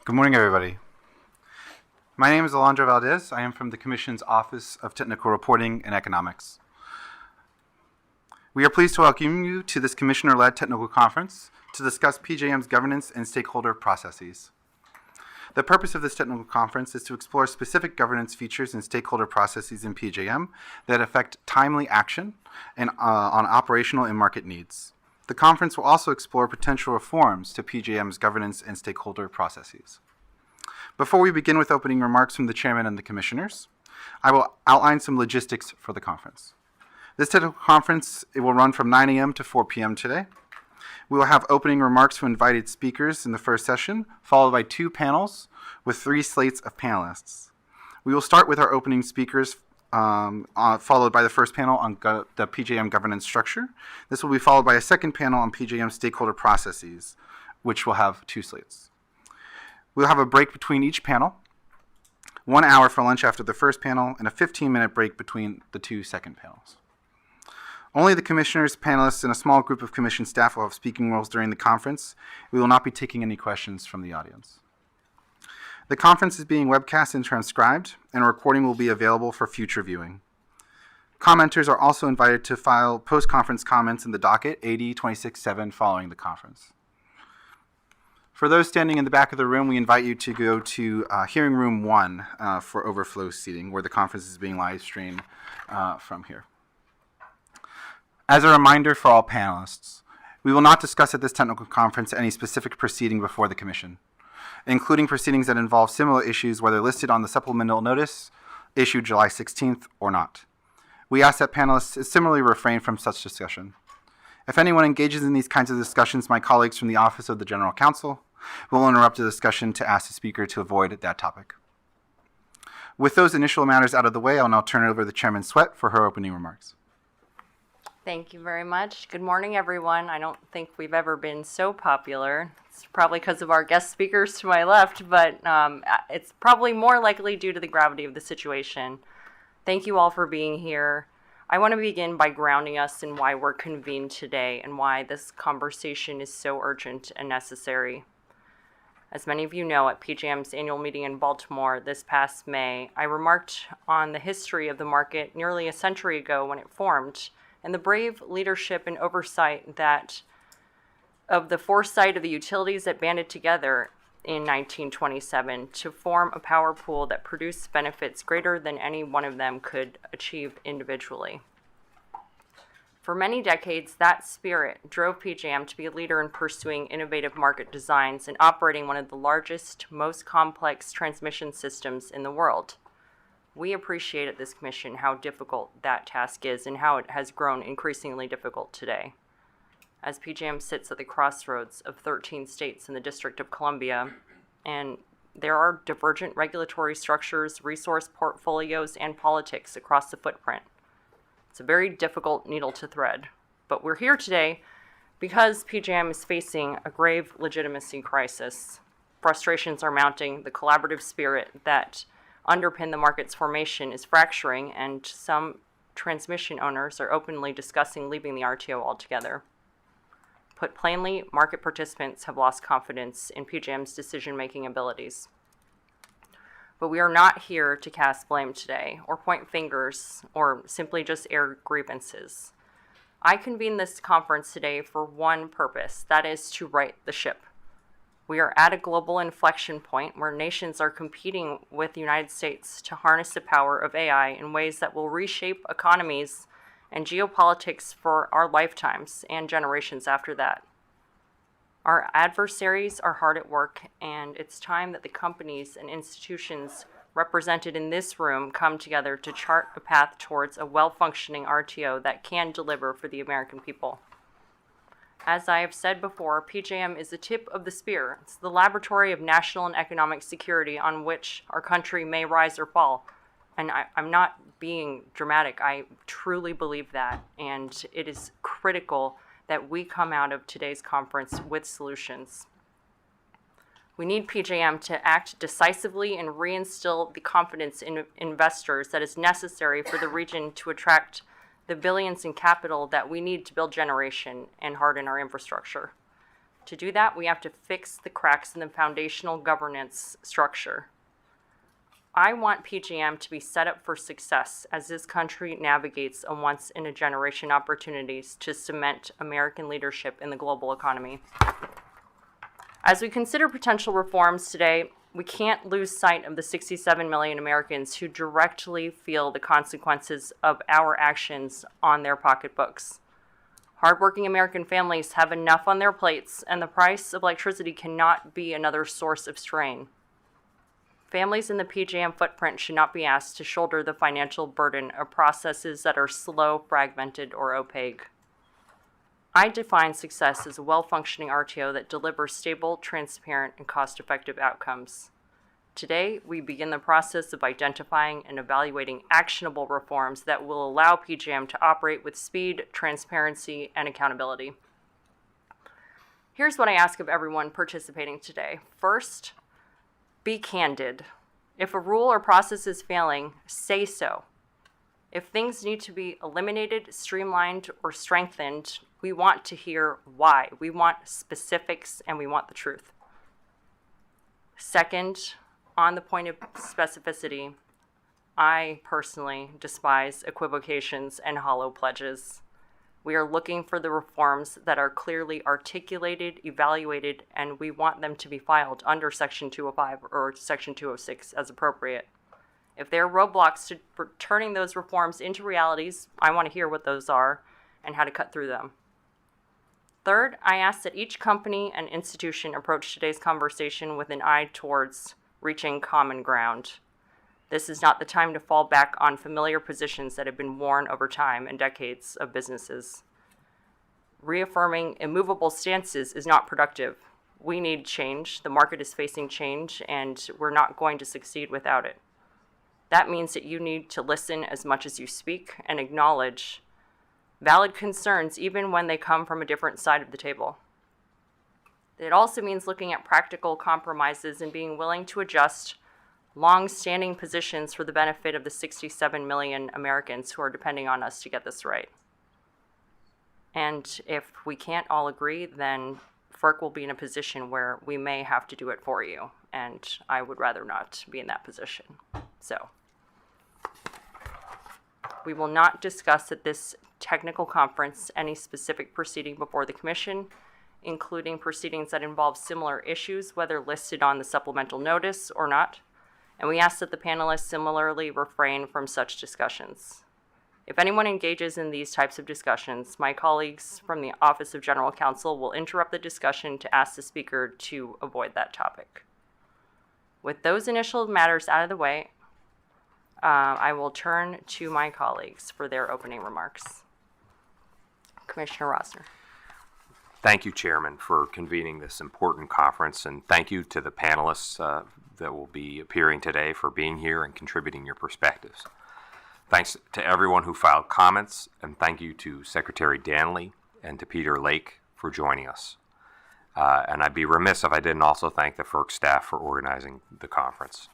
Good morning, everybody. My name is Alondra Valdez. I am from the Commission's Office of Technical Reporting and Economics. We are pleased to welcome you to this Commissioner-led technical conference to discuss PJM's governance and stakeholder processes. The purpose of this technical conference is to explore specific governance features and stakeholder processes in PJM that affect timely action and on operational and market needs. The conference will also explore potential reforms to PJM's governance and stakeholder processes. Before we begin with opening remarks from the Chairman and the Commissioners, I will outline some logistics for the conference. This technical conference, it will run from 9 a.m. to 4 p.m. today. We will have opening remarks from invited speakers in the first session, followed by 2 panels with 3 slates of panelists. We will start with our opening speakers, followed by the first panel on the PJM governance structure. This will be followed by a second panel on PJM stakeholder processes, which will have 2 slates. We'll have a break between each panel, 1 hour for lunch after the first panel, and a 15-minute break between the 2 second panels. Only the commissioners, panelists, and a small group of commission staff will have speaking roles during the conference. We will not be taking any questions from the audience. The conference is being webcast and transcribed, and a recording will be available for future viewing. Commenters are also invited to file post-conference comments in the docket 80-26-7 following the conference. For those standing in the back of the room, we invite you to go to hearing room 1 for overflow seating, where the conference is being live streamed from here. As a reminder for all panelists, we will not discuss at this technical conference any specific proceeding before the Commission, including proceedings that involve similar issues, whether listed on the supplemental notice issued July 16th or not. We ask that panelists similarly refrain from such discussion. If anyone engages in these kinds of discussions, my colleagues from the Office of the General Counsel will interrupt the discussion to ask the speaker to avoid that topic. With those initial matters out of the way, I'll now turn it over to Chairman Sweat for her opening remarks. Thank you very much. Good morning, everyone. I don't think we've ever been so popular. It's probably because of our guest speakers to my left, but it's probably more likely due to the gravity of the situation. Thank you all for being here. I want to begin by grounding us in why we're convened today and why this conversation is so urgent and necessary. As many of you know, at PJM's annual meeting in Baltimore this past May, I remarked on the history of the market nearly a century ago when it formed and the brave leadership and oversight that of the foresight of the utilities that banded together in 1927 to form a power pool that produced benefits greater than any one of them could achieve individually. For many decades, that spirit drove PJM to be a leader in pursuing innovative market designs and operating one of the largest, most complex transmission systems in the world. We appreciate at this commission how difficult that task is and how it has grown increasingly difficult today. As PJM sits at the crossroads of 13 states in the District of Columbia, and there are divergent regulatory structures, resource portfolios, and politics across the footprint. It's a very difficult needle to thread, but we're here today because PJM is facing a grave legitimacy crisis. Frustrations are mounting, the collaborative spirit that underpinned the market's formation is fracturing, and some transmission owners are openly discussing leaving the RTO altogether. Put plainly, market participants have lost confidence in PJM's decision-making abilities. But we are not here to cast blame today, or point fingers, or simply just air grievances. I convened this conference today for one purpose, that is to right the ship. We are at a global inflection point where nations are competing with the United States to harness the power of AI in ways that will reshape economies and geopolitics for our lifetimes and generations after that. Our adversaries are hard at work, and it's time that the companies and institutions represented in this room come together to chart a path towards a well-functioning RTO that can deliver for the American people. As I have said before, PJM is the tip of the spear. It's the laboratory of national and economic security on which our country may rise or fall. And I'm not being dramatic. I truly believe that, and it is critical that we come out of today's conference with solutions. We need PJM to act decisively and reinstill the confidence in investors that is necessary for the region to attract the billions in capital that we need to build generation and harden our infrastructure. To do that, we have to fix the cracks in the foundational governance structure. I want PJM to be set up for success as this country navigates a once-in-a-generation opportunities to cement American leadership in the global economy. As we consider potential reforms today, we can't lose sight of the 67 million Americans who directly feel the consequences of our actions on their pocketbooks. Hardworking American families have enough on their plates, and the price of electricity cannot be another source of strain. Families in the PJM footprint should not be asked to shoulder the financial burden of processes that are slow, fragmented, or opaque. I define success as a well-functioning RTO that delivers stable, transparent, and cost-effective outcomes. Today, we begin the process of identifying and evaluating actionable reforms that will allow PJM to operate with speed, transparency, and accountability. Here's what I ask of everyone participating today. First, be candid. If a rule or process is failing, say so. If things need to be eliminated, streamlined, or strengthened, we want to hear why. We want specifics, and we want the truth. Second, on the point of specificity, I personally despise equivocations and hollow pledges. We are looking for the reforms that are clearly articulated, evaluated, and we want them to be filed under Section 205 or Section 206 as appropriate. If there are roadblocks to turning those reforms into realities, I want to hear what those are and how to cut through them. Third, I ask that each company and institution approach today's conversation with an eye towards reaching common ground. This is not the time to fall back on familiar positions that have been worn over time and decades of businesses. Reaffirming immovable stances is not productive. We need change. The market is facing change, and we're not going to succeed without it. That means that you need to listen as much as you speak and acknowledge valid concerns even when they come from a different side of the table. It also means looking at practical compromises and being willing to adjust long-standing positions for the benefit of the 67 million Americans who are depending on us to get this right. And if we can't all agree, then FERC will be in a position where we may have to do it for you, and I would rather not be in that position. So we will not discuss at this technical conference any specific proceeding before the Commission, including proceedings that involve similar issues, whether listed on the supplemental notice or not. And we ask that the panelists similarly refrain from such discussions. If anyone engages in these types of discussions, my colleagues from the Office of General Counsel will interrupt the discussion to ask the speaker to avoid that topic. With those initial matters out of the way, I will turn to my colleagues for their opening remarks. Commissioner Rosner. Thank you, Chairman, for convening this important conference, and thank you to the panelists that will be appearing today for being here and contributing your perspectives. Thanks to everyone who filed comments, and thank you to Secretary Danley and to Peter Lake for joining us. And I'd be remiss if I didn't also thank the FERC staff for organizing the conference.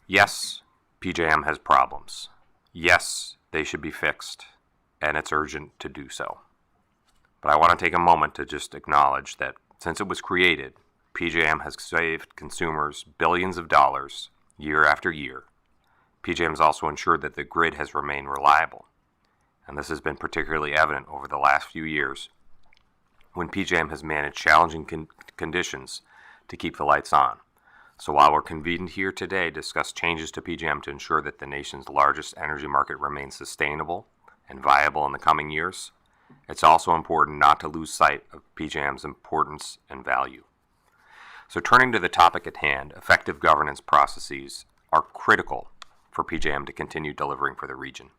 Yes, PJM has problems. Yes, they should be fixed, and it's urgent to do so. But I want to take a moment to just acknowledge that since it was created, PJM has saved consumers billions of dollars year after year. PJM has also ensured that the grid has remained reliable, and this has been particularly evident over the last few years when PJM has managed challenging conditions to keep the lights on. So while we're convened here today to discuss changes to PJM to ensure that the nation's largest energy market remains sustainable and viable in the coming years, it's also important not to lose sight of PJM's importance and value. So turning to the topic at hand, effective governance processes are critical for PJM to continue delivering for the region.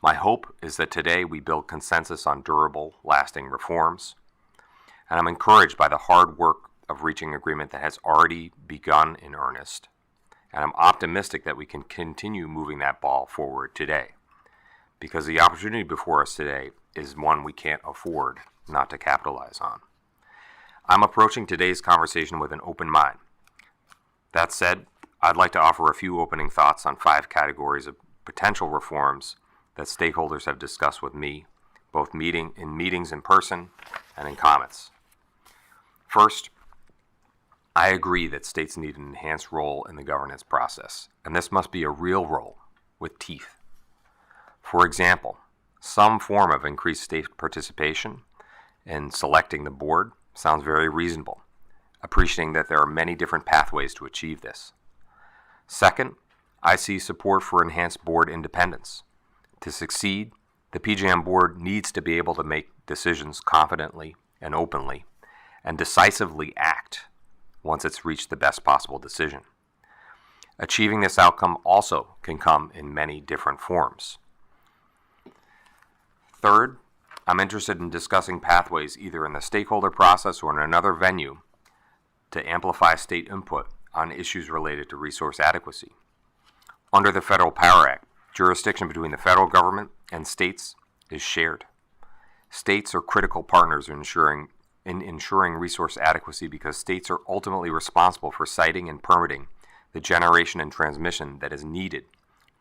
My hope is that today we build consensus on durable, lasting reforms, and I'm encouraged by the hard work of reaching agreement that has already begun in earnest, and I'm optimistic that we can continue moving that ball forward today, because the opportunity before us today is one we can't afford not to capitalize on. I'm approaching today's conversation with an open mind. That said, I'd like to offer a few opening thoughts on 5 categories of potential reforms that stakeholders have discussed with me, both in meetings in person and in comments. First, I agree that states need an enhanced role in the governance process, and this must be a real role with teeth. For example, some form of increased state participation in selecting the board sounds very reasonable, appreciating that there are many different pathways to achieve this. Second, I see support for enhanced board independence. To succeed, the PJM board needs to be able to make decisions confidently and openly, and decisively act once it's reached the best possible decision. Achieving this outcome also can come in many different forms. Third, I'm interested in discussing pathways either in the stakeholder process or in another venue to amplify state input on issues related to resource adequacy. Under the Federal Power Act, jurisdiction between the federal government and states is shared. States are critical partners in ensuring resource adequacy because states are ultimately responsible for siting and permitting the generation and transmission that is needed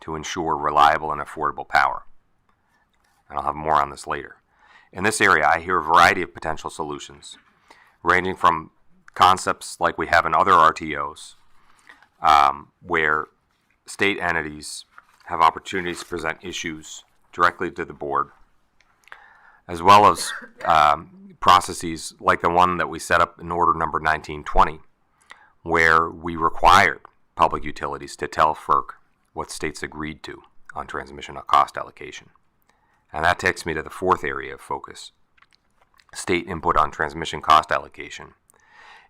to ensure reliable and affordable power. And I'll have more on this later. In this area, I hear a variety of potential solutions, ranging from concepts like we have in other RTOs, where state entities have opportunities to present issues directly to the board, as well as processes like the one that we set up in Order Number 1920, where we required public utilities to tell FERC what states agreed to on transmission cost allocation. And that takes me to the 4th area of focus, state input on transmission cost allocation.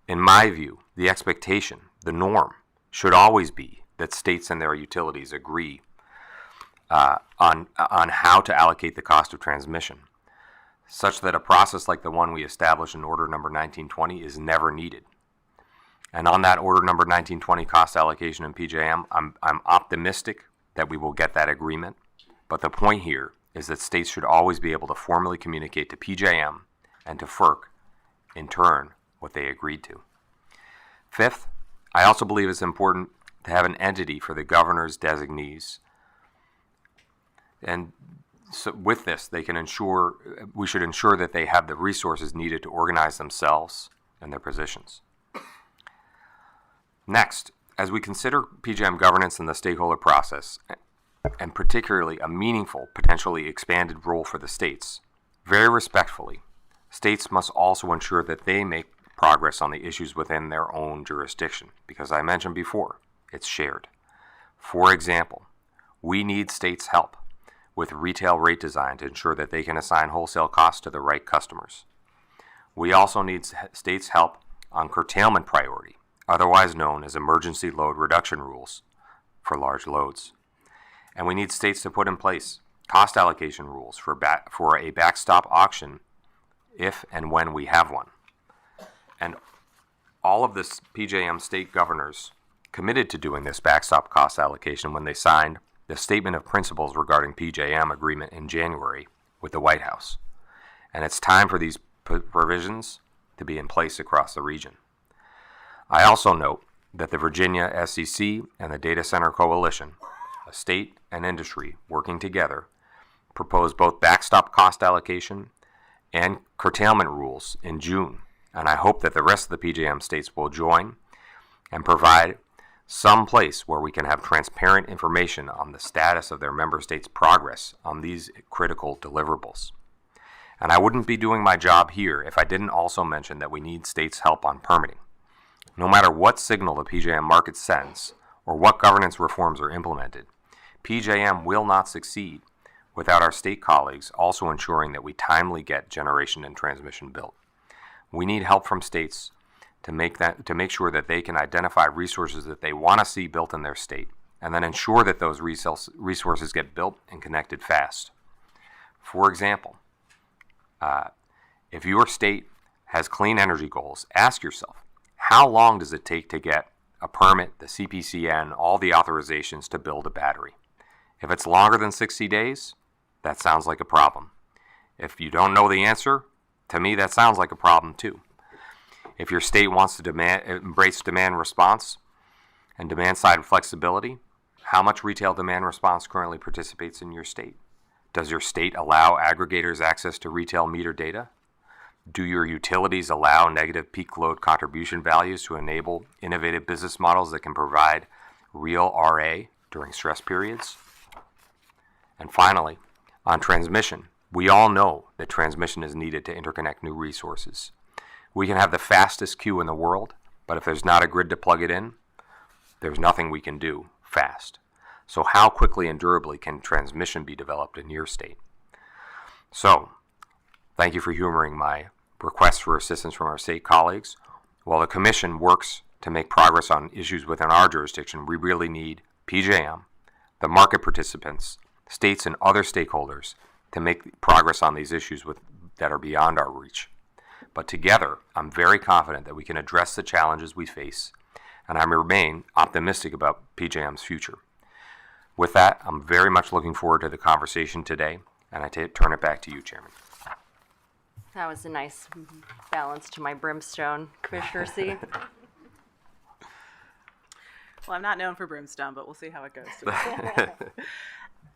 In my view, the expectation, the norm, should always be that states and their utilities agree on how to allocate the cost of transmission, such that a process like the one we established in Order Number 1920 is never needed. And on that Order Number 1920 cost allocation in PJM, I'm optimistic that we will get that agreement, but the point here is that states should always be able to formally communicate to PJM and to FERC, in turn, what they agreed to. 5th, I also believe it's important to have an entity for the governor's designees. And so with this, we should ensure that they have the resources needed to organize themselves and their positions. Next, as we consider PJM governance and the stakeholder process, and particularly a meaningful, potentially expanded role for the states. Very respectfully, states must also ensure that they make progress on the issues within their own jurisdiction, because I mentioned before, it's shared. For example, we need states' help with retail rate design to ensure that they can assign wholesale costs to the right customers. We also need states' help on curtailment priority, otherwise known as emergency load reduction rules for large loads. And we need states to put in place cost allocation rules for a backstop auction if and when we have one. And all of this PJM state governors committed to doing this backstop cost allocation when they signed the Statement of Principles regarding PJM agreement in January with the White House. And it's time for these provisions to be in place across the region. I also note that the Virginia SEC and the Data Center Coalition, a state and industry working together, proposed both backstop cost allocation and curtailment rules in June. And I hope that the rest of the PJM states will join and provide some place where we can have transparent information on the status of their member states' progress on these critical deliverables. And I wouldn't be doing my job here if I didn't also mention that we need states' help on permitting. No matter what signal the PJM market sends or what governance reforms are implemented, PJM will not succeed without our state colleagues also ensuring that we timely get generation and transmission built. We need help from states to make sure that they can identify resources that they want to see built in their state, and then ensure that those resources get built and connected fast. For example, if your state has clean energy goals, ask yourself, how long does it take to get a permit, the CPCN, all the authorizations to build a battery? If it's longer than 60 days, that sounds like a problem. If you don't know the answer, to me that sounds like a problem too. If your state wants to embrace demand response and demand side flexibility, how much retail demand response currently participates in your state? Does your state allow aggregators access to retail meter data? Do your utilities allow negative peak load contribution values to enable innovative business models that can provide real RA during stress periods? And finally, on transmission, we all know that transmission is needed to interconnect new resources. We can have the fastest queue in the world, but if there's not a grid to plug it in, there's nothing we can do fast. So how quickly and durably can transmission be developed in your state? So, thank you for humoring my requests for assistance from our state colleagues. While the Commission works to make progress on issues within our jurisdiction, we really need PJM, the market participants, states, and other stakeholders to make progress on these issues that are beyond our reach. But together, I'm very confident that we can address the challenges we face, and I remain optimistic about PJM's future. With that, I'm very much looking forward to the conversation today, and I turn it back to you, Chairman. That was a nice balance to my brimstone, Commissioner C. Well, I'm not known for brimstone, but we'll see how it goes.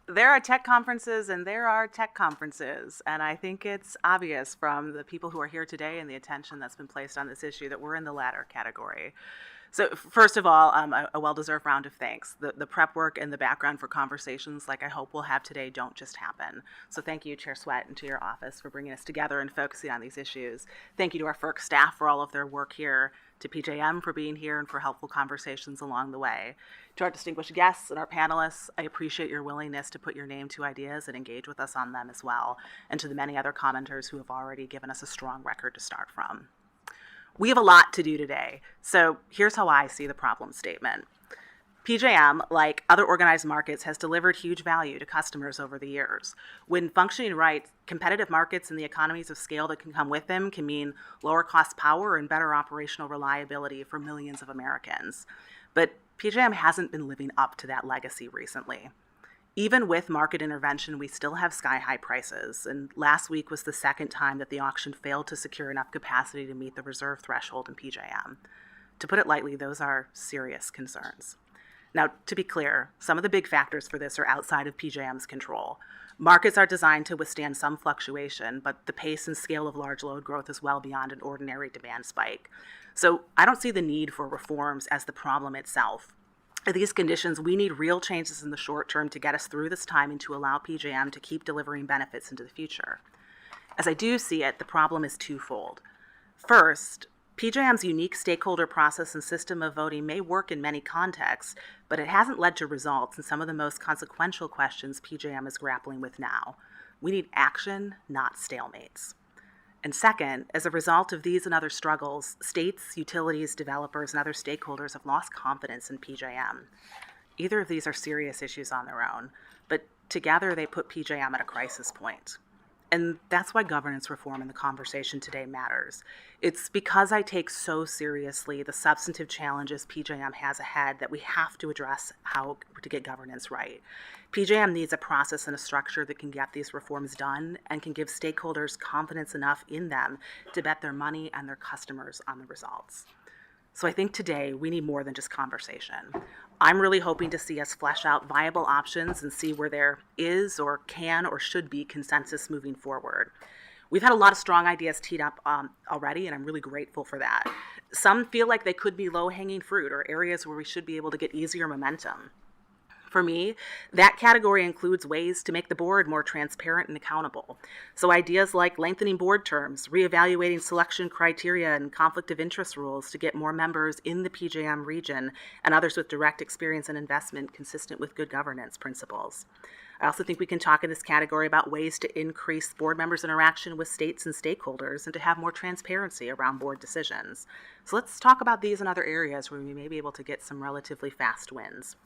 There are tech conferences and there are tech conferences, and I think it's obvious from the people who are here today and the attention that's been placed on this issue that we're in the latter category. So first of all, a well-deserved round of thanks. The prep work and the background for conversations like I hope we'll have today don't just happen. So thank you, Chair Sweat, and to your office for bringing us together and focusing on these issues. Thank you to our FERC staff for all of their work here, to PJM for being here and for helpful conversations along the way. To our distinguished guests and our panelists, I appreciate your willingness to put your name to ideas and engage with us on them as well. And to the many other commenters who have already given us a strong record to start from. We have a lot to do today, so here's how I see the problem statement. PJM, like other organized markets, has delivered huge value to customers over the years. When functioning right, competitive markets and the economies of scale that can come with them can mean lower cost power and better operational reliability for millions of Americans. But PJM hasn't been living up to that legacy recently. Even with market intervention, we still have sky-high prices, and last week was the second time that the auction failed to secure enough capacity to meet the reserve threshold in PJM. To put it lightly, those are serious concerns. Now, to be clear, some of the big factors for this are outside of PJM's control. Markets are designed to withstand some fluctuation, but the pace and scale of large load growth is well beyond an ordinary demand spike. So I don't see the need for reforms as the problem itself. At these conditions, we need real changes in the short term to get us through this time and to allow PJM to keep delivering benefits into the future. As I do see it, the problem is twofold. First, PJM's unique stakeholder process and system of voting may work in many contexts, but it hasn't led to results in some of the most consequential questions PJM is grappling with now. We need action, not stalemates. And second, as a result of these and other struggles, states, utilities, developers, and other stakeholders have lost confidence in PJM. Either of these are serious issues on their own, but together they put PJM at a crisis point. And that's why governance reform in the conversation today matters. It's because I take so seriously the substantive challenges PJM has ahead that we have to address how to get governance right. PJM needs a process and a structure that can get these reforms done and can give stakeholders confidence enough in them to bet their money and their customers on the results. So I think today we need more than just conversation. I'm really hoping to see us flesh out viable options and see where there is or can or should be consensus moving forward. We've had a lot of strong ideas teed up already, and I'm really grateful for that. Some feel like they could be low-hanging fruit or areas where we should be able to get easier momentum. For me, that category includes ways to make the board more transparent and accountable. So ideas like lengthening board terms, reevaluating selection criteria and conflict of interest rules to get more members in the PJM region and others with direct experience and investment consistent with good governance principles. I also think we can talk in this category about ways to increase board members' interaction with states and stakeholders and to have more transparency around board decisions. So let's talk about these and other areas where we may be able to get some relatively fast wins.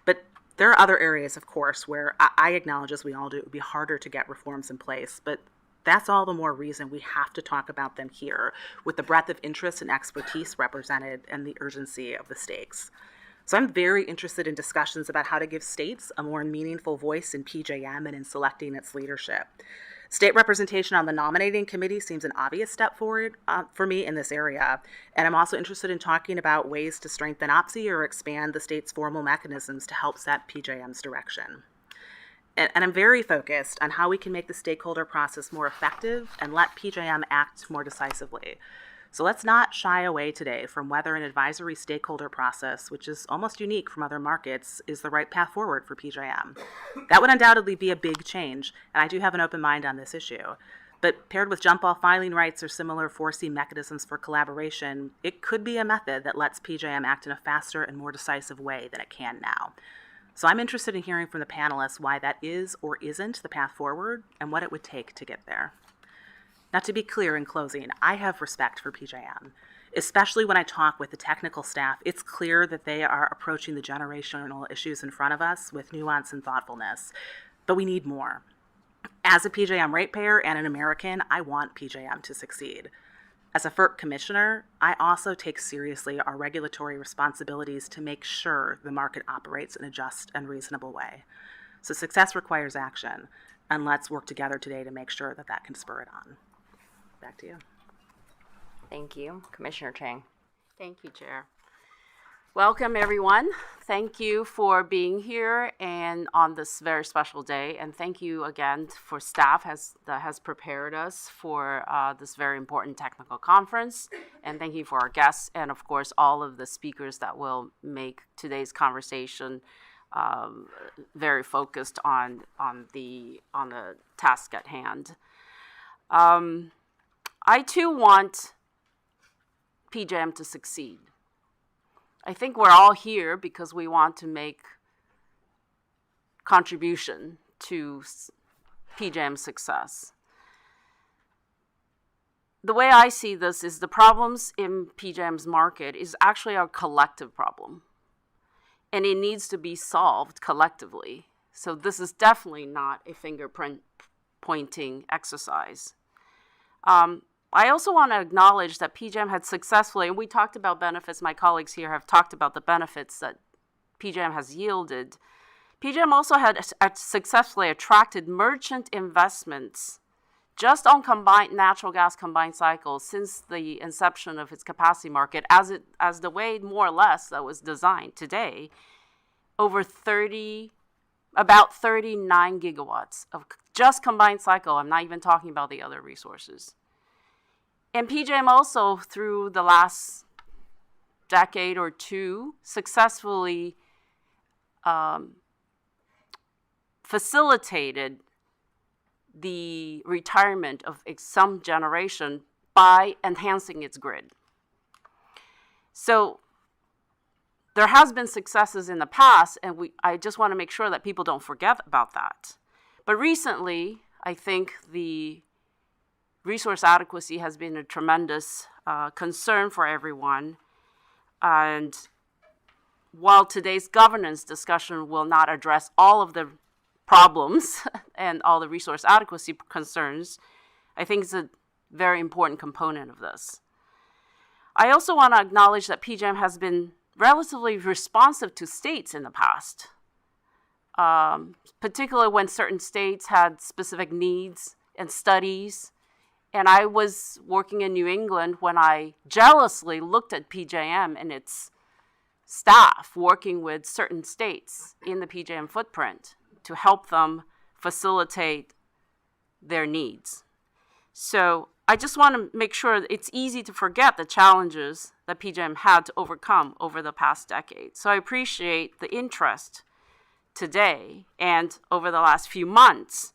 But there are other areas, of course, where I acknowledge, as we all do, it would be harder to get reforms in place, but that's all the more reason we have to talk about them here, with the breadth of interest and expertise represented and the urgency of the stakes. So I'm very interested in discussions about how to give states a more meaningful voice in PJM and in selecting its leadership. State representation on the nominating committee seems an obvious step forward for me in this area, and I'm also interested in talking about ways to strengthen OPSI or expand the state's formal mechanisms to help set PJM's direction. And I'm very focused on how we can make the stakeholder process more effective and let PJM act more decisively. So let's not shy away today from whether an advisory stakeholder process, which is almost unique from other markets, is the right path forward for PJM. That would undoubtedly be a big change, and I do have an open mind on this issue. But paired with jump-all filing rights or similar foreseen mechanisms for collaboration, it could be a method that lets PJM act in a faster and more decisive way than it can now. So I'm interested in hearing from the panelists why that is or isn't the path forward and what it would take to get there. Now, to be clear in closing, I have respect for PJM. Especially when I talk with the technical staff, it's clear that they are approaching the generational issues in front of us with nuance and thoughtfulness. But we need more. As a PJM ratepayer and an American, I want PJM to succeed. As a FERC commissioner, I also take seriously our regulatory responsibilities to make sure the market operates in a just and reasonable way. So success requires action, and let's work together today to make sure that that can spur it on. Back to you. Thank you. Commissioner Chang. Thank you, Chair. Welcome, everyone. Thank you for being here and on this very special day. And thank you again for staff that has prepared us for this very important technical conference. And thank you for our guests and, of course, all of the speakers that will make today's conversation very focused on the task at hand. I too want PJM to succeed. I think we're all here because we want to make contribution to PJM's success. The way I see this is the problems in PJM's market is actually a collective problem, and it needs to be solved collectively. So this is definitely not a fingerprint pointing exercise. I also want to acknowledge that PJM had successfully, and we talked about benefits, my colleagues here have talked about the benefits that PJM has yielded. PJM also had successfully attracted merchant investments just on combined natural gas combined cycles since the inception of its capacity market, as the way more or less that was designed today, about 39 gigawatts of just combined cycle. I'm not even talking about the other resources. And PJM also, through the last decade or two successfully facilitated the retirement of some generation by enhancing its grid. So there has been successes in the past, and I just want to make sure that people don't forget about that. But recently, I think the resource adequacy has been a tremendous concern for everyone. And while today's governance discussion will not address all of the problems and all the resource adequacy concerns, I think it's a very important component of this. I also want to acknowledge that PJM has been relatively responsive to states in the past, particularly when certain states had specific needs and studies. And I was working in New England when I jealously looked at PJM and its staff working with certain states in the PJM footprint to help them facilitate their needs. So I just want to make sure that it's easy to forget the challenges that PJM had to overcome over the past decade. So I appreciate the interest today and over the last few months,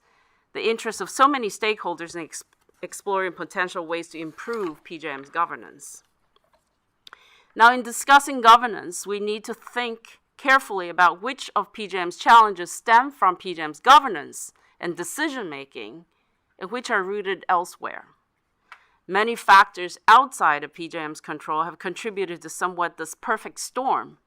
the interest of so many stakeholders in exploring potential ways to improve PJM's governance. Now, in discussing governance, we need to think carefully about which of PJM's challenges stem from PJM's governance and decision-making and which are rooted elsewhere. Many factors outside of PJM's control have contributed to somewhat this perfect storm,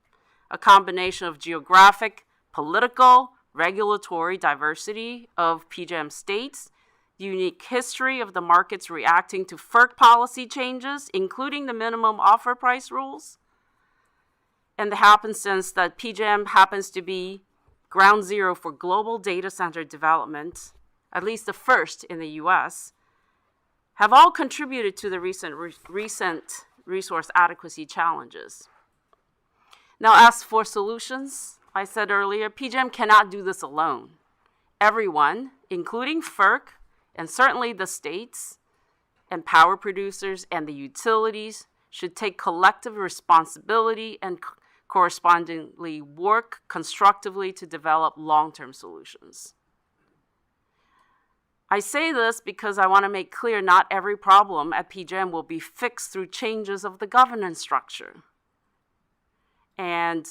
a combination of geographic, political, regulatory diversity of PJM states, the unique history of the markets reacting to FERC policy changes, including the minimum offer price rules, and the happenstance that PJM happens to be ground zero for global data center development, at least the first in the US, have all contributed to the recent resource adequacy challenges. Now, as for solutions, I said earlier, PJM cannot do this alone. Everyone, including FERC, and certainly the states and power producers and the utilities, should take collective responsibility and correspondingly work constructively to develop long-term solutions. I say this because I want to make clear not every problem at PJM will be fixed through changes of the governance structure. And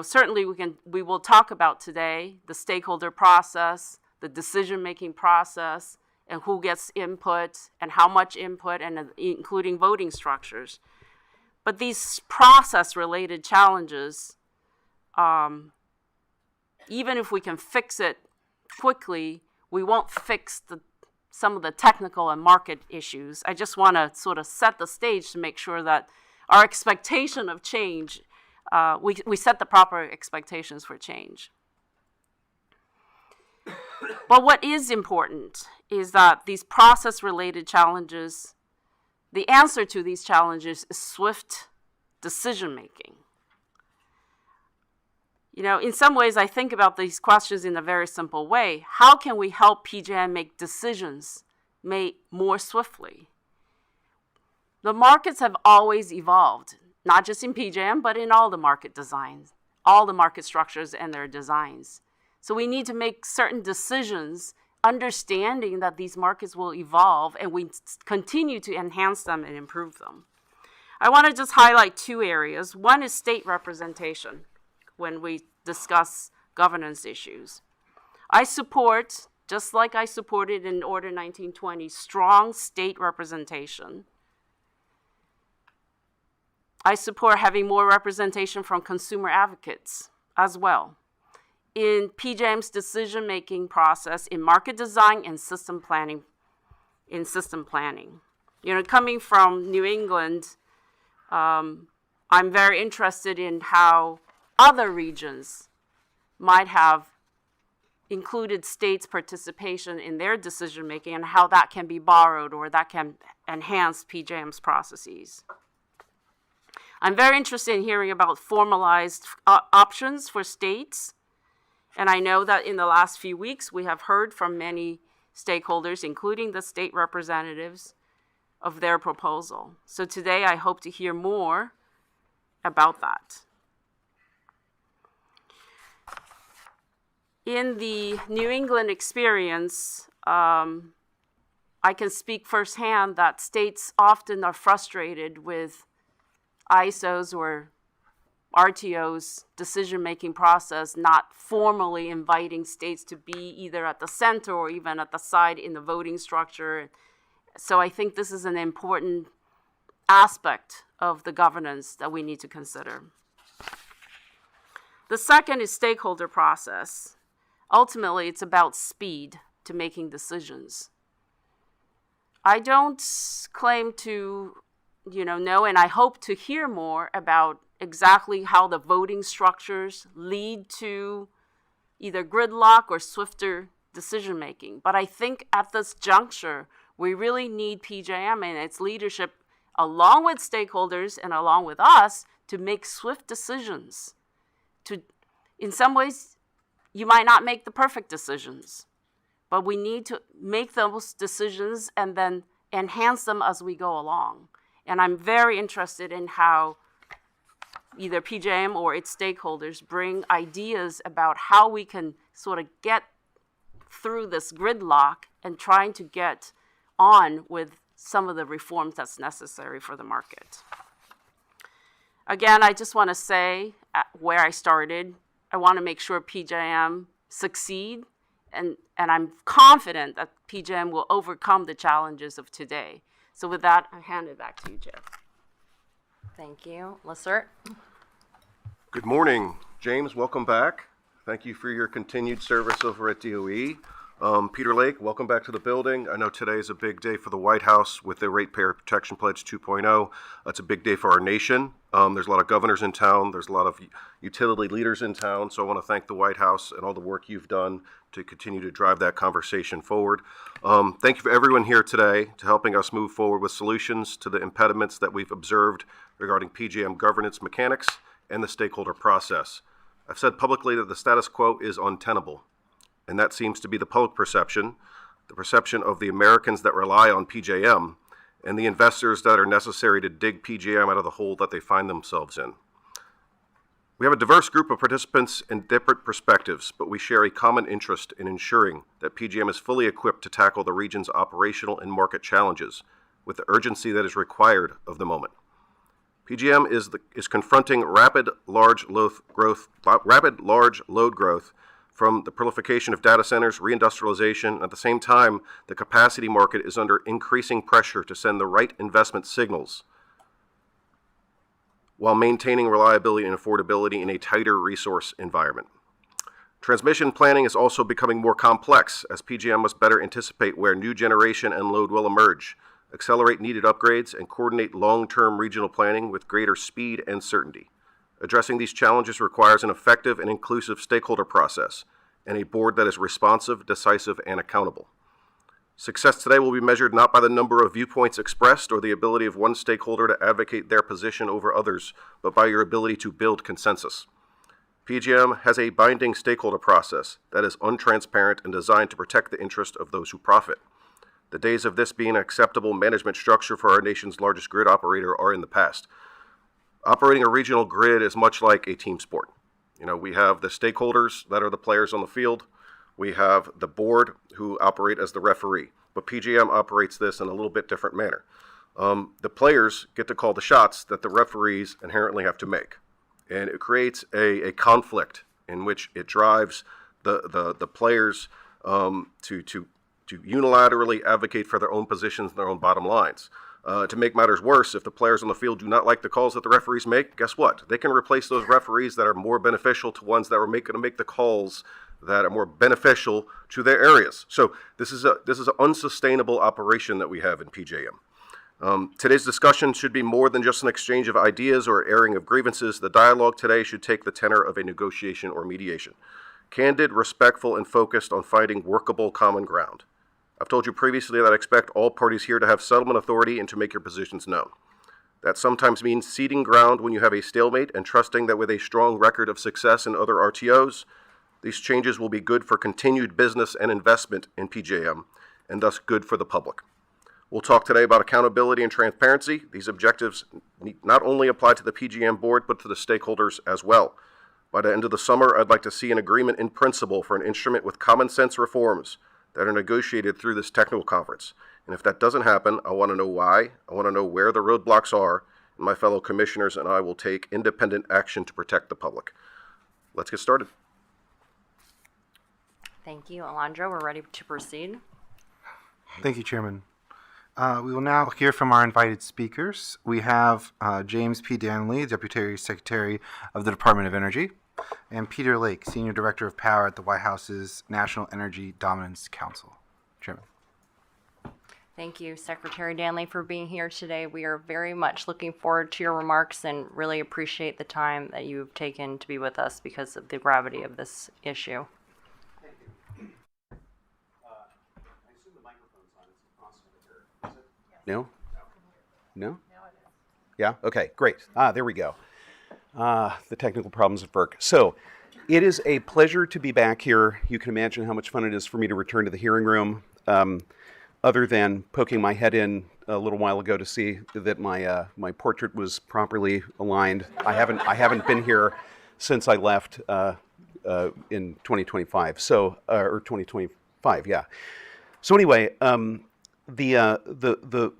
certainly we will talk about today the stakeholder process, the decision-making process, and who gets input and how much input, and including voting structures. But these process-related challenges, even if we can fix it quickly, we won't fix some of the technical and market issues. I just want to sort of set the stage to make sure that our expectation of change, we set the proper expectations for change. But what is important is that these process-related challenges, the answer to these challenges is swift decision-making. In some ways, I think about these questions in a very simple way. How can we help PJM make decisions made more swiftly? The markets have always evolved, not just in PJM, but in all the market designs, all the market structures and their designs. So we need to make certain decisions, understanding that these markets will evolve, and we continue to enhance them and improve them. I want to just highlight two areas. One is state representation when we discuss governance issues. I support, just like I supported in Order 1920, strong state representation. I support having more representation from consumer advocates as well in PJM's decision-making process, in market design and system planning. Coming from New England, I'm very interested in how other regions might have included states' participation in their decision-making and how that can be borrowed or that can enhance PJM's processes. I'm very interested in hearing about formalized options for states. And I know that in the last few weeks, we have heard from many stakeholders, including the state representatives, of their proposal. So today I hope to hear more about that. In the New England experience, I can speak firsthand that states often are frustrated with ISOs or RTO's decision-making process not formally inviting states to be either at the center or even at the side in the voting structure. So I think this is an important aspect of the governance that we need to consider. The second is stakeholder process. Ultimately, it's about speed to making decisions. I don't claim to, know, and I hope to hear more about exactly how the voting structures lead to either gridlock or swifter decision-making. But I think at this juncture, we really need PJM and its leadership, along with stakeholders and along with us, to make swift decisions. In some ways, you might not make the perfect decisions, but we need to make those decisions and then enhance them as we go along. And I'm very interested in how either PJM or its stakeholders bring ideas about how we can sort of get through this gridlock and trying to get on with some of the reforms that's necessary for the market. Again, I just want to say where I started, I want to make sure PJM succeed, and I'm confident that PJM will overcome the challenges of today. So with that, I hand it back to you, Jeff. Thank you. Lissert? Good morning, James. Welcome back. Thank you for your continued service over at DOE. Peter Lake, welcome back to the building. I know today is a big day for the White House with the Ratepayer Protection Pledge 2.0. It's a big day for our nation. There's a lot of governors in town. There's a lot of utility leaders in town. So I want to thank the White House and all the work you've done to continue to drive that conversation forward. Thank you for everyone here today to helping us move forward with solutions to the impediments that we've observed regarding PJM governance mechanics and the stakeholder process. I've said publicly that the status quo is untenable, and that seems to be the public perception, the perception of the Americans that rely on PJM, and the investors that are necessary to dig PJM out of the hole that they find themselves in. We have a diverse group of participants and different perspectives, but we share a common interest in ensuring that PJM is fully equipped to tackle the region's operational and market challenges with the urgency that is required of the moment. PJM is confronting rapid large load growth from the proliferation of data centers, reindustrialization. At the same time, the capacity market is under increasing pressure to send the right investment signals while maintaining reliability and affordability in a tighter resource environment. Transmission planning is also becoming more complex as PJM must better anticipate where new generation and load will emerge, accelerate needed upgrades, and coordinate long-term regional planning with greater speed and certainty. Addressing these challenges requires an effective and inclusive stakeholder process and a board that is responsive, decisive, and accountable. Success today will be measured not by the number of viewpoints expressed or the ability of one stakeholder to advocate their position over others, but by your ability to build consensus. PJM has a binding stakeholder process that is untransparent and designed to protect the interest of those who profit. The days of this being an acceptable management structure for our nation's largest grid operator are in the past. Operating a regional grid is much like a team sport. We have the stakeholders that are the players on the field. We have the board who operate as the referee. But PJM operates this in a little bit different manner. The players get to call the shots that the referees inherently have to make. And it creates a conflict in which it drives the players to unilaterally advocate for their own positions and their own bottom lines. To make matters worse, if the players on the field do not like the calls that the referees make, guess what? They can replace those referees that are more beneficial to ones that are going to make the calls that are more beneficial to their areas. So this is an unsustainable operation that we have in PJM. Today's discussion should be more than just an exchange of ideas or airing of grievances. The dialogue today should take the tenor of a negotiation or mediation. Candid, respectful, and focused on finding workable common ground. I've told you previously that I expect all parties here to have settlement authority and to make your positions known. That sometimes means ceding ground when you have a stalemate and trusting that with a strong record of success in other RTOs, these changes will be good for continued business and investment in PJM, and thus good for the public. We'll talk today about accountability and transparency. These objectives not only apply to the PJM board, but to the stakeholders as well. By the end of the summer, I'd like to see an agreement in principle for an instrument with common sense reforms that are negotiated through this technical conference. And if that doesn't happen, I want to know why, I want to know where the roadblocks are, and my fellow commissioners and I will take independent action to protect the public. Let's get started. Thank you, Alondra. We're ready to proceed. Thank you, Chairman. We will now hear from our invited speakers. We have James P. Danley, Deputy Secretary of the Department of Energy, and Peter Lake, Senior Director of Power at the White House's National Energy Dominance Council. Chairman. Thank you, Secretary Danley, for being here today. We are very much looking forward to your remarks and really appreciate the time that you've taken to be with us because of the gravity of this issue. No? No? Yeah? Okay, great. There we go. The technical problems at FERC. So, it is a pleasure to be back here. You can imagine how much fun it is for me to return to the hearing room, other than poking my head in a little while ago to see that my portrait was properly aligned. I haven't been here since I left in 2025. So, or 2025, yeah. So anyway, the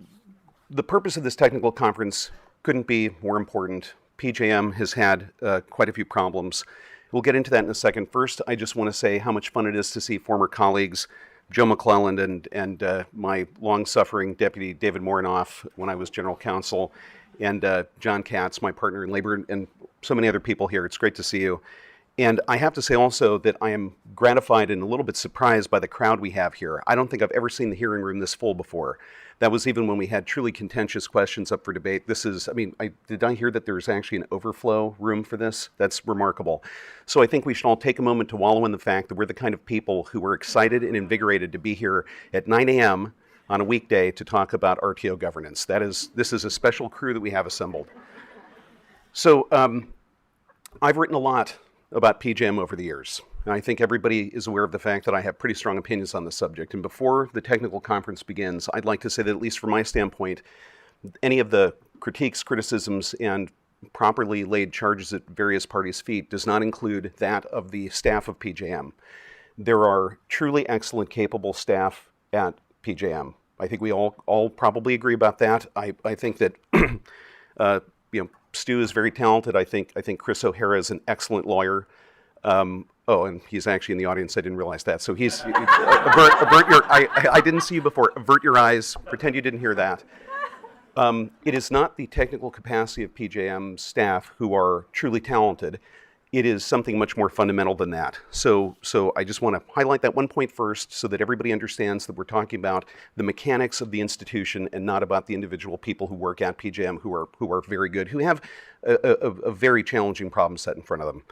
purpose of this technical conference couldn't be more important. PJM has had quite a few problems. We'll get into that in a second. First, I just want to say how much fun it is to see former colleagues, Joe McClelland and my long-suffering deputy David Morenoff when I was general counsel, and John Katz, my partner in labor, and so many other people here. It's great to see you. And I have to say also that I am gratified and a little bit surprised by the crowd we have here. I don't think I've ever seen the hearing room this full before. That was even when we had truly contentious questions up for debate. This is, did I hear that there's actually an overflow room for this? That's remarkable. So I think we should all take a moment to wallow in the fact that we're the kind of people who are excited and invigorated to be here at 9 a.m. on a weekday to talk about RTO governance. This is a special crew that we have assembled. So I've written a lot about PJM over the years. And I think everybody is aware of the fact that I have pretty strong opinions on the subject. And before the technical conference begins, I'd like to say that at least from my standpoint, any of the critiques, criticisms, and properly laid charges at various parties' feet does not include that of the staff of PJM. There are truly excellent, capable staff at PJM. I think we all probably agree about that. I think that Stu is very talented. I think Chris O'Hara is an excellent lawyer. And he's actually in the audience. I didn't realize that. So he's avert your. I didn't see you before. Avert your eyes. Pretend you didn't hear that. It is not the technical capacity of PJM staff who are truly talented. It is something much more fundamental than that. So I just want to highlight that one point first so that everybody understands that we're talking about the mechanics of the institution and not about the individual people who work at PJM who are very good, who have a very challenging problem set in front of them.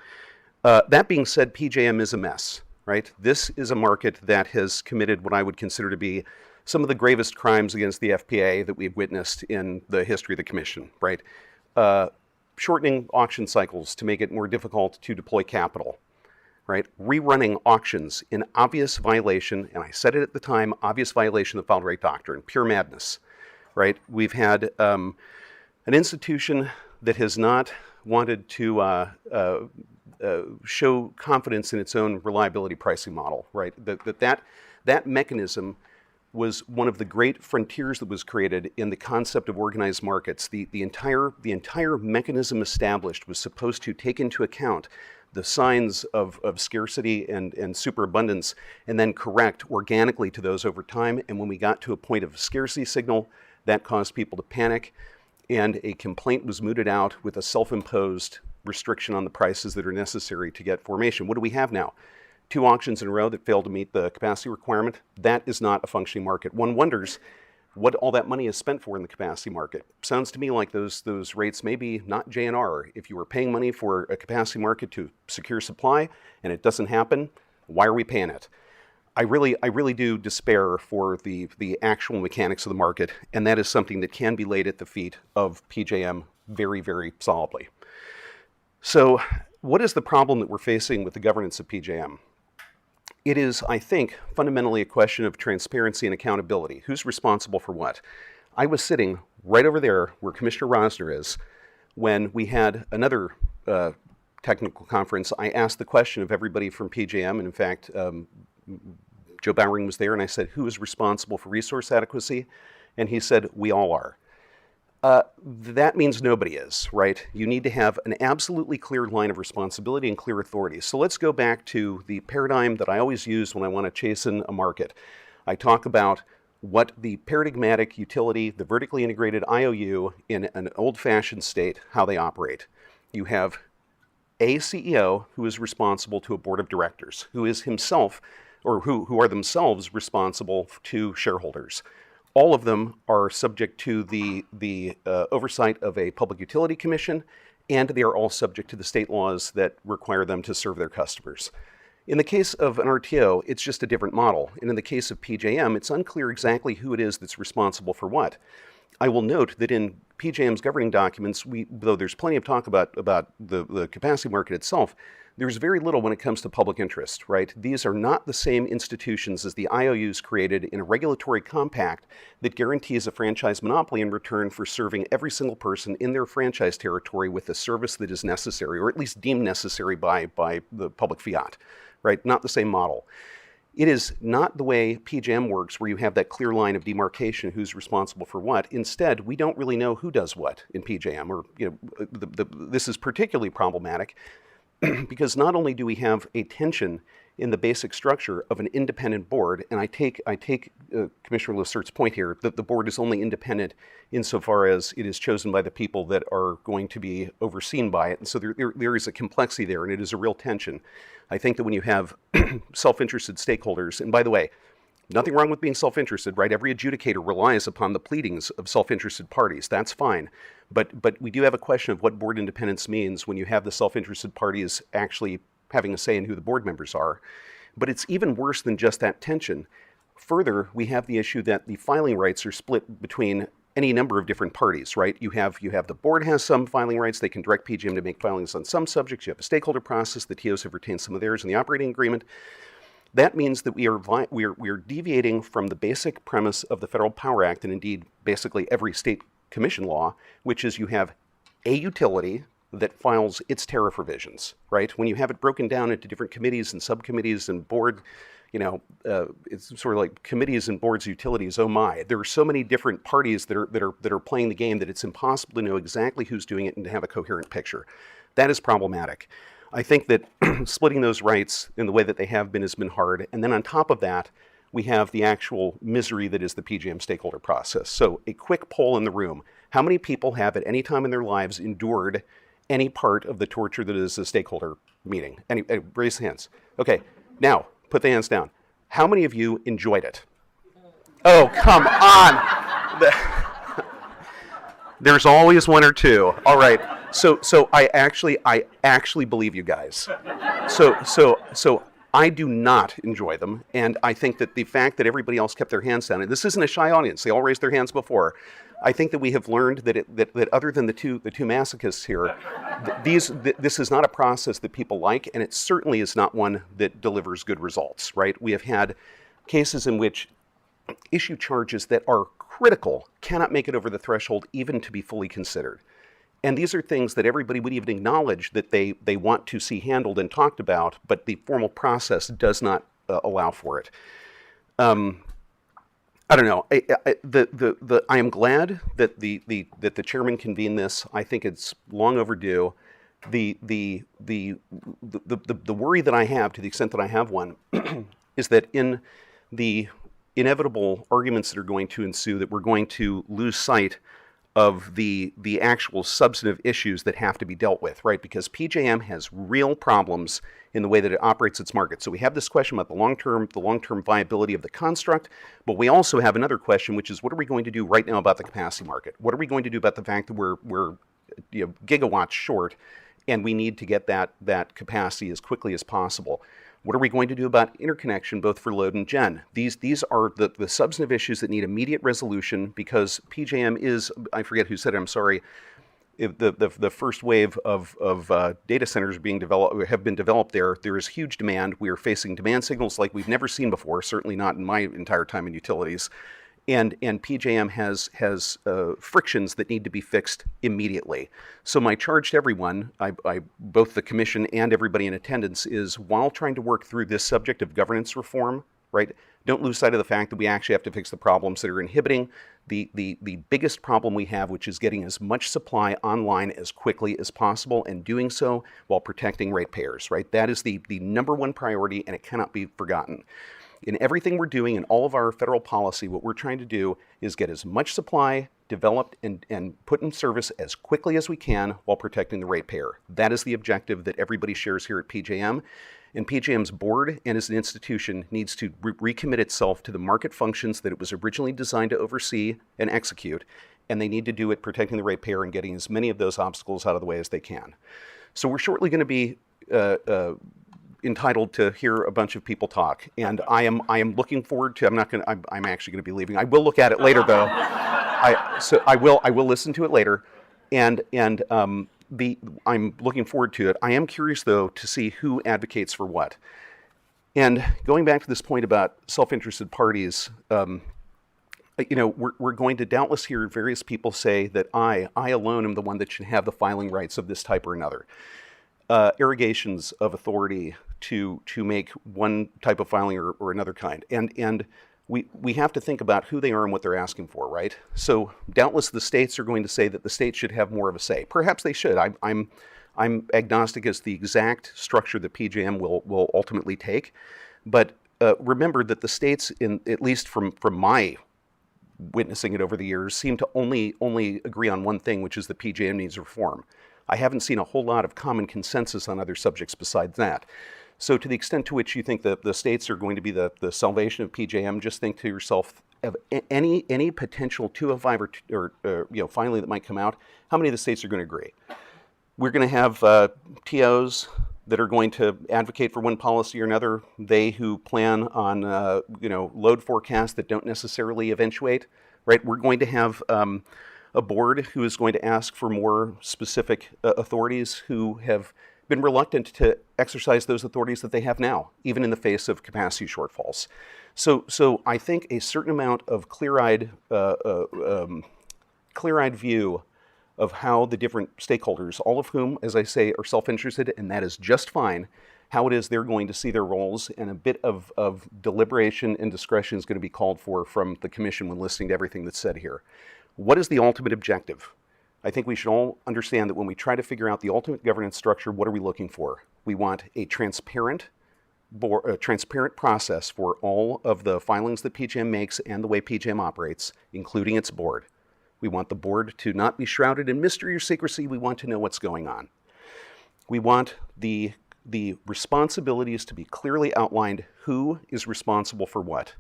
That being said, PJM is a mess, right? This is a market that has committed what I would consider to be some of the gravest crimes against the FPA that we've witnessed in the history of the Commission, right? Shortening auction cycles to make it more difficult to deploy capital, right? Rerunning auctions in obvious violation, and I said it at the time, obvious violation of the filed rate doctrine, pure madness, right? We've had an institution that has not wanted to show confidence in its own reliability pricing model, right? That mechanism was one of the great frontiers that was created in the concept of organized markets. The entire mechanism established was supposed to take into account the signs of scarcity and superabundance and then correct organically to those over time. And when we got to a point of scarcity signal, that caused people to panic, and a complaint was mooted out with a self-imposed restriction on the prices that are necessary to get formation. What do we have now? 2 auctions in a row that failed to meet the capacity requirement. That is not a functioning market. One wonders what all that money is spent for in the capacity market. Sounds to me like those rates may be not JNR. If you were paying money for a capacity market to secure supply and it doesn't happen, why are we paying it? I really do despair for the actual mechanics of the market, and that is something that can be laid at the feet of PJM very, very solidly. So what is the problem that we're facing with the governance of PJM? it is, I think, fundamentally a question of transparency and accountability. Who's responsible for what? I was sitting right over there where Commissioner Rosner is when we had another technical conference. I asked the question of everybody from PJM, and in fact, Joe Bowering was there, and I said, who is responsible for resource adequacy? And he said, we all are. That means nobody is, right? You need to have an absolutely clear line of responsibility and clear authority. So let's go back to the paradigm that I always use when I want to chasten a market. I talk about what the paradigmatic utility, the vertically integrated IOU in an old-fashioned state, how they operate. You have a CEO who is responsible to a board of directors, who is himself, or who are themselves responsible to shareholders. All of them are subject to the oversight of a public utility commission, and they are all subject to the state laws that require them to serve their customers. In the case of an RTO, it's just a different model. And in the case of PJM, it's unclear exactly who it is that's responsible for what. I will note that in PJM's governing documents, though there's plenty of talk about the capacity market itself, there's very little when it comes to public interest, right? These are not the same institutions as the IOUs created in a regulatory compact that guarantees a franchise monopoly in return for serving every single person in their franchise territory with the service that is necessary, or at least deemed necessary by the public fiat, right? Not the same model. It is not the way PJM works, where you have that clear line of demarcation, who's responsible for what. Instead, we don't really know who does what in PJM, or this is particularly problematic because not only do we have a tension in the basic structure of an independent board, and I take Commissioner Lassert's point here that the board is only independent insofar as it is chosen by the people that are going to be overseen by it, and so there is a complexity there, and it is a real tension. I think that when you have self-interested stakeholders, and by the way, nothing wrong with being self-interested, right? Every adjudicator relies upon the pleadings of self-interested parties. That's fine. But we do have a question of what board independence means when you have the self-interested parties actually having a say in who the board members are. But it's even worse than just that tension. Further, we have the issue that the filing rights are split between any number of different parties, right? You have the board has some filing rights. They can direct PJM to make filings on some subjects. You have a stakeholder process. The TOs have retained some of theirs in the operating agreement. That means that we are deviating from the basic premise of the Federal Power Act, and indeed basically every state commission law, which is you have a utility that files its tariff revisions, right? When you have it broken down into different committees and subcommittees and board, it's sort of like committees and boards, utilities. Oh my! There are so many different parties that are playing the game that it's impossible to know exactly who's doing it and to have a coherent picture. That is problematic. I think that splitting those rights in the way that they have been has been hard. And then on top of that, we have the actual misery that is the PJM stakeholder process. So a quick poll in the room. How many people have at any time in their lives endured any part of the torture that is a stakeholder meeting? Raise hands. Okay, now put the hands down. How many of you enjoyed it? Oh, come on. There's always one or two. All right. So I actually believe you guys. So I do not enjoy them, and I think that the fact that everybody else kept their hands down, and this isn't a shy audience, they all raised their hands before. I think that we have learned that other than the two masochists here, this is not a process that people like, and it certainly is not one that delivers good results, right? We have had cases in which issue charges that are critical cannot make it over the threshold even to be fully considered. And these are things that everybody would even acknowledge that they want to see handled and talked about, but the formal process does not allow for it. I don't know. I am glad that the chairman convened this. I think it's long overdue. The worry that I have, to the extent that I have one, is that in the inevitable arguments that are going to ensue, that we're going to lose sight of the actual substantive issues that have to be dealt with, right? Because PJM has real problems in the way that it operates its market. So we have this question about the long-term viability of the construct, but we also have another question, which is what are we going to do right now about the capacity market? What are we going to do about the fact that we're gigawatts short, and we need to get that capacity as quickly as possible? What are we going to do about interconnection, both for load and gen? These are the substantive issues that need immediate resolution, because PJM is, I forget who said it, I'm sorry, the first wave of data centers have been developed there. There is huge demand. We are facing demand signals like we've never seen before, certainly not in my entire time in utilities. And PJM has frictions that need to be fixed immediately. So my charge to everyone, both the commission and everybody in attendance, is while trying to work through this subject of governance reform, right, don't lose sight of the fact that we actually have to fix the problems that are inhibiting the biggest problem we have, which is getting as much supply online as quickly as possible and doing so while protecting ratepayers, right? That is the number one priority, and it cannot be forgotten. In everything we're doing, in all of our federal policy, what we're trying to do is get as much supply developed and put in service as quickly as we can while protecting the ratepayer. That is the objective that everybody shares here at PJM. And PJM's board and as an institution needs to recommit itself to the market functions that it was originally designed to oversee and execute. And they need to do it protecting the ratepayer and getting as many of those obstacles out of the way as they can. So we're shortly going to be entitled to hear a bunch of people talk, and I am looking forward to. I'm actually going to be leaving. I will look at it later, though. I will listen to it later, and I'm looking forward to it. I am curious though to see who advocates for what. And going back to this point about self-interested parties, we're going to doubtless hear various people say that I alone am the one that should have the filing rights of this type or another. Irrigations of authority to make one type of filing or another kind. And we have to think about who they are and what they're asking for, right? So doubtless the states are going to say that the states should have more of a say. Perhaps they should. I'm agnostic as the exact structure that PJM will ultimately take. But remember that the states, at least from my witnessing it over the years, seem to only agree on one thing, which is that PJM needs reform. I haven't seen a whole lot of common consensus on other subjects besides that. So to the extent to which you think that the states are going to be the salvation of PJM, just think to yourself, of any potential 205 or finally that might come out, how many of the states are going to agree? We're going to have TOs that are going to advocate for one policy or another, they who plan on load forecasts that don't necessarily eventuate, right? We're going to have a board who is going to ask for more specific authorities who have been reluctant to exercise those authorities that they have now, even in the face of capacity shortfalls. So I think a certain amount of clear-eyed view of how the different stakeholders, all of whom, as I say, are self-interested, and that is just fine, how it is they're going to see their roles, and a bit of deliberation and discretion is going to be called for from the commission when listening to everything that's said here. What is the ultimate objective? I think we should all understand that when we try to figure out the ultimate governance structure, what are we looking for? We want a transparent process for all of the filings that PJM makes and the way PJM operates, including its board. We want the board to not be shrouded in mystery or secrecy. We want to know what's going on. We want the responsibilities to be clearly outlined, who is responsible for what,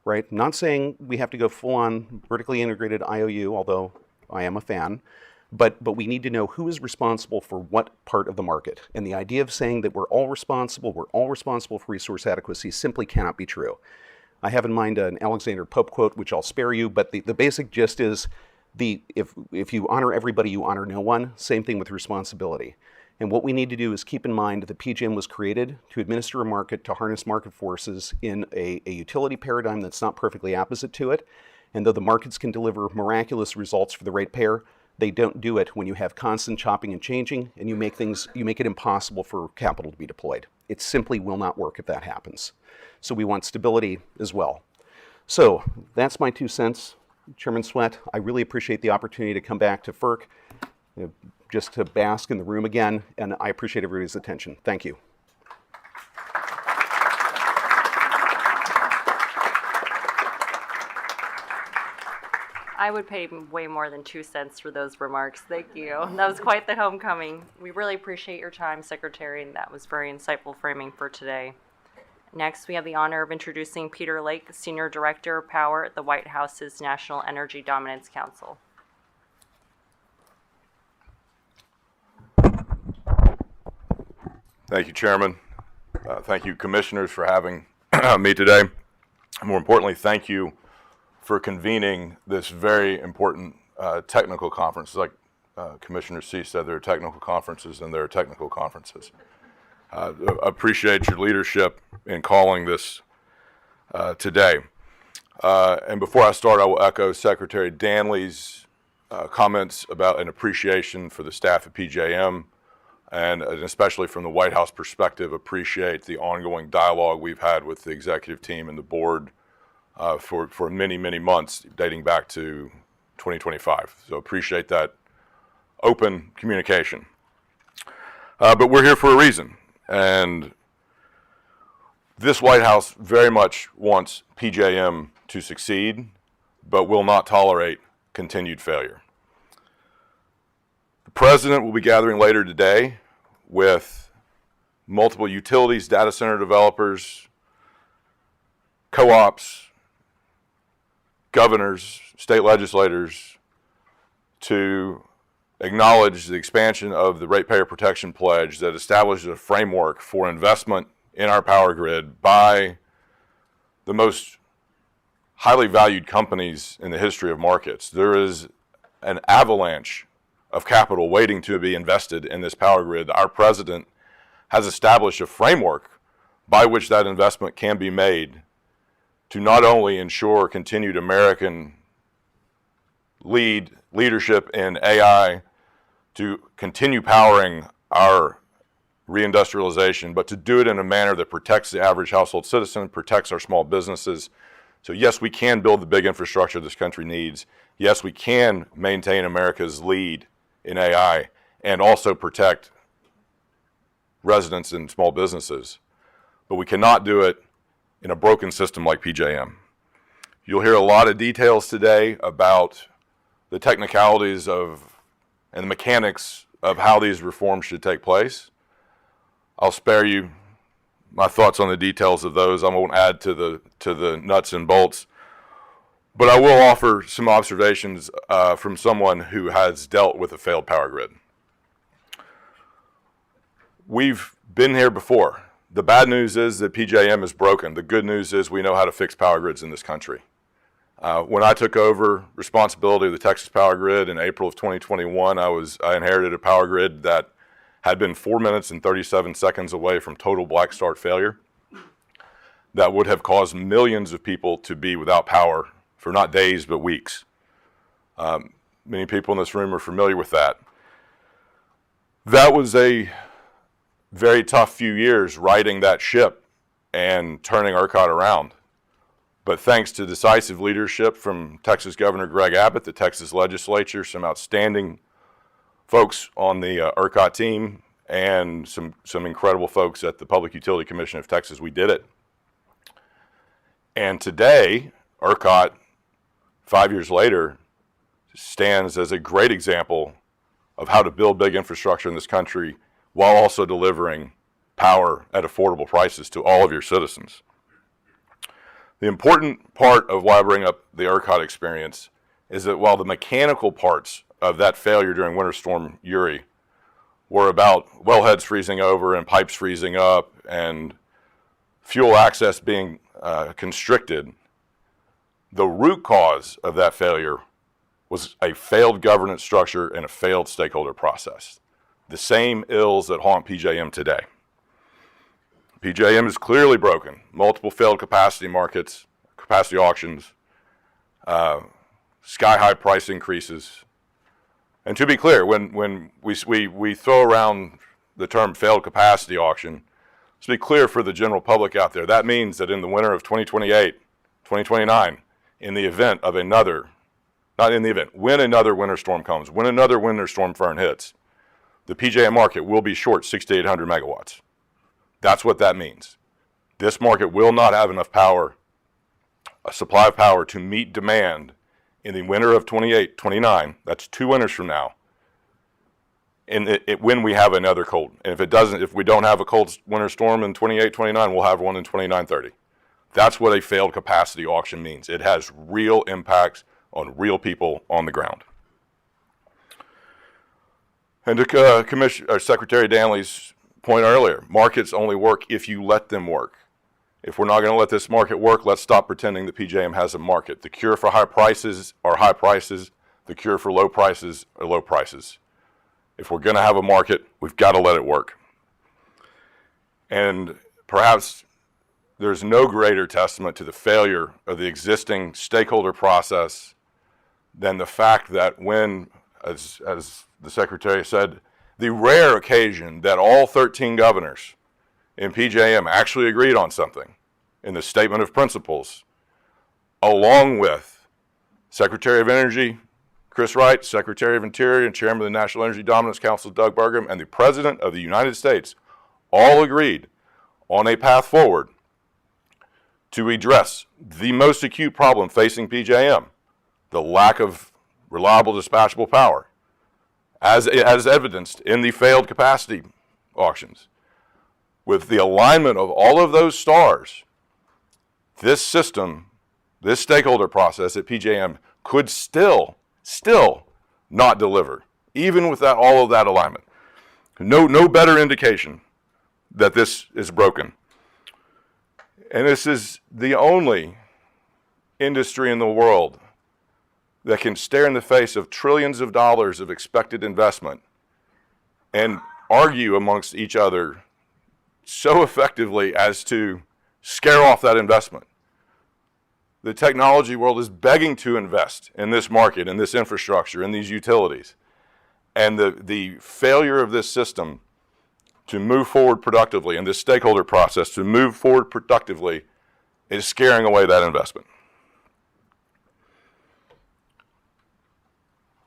right? Not saying we have to go full-on vertically integrated IOU, although I am a fan, but we need to know who is responsible for what part of the market. And the idea of saying that we're all responsible for resource adequacy simply cannot be true. I have in mind an Alexander Pope quote, which I'll spare you, but the basic gist is, if you honor everybody, you honor no one. Same thing with responsibility. And what we need to do is keep in mind that PJM was created to administer a market, to harness market forces in a utility paradigm that's not perfectly opposite to it. And though the markets can deliver miraculous results for the ratepayer, they don't do it when you have constant chopping and changing, and you make it impossible for capital to be deployed. It simply will not work if that happens. So we want stability as well. So that's my 2 cents. Chairman Sweat, I really appreciate the opportunity to come back to FERC, just to bask in the room again, and I appreciate everybody's attention. Thank you. I would pay way more than 2 cents for those remarks. Thank you. That was quite the homecoming. We really appreciate your time, Secretary, and that was very insightful framing for today. Next, we have the honor of introducing Peter Lake, Senior Director of Power at the White House's National Energy Dominance Council. Thank you, Chairman. Thank you, Commissioners, for having me today. More importantly, thank you for convening this very important technical conference. It's like Commissioner C said, there are technical conferences and there are technical conferences. Appreciate your leadership in calling this today. And before I start, I will echo Secretary Danley's comments about an appreciation for the staff at PJM, and especially from the White House perspective, appreciate the ongoing dialogue we've had with the executive team and the board for many, many months, dating back to 2025. So appreciate that open communication. But we're here for a reason, and this White House very much wants PJM to succeed, but will not tolerate continued failure. The President will be gathering later today with multiple utilities, data center developers, co-ops, governors, state legislators, to acknowledge the expansion of the Ratepayer Protection Pledge that establishes a framework for investment in our power grid by the most highly valued companies in the history of markets. There is an avalanche of capital waiting to be invested in this power grid. Our president has established a framework by which that investment can be made to not only ensure continued American leadership in AI, to continue powering our reindustrialization, but to do it in a manner that protects the average household citizen, protects our small businesses. So yes, we can build the big infrastructure this country needs. Yes, we can maintain America's lead in AI and also protect residents and small businesses. But we cannot do it in a broken system like PJM. You'll hear a lot of details today about the technicalities of and the mechanics of how these reforms should take place. I'll spare you my thoughts on the details of those. I won't add to the nuts and bolts, but I will offer some observations from someone who has dealt with a failed power grid. We've been here before. The bad news is that PJM is broken. The good news is we know how to fix power grids in this country. When I took over responsibility of the Texas power grid in April of 2021, I inherited a power grid that had been 4 minutes and 37 seconds away from total black start failure. That would have caused millions of people to be without power for not days, but weeks. Many people in this room are familiar with that. That was a very tough few years riding that ship and turning ERCOT around. But thanks to decisive leadership from Texas Governor Greg Abbott, the Texas legislature, some outstanding folks on the ERCOT team, and some incredible folks at the Public Utility Commission of Texas, we did it. And today, ERCOT, 5 years later, stands as a great example of how to build big infrastructure in this country while also delivering power at affordable prices to all of your citizens. The important part of why I bring up the ERCOT experience is that while the mechanical parts of that failure during Winter Storm Uri were about wellheads freezing over and pipes freezing up and fuel access being constricted, the root cause of that failure was a failed governance structure and a failed stakeholder process. The same ills that haunt PJM today. PJM is clearly broken. Multiple failed capacity markets, capacity auctions, sky-high price increases. And to be clear, when we throw around the term failed capacity auction, to be clear for the general public out there, that means that in the winter of 2028, 2029, in the event of another, not in the event, when another winter storm comes, when another winter storm front hits, the PJM market will be short 6,800 megawatts. That's what that means. This market will not have enough power, a supply of power, to meet demand in the winter of 28, 29. That's 2 winters from now. And when we have another cold. And if we don't have a cold winter storm in 28, 29, we'll have one in 29, 30. That's what a failed capacity auction means. It has real impacts on real people on the ground. And to Secretary Danley's point earlier, markets only work if you let them work. If we're not going to let this market work, let's stop pretending that PJM has a market. The cure for high prices are high prices. The cure for low prices are low prices. If we're going to have a market, we've got to let it work. And perhaps there's no greater testament to the failure of the existing stakeholder process than the fact that when, as the Secretary said, the rare occasion that all 13 governors in PJM actually agreed on something in the Statement of Principles, along with Secretary of Energy Chris Wright, Secretary of Interior and Chairman of the National Energy Dominance Council Doug Burgum, and the President of the United States all agreed on a path forward to address the most acute problem facing PJM, the lack of reliable dispatchable power, as evidenced in the failed capacity auctions. With the alignment of all of those stars, this system, this stakeholder process at PJM could still not deliver, even with all of that alignment. No better indication that this is broken. And this is the only industry in the world that can stare in the face of trillions of dollars of expected investment and argue amongst each other so effectively as to scare off that investment. The technology world is begging to invest in this market, in this infrastructure, in these utilities. And the failure of this system to move forward productively, and this stakeholder process to move forward productively, is scaring away that investment.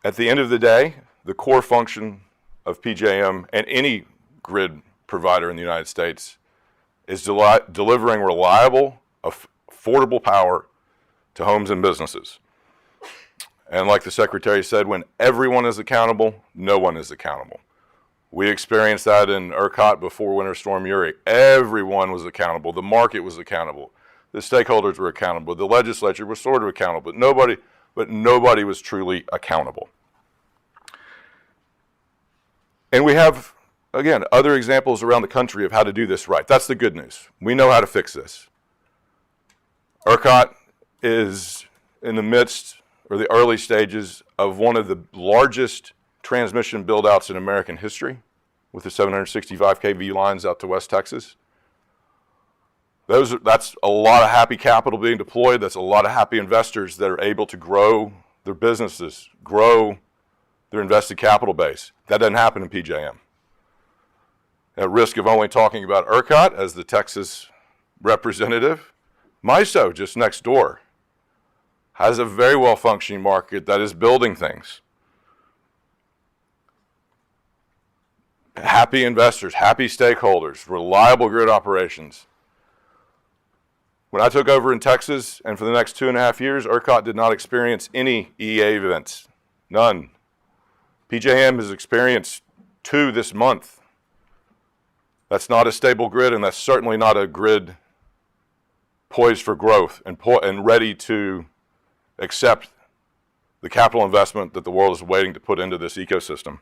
At the end of the day, the core function of PJM and any grid provider in the United States is delivering reliable, affordable power to homes and businesses. And like the Secretary said, when everyone is accountable, no one is accountable. We experienced that in ERCOT before Winter Storm Uri. Everyone was accountable. The market was accountable. The stakeholders were accountable. The legislature was sort of accountable, but nobody was truly accountable. And we have, again, other examples around the country of how to do this right. That's the good news. We know how to fix this. ERCOT is in the midst, or the early stages, of one of the largest transmission build-outs in American history, with the 765 kV lines out to West Texas. That's a lot of happy capital being deployed. That's a lot of happy investors that are able to grow their businesses, grow their invested capital base. That doesn't happen in PJM. At risk of only talking about ERCOT as the Texas representative, MISO, just next door, has a very well-functioning market that is building things. Happy investors, happy stakeholders, reliable grid operations. When I took over in Texas, and for the next 2.5 years, ERCOT did not experience any EA events. None. PJM has experienced 2 this month. That's not a stable grid, and that's certainly not a grid poised for growth and ready to accept the capital investment that the world is waiting to put into this ecosystem.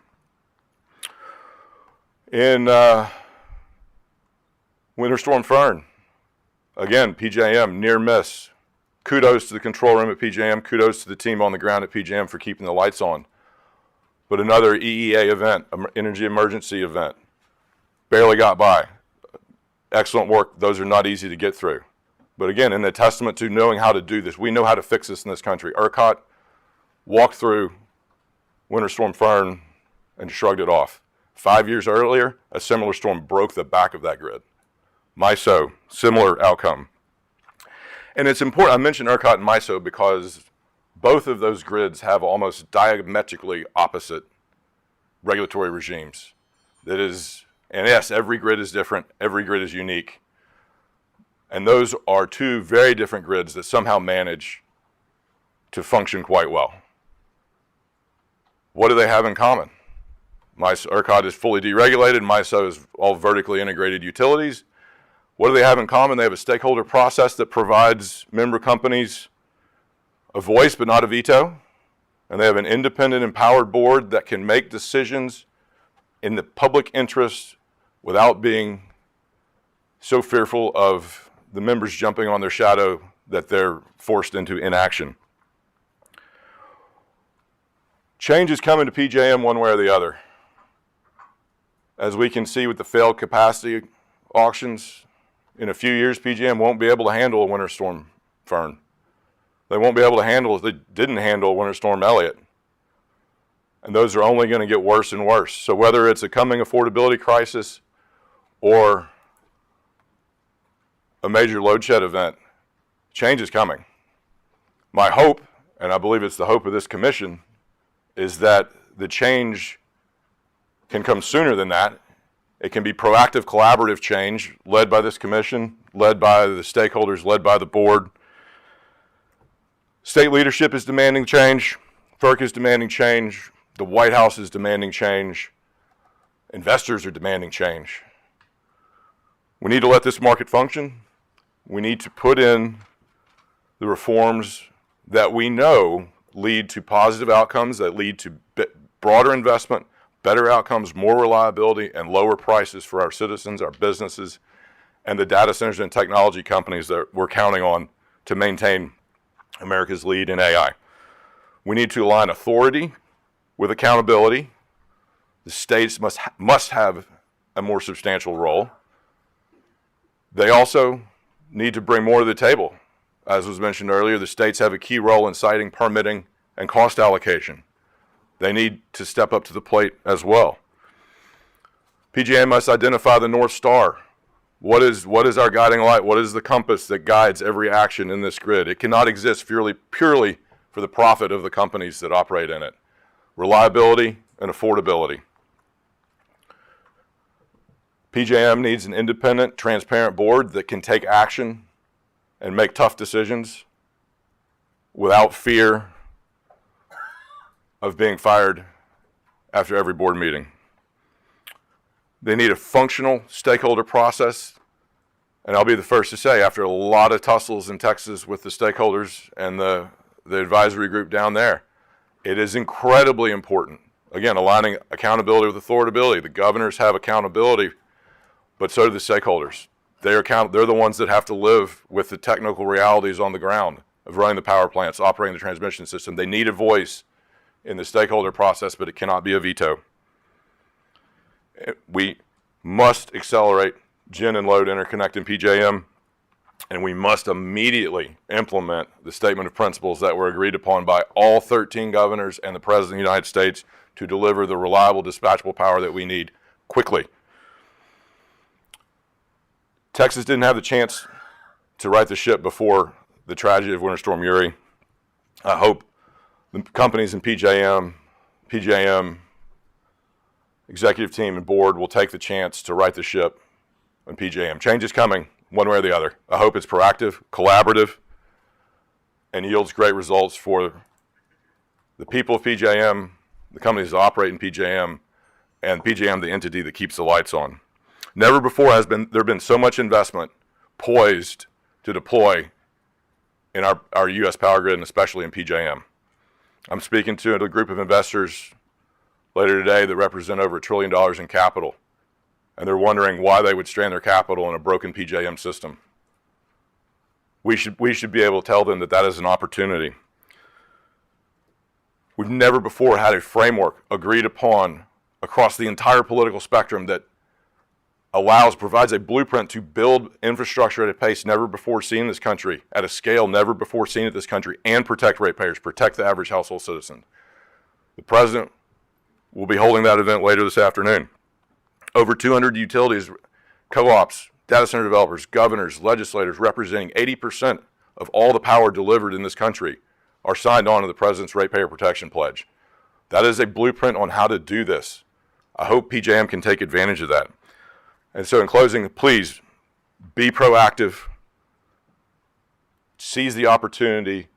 In Winter Storm Fern, again, PJM, near miss. Kudos to the control room at PJM. Kudos to the team on the ground at PJM for keeping the lights on. But another EEA event, energy emergency event, barely got by. Excellent work. Those are not easy to get through. But again, in a testament to knowing how to do this, we know how to fix this in this country. ERCOT walked through Winter Storm Fern and shrugged it off. 5 years earlier, a similar storm broke the back of that grid. MISO, similar outcome. And it's important, I mentioned ERCOT and MISO because both of those grids have almost diametrically opposite regulatory regimes. That is, and yes, every grid is different, every grid is unique. And those are 2 very different grids that somehow manage to function quite well. What do they have in common? ERCOT is fully deregulated, MISO is all vertically integrated utilities. What do they have in common? They have a stakeholder process that provides member companies a voice but not a veto. And they have an independent, empowered board that can make decisions in the public interest without being so fearful of the members jumping on their shadow that they're forced into inaction. Change is coming to PJM one way or the other. As we can see with the failed capacity auctions, in a few years, PJM won't be able to handle a winter storm Fern. They won't be able to handle, they didn't handle Winter Storm Elliott. And those are only going to get worse and worse. So whether it's a coming affordability crisis or a major load shed event, change is coming. My hope, and I believe it's the hope of this commission, is that the change can come sooner than that. It can be proactive, collaborative change led by this commission, led by the stakeholders, led by the board. State leadership is demanding change. FERC is demanding change. The White House is demanding change. Investors are demanding change. We need to let this market function. We need to put in the reforms that we know lead to positive outcomes, that lead to broader investment, better outcomes, more reliability, and lower prices for our citizens, our businesses, and the data centers and technology companies that we're counting on to maintain America's lead in AI. We need to align authority with accountability. The states must have a more substantial role. They also need to bring more to the table. As was mentioned earlier, the states have a key role in siting, permitting, and cost allocation. They need to step up to the plate as well. PJM must identify the North Star. What is our guiding light? What is the compass that guides every action in this grid? It cannot exist purely for the profit of the companies that operate in it. Reliability and affordability. PJM needs an independent, transparent board that can take action and make tough decisions without fear of being fired after every board meeting. They need a functional stakeholder process, and I'll be the first to say, after a lot of tussles in Texas with the stakeholders and the advisory group down there, it is incredibly important. Again, aligning accountability with affordability. The governors have accountability, but so do the stakeholders. They're the ones that have to live with the technical realities on the ground of running the power plants, operating the transmission system. They need a voice in the stakeholder process, but it cannot be a veto. We must accelerate gen and load interconnect in PJM, and we must immediately implement the statement of principles that were agreed upon by all 13 governors and the President of the United States to deliver the reliable, dispatchable power that we need quickly. Texas didn't have the chance to right the ship before the tragedy of Winter Storm Uri. I hope the companies in PJM, executive team and board will take the chance to right the ship on PJM. Change is coming one way or the other. I hope it's proactive, collaborative, and yields great results for the people of PJM, the companies that operate in PJM, and PJM, the entity that keeps the lights on. Never before has there been so much investment poised to deploy in our U.S. power grid, and especially in PJM. I'm speaking to a group of investors later today that represent over $1 trillion in capital, and they're wondering why they would strand their capital in a broken PJM system. We should be able to tell them that that is an opportunity. We've never before had a framework agreed upon across the entire political spectrum that provides a blueprint to build infrastructure at a pace never before seen in this country, at a scale never before seen in this country, and protect ratepayers, protect the average household citizen. The President will be holding that event later this afternoon. Over 200 utilities, co-ops, data center developers, governors, legislators representing 80% of all the power delivered in this country are signed on to the President's Ratepayer Protection Pledge. That is a blueprint on how to do this. I hope PJM can take advantage of that. And so in closing, please be proactive, seize the opportunity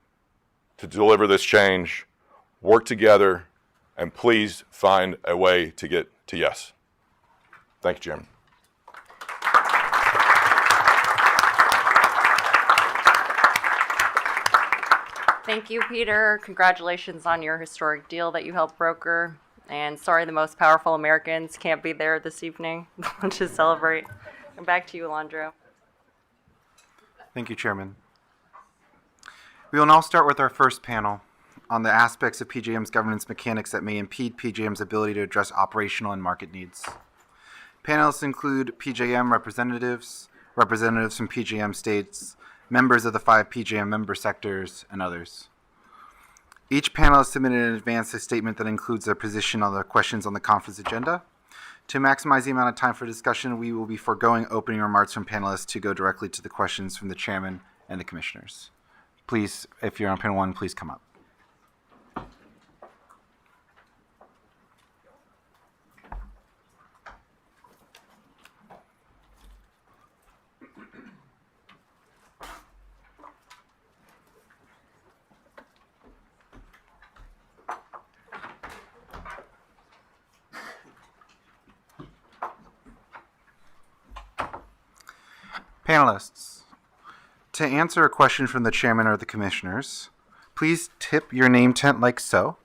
to deliver this change, work together, and please find a way to get to yes. Thank you, Chairman. Thank you, Peter. Congratulations on your historic deal that you helped broker. And sorry the most powerful Americans can't be there this evening to celebrate. And back to you, Alondra. Thank you, Chairman. We will now start with our first panel on the aspects of PJM's governance mechanics that may impede PJM's ability to address operational and market needs. Panelists include PJM representatives, representatives from PJM states, members of the 5 PJM member sectors, and others. Each panelist submitted in advance a statement that includes their position on the questions on the conference agenda. To maximize the amount of time for discussion, we will be foregoing opening remarks from panelists to go directly to the questions from the chairman and the commissioners. Please, if you're on panel 1, please come up. Panelists, to answer a question from the chairman or the commissioners, please tip your name tent like so.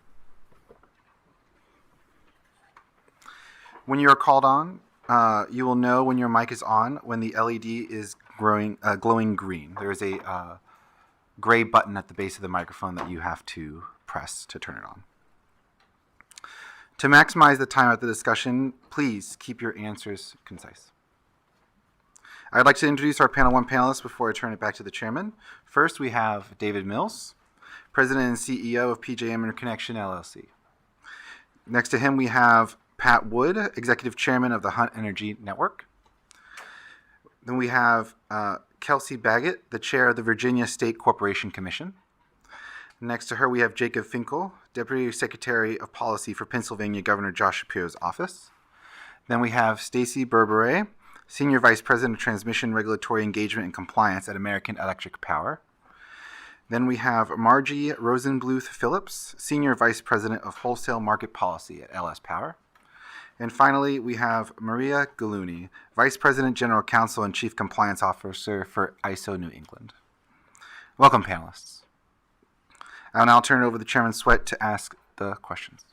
When you are called on, you will know when your mic is on when the LED is glowing green. There is a gray button at the base of the microphone that you have to press to turn it on. To maximize the time of the discussion, please keep your answers concise. I'd like to introduce our panel 1 panelists before I turn it back to the chairman. First, we have David Mills, President and CEO of PJM Interconnection, L.L.C. Next to him, we have Pat Wood, Executive Chairman of the Hunt Energy Network. Then we have Kelsey Baggett, the Chair of the Virginia State Corporation Commission. Next to her, we have Jacob Finkel, Deputy Secretary of Policy for Pennsylvania Governor Josh Shapiro's office. Then we have Stacy Berberet, Senior Vice President of Transmission Regulatory Engagement and Compliance at American Electric Power. Then we have Margie Rosenbluth Phillips, Senior Vice President of Wholesale Market Policy at LS Power. And finally, we have Maria Galuni, Vice President, General Counsel, and Chief Compliance Officer for ISO New England. Welcome, panelists. I'll now turn it over to Chairman Sweat to ask the questions.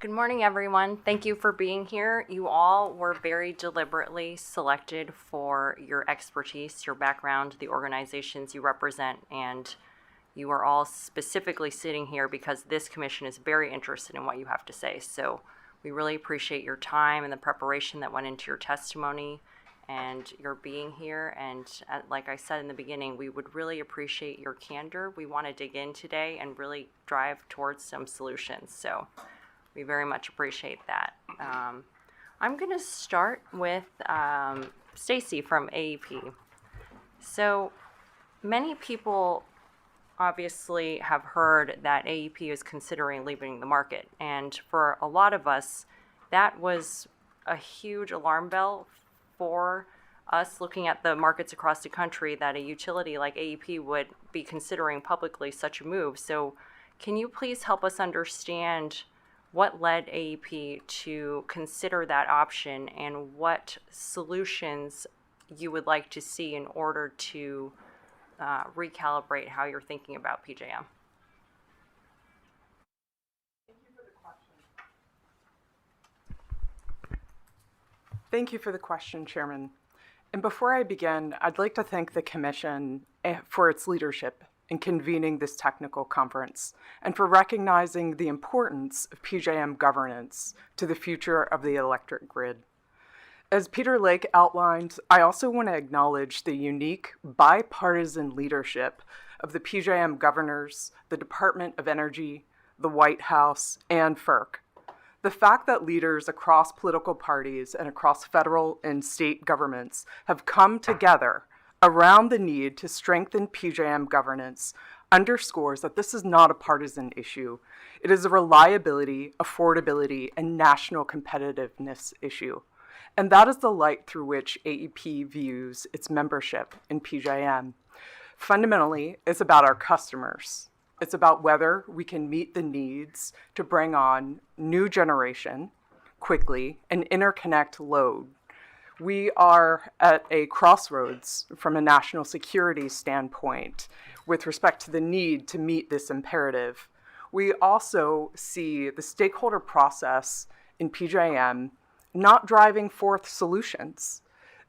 Good morning, everyone. Thank you for being here. You all were very deliberately selected for your expertise, your background, the organizations you represent, and you are all specifically sitting here because this commission is very interested in what you have to say. So we really appreciate your time and the preparation that went into your testimony and your being here. And like I said in the beginning, we would really appreciate your candor. We want to dig in today and really drive towards some solutions. So we very much appreciate that. I'm going to start with Stacy from AEP. So many people obviously have heard that AEP is considering leaving the market. And for a lot of us, that was a huge alarm bell for us looking at the markets across the country, that a utility like AEP would be considering publicly such a move. So can you please help us understand what led AEP to consider that option and what solutions you would like to see in order to recalibrate how you're thinking about PJM? Thank you for the question, Chairman. And before I begin, I'd like to thank the Commission for its leadership in convening this technical conference and for recognizing the importance of PJM governance to the future of the electric grid. As Peter Lake outlined, I also want to acknowledge the unique bipartisan leadership of the PJM governors, the Department of Energy, the White House, and FERC. The fact that leaders across political parties and across federal and state governments have come together around the need to strengthen PJM governance underscores that this is not a partisan issue. It is a reliability, affordability, and national competitiveness issue. And that is the light through which AEP views its membership in PJM. Fundamentally, it's about our customers. It's about whether we can meet the needs to bring on new generation quickly and interconnect load. We are at a crossroads from a national security standpoint with respect to the need to meet this imperative. We also see the stakeholder process in PJM not driving forth solutions.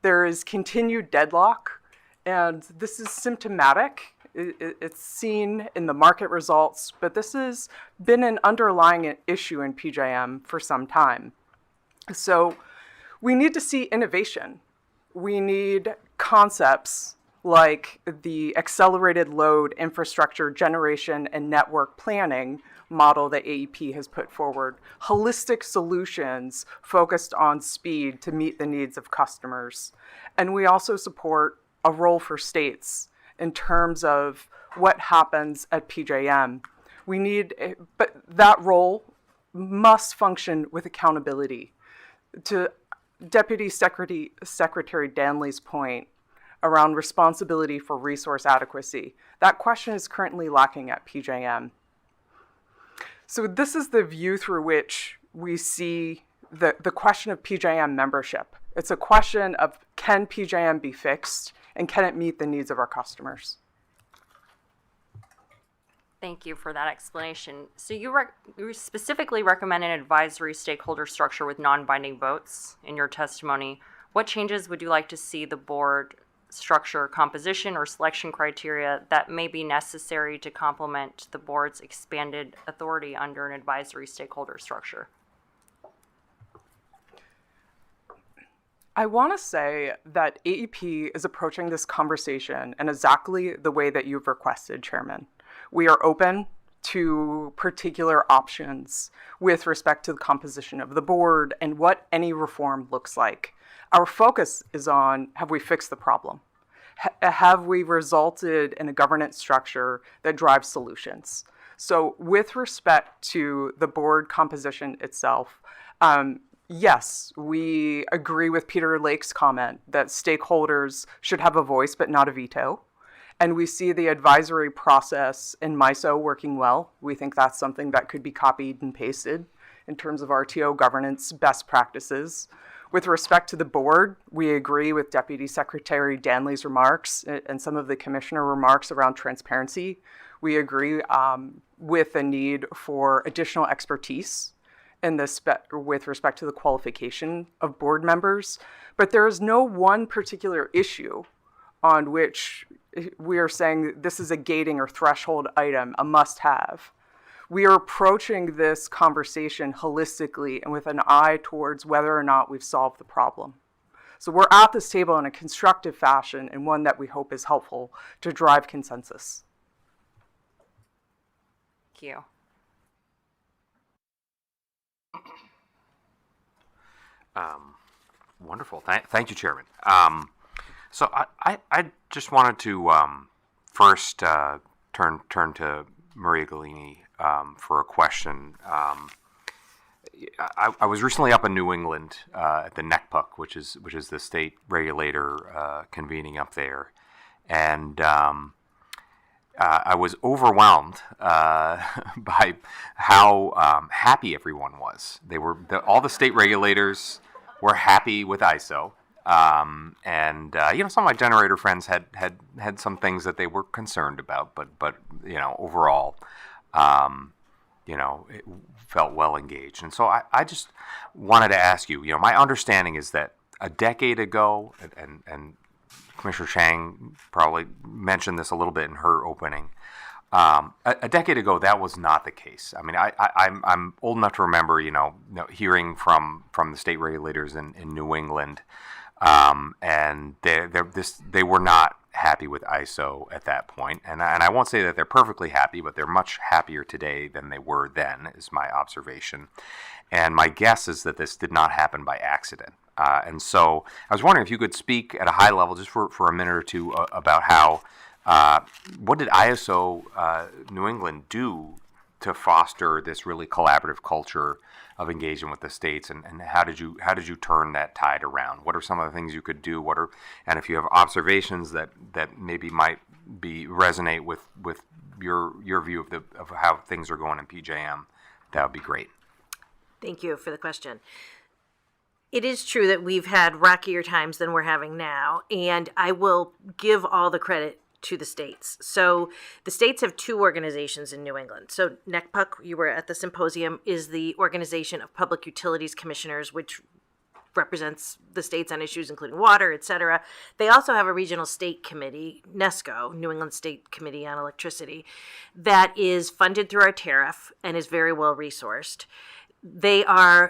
There is continued deadlock, and this is symptomatic. It's seen in the market results, but this has been an underlying issue in PJM for some time. So we need to see innovation. We need concepts like the accelerated load infrastructure generation and network planning model that AEP has put forward, holistic solutions focused on speed to meet the needs of customers. And we also support a role for states in terms of what happens at PJM. But that role must function with accountability. To Deputy Secretary Danley's point around responsibility for resource adequacy, that question is currently lacking at PJM. So this is the view through which we see the question of PJM membership. It's a question of, can PJM be fixed and can it meet the needs of our customers? Thank you for that explanation. So you specifically recommend an advisory stakeholder structure with non-binding votes in your testimony. What changes would you like to see the board structure, composition, or selection criteria that may be necessary to complement the board's expanded authority under an advisory stakeholder structure? I want to say that AEP is approaching this conversation in exactly the way that you've requested, Chairman. We are open to particular options with respect to the composition of the board and what any reform looks like. Our focus is on, have we fixed the problem? Have we resulted in a governance structure that drives solutions? So with respect to the board composition itself, yes, we agree with Peter Lake's comment that stakeholders should have a voice but not a veto. And we see the advisory process in MISO working well. We think that's something that could be copied and pasted in terms of RTO governance best practices. With respect to the board, we agree with Deputy Secretary Danley's remarks and some of the commissioner remarks around transparency. We agree with the need for additional expertise in this with respect to the qualification of board members. But there is no one particular issue on which we are saying this is a gating or threshold item, a must-have. We are approaching this conversation holistically and with an eye towards whether or not we've solved the problem. So we're at this table in a constructive fashion and one that we hope is helpful to drive consensus. Thank you. Wonderful. Thank you, Chairman. So I just wanted to first turn to Maria Galini for a question. I was recently up in New England at the NECPUC, which is the state regulator convening up there, and I was overwhelmed by how happy everyone was. All the state regulators were happy with ISO. And some of my generator friends had some things that they were concerned about, but overall, it felt well engaged. And so I just wanted to ask you, my understanding is that a decade ago, and Commissioner Chang probably mentioned this a little bit in her opening, a decade ago, that was not the case. I mean, I'm old enough to remember, hearing from the state regulators in New England. And they were not happy with ISO at that point. And I won't say that they're perfectly happy, but they're much happier today than they were then, is my observation. And my guess is that this did not happen by accident. And so I was wondering if you could speak at a high level, just for a minute or two, about how, what did ISO New England do to foster this really collaborative culture of engagement with the states, and how did you turn that tide around? What are some of the things you could do? And if you have observations that maybe might resonate with your view of how things are going in PJM, that would be great. Thank you for the question. It is true that we've had rockier times than we're having now, and I will give all the credit to the states. So the states have two organizations in New England. So NECPUC, you were at the symposium, is the Organization of Public Utilities Commissioners, which represents the states on issues including water, et cetera. They also have a regional state committee, NESCO, New England State Committee on Electricity, that is funded through our tariff and is very well resourced. the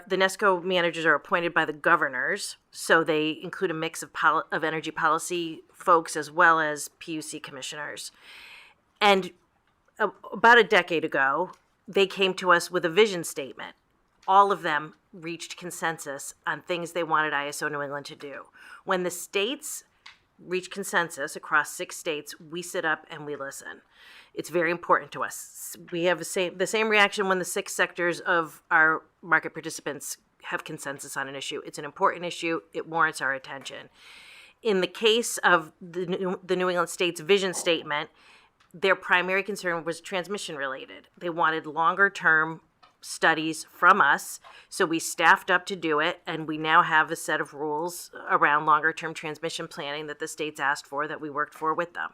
NESCO managers are appointed by the governors, so they include a mix of energy policy folks as well as PUC commissioners. And about a decade ago, they came to us with a vision statement. All of them reached consensus on things they wanted ISO New England to do. When the states reach consensus across 6 states, we sit up and we listen. It's very important to us. We have the same reaction when the 6 sectors of our market participants have consensus on an issue. It's an important issue. It warrants our attention. In the case of the New England States vision statement, their primary concern was transmission related. They wanted longer term studies from us, so we staffed up to do it, and we now have a set of rules around longer term transmission planning that the states asked for, that we worked for with them.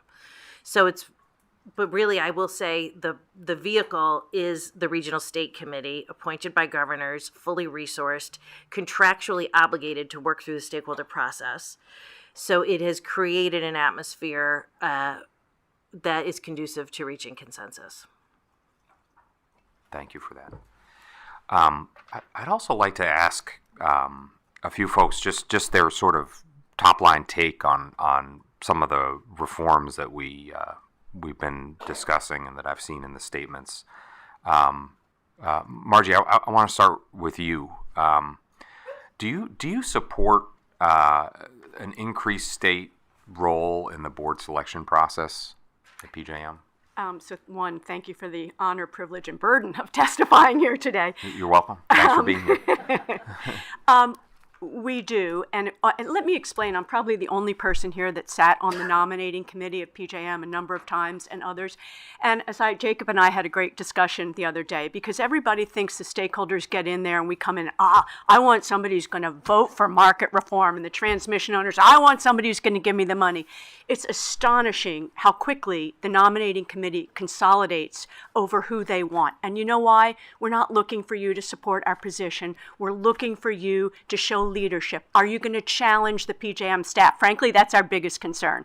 But really, I will say the vehicle is the Regional State Committee, appointed by governors, fully resourced, contractually obligated to work through the stakeholder process. So it has created an atmosphere that is conducive to reaching consensus. Thank you for that. I'd also like to ask a few folks just their sort of top line take on some of the reforms that we've been discussing and that I've seen in the statements. Margie, I want to start with you. Do you support an increased state role in the board selection process at PJM? So one, thank you for the honor, privilege, and burden of testifying here today. You're welcome. Thanks for being here. We do, and let me explain. I'm probably the only person here that sat on the nominating committee of PJM a number of times, and others. And Jacob and I had a great discussion the other day, because everybody thinks the stakeholders get in there and we come in, I want somebody who's going to vote for market reform, and the transmission owners, I want somebody who's going to give me the money. It's astonishing how quickly the nominating committee consolidates over who they want. And you know why? We're not looking for you to support our position. We're looking for you to show leadership. Are you going to challenge the PJM staff? Frankly, that's our biggest concern.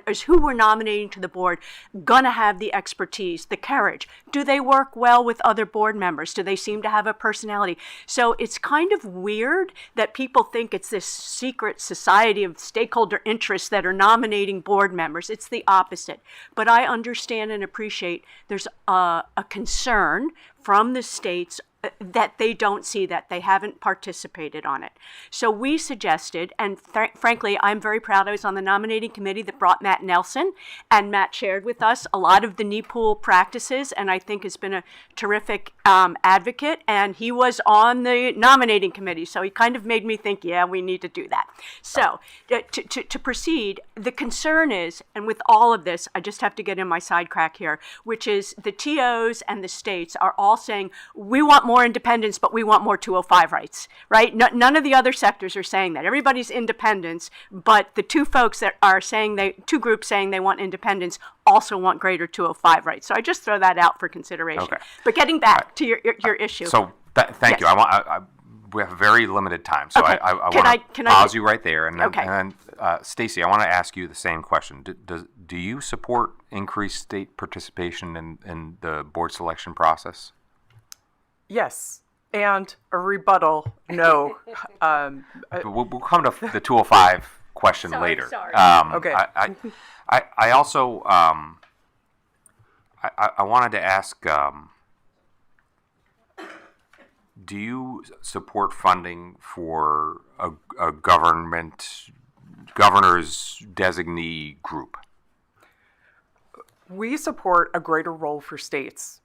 Is who we're nominating to the board going to have the expertise, the courage? Do they work well with other board members? Do they seem to have a personality? So it's kind of weird that people think it's this secret society of stakeholder interests that are nominating board members. It's the opposite. But I understand and appreciate there's a concern from the states that they don't see that. They haven't participated on it. So we suggested, and frankly, I'm very proud I was on the nominating committee that brought Matt Nelson, and Matt shared with us a lot of the NEPOOL practices, and I think has been a terrific advocate, and he was on the nominating committee, so he kind of made me think, yeah, we need to do that. So to proceed, the concern is, and with all of this, I just have to get in my side crack here, which is the TOs and the states are all saying, we want more independence, but we want more 205 rights, right? None of the other sectors are saying that. Everybody's independence, but the two folks that are saying two groups saying they want independence also want greater 205 rights. So I just throw that out for consideration. Okay. But getting back to your issue. So thank you. We have very limited time, so okay. I want to pause you right there, and then, okay. And then Stacy, I want to ask you the same question. Do you support increased state participation in the board selection process? Yes, and a rebuttal, no. We'll come to the 205 question later. Sorry. Okay. I also I wanted to ask, do you support funding for a governor's designee group? We support a greater role for states.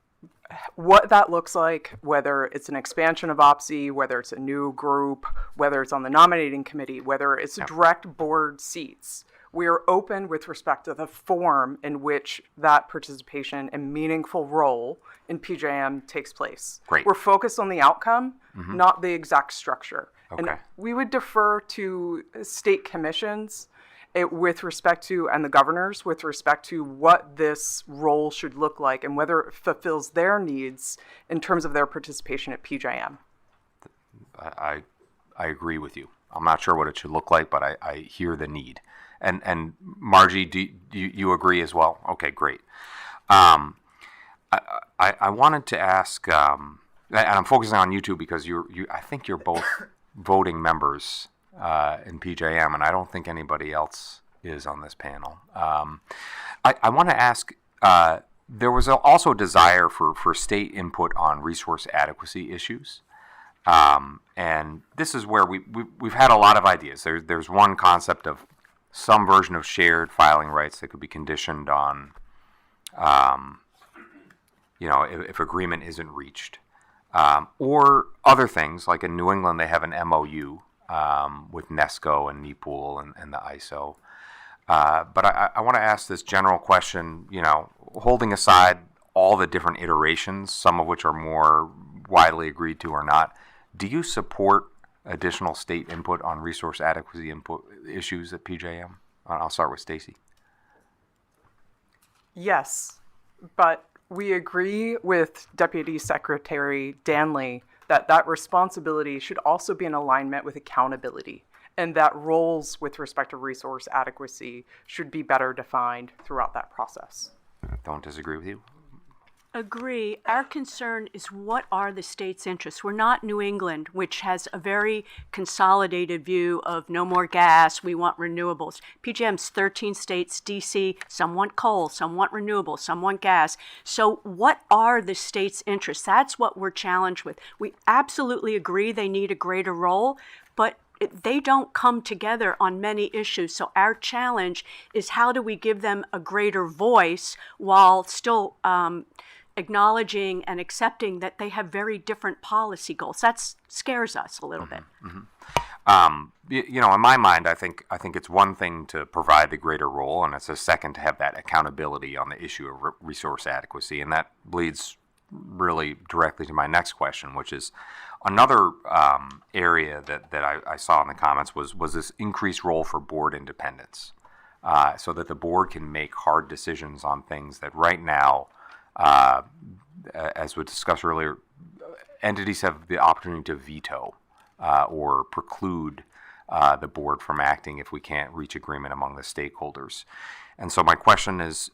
What that looks like, whether it's an expansion of OPSI, whether it's a new group, whether it's on the nominating committee, whether it's direct board seats, we are open with respect to the form in which that participation and meaningful role in PJM takes place. Great. We're focused on the outcome, not the exact structure. Okay. And we would defer to state commissions with respect to, and the governors, with respect to what this role should look like and whether it fulfills their needs in terms of their participation at PJM. I agree with you. I'm not sure what it should look like, but I hear the need. And Margie, do you agree as well? Okay, great. I wanted to ask, and I'm focusing on you two because I think you're both voting members in PJM, and I don't think anybody else is on this panel. I want to ask, there was also a desire for state input on resource adequacy issues. And this is where we've had a lot of ideas. There's one concept of some version of shared filing rights that could be conditioned on, if agreement isn't reached. Or other things, like in New England, they have an MOU with NESCO and NEPOOL and the ISO. But I want to ask this general question, holding aside all the different iterations, some of which are more widely agreed to or not, do you support additional state input on resource adequacy input issues at PJM? I'll start with Stacy. Yes, but we agree with Deputy Secretary Danley that responsibility should also be in alignment with accountability, and that roles with respect to resource adequacy should be better defined throughout that process. Don't disagree with you. Agree. Our concern is what are the state's interests? We're not New England, which has a very consolidated view of no more gas, we want renewables. PJM's 13 states, DC, some want coal, some want renewables, some want gas. So what are the state's interests? That's what we're challenged with. We absolutely agree they need a greater role, but they don't come together on many issues. So our challenge is how do we give them a greater voice while still acknowledging and accepting that they have very different policy goals. That scares us a little bit. In my mind, I think it's one thing to provide the greater role, and it's a second to have that accountability on the issue of resource adequacy. And that leads really directly to my next question, which is another area that I saw in the comments was this increased role for board independence, so that the board can make hard decisions on things that right now, as we discussed earlier, entities have the opportunity to veto or preclude the board from acting if we can't reach agreement among the stakeholders. And so my question is,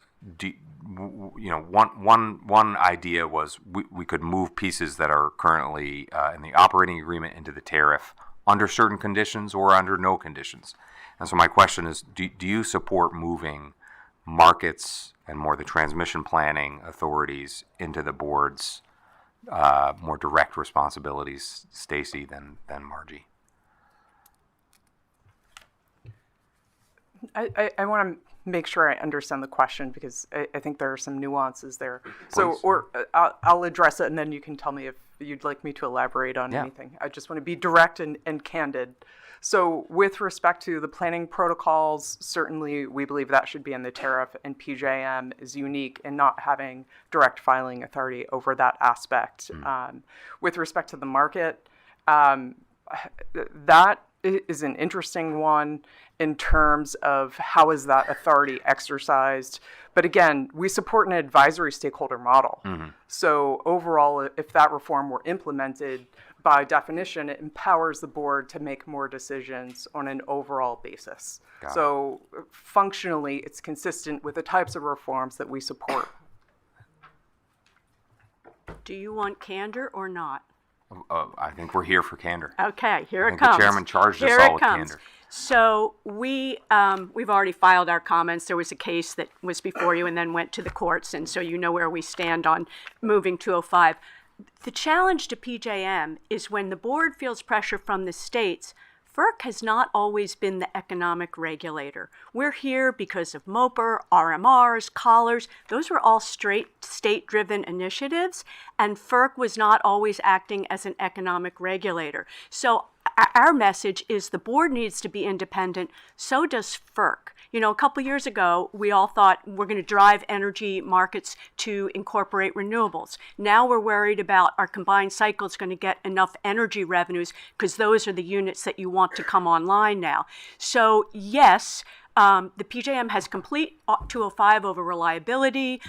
one idea was we could move pieces that are currently in the operating agreement into the tariff under certain conditions or under no conditions. And so my question is, do you support moving markets and more the transmission planning authorities into the board's more direct responsibilities, Stacy, than Margie? I want to make sure I understand the question because I think there are some nuances there. So, Please. or I'll address it and then you can tell me if you'd like me to elaborate on anything. I just want to be direct and candid. So with respect to the planning protocols, certainly we believe that should be in the tariff, and PJM is unique in not having direct filing authority over that aspect. With respect to the market, that is an interesting one in terms of how is that authority exercised. But again, we support an advisory stakeholder model. So overall, if that reform were implemented, by definition, it empowers the board to make more decisions on an overall basis. So functionally, it's consistent with the types of reforms that we support. Do you want candor or not? I think we're here for candor. Okay, here I it think comes. the chairman charged us Here all it with comes. candor. So we've already filed our comments. There was a case that was before you and then went to the courts, and so you know where we stand on moving 205. The challenge to PJM is when the board feels pressure from the states, FERC has not always been the economic regulator. We're here because of MOPR, RMRs, collars. Those were all straight state-driven initiatives, and FERC was not always acting as an economic regulator. So our message is the board needs to be independent, so does FERC. You know, a couple years ago, we all thought we're going to drive energy markets to incorporate renewables. Now we're worried about our combined cycle is going to get enough energy revenues because those are the units that you want to come online now. So yes, The PJM has complete 205 over reliability.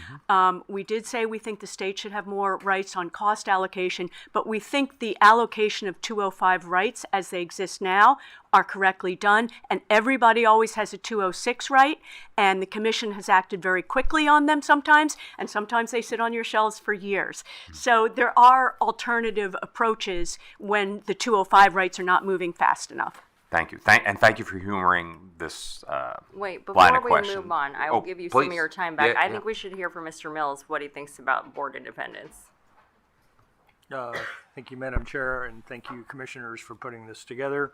We did say we think the state should have more rights on cost allocation, but we think the allocation of 205 rights as they exist now are correctly done, and everybody always has a 206 right, and the commission has acted very quickly on them sometimes, and sometimes they sit on your shelves for years. So there are alternative approaches when the 205 rights are not moving fast enough. Thank you. Thank you for humoring this Wait, line before of we question. move on, I will give you some of please. your time back. Yeah, I think we should hear from Mr. Mills what he thinks about board independence. Thank you, Madam Chair, and thank you, commissioners, for putting this together.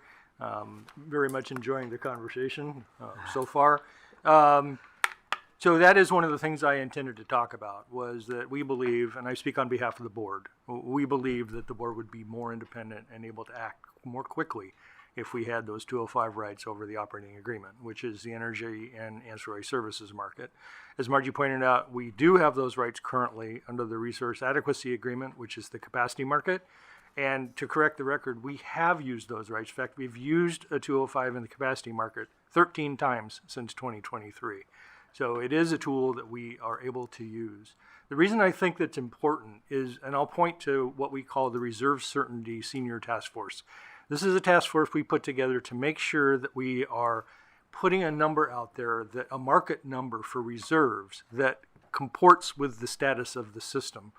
Very much enjoying the conversation so far. So that is one of the things I intended to talk about, was that we believe, and I speak on behalf of the board, we believe that the board would be more independent and able to act more quickly if we had those 205 rights over the operating agreement, which is the energy and ancillary services market. As Margie pointed out, we do have those rights currently under the resource adequacy agreement, which is the capacity market. And to correct the record, we have used those rights. In fact, we've used a 205 in the capacity market 13 times since 2023. So it is a tool that we are able to use. The reason I think that's important is, and I'll point to what we call the Reserve Certainty Senior Task Force. This is a task force we put together to make sure that we are putting a number out there, that a market number for reserves that comports with the status of the system.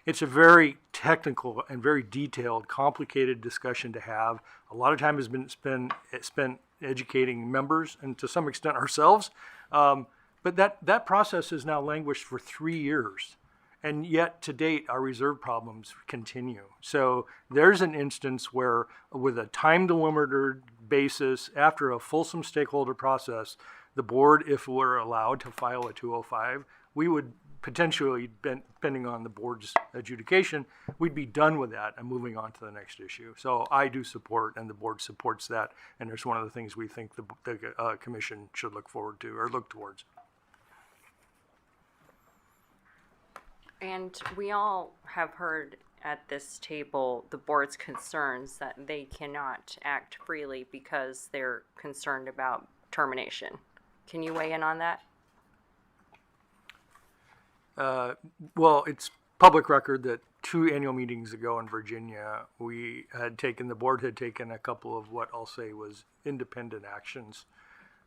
It's a very technical and very detailed, complicated discussion to have. A lot of time has been spent educating members and to some extent ourselves. But that process has now languished for 3 years. And yet, to date, our reserve problems continue. So there's an instance where, with a time-delimited basis, after a fulsome stakeholder process, the board, if we're allowed to file a 205, we would potentially, depending on the board's adjudication, we'd be done with that and moving on to the next issue. So I do support, and the board supports that, and it's one of the things we think the commission should look forward to, or look towards. And we all have heard at this table the board's concerns that they cannot act freely because they're concerned about termination. Can you weigh in on that? Well, it's public record that 2 annual meetings ago in Virginia, the board had taken a couple of what I'll say was independent actions.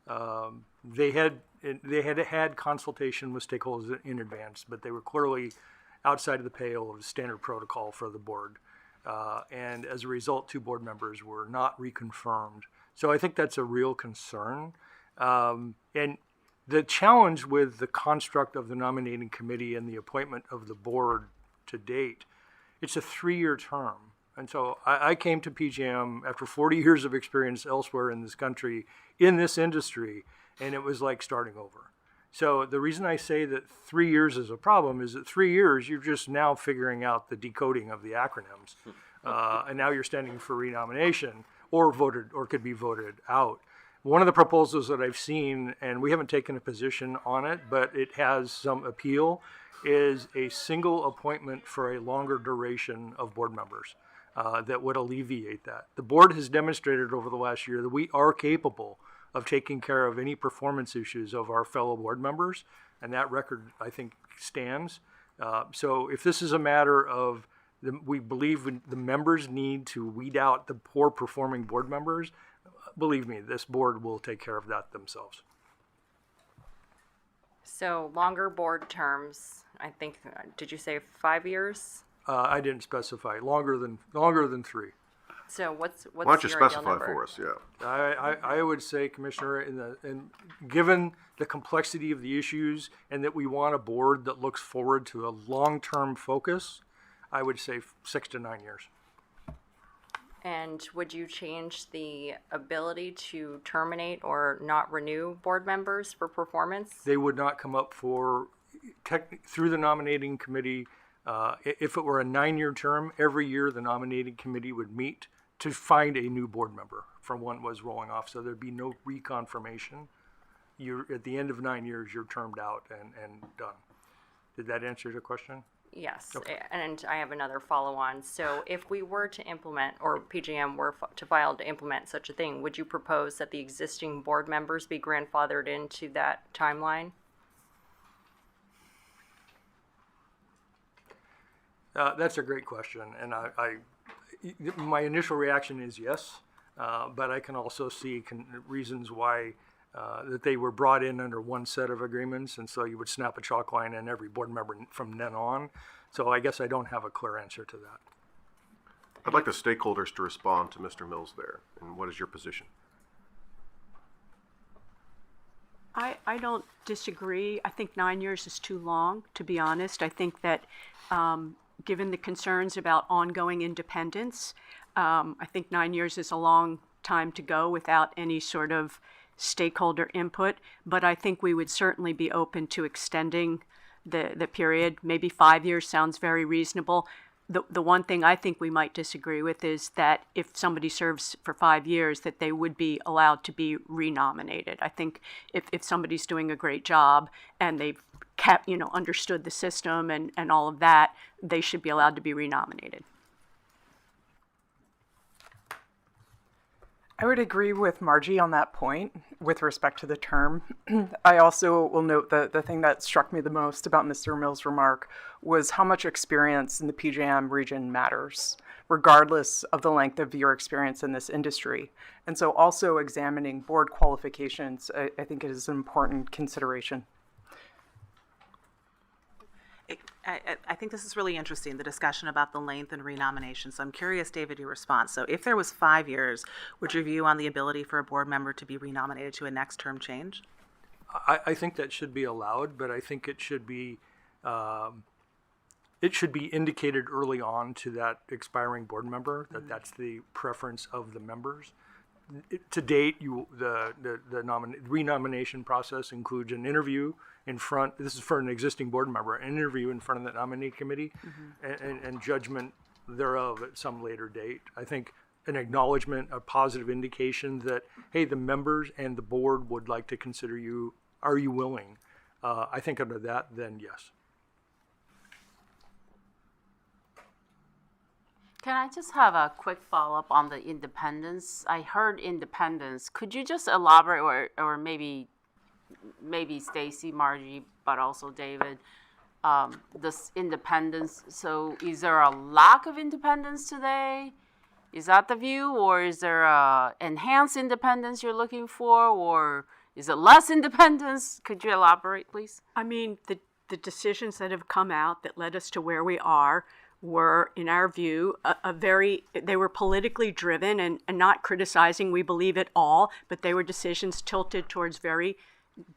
They had consultation with stakeholders in advance, but they were clearly outside of the pale of the standard protocol for the board. And as a result, 2 board members were not reconfirmed. So I think that's a real concern. And the challenge with the construct of the nominating committee and the appointment of the board to date, it's a 3-year term. And so I came to PJM after 40 years of experience elsewhere in this country, in this industry, and it was like starting over. So the reason I say that 3 years is a problem is that 3 years, you're just now figuring out the decoding of the acronyms. And now you're standing for renomination or could be voted out. One of the proposals that I've seen, and we haven't taken a position on it, but it has some appeal, is a single appointment for a longer duration of board members that would alleviate that. The board has demonstrated over the last year that we are capable of taking care of any performance issues of our fellow board members, and that record, I think, stands. So if this is a matter of we believe the members need to weed out the poor performing board members, believe me, this board will take care of that themselves. So longer board terms, I think, did you say 5 years? I didn't specify, longer than 3. So what's Why don't you your ideal specify number? for us? Yeah. I would say, Commissioner, given the complexity of the issues and that we want a board that looks forward to a long-term focus, I would say 6 to 9 years. And would you change the ability to terminate or not renew board members for performance? They would not come up through the nominating committee. If it were a 9-year term, every year the nominating committee would meet to find a new board member from one was rolling off. So there'd be no reconfirmation. At the end of 9 years, you're termed out and done. Did that answer your question? Yes, and I have another follow-on. So if we were to implement, or PJM were to file to implement such a thing, would you propose that the existing board members be grandfathered into that timeline? That's a great question, and my initial reaction is yes, but I can also see reasons why that they were brought in under one set of agreements, and so you would snap a chalk line in every board member from then on. So I guess I don't have a clear answer to that. I'd like the stakeholders to respond to Mr. Mills there. And what is your position? I don't disagree. I think 9 years is too long, to be honest. I think that given the concerns about ongoing independence, I think 9 years is a long time to go without any sort of stakeholder input, but I think we would certainly be open to extending the period. Maybe 5 years sounds very reasonable. The one thing I think we might disagree with is that if somebody serves for 5 years, that they would be allowed to be renominated. I think if somebody's doing a great job and they've understood the system and all of that, they should be allowed to be renominated. I would agree with Margie on that point with respect to the term. I also will note that the thing that struck me the most about Mr. Mills' remark was how much experience in the PJM region matters, regardless of the length of your experience in this industry. And so also examining board qualifications, I think is an important consideration. I think this is really interesting, the discussion about the length and renomination. So I'm curious, David, your response. So if there was 5 years, would your view on the ability for a board member to be renominated to a next term change? I think that should be allowed, but I think it should be indicated early on to that expiring board member that that's the preference of the members. To date, the renomination process includes an interview in front. This is for an existing board member, an interview in front of the nominating committee, and judgment thereof at some later date. I think an acknowledgement, a positive indication that, hey, the members and the board would like to consider you. Are you willing? I think under that, then yes. Can I just have a quick follow-up on the independence? I heard independence. Could you just elaborate, or maybe Stacy, Margie, but also David, this independence? So is there a lack of independence today? Is that the view, or is there a enhanced independence you're looking for, or is it less independence? Could you elaborate, please? I mean, the decisions that have come out that led us to where we are were, in our view, they were politically driven and not criticizing, we believe it all, but they were decisions tilted towards very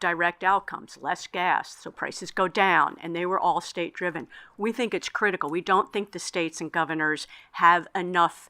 direct outcomes, less gas, so prices go down, and they were all state driven. We think it's critical. We don't think the states and governors have enough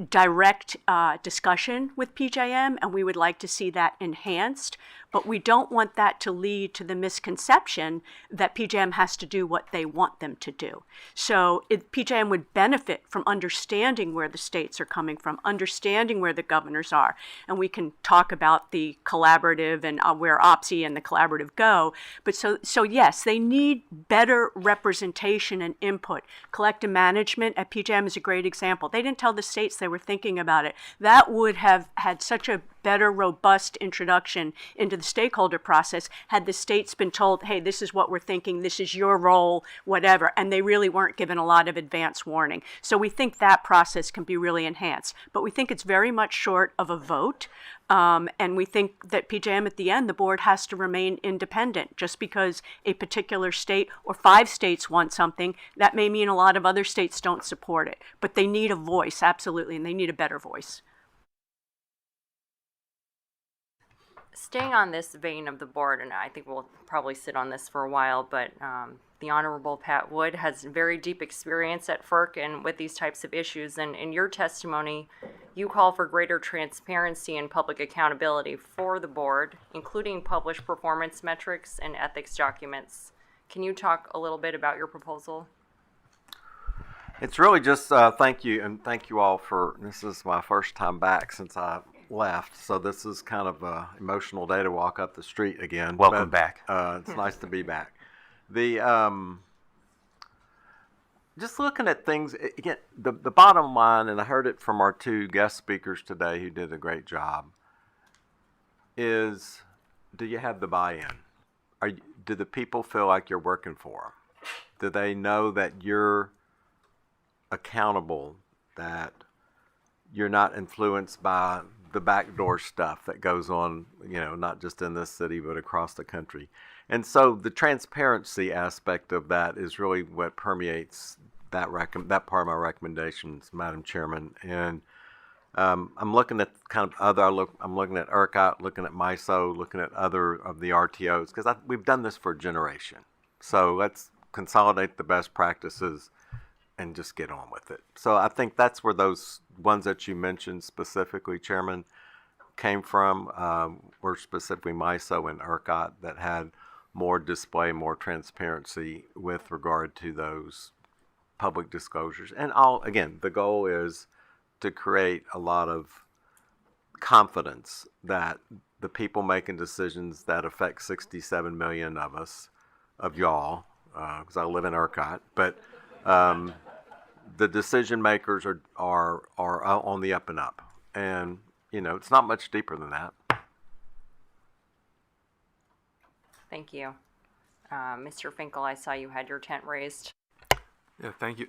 direct discussion with PJM, and we would like to see that enhanced, but we don't want that to lead to the misconception that PJM has to do what they want them to do. So PJM would benefit from understanding where the states are coming from, understanding where the governors are, and we can talk about the collaborative and where OPSI and the collaborative go, but so yes, they need better representation and input. Collective management at PJM is a great example. They didn't tell the states they were thinking about it. That would have had such a better, robust introduction into the stakeholder process had the states been told, hey, this is what we're thinking, this is your role, whatever, and they really weren't given a lot of advance warning. So we think that process can be really enhanced, but we think it's very much short of a vote, and we think that PJM at the end, the board has to remain independent. Just because a particular state or 5 states want something, that may mean a lot of other states don't support it, but they need a voice, absolutely, and they need a better voice. Staying on this vein of the board, and I think we'll probably sit on this for a while, but the Honorable Pat Wood has very deep experience at FERC and with these types of issues, and in your testimony, you call for greater transparency and public accountability for the board, including published performance metrics and ethics documents. Can you talk a little bit about your proposal? It's really just thank you, and thank you all for, this is my first time back since I left, so this is kind of an emotional day to walk up the street again. Welcome back. It's nice to be back. just looking at things, again, the bottom line, and I heard it from our two guest speakers today who did a great job, is do you have the buy-in? Do the people feel like you're working for them? Do they know that you're accountable, that you're not influenced by the backdoor stuff that goes on, not just in this city, but across the country? And so the transparency aspect of that is really what permeates that part of my recommendations, Madam Chairman. And I'm looking at kind of I'm looking at ERCOT, looking at MISO, looking at other of the RTOs, because we've done this for a generation. So let's consolidate the best practices and just get on with it. So I think that's where those ones that you mentioned specifically, Chairman, came from, were specifically MISO and ERCOT that had more display, more transparency with regard to those public disclosures. And again, the goal is to create a lot of confidence that the people making decisions that affect 67 million of us, of y'all, because I live in ERCOT, but the decision makers are on the up and up. And, it's not much deeper than that. Thank you. Mr. Finkel, I saw you had your tent raised. Yeah, thank you.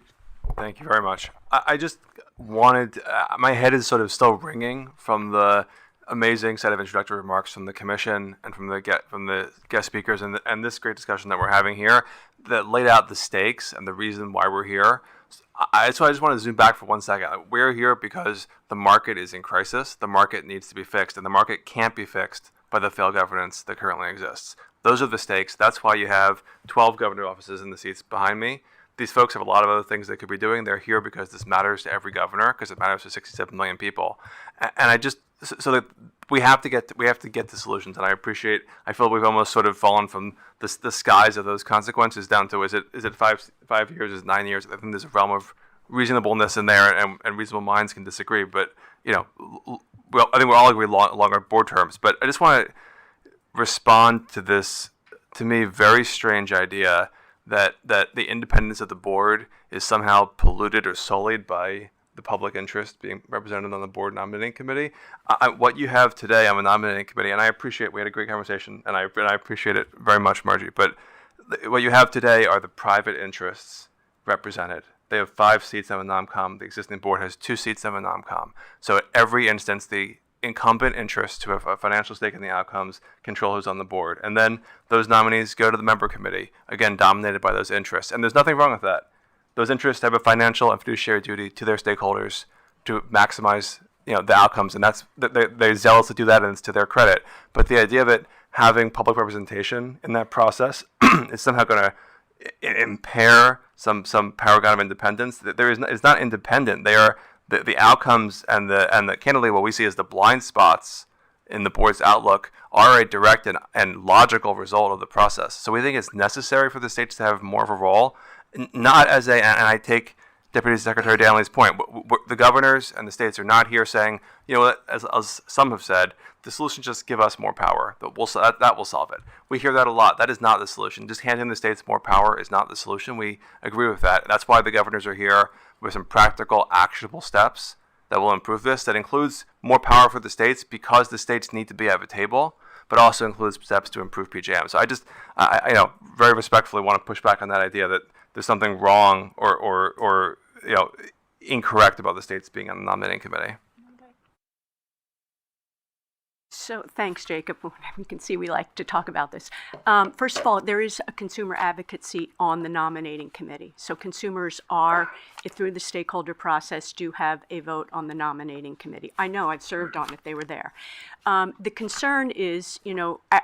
Thank you very much. I just wanted, my head is sort of still ringing from the amazing set of introductory remarks from the commission and from the guest speakers and this great discussion that we're having here that laid out the stakes and the reason why we're here. So I just want to zoom back for 1 second. We're here because the market is in crisis. The market needs to be fixed, and the market can't be fixed by the failed governance that currently exists. Those are the stakes. That's why you have 12 governor offices in the seats behind me. These folks have a lot of other things they could be doing. They're here because this matters to every governor, because it matters to 67 million people. And I just, so that we have to get to solutions. And I feel we've almost sort of fallen from the skies of those consequences down to, is it 5 years, is it 9 years? I think there's a realm of reasonableness in there, and reasonable minds can disagree. But, I think we'll all agree along our board terms. But I just want to respond to this, to me, very strange idea that the independence of the board is somehow polluted or sullied by the public interest being represented on the board nominating committee. What you have today on the nominating committee, and I appreciate, we had a great conversation, and I appreciate it very much, Margie, but what you have today are the private interests represented. They have 5 seats on the NOMCOM. The existing board has 2 seats on the NOMCOM. So at every instance, the incumbent interest to have a financial stake in the outcomes control who's on the board. And then those nominees go to the member committee, again, dominated by those interests. And there's nothing wrong with that. Those interests have a financial and fiduciary duty to their stakeholders to maximize, the outcomes. And they're zealous to do that, and it's to their credit. But the idea of it having public representation in that process is somehow going to impair some paragon of independence. It's not independent. They are the outcomes and the candidly what we see as the blind spots in the board's outlook are a direct and logical result of the process. So we think it's necessary for the states to have more of a role, not as and I take Deputy Secretary Danley's point. The governors and the states are not here saying, as some have said, the solution just give us more power. That will solve it. We hear that a lot. That is not the solution. Just handing the states more power is not the solution. We agree with that. That's why the governors are here with some practical, actionable steps that will improve this. That includes more power for the states because the states need to be at the table, but also includes steps to improve PJM. So I very respectfully want to push back on that idea that there's something wrong or incorrect about the states being on the nominating committee. So thanks, Jacob. You can see we like to talk about this. First of all, there is a consumer advocate seat on the nominating committee. So consumers through the stakeholder process, do have a vote on the nominating committee. I know, I've served on it, they were there. The concern is,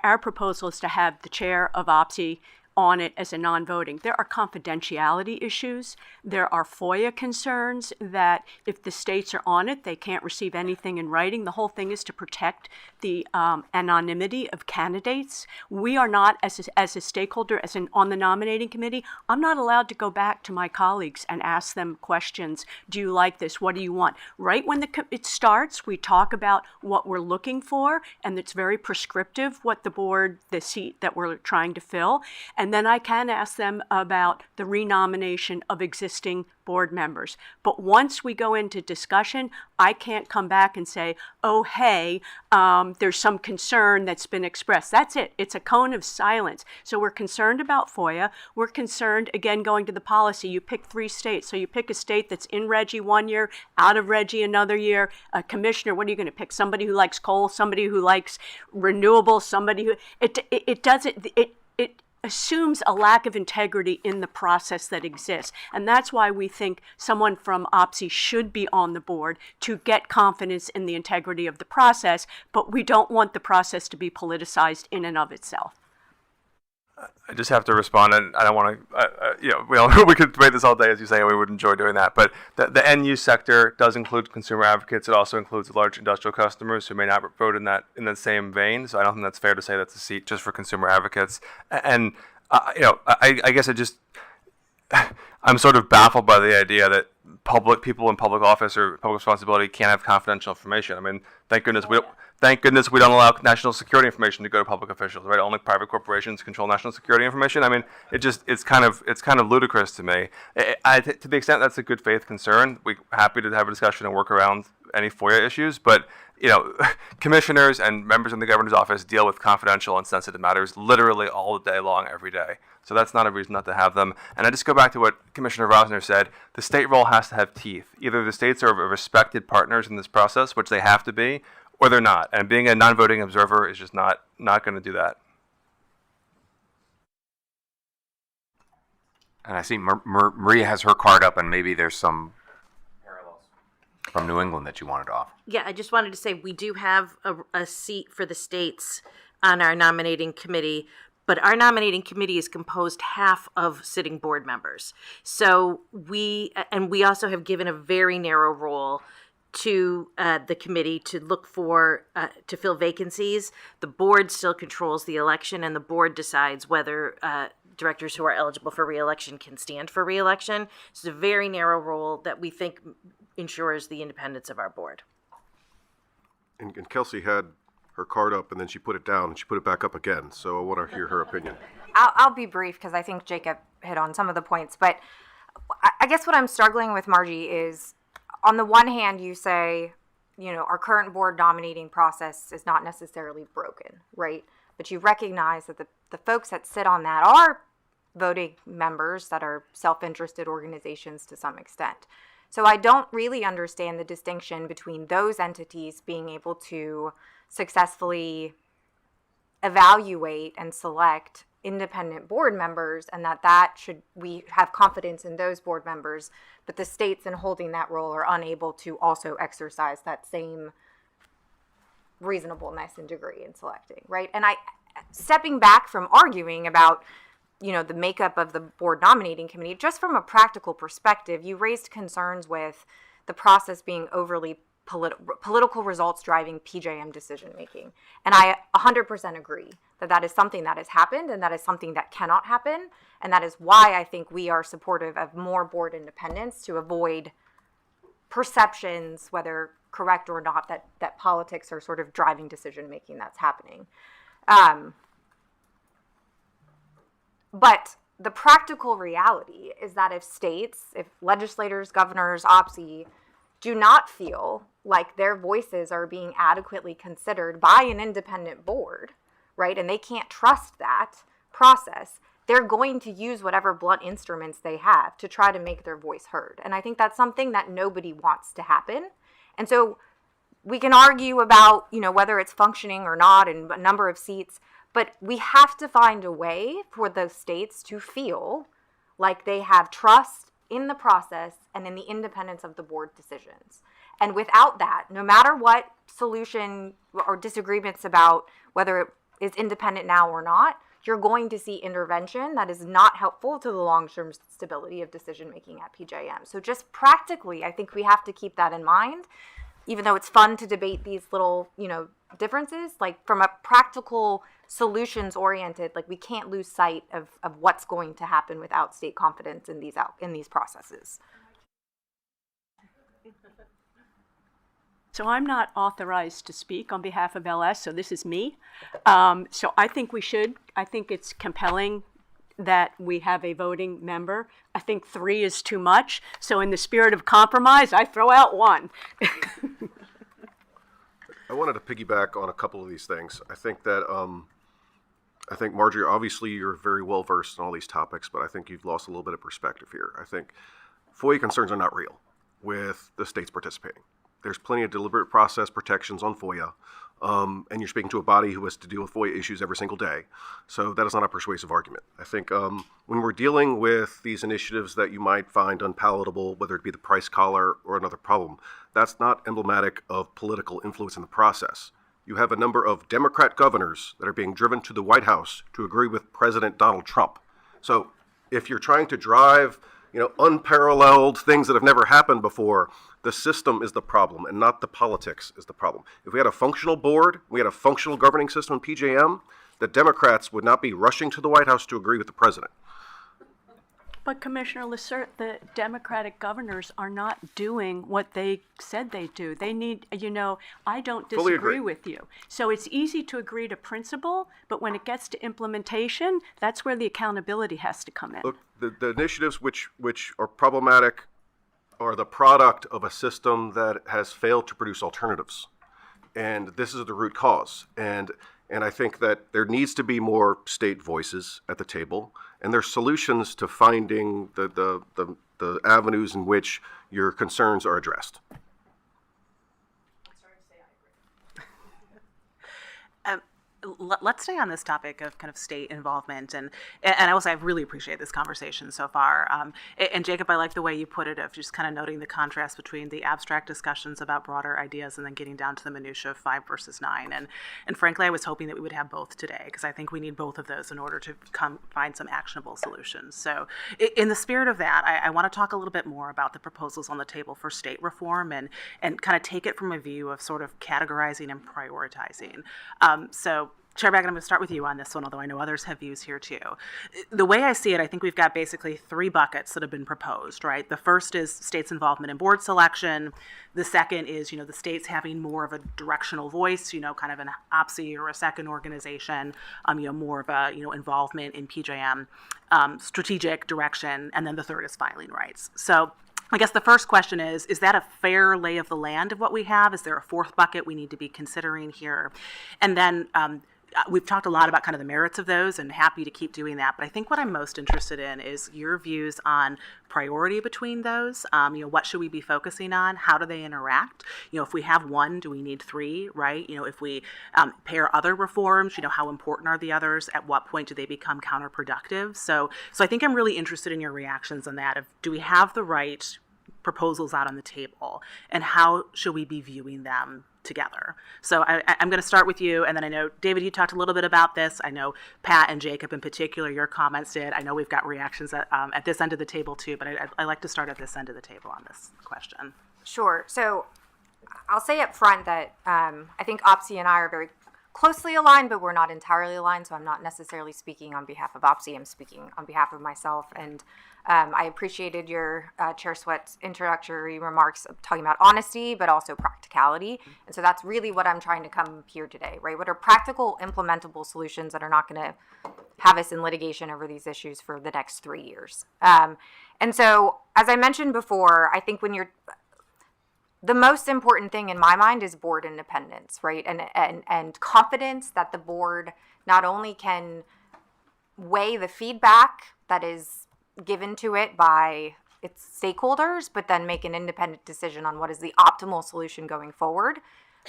our proposal is to have the chair of OPSI on it as a non-voting. There are confidentiality issues. There are FOIA concerns that if the states are on it, they can't receive anything in writing. The whole thing is to protect the anonymity of candidates. We are not, as a stakeholder, on the nominating committee, I'm not allowed to go back to my colleagues and ask them questions. Do you like this? What do you want? Right when it starts, we talk about what we're looking for, and it's very prescriptive what the seat that we're trying to fill. And And then I can ask them about the renomination of existing board members. But once we go into discussion, I can't come back and say, oh, hey, there's some concern that's been expressed. That's it. It's a cone of silence. So we're concerned about FOIA. We're concerned, again, going to the policy. You pick 3 states. So you pick a state that's in Reggie one year, out of Reggie another year. A commissioner, what are you going to pick? Somebody who likes coal, somebody who likes renewables, somebody who, it doesn't, it assumes a lack of integrity in the process that exists. And that's why we think someone from OPSI should be on the board to get confidence in the integrity of the process, but we don't want the process to be politicized in and of itself. I just have to respond, and I don't want to, we could debate this all day, as you say, and we would enjoy doing that. But the end use sector does include consumer advocates. It also includes large industrial customers who may not vote in the same vein. So I don't think that's fair to say that's a seat just for consumer advocates. And I guess I'm sort of baffled by the idea that people in public office or public responsibility can't have confidential information. I mean, thank goodness we don't allow national security information to go to public officials, right? Only private corporations control national security information. I mean, it's kind of ludicrous to me. To the extent that's a good faith concern, we're happy to have a discussion and work around any FOIA issues. But commissioners and members in the governor's office deal with confidential and sensitive matters literally all day long, every day. So that's not a reason not to have them. And I just go back to what Commissioner Rosner said. The state role has to have teeth. Either the states are respected partners in this process, which they have to be, or they're not. And being a non-voting observer is just not going to do that. And I see Maria has her card up, and maybe there's some parallels from New England that you wanted to offer. Yeah, I just wanted to say we do have a seat for the states on our nominating committee, but our nominating committee is composed half of sitting board members. So we also have given a very narrow role to the committee to look for, to fill vacancies. The board still controls the election, and the board decides whether directors who are eligible for re-election can stand for re-election. It's a very narrow role that we think ensures the independence of our board. And Kelsey had her card up, and then she put it down, and she put it back up again. So I want to hear her opinion. I'll be brief because I think Jacob hit on some of the points. But I guess what I'm struggling with, Margie, is on the one hand, you say, our current board nominating process is not necessarily broken, right? But you recognize that the folks that sit on that are voting members that are self-interested organizations to some extent. So I don't really understand the distinction between those entities being able to successfully evaluate and select independent board members, and we have confidence in those board members, but the states in holding that role are unable to also exercise that same reasonableness and degree in selecting, right? And stepping back from arguing about the makeup of the board nominating committee, just from a practical perspective, you raised concerns with the process being overly political results driving PJM decision making. And I 100% agree that is something that has happened, and that is something that cannot happen. And that is why I think we are supportive of more board independence to avoid perceptions, whether correct or not, that politics are sort of driving decision making that's happening. But the practical reality is that if legislators, governors, OPSI do not feel like their voices are being adequately considered by an independent board, right, and they can't trust that process, they're going to use whatever blunt instruments they have to try to make their voice heard. And I think that's something that nobody wants to happen. And so we can argue about, whether it's functioning or not and a number of seats, but we have to find a way for those states to feel like they have trust in the process and in the independence of the board decisions. And without that, no matter what solution or disagreements about whether it is independent now or not, you're going to see intervention that is not helpful to the long-term stability of decision-making at PJM. So just practically, I think we have to keep that in mind, even though it's fun to debate these little, differences, like from a practical solutions-oriented, like we can't lose sight of what's going to happen without state confidence in these processes. So I'm not authorized to speak on behalf of L.S., so this is me. So I think we should. I think it's compelling that we have a voting member. I think 3 is too much. So in the spirit of compromise, I throw out 1. I wanted to piggyback on a couple of these things. I think that, Marjorie, obviously you're very well versed in all these topics, but I think you've lost a little bit of perspective here. I think FOIA concerns are not real with the states participating. There's plenty of deliberate process protections on FOIA, and you're speaking to a body who has to deal with FOIA issues every single day. So that is not a persuasive argument. I think when we're dealing with these initiatives that you might find unpalatable, whether it be the price collar or another problem, that's not emblematic of political influence in the process. You have a number of Democrat governors that are being driven to the White House to agree with President Donald Trump. So if you're trying to drive, unparalleled things that have never happened before, the system is the problem and not the politics is the problem. If we had a functional board, we had a functional governing system in PJM, the Democrats would not be rushing to the White House to agree with the president. But Commissioner Lissert, the Democratic governors are not doing what they said they do. They need, I don't disagree with you. So it's easy to agree to principle, but when it gets to implementation, that's where the accountability has to come in. Look, the initiatives which are problematic are the product of a system that has failed to produce alternatives. And this is the root cause. And I think that there needs to be more state voices at the table, and there's solutions to finding the avenues in which your concerns are addressed. Let's stay on this topic of kind of state involvement, and I will say I really appreciate this conversation so far. And Jacob, I like the way you put it of just kind of noting the contrast between the abstract discussions about broader ideas and then getting down to the minutia of 5 versus 9. And frankly, I was hoping that we would have both today because I think we need both of those in order to find some actionable solutions. So in the spirit of that, I want to talk a little bit more about the proposals on the table for state reform and kind of take it from a view of sort of categorizing and prioritizing. So Chair Baggett, I'm going to start with you on this one, although I know others have views here too. The way I see it, I think we've got basically 3 buckets that have been proposed, right? The first is states' involvement in board selection. The second is, the states having more of a directional voice, kind of an OPSI or a second organization, more of a, involvement in PJM, strategic direction. And then the third is filing rights. So I guess the first question is that a fair lay of the land of what we have? Is there a 4th bucket we need to be considering here? And then we've talked a lot about kind of the merits of those and happy to keep doing that. But I think what I'm most interested in is your views on priority between those. What should we be focusing on? How do they interact? If we have 1, do we need 3, right? If we pair other reforms, how important are the others? At what point do they become counterproductive? So I think I'm really interested in your reactions on that. Do we have the right proposals out on the table? And how should we be viewing them together? So I'm going to start with you, and then I know, David, you talked a little bit about this. I know Pat and Jacob in particular, your comments did. I know we've got reactions at this end of the table too, but I like to start at this end of the table on this question. Sure. So I'll say up front that I think OPSI and I are very closely aligned, but we're not entirely aligned, so I'm not necessarily speaking on behalf of OPSI. I'm speaking on behalf of myself, and I appreciated your Chair Sweat's introductory remarks talking about honesty, but also practicality. And so that's really what I'm trying to come here today, right? What are practical, implementable solutions that are not going to have us in litigation over these issues for the next 3 years? And so, as I mentioned before, I think the most important thing in my mind is board independence, right? And confidence that the board not only can weigh the feedback that is given to it by its stakeholders, but then make an independent decision on what is the optimal solution going forward,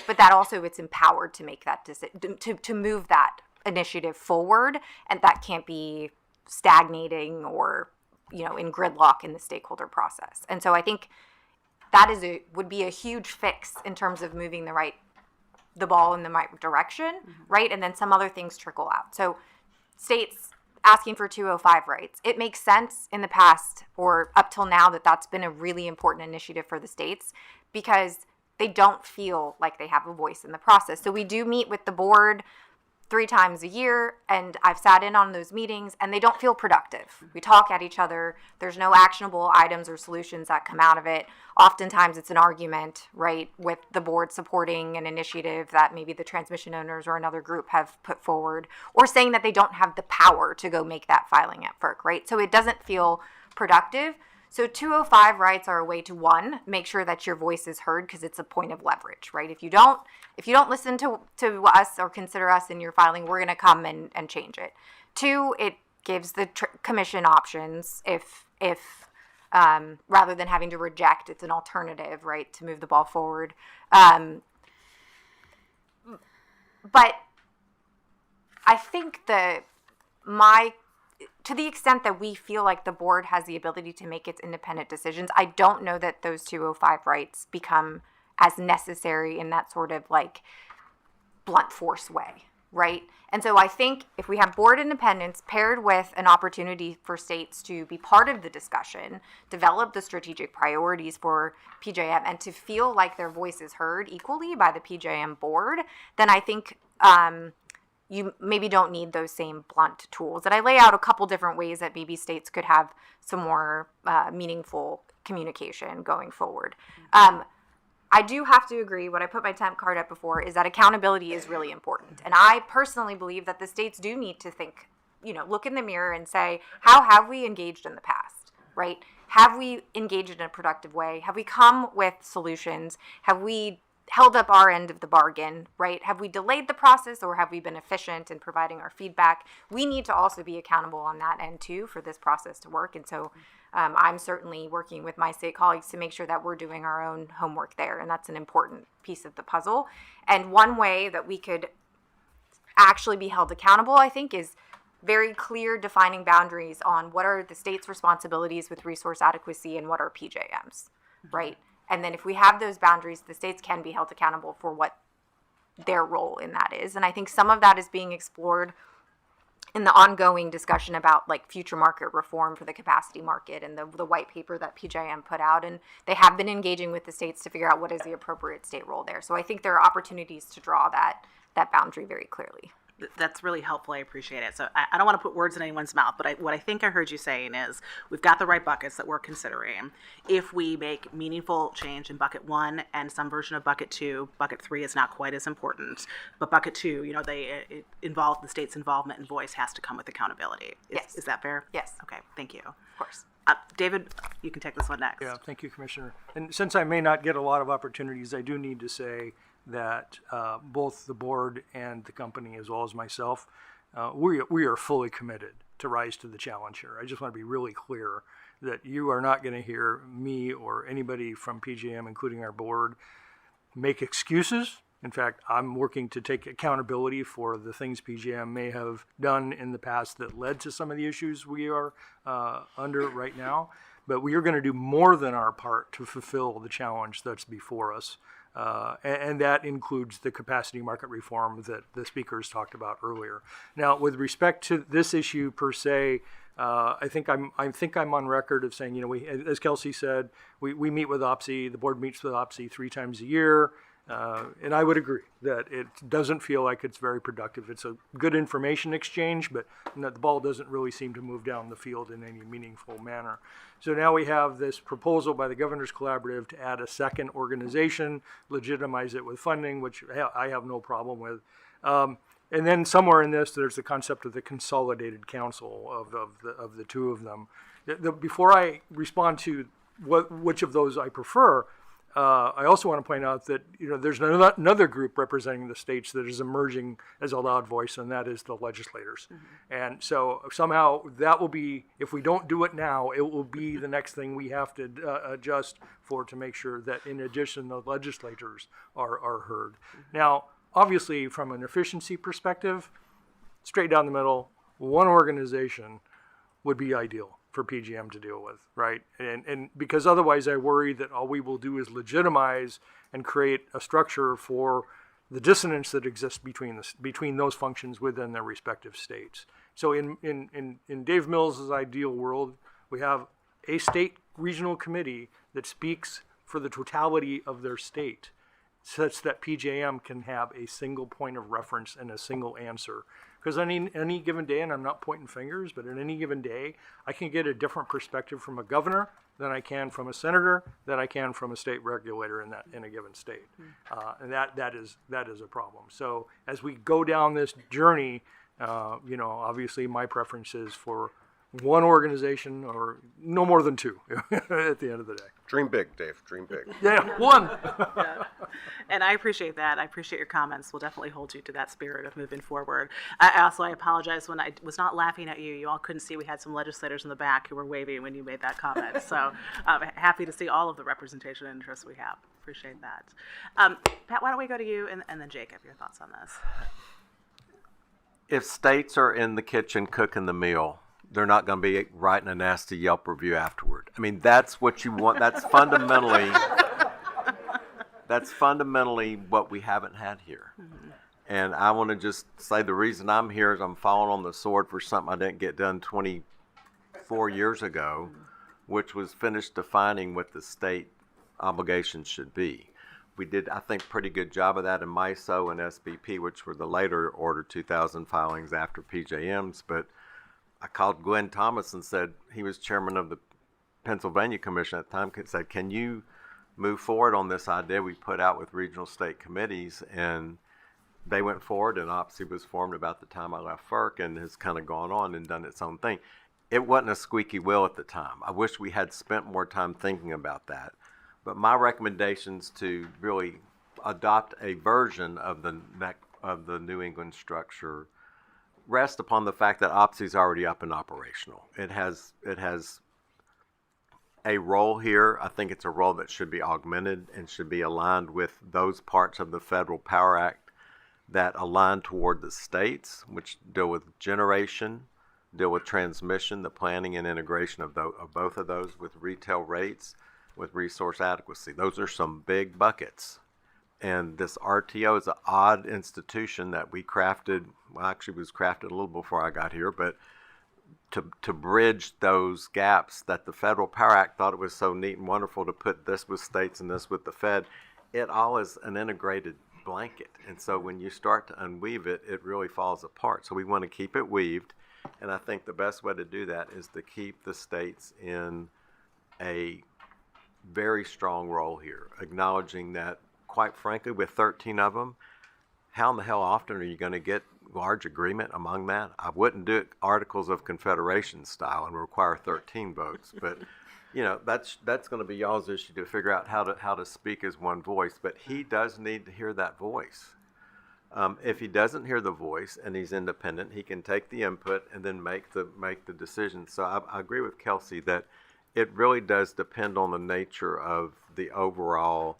but that also it's empowered to make that decision, to move that initiative forward, and that can't be stagnating or, in gridlock in the stakeholder process. And so I think that would be a huge fix in terms of moving the ball in the right direction, right? And then some other things trickle out. So states asking for 205 rights. It makes sense in the past or up till now that that's been a really important initiative for the states because they don't feel like they have a voice in the process. So we do meet with the board 3 times a year, and I've sat in on those meetings, and they don't feel productive. We talk at each other. There's no actionable items or solutions that come out of it. Oftentimes it's an argument, right, with the board supporting an initiative that maybe the transmission owners or another group have put forward, or saying that they don't have the power to go make that filing at FERC, right? So it doesn't feel productive. So 205 rights are a way to, one, make sure that your voice is heard, because it's a point of leverage, right? If you don't listen to us or consider us in your filing, we're going to come and change it. 2, it gives the commission options if rather than having to reject, it's an alternative, right, to move the ball forward. But I think to the extent that we feel like the board has the ability to make its independent decisions, I don't know that those 205 rights become as necessary in that sort of like blunt force way, right? And so I think if we have board independence paired with an opportunity for states to be part of the discussion, develop the strategic priorities for PJM, and to feel like their voice is heard equally by the PJM board, then I think you maybe don't need those same blunt tools. And I lay out a couple different ways that maybe states could have some more meaningful communication going forward. I do have to agree, what I put my temp card up before, is that accountability is really important. And I personally believe that the states do need to think, look in the mirror and say, how have we engaged in the past, right? Have we engaged in a productive way? Have we come with solutions? Have we held up our end of the bargain, right? Have we delayed the process, or have we been efficient in providing our feedback? We need to also be accountable on that end too for this process to work. And so I'm certainly working with my state colleagues to make sure that we're doing our own homework there. And that's an important piece of the puzzle. And one way that we could actually be held accountable, I think, is very clear defining boundaries on what are the state's responsibilities with resource adequacy and what are PJM's, right? And then if we have those boundaries, the states can be held accountable for what their role in that is. And I think some of that is being explored in the ongoing discussion about like future market reform for the capacity market and the white paper that PJM put out. And they have been engaging with the states to figure out what is the appropriate state role there. So I think there are opportunities to draw that boundary very clearly. That's really helpful. I appreciate it. So I don't want to put words in anyone's mouth, but what I think I heard you saying is we've got the right buckets that we're considering. If we make meaningful change in bucket 1 and some version of bucket 2, bucket 3 is not quite as important. But bucket 2, it involve the state's involvement and voice has to come with accountability. Yes. Is that fair? Yes. Okay. Thank you. Of course. David, you can take this one next. Yeah, thank you, Commissioner. And since I may not get a lot of opportunities, I do need to say that both the board and the company, as well as myself, we are fully committed to rise to the challenge here. I just want to be really clear that you are not going to hear me or anybody from PJM, including our board, make excuses. In fact, I'm working to take accountability for the things PJM may have done in the past that led to some of the issues we are under right now. But we are going to do more than our part to fulfill the challenge that's before us. And that includes the capacity market reform that the speakers talked about earlier. Now, with respect to this issue per se, I think I'm on record of saying, as Kelsey said, we meet with OPSI, the board meets with OPSI 3 times a year. And I would agree that it doesn't feel like it's very productive. It's a good information exchange, but the ball doesn't really seem to move down the field in any meaningful manner. So now we have this proposal by the Governor's Collaborative to add a second organization, legitimize it with funding, which I have no problem with. And then somewhere in this, there's the concept of the consolidated council of the two of them. Before I respond to which of those I prefer, I also want to point out that there's another group representing the states that is emerging as a loud voice, and that is the legislators. Mm-hmm. And so somehow that will be, if we don't do it now, it will be the next thing we have to adjust for to make sure that in addition the legislators are heard. Mm-hmm. Now, obviously from an efficiency perspective, straight down the middle, one organization would be ideal for PJM to deal with, right? And because otherwise I worry that all we will do is legitimize and create a structure for the dissonance that exists between those functions within their respective states. So in Dave Mills' ideal world, we have a state regional committee that speaks for the totality of their state. such that PJM can have a single point of reference and a single answer. Because any given day, and I'm not pointing fingers, but in any given day, I can get a different perspective from a governor than I can from a senator, than I can from a state regulator in a given state, and that is a problem. So as we go down this journey, obviously my preference is for one organization or no more than two at the end of the day. Dream big, Dave. Dream big. Yeah, one. Yeah. And I appreciate that. I appreciate your comments. We'll definitely hold you to that spirit of moving forward. I apologize when I was not laughing at you. You all couldn't see we had some legislators in the back who were waving when you made that comment. So I'm happy to see all of the representation and interest we have. Appreciate that. Pat, why don't we go to you and then Jacob, your thoughts on this? If states are in the kitchen cooking the meal, they're not going to be writing a nasty Yelp review afterward. I mean, that's what you want. That's fundamentally what we haven't had here. Mm-hmm. And I want to just say the reason I'm here is I'm falling on the sword for something I didn't get done 24 years ago, which was finish defining what the state obligations should be. We did, I think, pretty good job of that in MISO and SBP, which were the later Order 2000 filings after PJM's, but I called Glenn Thomas and said, he was chairman of the Pennsylvania Commission at the time, said, can you move forward on this idea we put out with regional state committees? And they went forward, and OPSI was formed about the time I left FERC and has kind of gone on and done its own thing. It wasn't a squeaky wheel at the time. I wish we had spent more time thinking about that. But my recommendations to really adopt a version of the New England structure rest upon the fact that OPSI is already up and operational. It has a role here. I think it's a role that should be augmented and should be aligned with those parts of the Federal Power Act that align toward the states, which deal with generation, deal with transmission, the planning and integration of both of those, with retail rates, with resource adequacy. Those are some big buckets. And this RTO is an odd institution that we crafted, well, actually was crafted a little before I got here, but to bridge those gaps that the Federal Power Act thought it was so neat and wonderful to put this with states and this with the Fed. It all is an integrated blanket. And so when you start to unweave it, it really falls apart. So we want to keep it weaved. And I think the best way to do that is to keep the states in a very strong role here, acknowledging that, quite frankly, with 13 of them, how in the hell often are you going to get large agreement among that? I wouldn't do it Articles of Confederation style and require 13 votes, but that's going to be y'all's issue to figure out how to speak as one voice. But he does need to hear that voice. If he doesn't hear the voice and he's independent, he can take the input and then make the decision. So I agree with Kelsey that it really does depend on the nature of the overall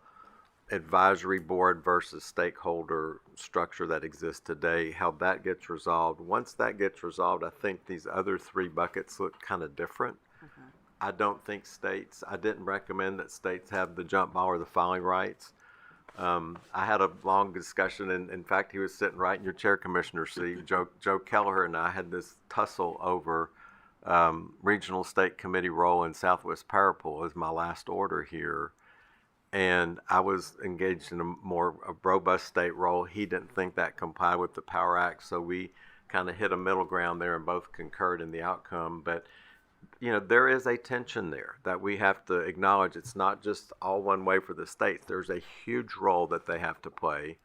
advisory board versus stakeholder structure that exists today, how that gets resolved. Once that gets resolved, I think these other three buckets look kind of different. Mm-hmm. I don't think I didn't recommend that states have the jump ball or the filing rights. I had a long discussion, and in fact, he was sitting right in your chair, Commissioner seat. Joe Kelleher and I had this tussle over regional state committee role in Southwest Power Pool as my last order here. And I was engaged in a robust state role. He didn't think that complied with the Power Act, so we kind of hit a middle ground there and both concurred in the outcome. But, there is a tension there that we have to acknowledge. It's not just all one way for the states. There's a huge role that they have to play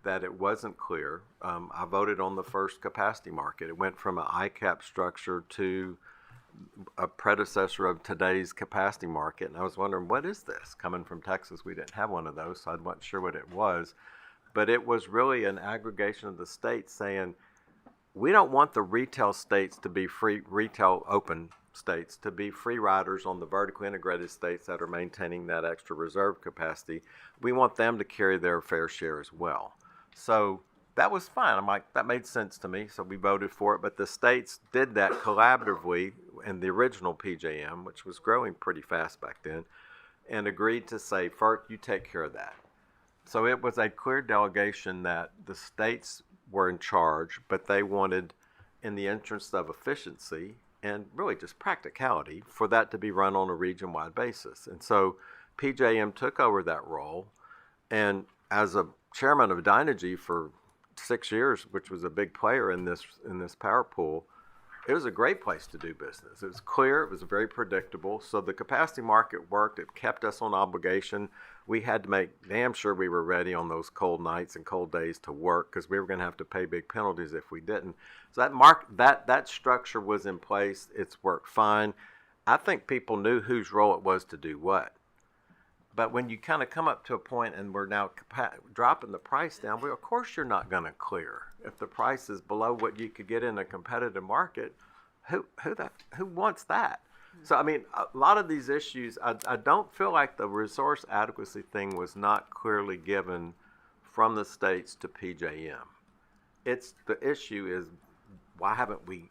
that it wasn't clear. I voted on the first capacity market. It went from an ICAP structure to a predecessor of today's capacity market, and I was wondering, what is this? Coming from Texas, we didn't have one of those, so I wasn't sure what it was. But it was really an aggregation of the states saying, we don't want the retail states to be retail open states to be free riders on the vertically integrated states that are maintaining that extra reserve capacity. We want them to carry their fair share as well. So that was fine. I'm like, that made sense to me, so we voted for it. But the states did that collaboratively in the original PJM, which was growing pretty fast back then, and agreed to say, FERC, you take care of that. So it was a clear delegation that the states were in charge, but they wanted, in the interest of efficiency and really just practicality, for that to be run on a region-wide basis. And so PJM took over that role. And as a chairman of Dynegy for 6 years, which was a big player in this power pool, it was a great place to do business. It was clear. It was very predictable. So the capacity market worked. It kept us on obligation. We had to make damn sure we were ready on those cold nights and cold days to work, because we were going to have to pay big penalties if we didn't. So that structure was in place. It's worked fine. I think people knew whose role it was to do what. But when you kind of come up to a point and we're now dropping the price down, well, of course you're not going to clear. If the price is below what you could get in a competitive market, who wants that? So, I mean, a lot of these issues, I don't feel like the resource adequacy thing was not clearly given from the states to PJM. The issue is, why haven't we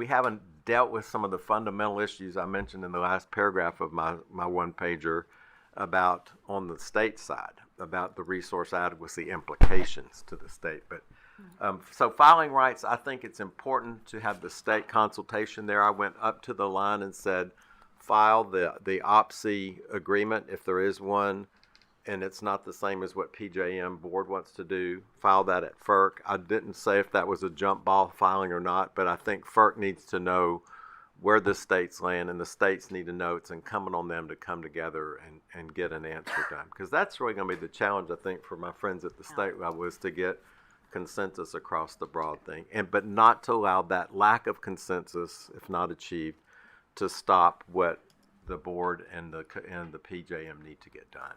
haven't dealt with some of the fundamental issues I mentioned in the last paragraph of my one-pager about, on the state side, about the resource adequacy implications to the state. But so filing rights, I think it's important to have the state consultation there. I went up to the line and said, file the OPC agreement if there is one, and it's not the same as what PJM board wants to do. File that at FERC. I didn't say if that was a jump ball filing or not, but I think FERC needs to know where the states land, and the states need to know it's incumbent on them to come together and get an answer done. Because that's really going to be the challenge, I think, for my friends at the state level, is to get consensus across the broad thing, but not to allow that lack of consensus, if not achieved, to stop what the board and the PJM need to get done.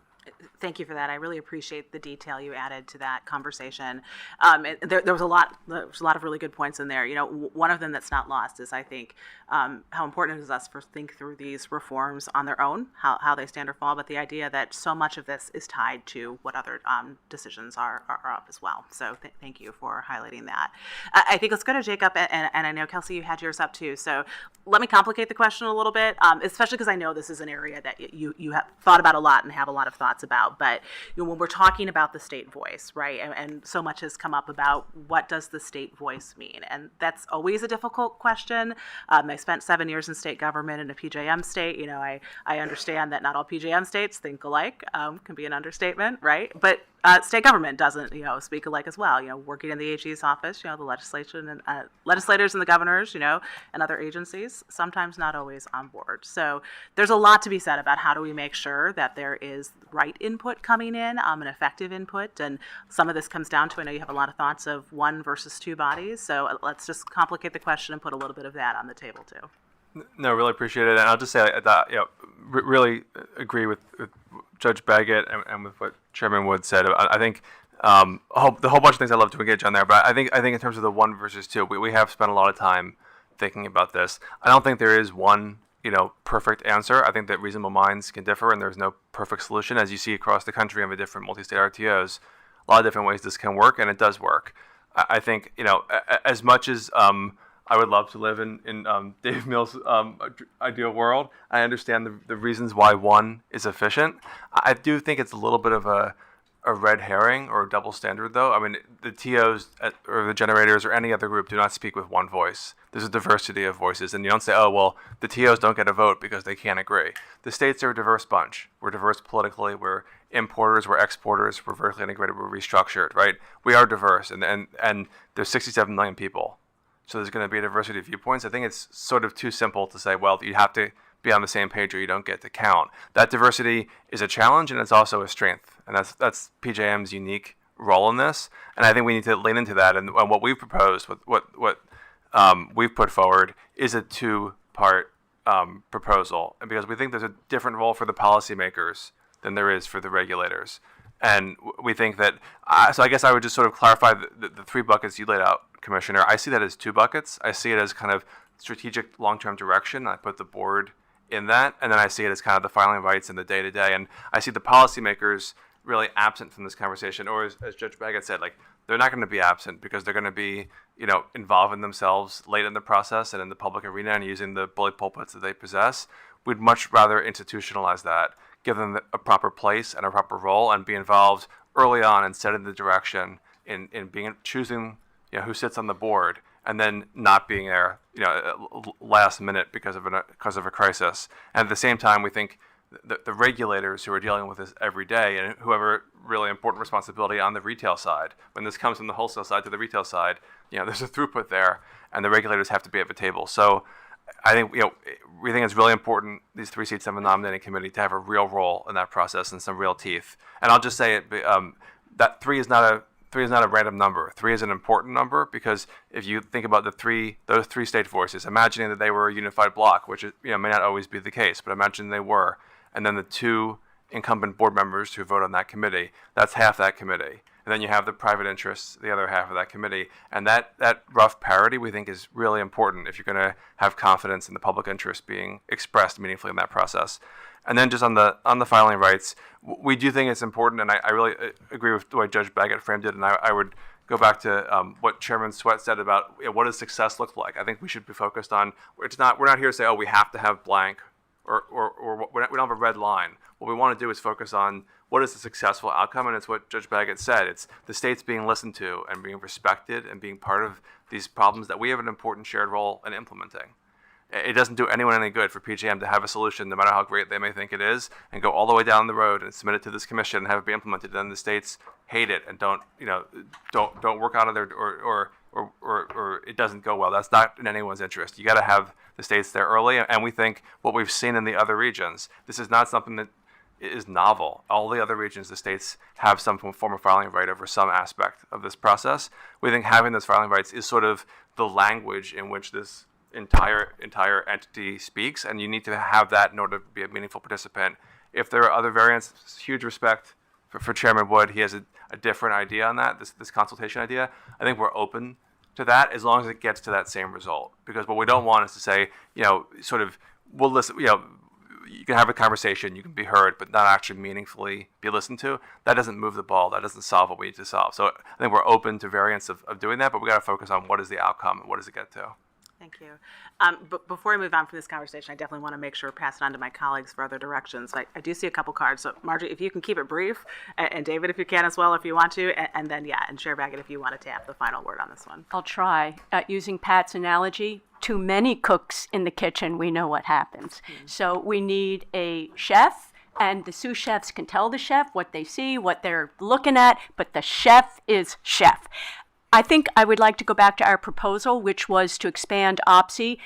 Thank you for that. I really appreciate the detail you added to that conversation. There was a lot of really good points in there. You know, one of them that's not lost is, I think, how important it is us to think through these reforms on their own, how they stand or fall, but the idea that so much of this is tied to what other decisions are up as well. So thank you for highlighting that. I think let's go to Jacob, and I know, Kelsey, you had yours up too. So let me complicate the question a little bit, especially because I know this is an area that you have thought about a lot and have a lot of thoughts about. But when we're talking about the state voice, right, and so much has come up about what does the state voice mean, and that's always a difficult question. I spent 7 years in state government in a PJM state. You know, I understand that not all PJM states think alike. Can be an understatement, right? But state government doesn't, speak alike as well. Working in the AG's office, the legislation and legislators and the governors, and other agencies, sometimes not always on board. So there's a lot to be said about how do we make sure that there is right input coming in, an effective input. And some of this comes down to, I know you have a lot of thoughts of one versus two bodies. So let's just complicate the question and put a little bit of that on the table too. No, really appreciate it. And I'll just say that, really agree with Judge Baggett and with what Chairman Wood said. I think the whole bunch of things I'd love to engage on there, but I think in terms of the one versus two, we have spent a lot of time thinking about this. I don't think there is one, perfect answer. I think that reasonable minds can differ, and there's no perfect solution. As you see across the country and with different multi-state RTOs, a lot of different ways this can work, and it does work. I think, as much as I would love to live in Dave Mills' ideal world, I understand the reasons why one is efficient. I do think it's a little bit of a red herring or a double standard, though. I mean, the TOs or the generators or any other group do not speak with one voice. There's a diversity of voices, and you don't say, oh, well, the TOs don't get a vote because they can't agree. The states are a diverse bunch. We're diverse politically. We're importers. We're exporters. We're vertically integrated. We're restructured, right? We are diverse, and there's 67 million people. So there's going to be a diversity of viewpoints. I think it's sort of too simple to say, well, you have to be on the same page or you don't get to count. That diversity is a challenge, and it's also a strength. And that's PJM's unique role in this. And I think we need to lean into that. And what we've proposed, what we've put forward, is a two-part proposal. And because we think there's a different role for the policymakers than there is for the regulators. And we think that, so I guess I would just sort of clarify the three buckets you laid out, Commissioner. I see that as two buckets. I see it as kind of strategic long-term direction. I put the board in that, and then I see it as kind of the filing rights and the day-to-day. And I see the policymakers really absent from this conversation, or as Judge Baggett said, like, they're not going to be absent because they're going to be, involving themselves late in the process and in the public arena and using the bully pulpits that they possess. We'd much rather institutionalize that, give them a proper place and a proper role, and be involved early on and setting the direction in choosing, who sits on the board, and then not being there, last minute because of a crisis. And at the same time, we think the regulators who are dealing with this every day and who have a really important responsibility on the retail side. When this comes from the wholesale side to the retail side, there's a throughput there, and the regulators have to be at the table. So I think we think it's really important, these 3 seats of a nominating committee, to have a real role in that process and some real teeth. And I'll just say it, that 3 is not a random number. 3 is an important number because if you think about those three state voices, imagining that they were a unified block, which may not always be the case, but imagine they were, and then the 2 incumbent board members who vote on that committee, that's half that committee. And then you have the private interests, the other half of that committee. And that rough parity, we think, is really important if you're going to have confidence in the public interest being expressed meaningfully in that process. And then just on the filing rights, we do think it's important, and I really agree with the way Judge Baggett framed it, and I would go back to what Chairman Sweat said about what does success look like. I think we should be focused on, we're not here to say, we have to have blank, or we don't have a red line. What we want to do is focus on what is the successful outcome, and it's what Judge Baggett said. It's the states being listened to and being respected and being part of these problems that we have an important shared role in implementing. It doesn't do anyone any good for PJM to have a solution, no matter how great they may think it is, and go all the way down the road and submit it to this commission and have it be implemented. Then the states hate it and don't work out of their or it doesn't go well. That's not in anyone's interest. You got to have the states there early, and we think what we've seen in the other regions, this is not something that is novel. All the other regions, the states have some form of filing right over some aspect of this process. We think having those filing rights is sort of the language in which this entire entity speaks, and you need to have that in order to be a meaningful participant. If there are other variants, huge respect for Chairman Wood. He has a different idea on that, this consultation idea. I think we're open to that as long as it gets to that same result. Because what we don't want is to say, we'll listen, you can have a conversation, you can be heard, but not actually meaningfully be listened to. That doesn't move the ball. That doesn't solve what we need to solve. So I think we're open to variants of doing that, but we got to focus on what is the outcome and what does it get to. Thank you. But before I move on from this conversation, I definitely want to make sure pass it on to my colleagues for other directions. I do see a couple cards. So Marjorie, if you can keep it brief, and David, if you can as well, if you want to, and then and Chair Baggett, if you want to tap the final word on this one. I'll try. Using Pat's analogy, too many cooks in the kitchen, we know what happens. So we need a chef, and the sous chefs can tell the chef what they see, what they're looking at, but the chef is chef. I think I would like to go back to our proposal, which was to expand OPSI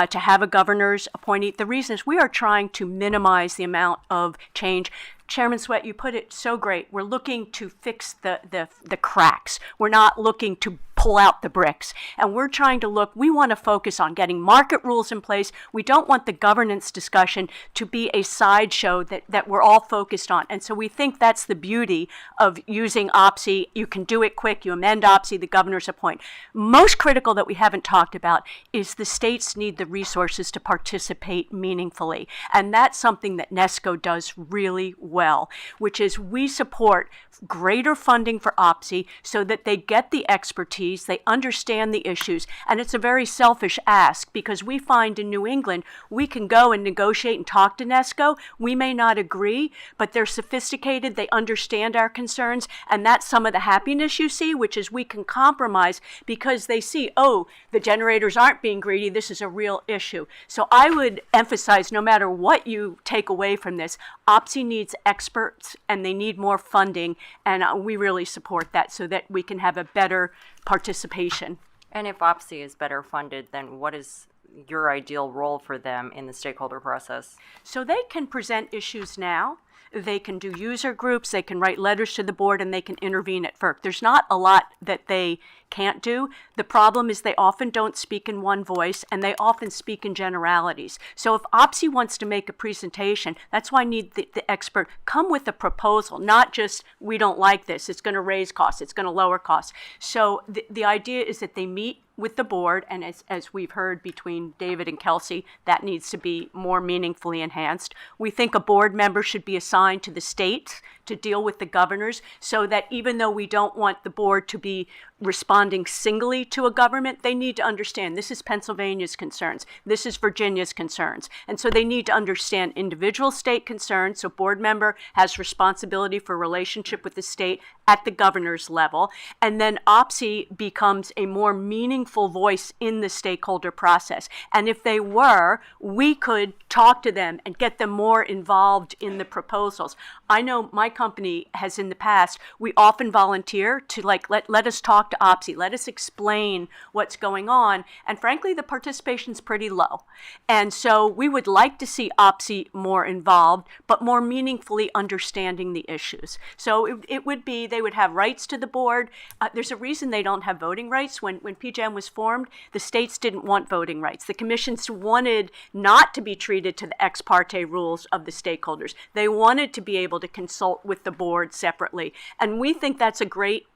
to have a governor's appointee. The reason is we are trying to minimize the amount of change. Chairman Sweat, you put it so great. We're looking to fix the cracks. We're not looking to pull out the bricks. And we're trying to we want to focus on getting market rules in place. We don't want the governance discussion to be a sideshow that we're all focused on. And so we think that's the beauty of using OPSI. You can do it quick. You amend OPSI, the governor's appoint. Most critical that we haven't talked about is the states need the resources to participate meaningfully. And that's something that NESCO does really well, which is we support greater funding for OPSI so that they get the expertise, they understand the issues, and it's a very selfish ask because we find in New England we can go and negotiate and talk to NESCO. We may not agree, but they're sophisticated, they understand our concerns, and that's some of the happiness you see, which is we can compromise because they see, the generators aren't being greedy, this is a real issue. So I would emphasize, no matter what you take away from this, OPSI needs experts and they need more funding, and we really support that so that we can have a better participation. And if OPSI is better funded, then what is your ideal role for them in the stakeholder process? So they can present issues now. They can do user groups, they can write letters to the board, and they can intervene at FERC. There's not a lot that they can't do. The problem is they often don't speak in one voice, and they often speak in generalities. So if OPSI wants to make a presentation, that's why I need the expert come with a proposal, not just, we don't like this, it's going to raise costs, it's going to lower costs. So the idea is that they meet with the board, and as we've heard between David and Kelsey, that needs to be more meaningfully enhanced. We think a board member should be assigned to the states to deal with the governors, so that even though we don't want the board to be responding singly to a government, they need to understand this is Pennsylvania's concerns, this is Virginia's concerns. And so they need to understand individual state concerns. So board member has responsibility for relationship with the state at the governor's level. And then OPSI becomes a more meaningful voice in the stakeholder process. And if they were, we could talk to them and get them more involved in the proposals. I know my company has in the past, we often volunteer to let us talk to OPSI, let us explain what's going on. And frankly, the participation's pretty low. And so we would like to see OPSI more involved, but more meaningfully understanding the issues. So it would be, they would have rights to the board. There's a reason they don't have voting rights. When PJM was formed, the states didn't want voting rights. The commissions wanted not to be treated to the ex parte rules of the stakeholders. They wanted to be able to consult with the board separately. And we think that's a great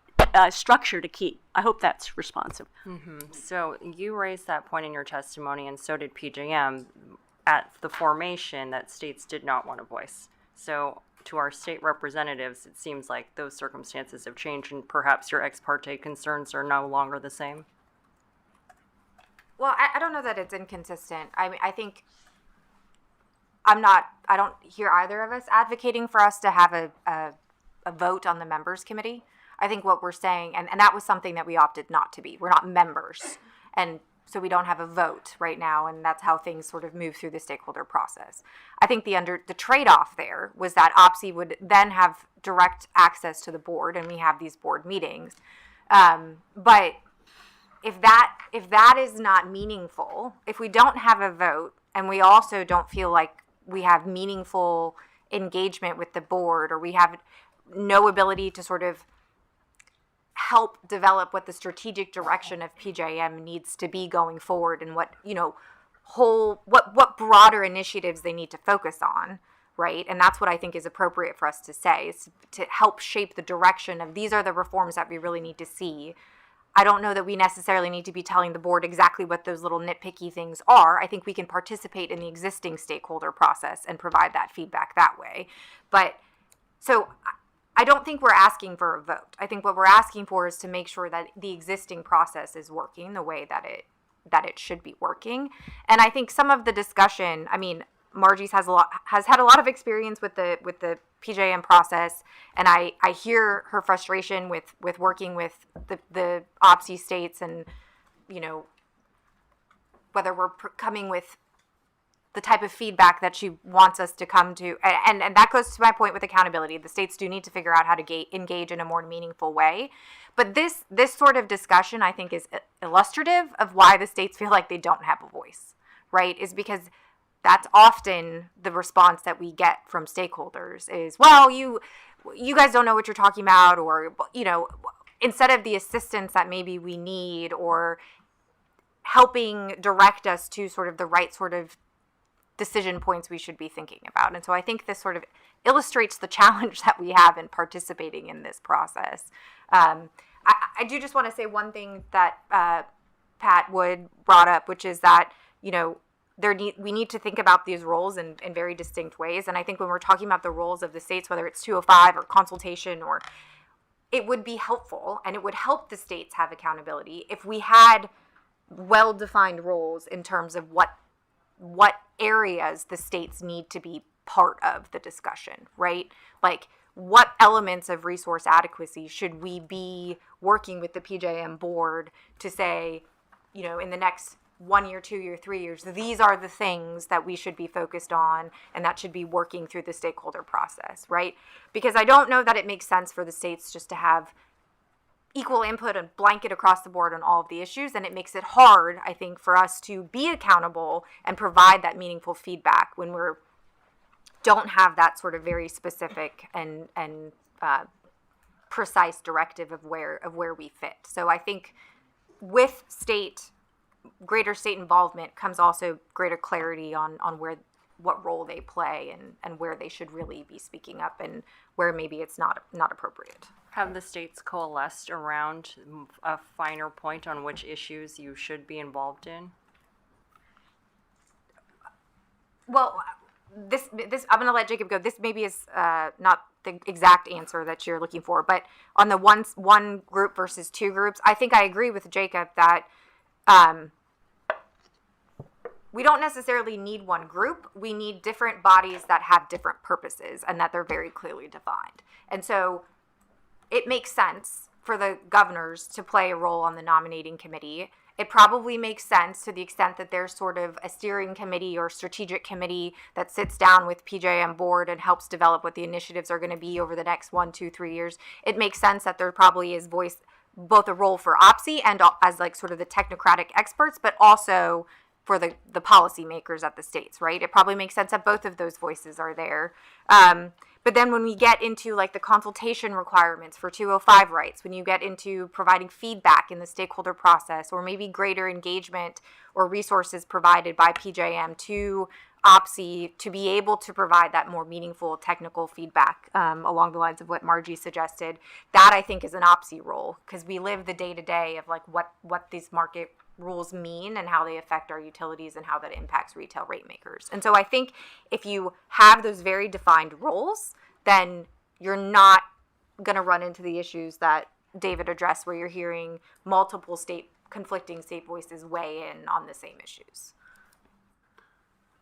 structure to keep. I hope that's responsive. So you raised that point in your testimony, and so did PJM at the formation, that states did not want a voice. So to our state representatives, it seems like those circumstances have changed, and perhaps your ex parte concerns are no longer the same. Well, I don't know that it's inconsistent. I mean, I think I don't hear either of us advocating for us to have a vote on the members committee. I think what we're saying, and that was something that we opted not to be. We're not members. And so we don't have a vote right now, and that's how things sort of move through the stakeholder process. I think the trade-off there was that OPSI would then have direct access to the board, and we have these board meetings. But if that is not meaningful, if we don't have a vote, and we also don't feel like we have meaningful engagement with the board, or we have no ability to sort of help develop what the strategic direction of PJM needs to be going forward, and what what broader initiatives they need to focus on, right? And that's what I think is appropriate for us to say, is to help shape the direction of these are the reforms that we really need to see. I don't know that we necessarily need to be telling the board exactly what those little nitpicky things are. I think we can participate in the existing stakeholder process and provide that feedback that way. But so I don't think we're asking for a vote. I think what we're asking for is to make sure that the existing process is working the way that it should be working. And I think some of the discussion, I mean, Margie's has had a lot of experience with the PJM process, and I hear her frustration with working with the OPSI states, and whether we're coming with the type of feedback that she wants us to come to, and that goes to my point with accountability. The states do need to figure out how to engage in a more meaningful way. But this sort of discussion, I think, is illustrative of why the states feel like they don't have a voice, right? Is because that's often the response that we get from stakeholders is, well, you guys don't know what you're talking about, or, instead of the assistance that maybe we need, or helping direct us to sort of the right sort of decision points we should be thinking about. And so I think this sort of illustrates the challenge that we have in participating in this process. I do just want to say one thing that Pat Wood brought up, which is that, we need to think about these roles in very distinct ways. And I think when we're talking about the roles of the states, whether it's 205 or consultation, or it would be helpful, and it would help the states have accountability if we had well-defined roles in terms of what areas the states need to be part of the discussion, right? Like, what elements of resource adequacy should we be working with the PJM board to say, in the next 1 year, 2 year, 3 years, these are the things that we should be focused on, and that should be working through the stakeholder process, right? Because I don't know that it makes sense for the states just to have equal input and blanket across the board on all of the issues, and it makes it hard, I think, for us to be accountable and provide that meaningful feedback when we don't have that sort of very specific and precise directive of where we fit. So I think with greater state involvement comes also greater clarity on what role they play, and where they should really be speaking up, and where maybe it's not appropriate. Have the states coalesced around a finer point on which issues you should be involved in? Well, this I'm going to let Jacob go. This maybe is not the exact answer that you're looking for, but on the one group versus two groups, I think I agree with Jacob that we don't necessarily need one group. We need different bodies that have different purposes and that they're very clearly defined. And so it makes sense for the governors to play a role on the nominating committee. It probably makes sense to the extent that there's sort of a steering committee or strategic committee that sits down with PJM board and helps develop what the initiatives are going to be over the next 1, 2, 3 years. It makes sense that there probably is both a role for OPSI and as like sort of the technocratic experts, but also for the policymakers at the states, right? It probably makes sense that both of those voices are there. But then when we get into like the consultation requirements for 205 rights, when you get into providing feedback in the stakeholder process, or maybe greater engagement or resources provided by PJM to OPSI to be able to provide that more meaningful technical feedback along the lines of what Margie suggested, that I think is an OPSI role, because we live the day-to-day of like what these market rules mean and how they affect our utilities and how that impacts retail rate makers. And so I think if you have those very defined roles, then you're not going to run into the issues that David addressed, where you're hearing multiple conflicting state voices weigh in on the same issues.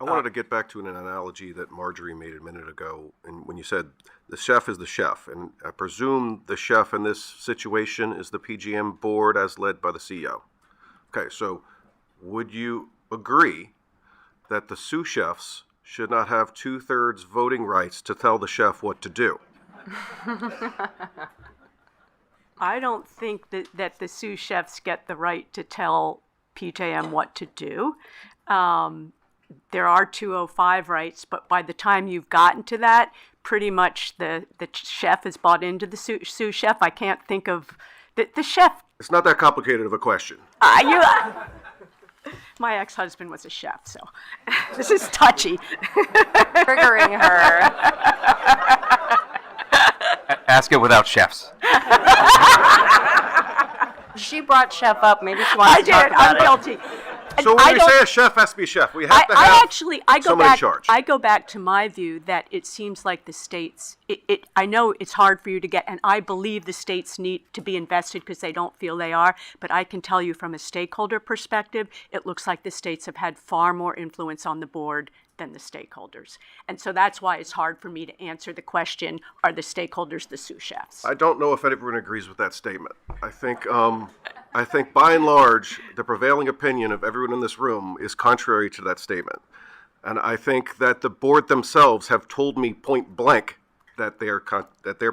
I wanted to get back to an analogy that Marjorie made a minute ago, and when you said the chef is the chef, and I presume the chef in this situation is the PJM board as led by the CEO. Okay, so would you agree that the sous chefs should not have 2/3 voting rights to tell the chef what to do? I don't think that the sous chefs get the right to tell PJM what to do. There are 205 rights, but by the time you've gotten to that, pretty much the chef is bought into the sous chef. I can't think of the chef. It's not that complicated of a question. My ex-husband was a chef, so this is touchy. Triggering her. Ask it without chefs. She brought Chef up. Maybe she wants to talk about I'm it. guilty. So when we say a chef has to be a chef, we have to have someone in charge. I go back to my view that it seems like the states, I know it's hard for you to get, and I believe the states need to be invested because they don't feel they are, but I can tell you from a stakeholder perspective, it looks like the states have had far more influence on the board than the stakeholders. And so that's why it's hard for me to answer the question, are the stakeholders the sous chefs? I don't know if everyone agrees with that statement. I think by and large, the prevailing opinion of everyone in this room is contrary to that statement. And I think that the board themselves have told me point blank that their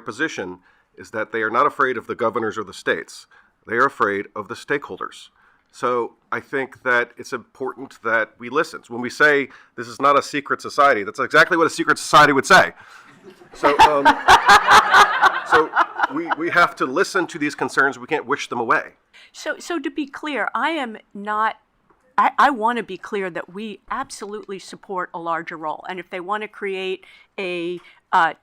position is that they are not afraid of the governors or the states. They are afraid of the stakeholders. So I think that it's important that we listen. When we say this is not a secret society, that's exactly what a secret society would say. So, so we have to listen to these concerns. We can't wish them away. So to be clear, I want to be clear that we absolutely support a larger role. And if they want to create a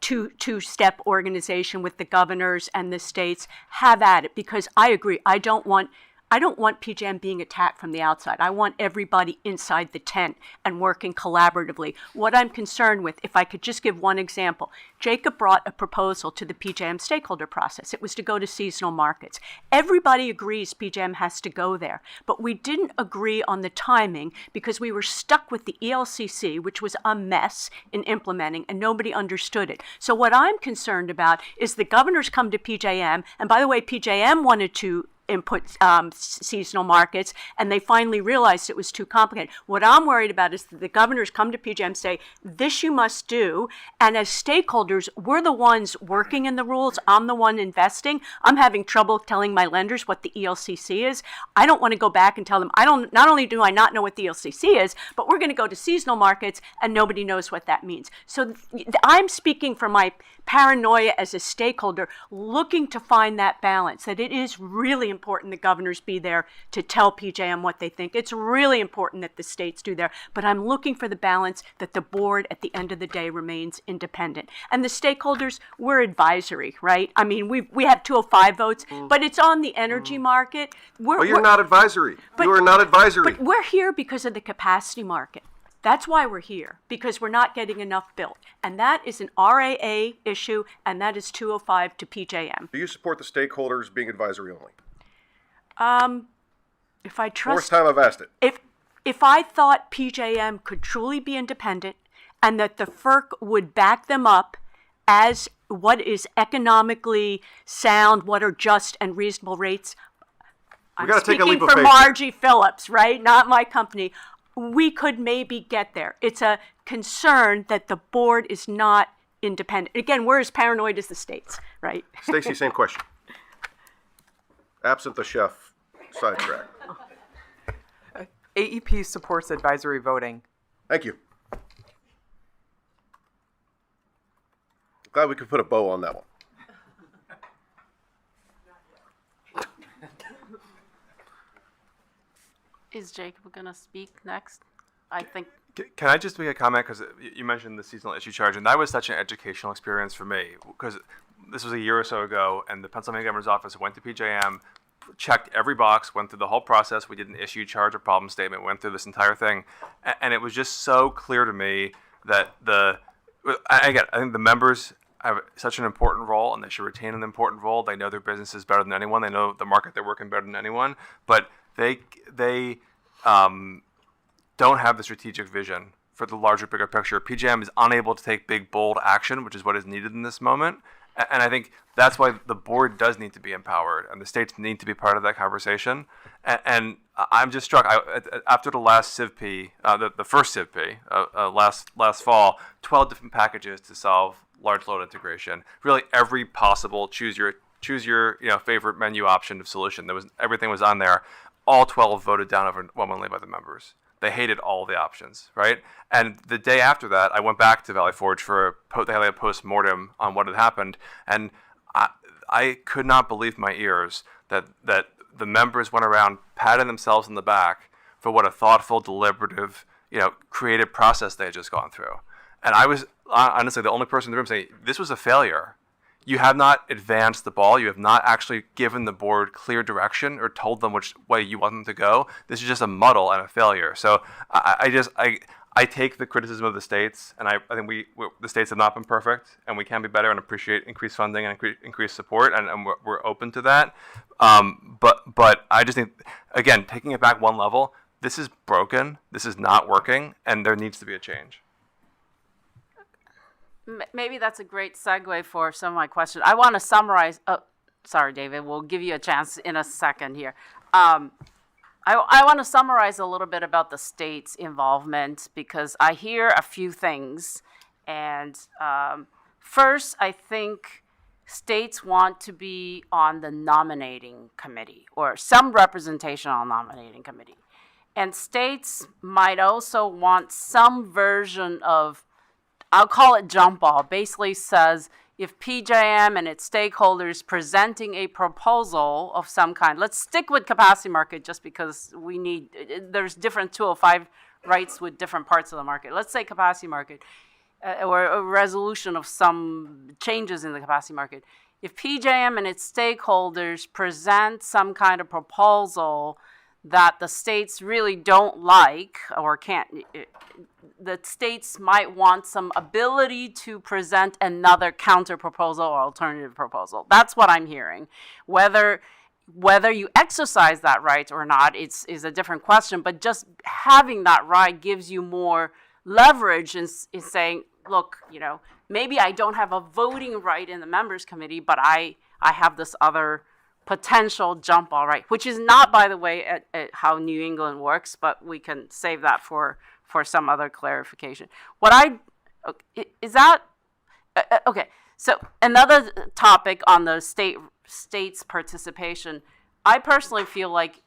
two-step organization with the governors and the states, have at it, because I agree. I don't want PJM being attacked from the outside. I want everybody inside the tent and working collaboratively. What I'm concerned with, if I could just give one example, Jacob brought a proposal to the PJM stakeholder process. It was to go to seasonal markets. Everybody agrees PJM has to go there, but we didn't agree on the timing because we were stuck with the L.L.C, which was a mess in implementing, and nobody understood it. So what I'm concerned about is the governors come to PJM, and by the way, PJM wanted to input seasonal markets, and they finally realized it was too complicated. What I'm worried about is that the governors come to PJM and say, this you must do, and as stakeholders, we're the ones working in the rules. I'm the one investing. I'm having trouble telling my lenders what the L.L.C is. I don't want to go back and tell them, not only do I not know what the L.L.C is, but we're going to go to seasonal markets, and nobody knows what that means. So I'm speaking from my paranoia as a stakeholder, looking to find that balance, that it is really important the governors be there to tell PJM what they think. It's really important that the states do there, but I'm looking for the balance that the board at the end of the day remains independent. And the stakeholders, we're advisory, right? I mean, we have 205 votes, but it's on the energy market. But you're not advisory. You are not advisory. But we're here because of the capacity market. That's why we're here, because we're not getting enough built. And that is an RAA issue, and that is 205 to PJM. Do you support the stakeholders being advisory only? If I Fourth trust, time I've asked it. if I thought PJM could truly be independent and that the FERC would back them up as what is economically sound, what are just and reasonable rates, I'm gotta take a speaking leap of for faith. Margie Phillips, right? Not my company. We could maybe get there. It's a concern that the board is not independent. Again, we're as paranoid as the states, right? Stacy, same question. Absent the chef sidetrack. AEP supports advisory voting. Thank you. Glad we could put a bow on that one. Is Jacob going to speak next? I think. Can I just make a comment? Because you mentioned the seasonal issue charge, and that was such an educational experience for me. Because this was a year or so ago, and the Pennsylvania Governor's Office went to PJM, checked every box, went through the whole process. We did an issue charge or problem statement, went through this entire thing. And it was just so clear to me that I think the members have such an important role, and they should retain an important role. They know their businesses better than anyone. They know the market they're working better than anyone. But they don't have the strategic vision for the larger, bigger picture. PJM is unable to take big, bold action, which is what is needed in this moment. And I think that's why the board does need to be empowered, and the states need to be part of that conversation. And I'm just struck, after the last CIVP, the first CIVP last fall, 12 different packages to solve large load integration. Really, every possible choose your favorite menu option of solution. Everything was on there. All 12 voted down overwhelmingly by the members. They hated all the options, right? And the day after that, I went back to Valley Forge for a post-mortem on what had happened, and I could not believe my ears that the members went around patting themselves on the back for what a thoughtful, deliberative, creative process they had just gone through. And I was honestly the only person in the room saying, this was a failure. You have not advanced the ball. You have not actually given the board clear direction or told them which way you want them to go. This is just a muddle and a failure. So I take the criticism of the states, and I think the states have not been perfect, and we can be better and appreciate increased funding and increased support, and we're open to that. But I just think, again, taking it back one level, this is broken. This is not working, and there needs to be a change. Maybe that's a great segue for some of my questions. I want to summarize. Oh, sorry, David. We'll give you a chance in a second here. I want to summarize a little bit about the state's involvement, because I hear a few things. And first, I think states want to be on the nominating committee or some representation on the nominating committee. And states might also want some version of, I'll call it jump ball, basically says if PJM and its stakeholders presenting a proposal of some kind, let's stick with capacity market just because there's different 205 rights with different parts of the market. Let's say capacity market or a resolution of some changes in the capacity market. If PJM and its stakeholders present some kind of proposal that the states really don't like or can't, the states might want some ability to present another counter proposal or alternative proposal. That's what I'm hearing. Whether you exercise that right or not is a different question, but just having that right gives you more leverage in saying, look, maybe I don't have a voting right in the members committee, but I have this other potential jump ball right, which is not, by the way, at how New England works, but we can save that for some other clarification. Okay, so another topic on the state's participation, I personally feel like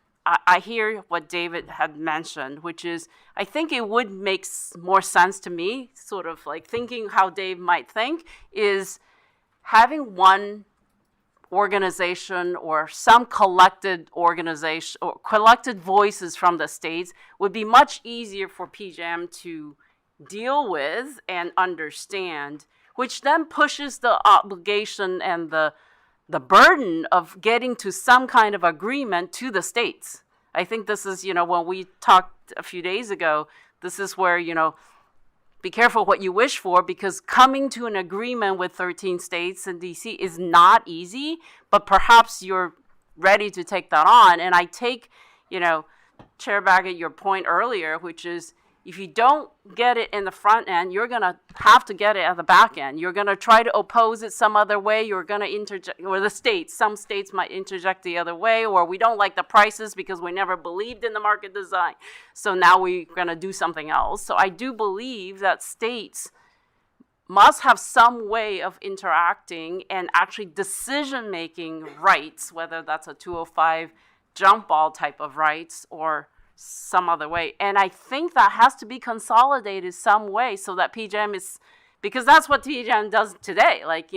I hear what David had mentioned, which is I think it would make more sense to me, sort of like thinking how Dave might think, is having one organization or some collected organization or collected voices from the states would be much easier for PJM to deal with and understand, which then pushes the obligation and the burden of getting to some kind of agreement to the states. I think this is, when we talked a few days ago, this is where, be careful what you wish for, because coming to an agreement with 13 states and DC is not easy, but perhaps you're ready to take that on. And I take, Chair Baggett, your point earlier, which is if you don't get it in the front end, you're going to have to get it at the back end. You're going to try to oppose it some other way. You're going to interject, or some states might interject the other way, or we don't like the prices because we never believed in the market design. So now we're going to do something else. So I do believe that states must have some way of interacting and actually decision-making rights, whether that's a 205 jump ball type of rights or some other way. And I think that has to be consolidated some way so that PJM is, because that's what PJM does today. Like,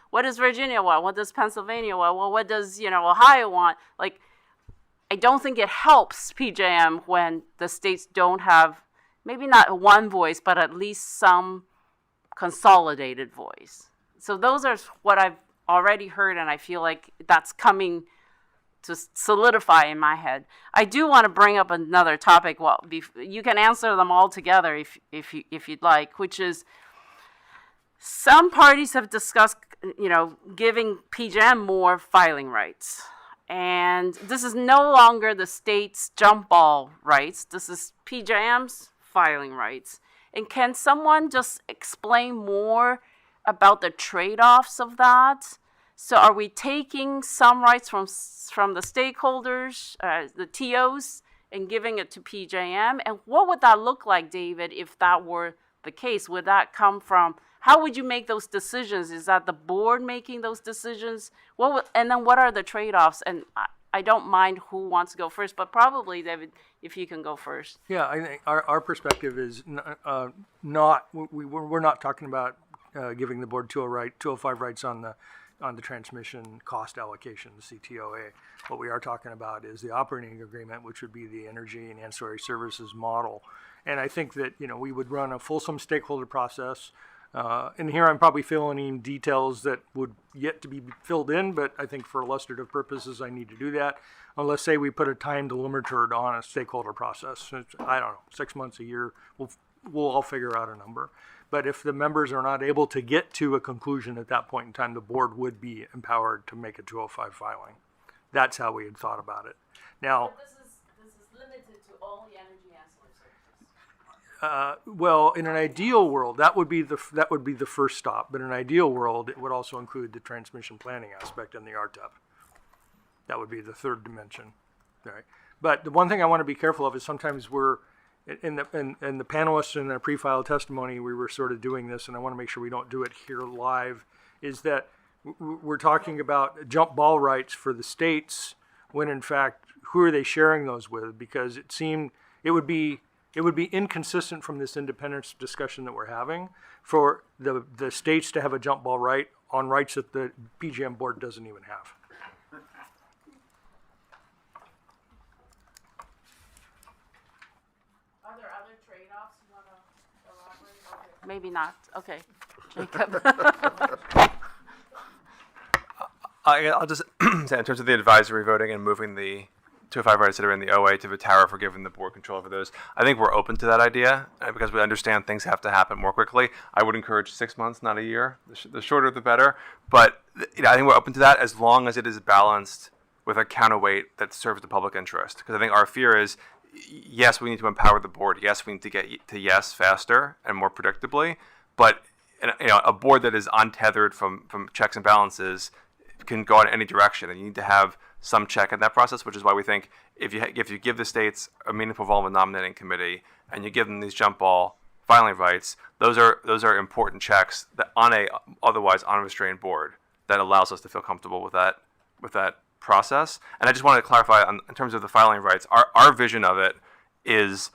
what does Virginia want? What does Pennsylvania want? Well, what does, Ohio want? Like, I don't think it helps PJM when the states don't have, maybe not one voice, but at least some consolidated voice. So those are what I've already heard, and I feel like that's coming to solidify in my head. I do want to bring up another topic. Well, you can answer them all together if you'd like, which is some parties have discussed, giving PJM more filing rights. And this is no longer the state's jump ball rights. This is PJM's filing rights. And can someone just explain more about the trade-offs of that? So are we taking some rights from the stakeholders, the TOs, and giving it to PJM? And what would that look like, David, if that were the case? Would that come from, how would you make those decisions? Is that the board making those decisions? And then what are the trade-offs? And I don't mind who wants to go first, but probably, David, if you can go first. Yeah, I think our perspective is we're not talking about giving the board 205 rights on the transmission cost allocation, the CTOA. What we are talking about is the operating agreement, which would be the energy and ancillary services model. And I think that, we would run a fulsome stakeholder process. And here I'm probably filling in details that would yet to be filled in, but I think for illustrative purposes, I need to do that. Let's say we put a time delimiter on a stakeholder process. I don't know, 6 months, a year, we'll all figure out a number. But if the members are not able to get to a conclusion at that point in time, the board would be empowered to make a 205 filing. That's how we had thought about it. Now, this is limited to all the energy ancillary services. Well, in an ideal world, that would be the first stop. But in an ideal world, it would also include the transmission planning aspect and the RTEP. That would be the third dimension. Right. But the one thing I want to be careful of is sometimes we're in the panelists in their pre-filed testimony, we were sort of doing this, and I want to make sure we don't do it here live, is that we're talking about jump ball rights for the states when in fact, who are they sharing those with? Because it seemed it would be inconsistent from this independence discussion that we're having for the states to have a jump ball right on rights that the PJM board doesn't even have. Maybe not. Okay. Jacob. I'll just say in terms of the advisory voting and moving the 205 rights that are in the OA to the tower for giving the board control over those, I think we're open to that idea because we understand things have to happen more quickly. I would encourage 6 months, not a year. The shorter, the better. But I think we're open to that as long as it is balanced with a counterweight that serves the public interest. Because I think our fear is, yes, we need to empower the board. Yes, we need to get to yes faster and more predictably. But a board that is untethered from checks and balances can go in any direction, and you need to have some check in that process. Which is why we think if you give the states a meaningful involvement nominating committee and you give them these jump ball filing rights, those are important checks that on a otherwise unrestrained board that allows us to feel comfortable with that process. And I just wanted to clarify in terms of the filing rights, our vision of it is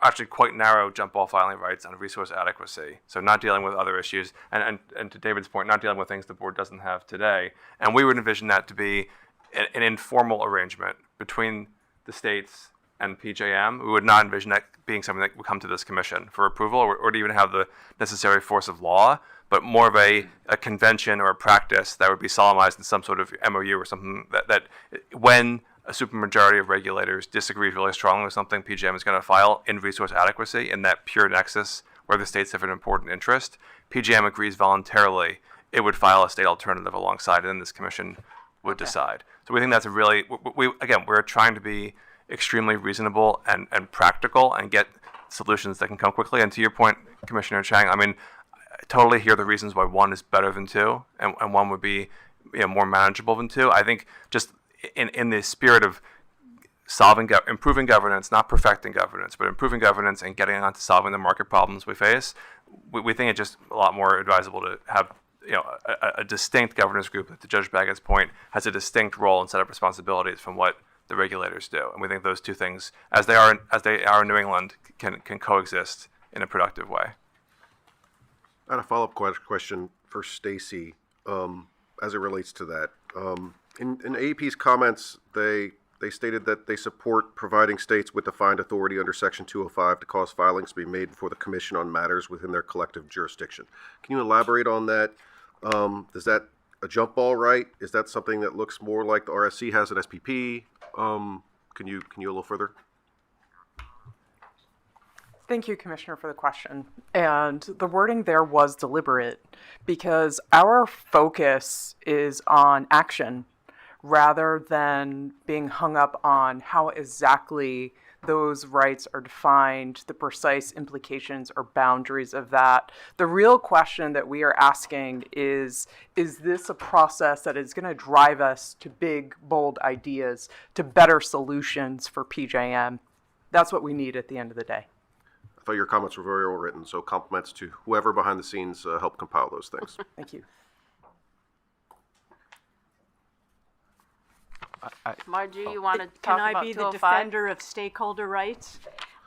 actually quite narrow jump ball filing rights on resource adequacy. So not dealing with other issues, and to David's point, not dealing with things the board doesn't have today. And we would envision that to be an informal arrangement between the states and PJM. We would not envision that being something that would come to this commission for approval or to even have the necessary force of law, but more of a convention or a practice that would be solemnized in some sort of MOU or something that when a supermajority of regulators disagrees really strongly with something PJM is going to file in resource adequacy, in that pure nexus where the states have an important interest, PJM agrees voluntarily it would file a state alternative alongside it, and this commission would decide. So we think that's a really, we're trying to be extremely reasonable and practical and get solutions that can come quickly. And to your point, Commissioner Chang, I mean, I totally hear the reasons why one is better than two, and one would be more manageable than two. I think just in the spirit of improving governance, not perfecting governance, but improving governance and getting on to solving the market problems we face, we think it's just a lot more advisable to have a distinct governance group that, to Judge Baggett's point, has a distinct role and set of responsibilities from what the regulators do. And we think those two things, as they are in New England, can coexist in a productive way. I had a follow-up question for Stacy as it relates to that. In AEP's comments, they stated that they support providing states with defined authority under Section 205 to cause filings to be made before the Commission on matters within their collective jurisdiction. Can you elaborate on that? Is that a jump ball right? Is that something that looks more like the RSC has at SPP? Can you a little further? Thank you, Commissioner, for the question. And the wording there was deliberate because our focus is on action rather than being hung up on how exactly those rights are defined, the precise implications or boundaries of that. The real question that we are asking is this a process that is going to drive us to big, bold ideas, to better solutions for PJM? That's what we need at the end of the day. I thought your comments were very well written, so compliments to whoever behind the scenes helped compile those things. Thank you. Margie, you want to Can talk I about be the 205? defender of stakeholder rights?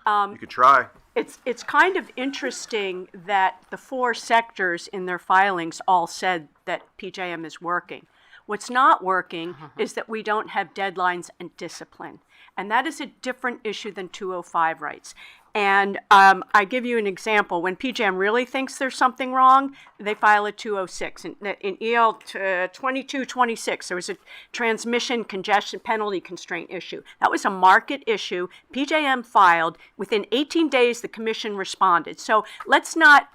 You could try. It's kind of interesting that the four sectors in their filings all said that PJM is working. What's not working is that we don't have deadlines and discipline. And that is a different issue than 205 rights. And I give you an example. When PJM really thinks there's something wrong, they file a 206. In EL 2226, there was a transmission congestion penalty constraint issue. That was a market issue. PJM filed. Within 18 days, the commission responded. So let's not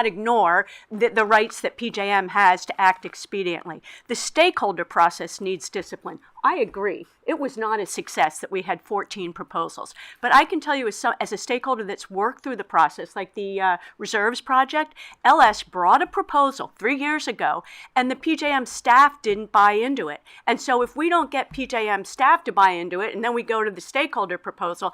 ignore the rights that PJM has to act expediently. The stakeholder process needs discipline. I agree. It was not a success that we had 14 proposals. But I can tell you as a stakeholder that's worked through the process, like the reserves project, L.S. brought a proposal 3 years ago, and the PJM staff didn't buy into it. And so if we don't get PJM staff to buy into it, and then we go to the stakeholder proposal,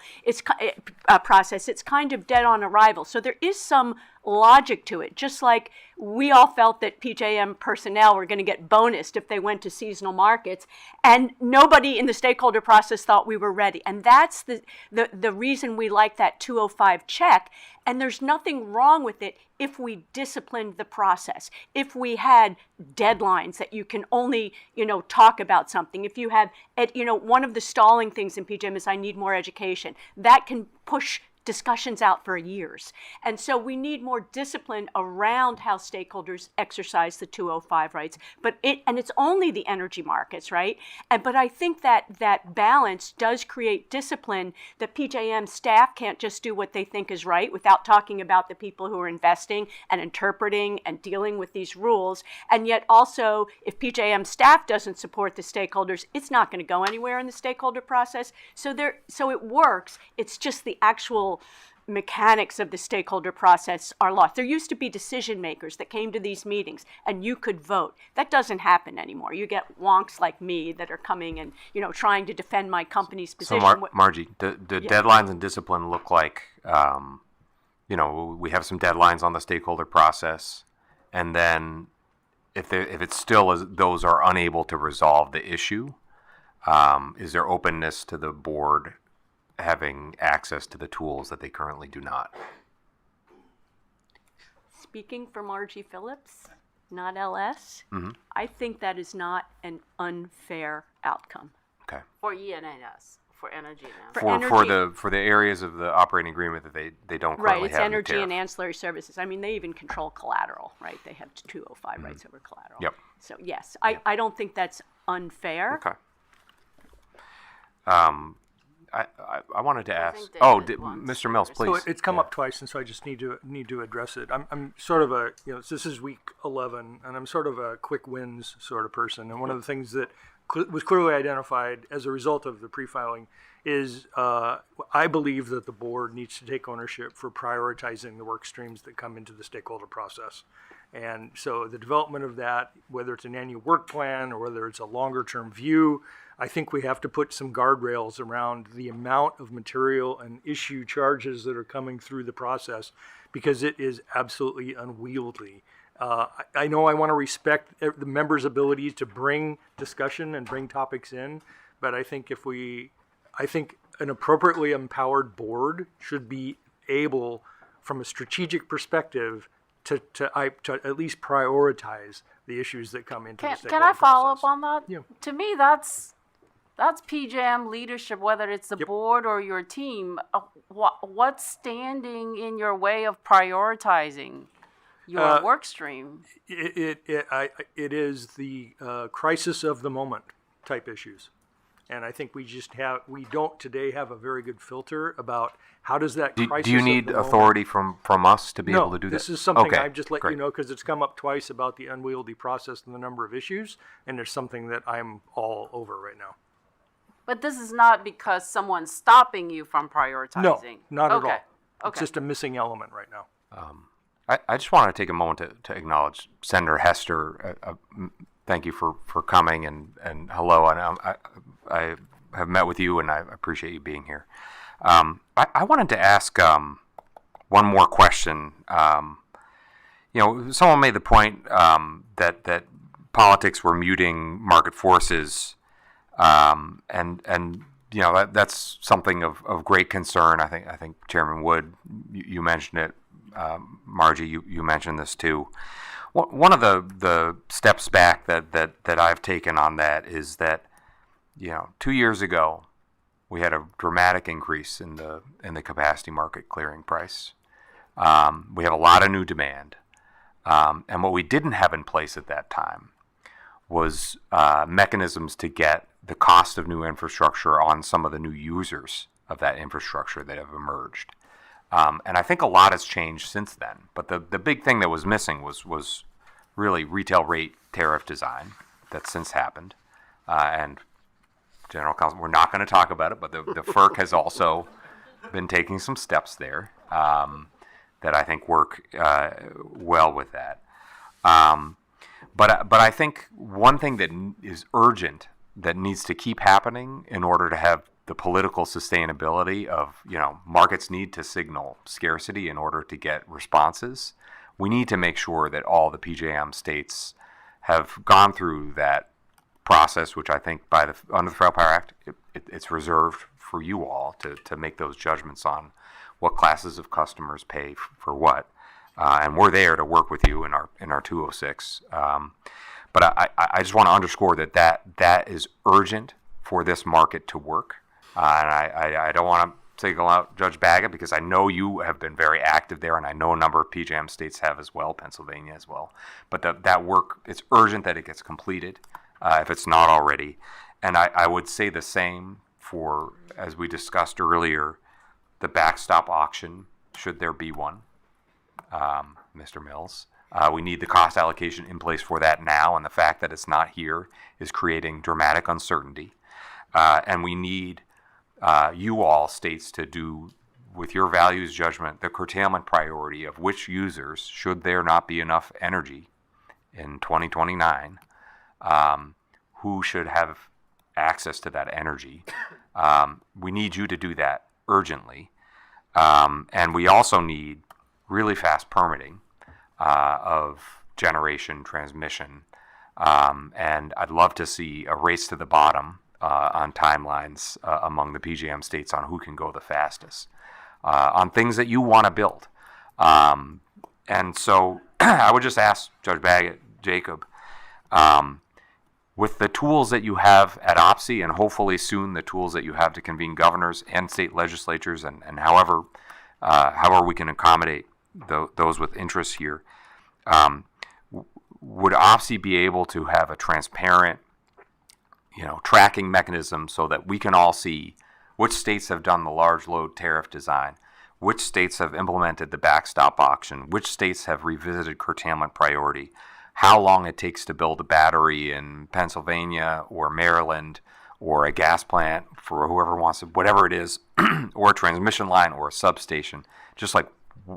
process, it's kind of dead on arrival. So there is some logic to it, just like we all felt that PJM personnel were going to get bonused if they went to seasonal markets, and nobody in the stakeholder process thought we were ready. And that's the reason we like that 205 check, and there's nothing wrong with it if we disciplined the process, if we had deadlines that you can only, talk about something. If you have, one of the stalling things in PJM is I need more education. That can push discussions out for years. And so we need more discipline around how stakeholders exercise the 205 rights. And it's only the energy markets, right? But I think that balance does create discipline, that PJM staff can't just do what they think is right without talking about the people who are investing and interpreting and dealing with these rules. And yet also, if PJM staff doesn't support the stakeholders, it's not going to go anywhere in the stakeholder process. So it works. It's just the actual mechanics of the stakeholder process are lost. There used to be decision makers that came to these meetings and you could vote. That doesn't happen anymore. You get wonks like me that are coming and trying to defend my company's position. So Margie, do deadlines and discipline look like we have some deadlines on the stakeholder process, and then if it's still those are unable to resolve the issue, is there openness to the board having access to the tools that they currently do not? Speaking for Margie Phillips, not L.S., I think that is not an unfair outcome. Okay. For ENS, for energy now. For the areas of the operating agreement that they don't currently have. Right, it's energy and ancillary services. I mean, they even control collateral, right? They have 205 rights over collateral. Yep. So yes, I don't think that's unfair. Okay. I wanted to ask. think Oh, David wants Mr. Mills, to please. So it's come up twice, and so I just need to address it. I'm sort of a, this is week 11, and I'm sort of a quick wins sort of person. And one of the things that was clearly identified as a result of the pre-filing is I believe that the board needs to take ownership for prioritizing the work streams that come into the stakeholder process. And so the development of that, whether it's an annual work plan or whether it's a longer term view, I think we have to put some guardrails around the amount of material and issue charges that are coming through the process, because it is absolutely unwieldy. I know I want to respect the members' ability to bring discussion and bring topics in, but I think I think an appropriately empowered board should be able, from a strategic perspective, to at least prioritize the issues that come into the stakeholder Can I follow process. up on that? Yeah. To me, that's PJM leadership, whether it's the board or your team. What's standing in your way of prioritizing your work stream? It is the crisis of the moment type issues. And I think we don't today have a very good filter about how does that crisis Do you of need the moment- authority from us to be able to do that? This is something Okay, I've just let you great. know because it's come up twice about the unwieldy process and the number of issues, and there's something that I'm all over right now. But this is not because someone's stopping you from prioritizing. No, not at all. Okay. It's just a missing element right now. I just want to take a moment to acknowledge Senator Hester. Thank you for coming and hello. And I have met with you and I appreciate you being here. I wanted to ask one more question. Someone made the point that politics were muting market forces, and that's something of great concern. I think Chairman Wood, you mentioned it. Margie, you mentioned this too. One of the steps back that I've taken on that is that 2 years ago we had a dramatic increase in the capacity market clearing price. We have a lot of new demand, and what we didn't have in place at that time was mechanisms to get the cost of new infrastructure on some of the new users of that infrastructure that have emerged. And I think a lot has changed since then. But the big thing that was missing was really retail rate tariff design that's since happened. And General Counsel, we're not going to talk about it, but the FERC has also been taking some steps there that I think work well with that. But I think one thing that is urgent that needs to keep happening in order to have the political sustainability of, markets need to signal scarcity in order to get responses. We need to make sure that all the PJM states have gone through that process, which I think under the Federal Power Act, it's reserved for you all to make those judgments on what classes of customers pay for what. And we're there to work with you in our 206. But I just want to underscore that is urgent for this market to work. And I don't want to single out Judge Baggett because I know you have been very active there, and I know a number of PJM states have as well, Pennsylvania as well. But that work, it's urgent that it gets completed if it's not already. And I would say the same for, as we discussed earlier, the backstop auction, should there be one, Mr. Mills. We need the cost allocation in place for that now, and the fact that it's not here is creating dramatic uncertainty. And we need you all states to do, with your values judgment, the curtailment priority of which users, should there not be enough energy in 2029, who should have access to that energy. We need you to do that urgently. And we also need really fast permitting of generation transmission. And I'd love to see a race to the bottom on timelines among the PJM states on who can go the fastest on things that you want to build. And so I would just ask Judge Baggett, Jacob, with the tools that you have at OPSI and hopefully soon the tools that you have to convene governors and state legislatures and however we can accommodate those with interests here, would OPSI be able to have a transparent tracking mechanism so that we can all see which states have done the large load tariff design, which states have implemented the backstop auction, which states have revisited curtailment priority, how long it takes to build a battery in Pennsylvania or Maryland, or a gas plant for whoever wants it, whatever it is, or a transmission line or a substation, just like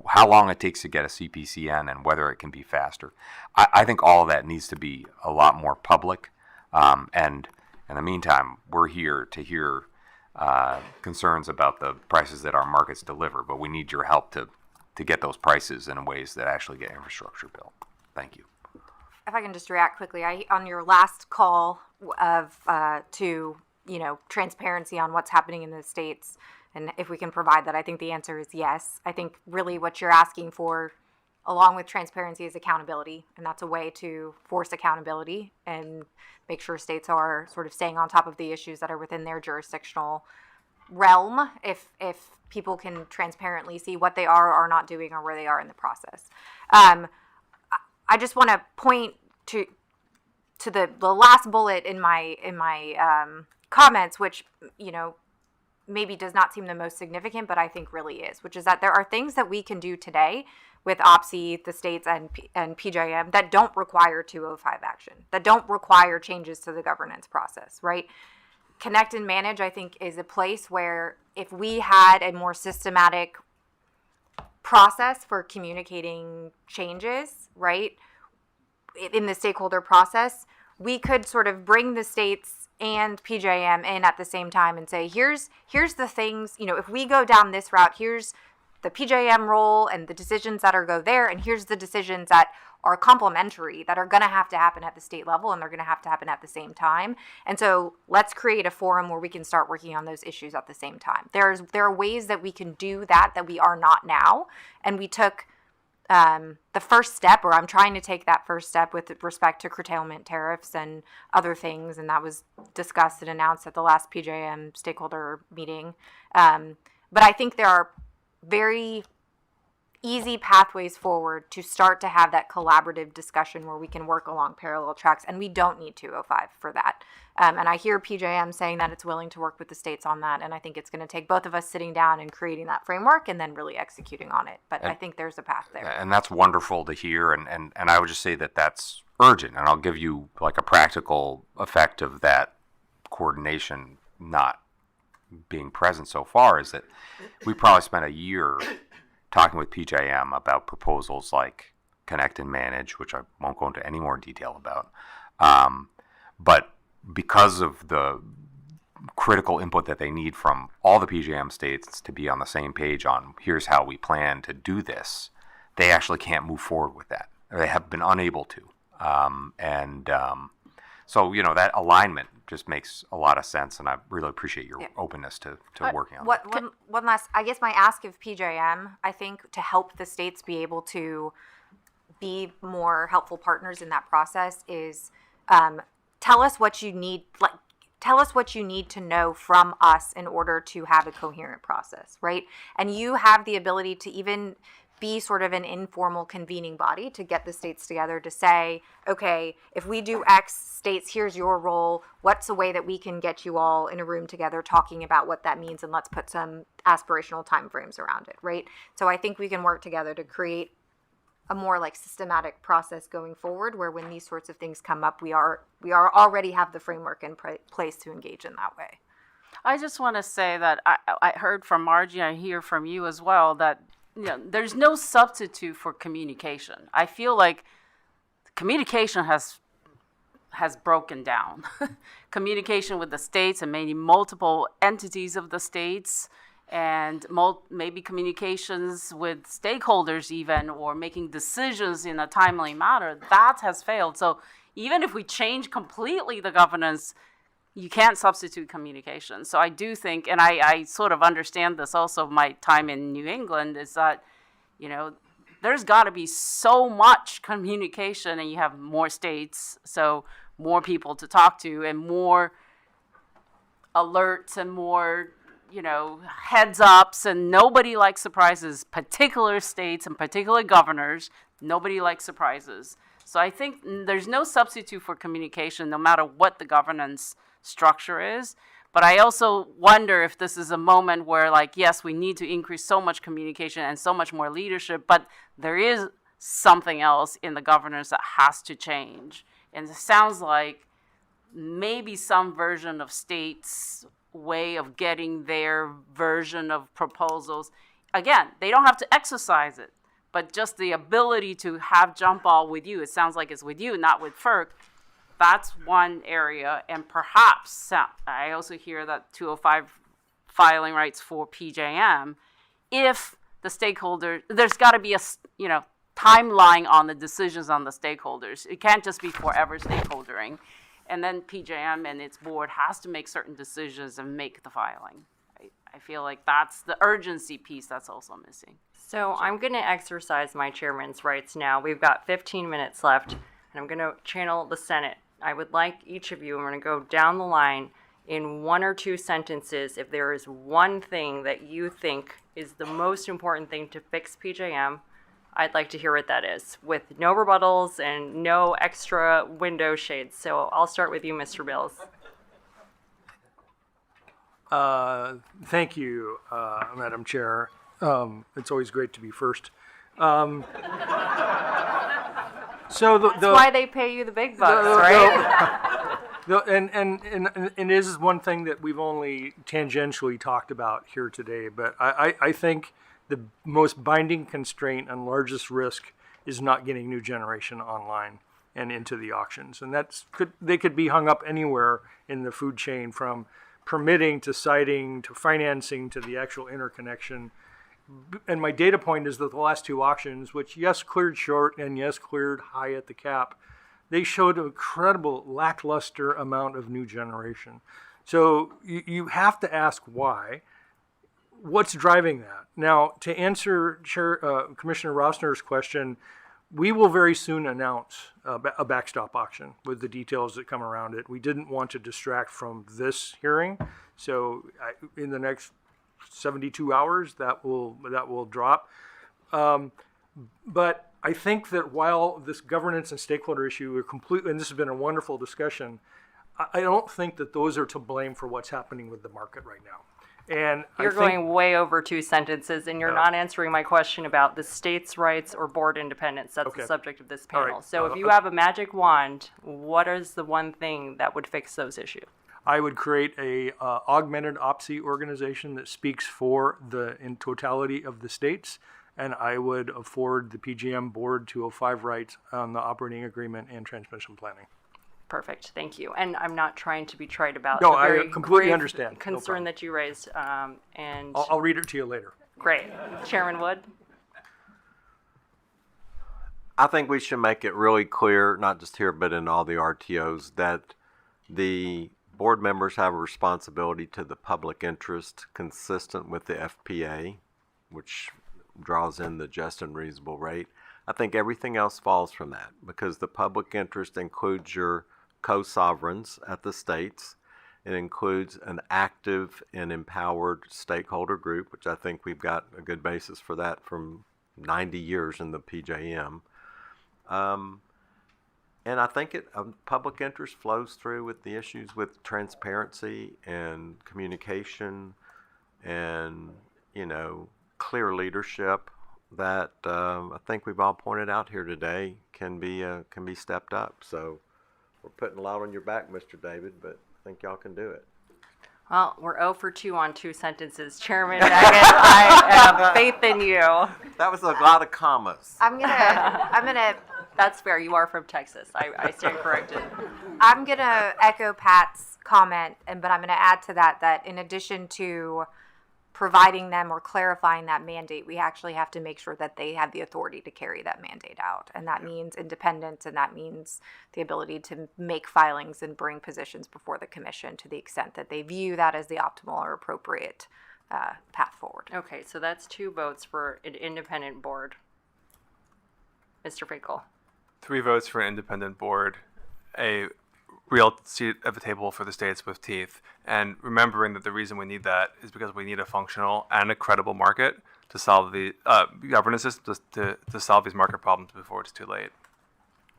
how long it takes to get a CPCN and whether it can be faster. I think all of that needs to be a lot more public. And in the meantime, we're here to hear concerns about the prices that our markets deliver, but we need your help to get those prices in ways that actually get infrastructure built. Thank you. If I can just react quickly, on your last call of to transparency on what's happening in the states, and if we can provide that, I think the answer is yes. I think really what you're asking for, along with transparency, is accountability, and that's a way to force accountability and make sure states are sort of staying on top of the issues that are within their jurisdictional realm. If people can transparently see what they are not doing or where they are in the process. I just want to point to the last bullet in my comments, which maybe does not seem the most significant, but I think really is, which is that there are things that we can do today with OPSI, the states, and PJM that don't require 205 action, that don't require changes to the governance process, right? Connect and Manage, I think, is a place where if we had a more systematic process for communicating changes, right, in the stakeholder process, we could sort of bring the states and PJM in at the same time and say, here's the things, if we go down this route, here's the PJM role and the decisions that go there, and here's the decisions that are complementary, that are going to have to happen at the state level, and they're going to have to happen at the same time. And so let's create a forum where we can start working on those issues at the same time. There are ways that we can do that we are not now, and we took the first step, or I'm trying to take that first step with respect to curtailment tariffs and other things, and that was discussed and announced at the last PJM stakeholder meeting. But I think there are very easy pathways forward to start to have that collaborative discussion where we can work along parallel tracks, and we don't need 205 for that. And I hear PJM saying that it's willing to work with the states on that, and I think it's going to take both of us sitting down and creating that framework and then really executing on it. But I think there's a path there. And that's wonderful to hear, and I would just say that that's urgent, and I'll give you like a practical effect of that coordination not being present so far is that we probably spent a year talking with PJM about proposals like Connect and Manage, which I won't go into any more detail about. But because of the critical input that they need from all the PJM states to be on the same page on here's how we plan to do this, they actually can't move forward with that. They have been unable to. So, that alignment just makes a lot of sense, and I really appreciate your openness to working on that. One last, I guess my ask of PJM, I think, to help the states be able to be more helpful partners in that process is tell us what you need, tell us what you need to know from us in order to have a coherent process, right? And you have the ability to even be sort of an informal convening body to get the states together to say, okay, if we do X, states, here's your role. What's a way that we can get you all in a room together talking about what that means, and let's put some aspirational timeframes around it, right? So I think we can work together to create a more systematic process going forward, where when these sorts of things come up, we are already have the framework in place to engage in that way. I just want to say that I heard from Margie, I hear from you as well, that there's no substitute for communication. I feel like communication has broken down. Communication with the states and maybe multiple entities of the states, and maybe communications with stakeholders even, or making decisions in a timely manner, that has failed. So even if we change completely the governance, you can't substitute communication. So I do think, and I sort of understand this also, my time in New England, is that, there's got to be so much communication, and you have more states, so more people to talk to, and more alerts, and more, heads ups, and nobody likes surprises, particular states and particular governors, nobody likes surprises. So I think there's no substitute for communication, no matter what the governance structure is. But I also wonder if this is a moment where, like, yes, we need to increase so much communication and so much more leadership, but there is something else in the governance that has to change. And it sounds like maybe some version of states' way of getting their version of proposals. Again, they don't have to exercise it, but just the ability to have jump ball with you, it sounds like it's with you, not with FERC. That's one area, and perhaps I also hear that 205 filing rights for PJM. If the stakeholder, there's got to be a timeline on the decisions on the stakeholders. It can't just be forever stakeholdering, and then PJM and its board has to make certain decisions and make the filing. I feel like that's the urgency piece that's also missing. So I'm going to exercise my chairman's rights now. We've got 15 minutes left, and I'm going to channel the Senate. I would like each of you, I'm going to go down the line in 1 or 2 sentences. If there is one thing that you think is the most important thing to fix PJM, I'd like to hear what that is, with no rebuttals and no extra window shades. So I'll start with you, Mr. Bills. Thank you, Madam Chair. It's always great to be first. So That's why they pay you the big bucks, right? And this is one thing that we've only tangentially talked about here today, but I think the most binding constraint and largest risk is not getting new generation online and into the auctions. And they could be hung up anywhere in the food chain, from permitting to siting to financing to the actual interconnection. And my data point is that the last 2 auctions, which yes, cleared short and yes, cleared high at the cap, they showed an incredible lackluster amount of new generation. So you have to ask why. What's driving that? Now, to answer Commissioner Rossner's question, we will very soon announce a backstop auction with the details that come around it. We didn't want to distract from this hearing, so in the next 72 hours, that will drop. But I think that while this governance and stakeholder issue are completely, and this has been a wonderful discussion, I don't think that those are to blame for what's happening with the market right now. And you're going way over 2 sentences, and you're not answering my question about the states' rights or board independence. That's the subject of this panel. Right. So if you have a magic wand, what is the one thing that would fix those issues? I would create a augmented OPSI organization that speaks for in totality of the states, and I would afford the PJM board 205 rights on the operating agreement and transmission planning. Perfect, thank you. And I'm not trying to be trite about no, the very I completely understand. Concern that you raised. And I'll read it to you later. Great. Chairman Wood? I think we should make it really clear, not just here, but in all the RTOs, that the board members have a responsibility to the public interest consistent with the FPA, which draws in the just and reasonable rate. I think everything else falls from that, because the public interest includes your co-sovereigns at the states. It includes an active and empowered stakeholder group, which I think we've got a good basis for that from 90 years in the PJM. And I think public interest flows through with the issues with transparency and communication and, clear leadership that I think we've all pointed out here today can be stepped up. So we're putting a lot on your back, Mr. David, but I think y'all can do it. Well, we're 0 for 2 on 2 sentences. Chairman Daggett, I have faith in you. That was a lot of commas. I'm gonna. That's fair. You are from Texas. I stand corrected. I'm gonna echo Pat's comment, but I'm gonna add to that in addition to providing them or clarifying that mandate, we actually have to make sure that they have the authority to carry that mandate out. And that means independence, and that means the ability to make filings and bring positions before the commission to the extent that they view that as the optimal or appropriate path forward. Okay, so that's 2 votes for an independent board. Mr. Finkel. 3 votes for an independent board, a real seat at the table for the states with teeth, and remembering that the reason we need that is because we need a functional and a credible market to solve the governance system, to solve these market problems before it's too late.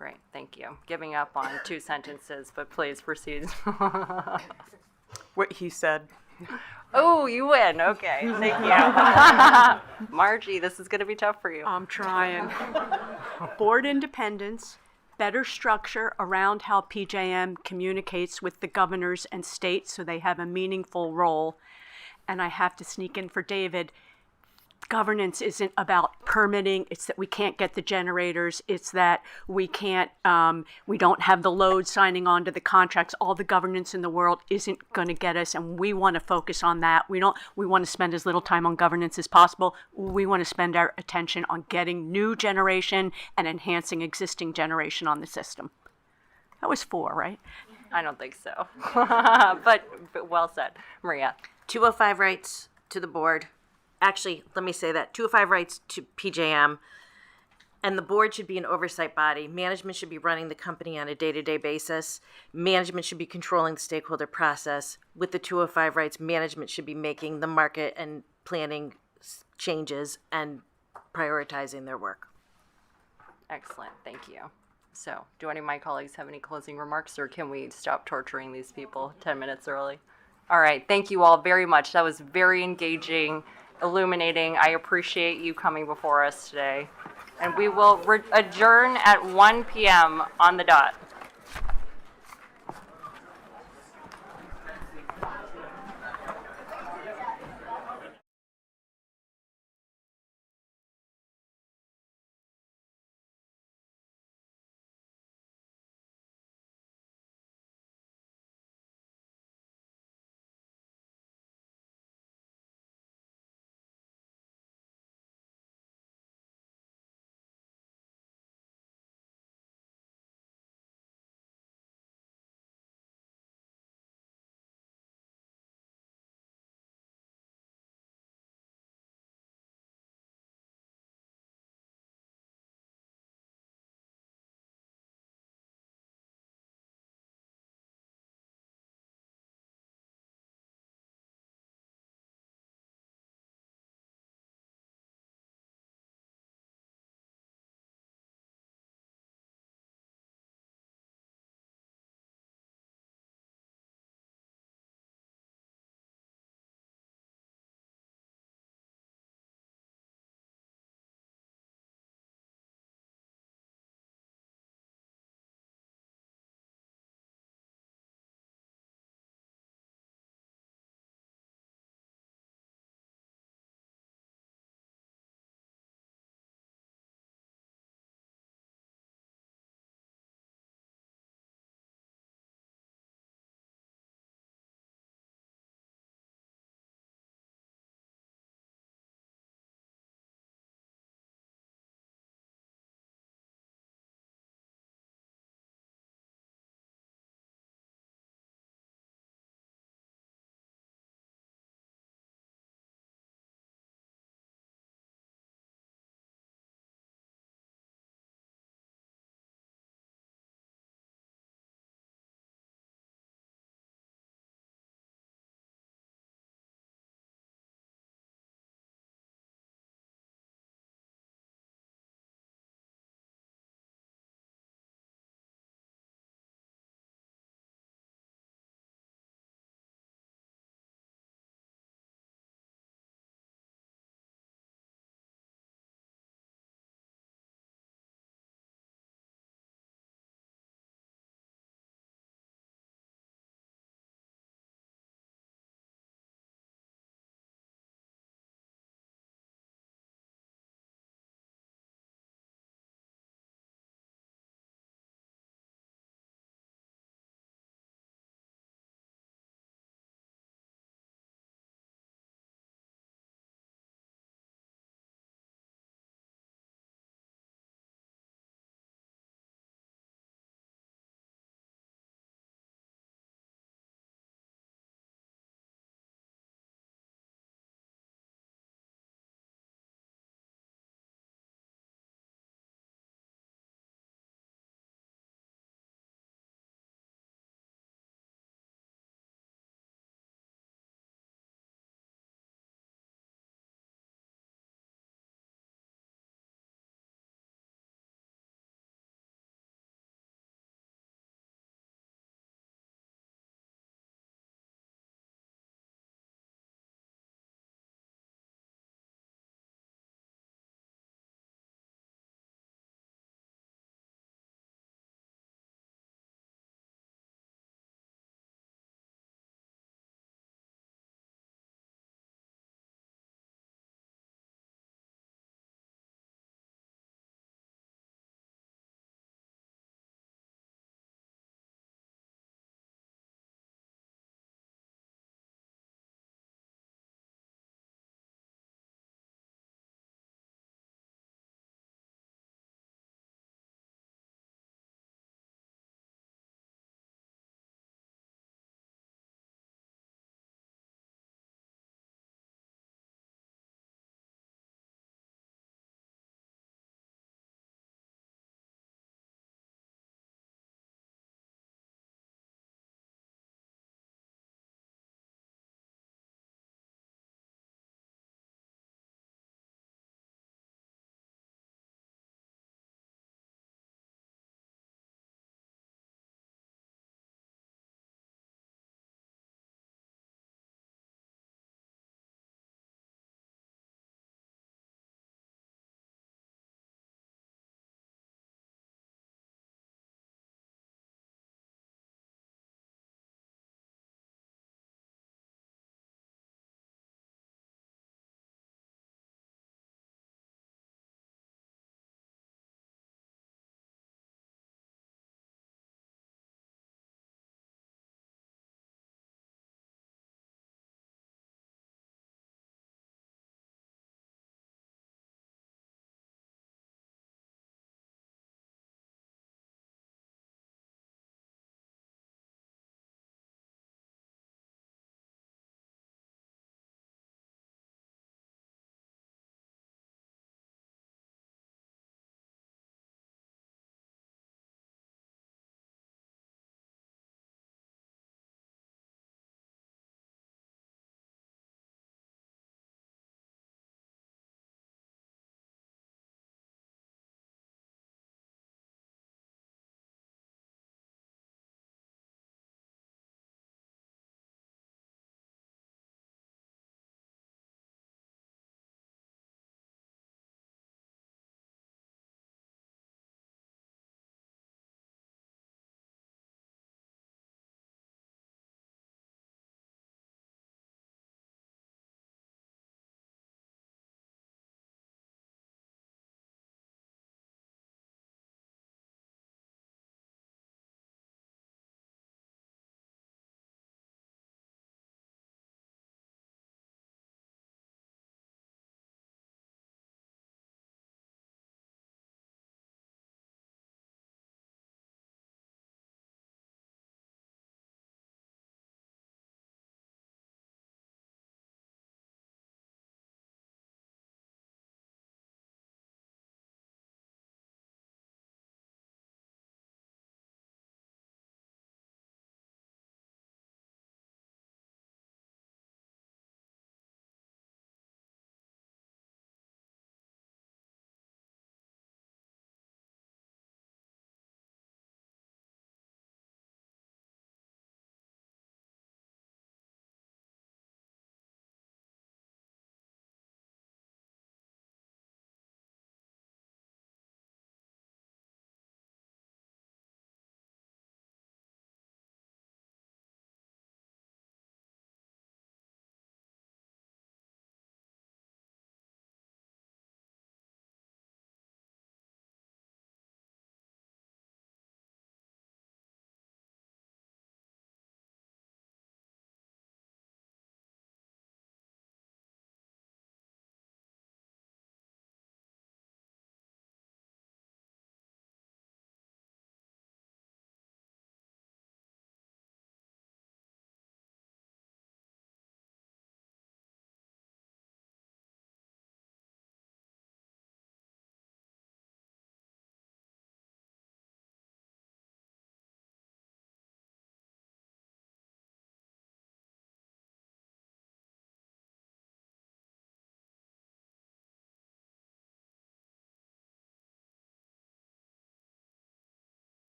Great, thank you. Giving up on 2 sentences, but please proceed. What he said. Oh, you win. Okay, thank you. Margie, this is going to be tough for you. I'm trying. Board independence, better structure around how PJM communicates with the governors and states so they have a meaningful role. And I have to sneak in for David. Governance isn't about permitting. It's that we can't get the generators. It's that we can't, we don't have the load signing on to the contracts. All the governance in the world isn't going to get us, and we want to focus on that. We want to spend as little time on governance as possible. We want to spend our attention on getting new generation and enhancing existing generation on the system. That was 4, right? I don't think so. but well said. Maria. 205 rights to the board. Actually, let me say that 205 rights to PJM, and the board should be an oversight body. Management should be running the company on a day-to-day basis. Management should be controlling the stakeholder process. With the 205 rights, management should be making the market and planning changes and prioritizing their work. Excellent, thank you. So, do any of my colleagues have any closing remarks, or can we stop torturing these people 10 minutes early? All right, thank you all very much. That was very engaging, illuminating. I appreciate you coming before us today. And we will adjourn at 1 p.m. on the dot.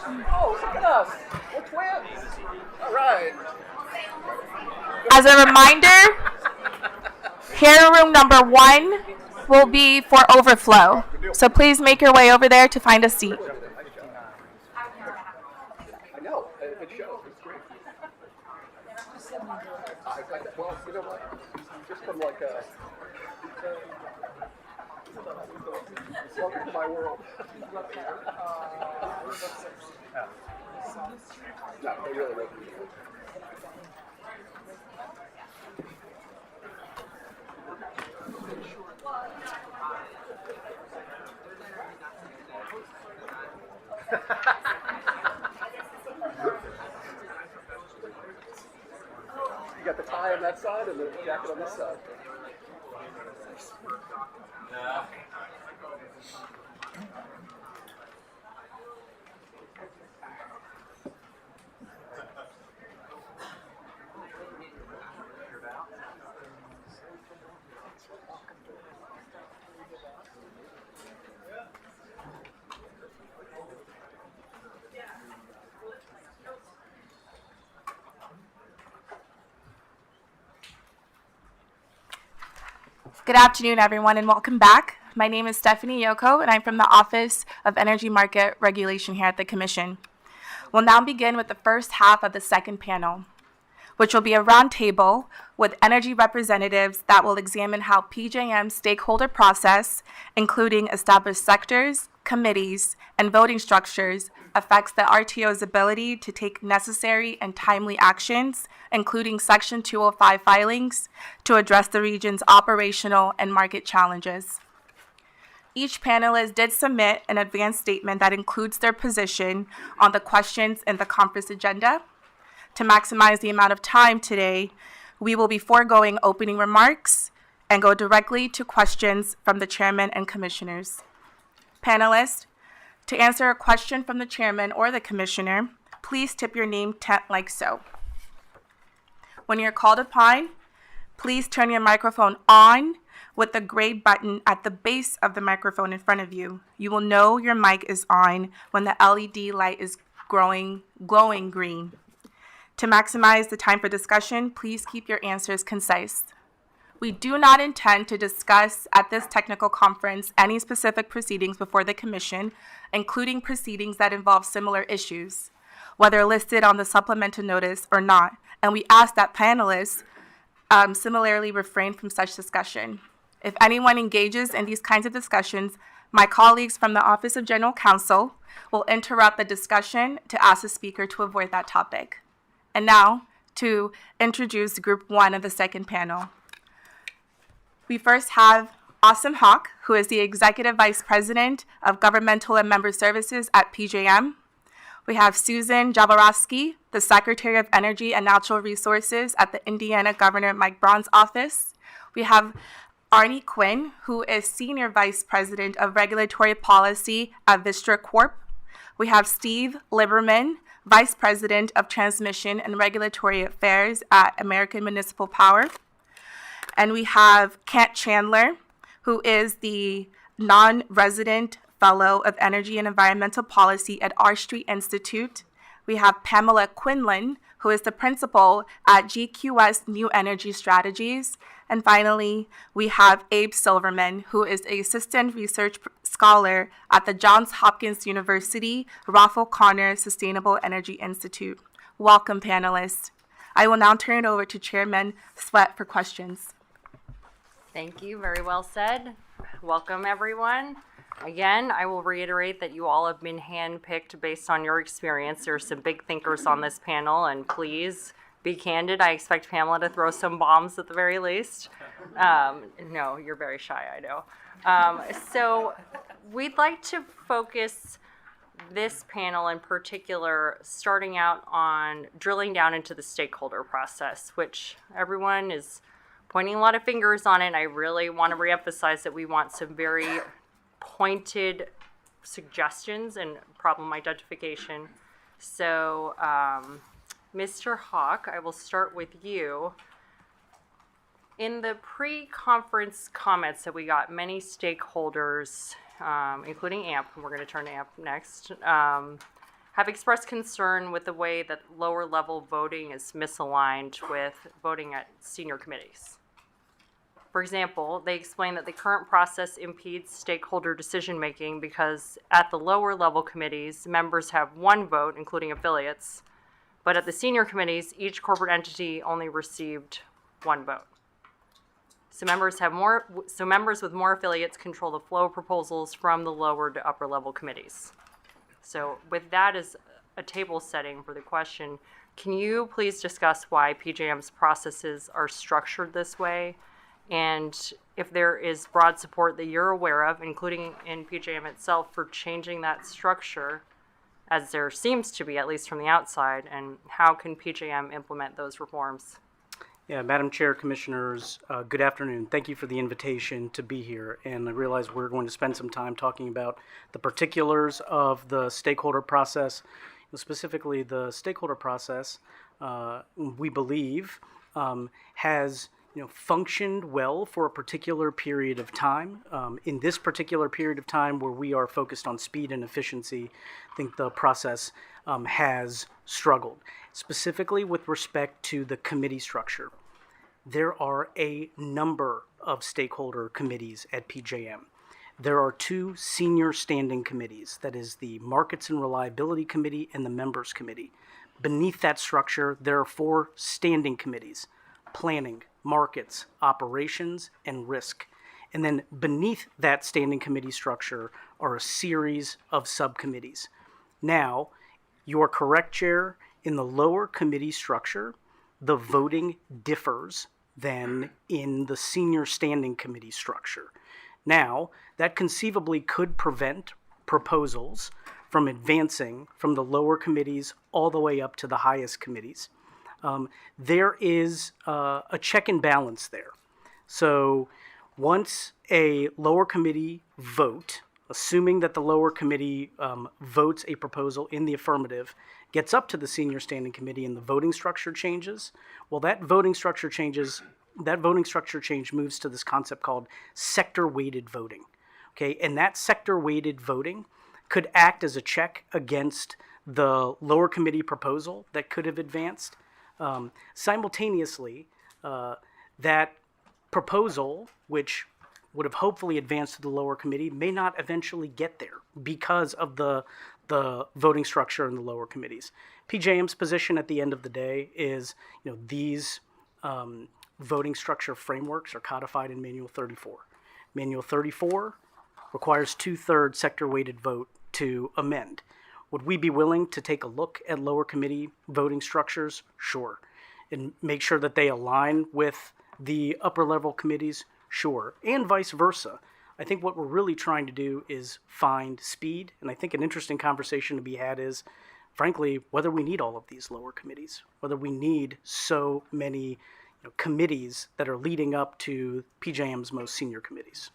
Oh, look at us. We're twins. All right. As a reminder, hearing room number 1 will be for overflow. So please make your way over there to find a seat. I know. It shows. It's great. Well, you know what? Just from like a... Welcome to my world. No, they really won't. You got the tie on that side and the jacket on this side. Good afternoon, everyone, and welcome back. My name is Stephanie Yoko, and I'm from the Office of Energy Market Regulation here at the Commission. We'll now begin with the first half of the second panel, which will be a roundtable with energy representatives that will examine how PJM's stakeholder process, including established sectors, committees, and voting structures, affects the RTO's ability to take necessary and timely actions, including Section 205 filings, to address the region's operational and market challenges. Each panelist did submit an advanced statement that includes their position on the questions in the conference agenda. To maximize the amount of time today, we will be foregoing opening remarks and go directly to questions from the chairman and commissioners. Panelists, to answer a question from the chairman or the commissioner, please tip your name like so. When you're called upon, please turn your microphone on with the gray button at the base of the microphone in front of you. You will know your mic is on when the LED light is glowing green. To maximize the time for discussion, please keep your answers concise. We do not intend to discuss at this technical conference any specific proceedings before the Commission, including proceedings that involve similar issues, whether listed on the supplemental notice or not, and we ask that panelists similarly refrain from such discussion. If anyone engages in these kinds of discussions, my colleagues from the Office of General Counsel will interrupt the discussion to ask the speaker to avoid that topic. And now, to introduce Group 1 of the second panel. We first have Asim Haq, who is the Executive Vice President of Governmental and Member Services at PJM. We have Susan Jaworowski, the Secretary of Energy and Natural Resources at the Indiana Governor Mike Braun's office. We have Arnie Quinn, who is Senior Vice President of Regulatory Policy at Vistra Corp. We have Steve Liberman, Vice President of Transmission and Regulatory Affairs at American Municipal Power. And we have Kent Chandler, who is the non-resident Fellow of Energy and Environmental Policy at R Street Institute. We have Pamela Quinlan, who is the principal at GQS New Energy Strategies. And finally, we have Abe Silverman, who is an assistant research scholar at the Johns Hopkins University Ralph O'Connor Sustainable Energy Institute. Welcome, panelists. I will now turn it over to Chairman Sweat for questions. Thank you. Very well said. Welcome, everyone. Again, I will reiterate that you all have been handpicked based on your experience. There are some big thinkers on this panel, and please be candid. I expect Pamela to throw some bombs at the very least. No, you're very shy, I know. So we'd like to focus this panel in particular, starting out on drilling down into the stakeholder process, which everyone is pointing a lot of fingers on it. And I really want to reemphasize that we want some very pointed suggestions and problem identification. So, Mr. Hawk, I will start with you. In the pre-conference comments that we got, many stakeholders, including AMP, and we're going to turn to AMP next, have have expressed concern with the way that lower level voting is misaligned with voting at senior committees. For example, they explain that the current process impedes stakeholder decision-making because at the lower level committees, members have one vote, including affiliates, but at the senior committees, each corporate entity only received one vote. So members with more affiliates control the flow of proposals from the lower to upper level committees. So with that as a table setting for the question, can you please discuss why PJM's processes are structured this way? And if there is broad support that you're aware of, including in PJM itself, for changing that structure, as there seems to be, at least from the outside, and how can PJM implement those reforms? Yeah, Madam Chair, Commissioners, good afternoon. Thank you for the invitation to be here. And I realize we're going to spend some time talking about the particulars of the stakeholder process. Specifically, the stakeholder process, we believe, has functioned well for a particular period of time. In this particular period of time where we are focused on speed and efficiency, I think the process has struggled, specifically with respect to the committee structure. There are a number of stakeholder committees at PJM. There are two senior standing committees, that is the Markets and Reliability Committee and the Members Committee. Beneath that structure, there are 4 standing committees: Planning, Markets, Operations, and Risk. And then beneath that standing committee structure are a series of subcommittees. Now, you are correct, Chair, in the lower committee structure, the voting differs than in the senior standing committee structure. Now, that conceivably could prevent proposals from advancing from the lower committees all the way up to the highest committees. There is a check and balance there. So once a lower committee vote, assuming that the lower committee votes a proposal in the affirmative, gets up to the senior standing committee and the voting structure changes, well, that voting structure change moves to this concept called sector-weighted voting. Okay, and that sector-weighted voting could act as a check against the lower committee proposal that could have advanced. Simultaneously, that proposal, which would have hopefully advanced to the lower committee, may not eventually get there because of the voting structure in the lower committees. PJM's position at the end of the day is, these voting structure frameworks are codified in Manual 34. Manual 34 requires 2/3 sector-weighted vote to amend. Would we be willing to take a look at lower committee voting structures? Sure. And make sure that they align with the upper level committees? Sure. And vice versa. I think what we're really trying to do is find speed. And I think an interesting conversation to be had is, frankly, whether we need all of these lower committees, whether we need so many committees that are leading up to PJM's most senior committees.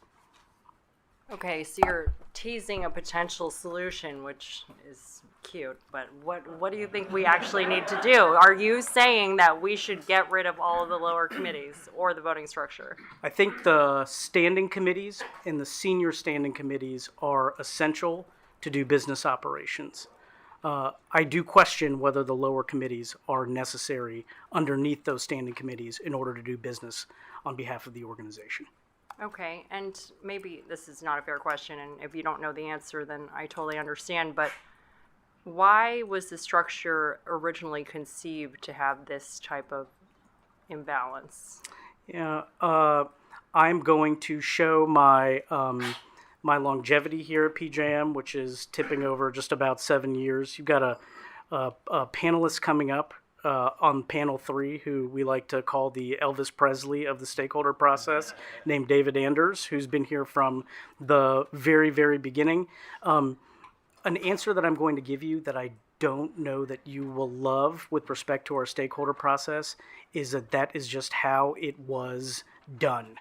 Okay, so you're teasing a potential solution, which is cute, but what do you think we actually need to do? Are you saying that we should get rid of all of the lower committees or the voting structure? I think the standing committees and the senior standing committees are essential to do business operations. I do question whether the lower committees are necessary underneath those standing committees in order to do business on behalf of the organization. Okay, and maybe this is not a fair question, and if you don't know the answer, then I totally understand, but why was the structure originally conceived to have this type of imbalance? Yeah, I'm going to show my my longevity here at PJM, which is tipping over just about 7 years. You've got a panelist coming up on panel 3, who we like to call the Elvis Presley of the stakeholder process, named David Anders, who's been here from the very, very beginning. An answer that I'm going to give you that I don't know that you will love with respect to our stakeholder process is that is just how it was done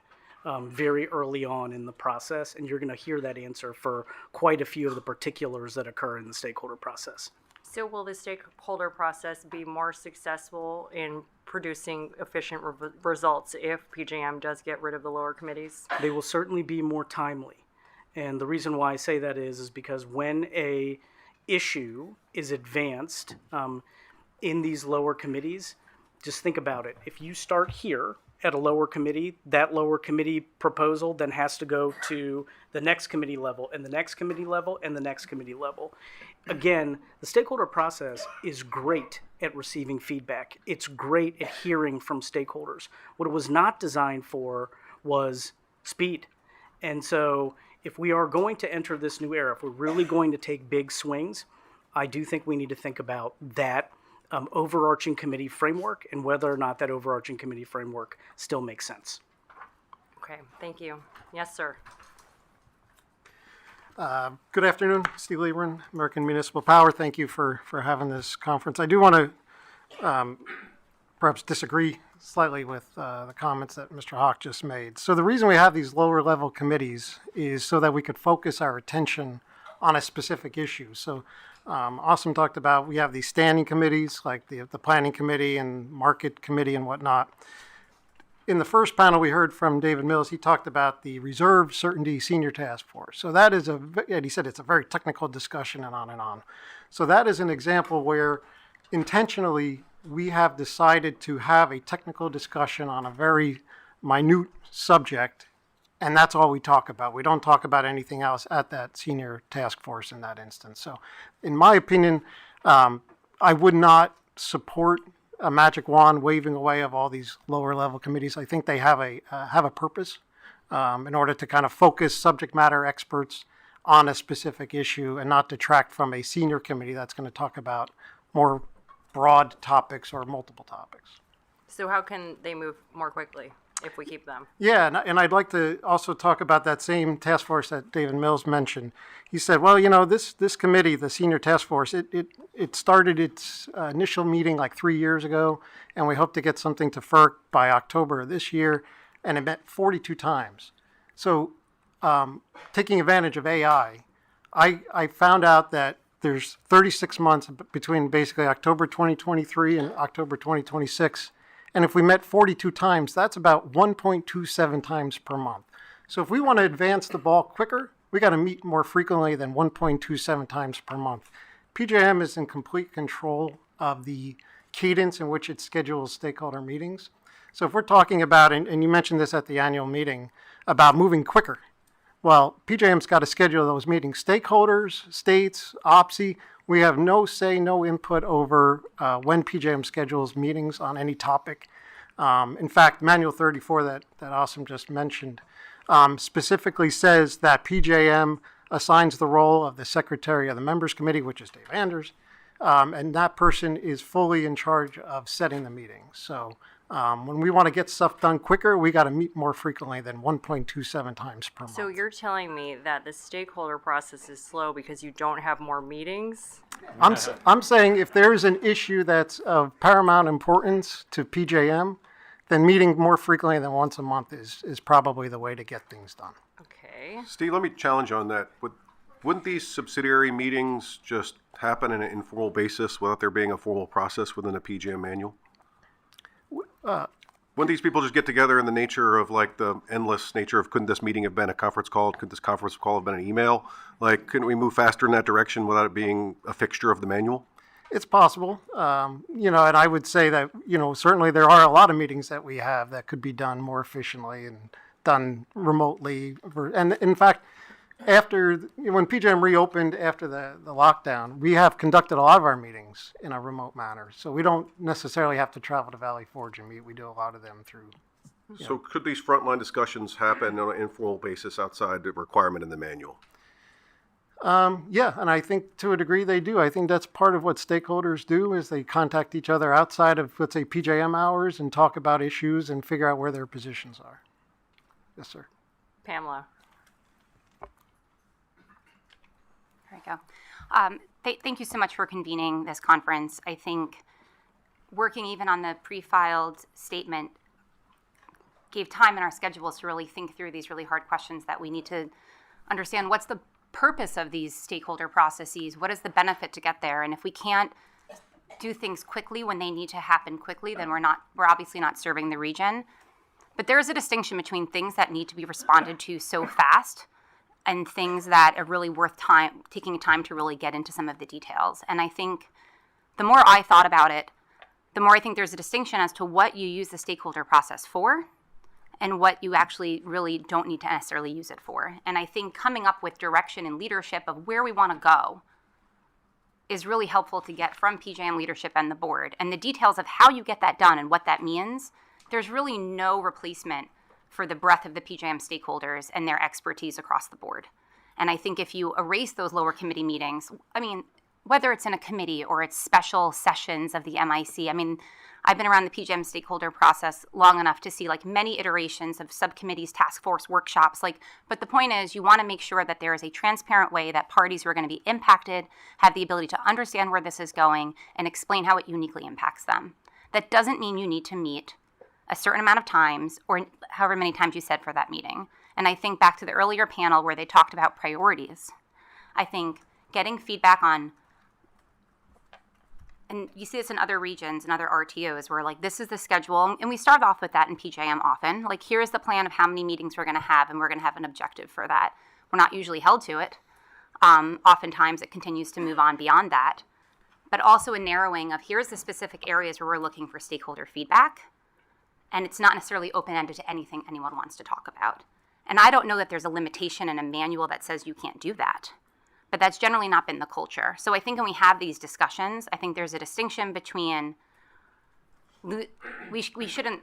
very early on in the process, and you're going to hear that answer for quite a few of the particulars that occur in the stakeholder process. So will the stakeholder process be more successful in producing efficient results if PJM does get rid of the lower committees? They will certainly be more timely. And the reason why I say that is because when a issue is advanced in these lower committees, just think about it. If you start here at a lower committee, that lower committee proposal then has to go to the next committee level and the next committee level and the next committee level. Again, the stakeholder process is great at receiving feedback. It's great at hearing from stakeholders. What it was not designed for was speed. And so if we are going to enter this new era, if we're really going to take big swings, I do think we need to think about that overarching committee framework and whether or not that overarching committee framework still makes sense. Okay, thank you. Yes, sir. Good afternoon, Steve Lieberman, American Municipal Power. Thank you for having this conference. I do want to perhaps disagree slightly with the comments that Mr. Hawk just made. So the reason we have these lower level committees is so that we could focus our attention on a specific issue. So Awesome talked about, we have these standing committees like the planning committee and market committee and whatnot. In the first panel we heard from David Mills, he talked about the reserve certainty senior task force. So that is and he said it's a very technical discussion and on and on. So that is an example where intentionally we have decided to have a technical discussion on a very minute subject, and that's all we talk about. We don't talk about anything else at that senior task force in that instance. So in my opinion, I would not support a magic wand waving away of all these lower level committees. I think they have a purpose in order to kind of focus subject matter experts on a specific issue and not detract from a senior committee that's going to talk about more broad topics or multiple topics. So how can they move more quickly if we keep them? Yeah, and I'd like to also talk about that same task force that David Mills mentioned. He said, well, you know, this committee, the senior task force, it started its initial meeting like 3 years ago, and we hope to get something to FERC by October of this year, and it met 42 times. So taking advantage of AI, I found out that there's 36 months between basically October 2023 and October 2026. And if we met 42 times, that's about 1.27 times per month. So if we want to advance the ball quicker, we got to meet more frequently than 1.27 times per month. PJM is in complete control of the cadence in which it schedules stakeholder meetings. So if we're talking about, and you mentioned this at the annual meeting, about moving quicker, well, PJM's got to schedule those meetings. Stakeholders, states, OPSI, we have no say, no input over when PJM schedules meetings on any topic. In fact, Manual 34 that Awesome just mentioned specifically says that PJM assigns the role of the Secretary of the Members Committee, which is Dave Anders, and that person is fully in charge of setting the meeting. So when we want to get stuff done quicker, we got to meet more frequently than 1.27 times per month. So you're telling me that the stakeholder process is slow because you don't have more meetings? I'm saying if there is an issue that's of paramount importance to PJM, then meeting more frequently than once a month is probably the way to get things done. Okay. Steve, let me challenge on that. Wouldn't these subsidiary meetings just happen on an informal basis without there being a formal process within a PJM manual? Wouldn't these people just get together in the nature of like the endless nature of couldn't this meeting have been a conference call? Could this conference call have been an email? Like, couldn't we move faster in that direction without it being a fixture of the manual? It's possible, you know, and I would say that, you know, certainly there are a lot of meetings that we have that could be done more efficiently and done remotely. And in fact, when PJM reopened after the lockdown, we have conducted a lot of our meetings in a remote manner. So we don't necessarily have to travel to Valley Forge and meet. We do a lot of them through. So could these frontline discussions happen on an informal basis outside the requirement in the manual? Yeah, and I think to a degree they do. I think that's part of what stakeholders do is they contact each other outside of, let's say, PJM hours and talk about issues and figure out where their positions are. Yes, sir. Pamela. There we go. Thank you so much for convening this conference. I think working even on the pre-filed statement gave time in our schedules to really think through these really hard questions that we need to understand. What's the purpose of these stakeholder processes? What is the benefit to get there? And if we can't do things quickly when they need to happen quickly, then we're obviously not serving the region. But there is a distinction between things that need to be responded to so fast and things that are really worth taking time to really get into some of the details. And I think the more I thought about it, the more I think there's a distinction as to what you use the stakeholder process for and what you actually really don't need to necessarily use it for. And I think coming up with direction and leadership of where we want to go is really helpful to get from PJM leadership and the board. And the details of how you get that done and what that means, there's really no replacement for the breadth of the PJM stakeholders and their expertise across the board. And I think if you erase those lower committee meetings, I mean, whether it's in a committee or it's special sessions of the MIC, I mean, I've been around the PJM stakeholder process long enough to see like many iterations of subcommittees, task force, workshops, but the point is you want to make sure that there is a transparent way that parties who are going to be impacted have the ability to understand where this is going and explain how it uniquely impacts them. That doesn't mean you need to meet a certain amount of times or however many times you said for that meeting. And I think back to the earlier panel where they talked about priorities, I think getting feedback on, and you see this in other regions and other RTOs where like, this is the schedule. And we start off with that in PJM often. Like, here's the plan of how many meetings we're going to have, and we're going to have an objective for that. We're not usually held to it. Oftentimes it continues to move on beyond that. But also a narrowing of here's the specific areas where we're looking for stakeholder feedback. And it's not necessarily open-ended to anything anyone wants to talk about. And I don't know that there's a limitation in a manual that says you can't do that. But that's generally not been the culture. So I think when we have these discussions, I think there's a distinction between we shouldn't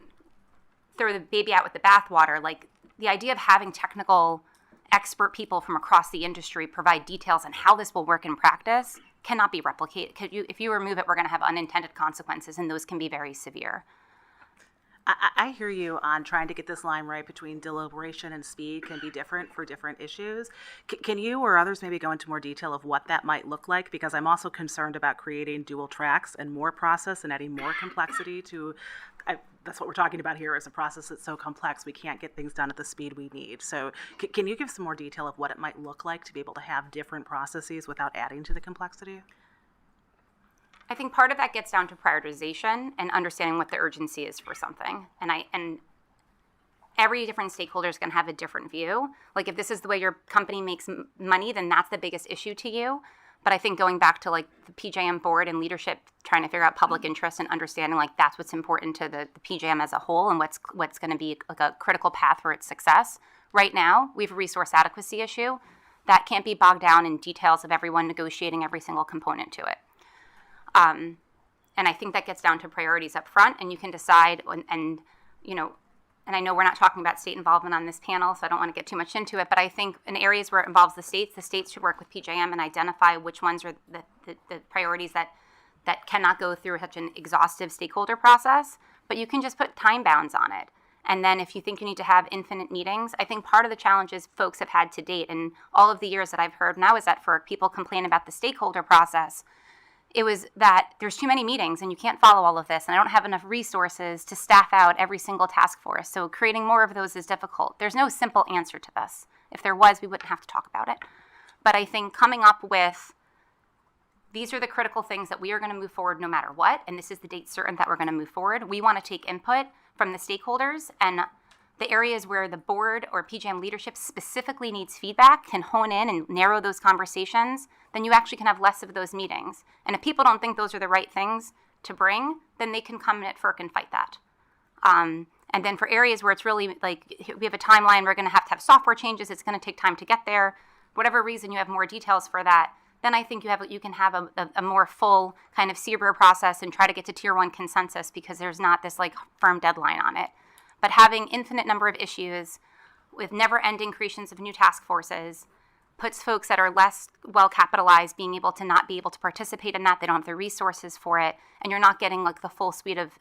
throw the baby out with the bathwater. Like the idea of having technical expert people from across the industry provide details on how this will work in practice cannot be replicated. If you remove it, we're going to have unintended consequences, and those can be very severe. I hear you on trying to get this line right between deliberation and speed can be different for different issues. Can you or others maybe go into more detail of what that might look like? Because I'm also concerned about creating dual tracks and more process and adding more complexity to, that's what we're talking about here, is a process that's so complex we can't get things done at the speed we need. So can you give some more detail of what it might look like to be able to have different processes without adding to the complexity? I think part of that gets down to prioritization and understanding what the urgency is for something. And every different stakeholder is going to have a different view. Like if this is the way your company makes money, then that's the biggest issue to you. But I think going back to like the PJM board and leadership trying to figure out public interest and understanding like that's what's important to the PJM as a whole and what's going to be like a critical path for its success. Right now, we have a resource adequacy issue. That can't be bogged down in details of everyone negotiating every single component to it. And I think that gets down to priorities up front, and you can decide, and I know we're not talking about state involvement on this panel, so I don't want to get too much into it, but I think in areas where it involves the states should work with PJM and identify which ones are the priorities that cannot go through such an exhaustive stakeholder process, but you can just put time bounds on it. And then if you think you need to have infinite meetings, I think part of the challenges folks have had to date, and all of the years that I've heard now is that for people complain about the stakeholder process, it was that there's too many meetings and you can't follow all of this, and I don't have enough resources to staff out every single task force. So creating more of those is difficult. There's no simple answer to this. If there was, we wouldn't have to talk about it. But I think coming up with these are the critical things that we are going to move forward no matter what, and this is the date certain that we're going to move forward. We want to take input from the stakeholders, and the areas where the board or PJM leadership specifically needs feedback can hone in and narrow those conversations, then you actually can have less of those meetings. And if people don't think those are the right things to bring, then they can come in at FERC and fight that. And then for areas where it's really like we have a timeline, we're going to have software changes, it's going to take time to get there, whatever reason you have more details for that, then I think you can have a more full kind of CBER process and try to get to tier 1 consensus because there's not this like firm deadline on it. But having infinite number of issues with never-ending creations of new task forces puts folks that are less well-capitalized being able to not be able to participate in that. They don't have the resources for it, and you're not getting like the full suite of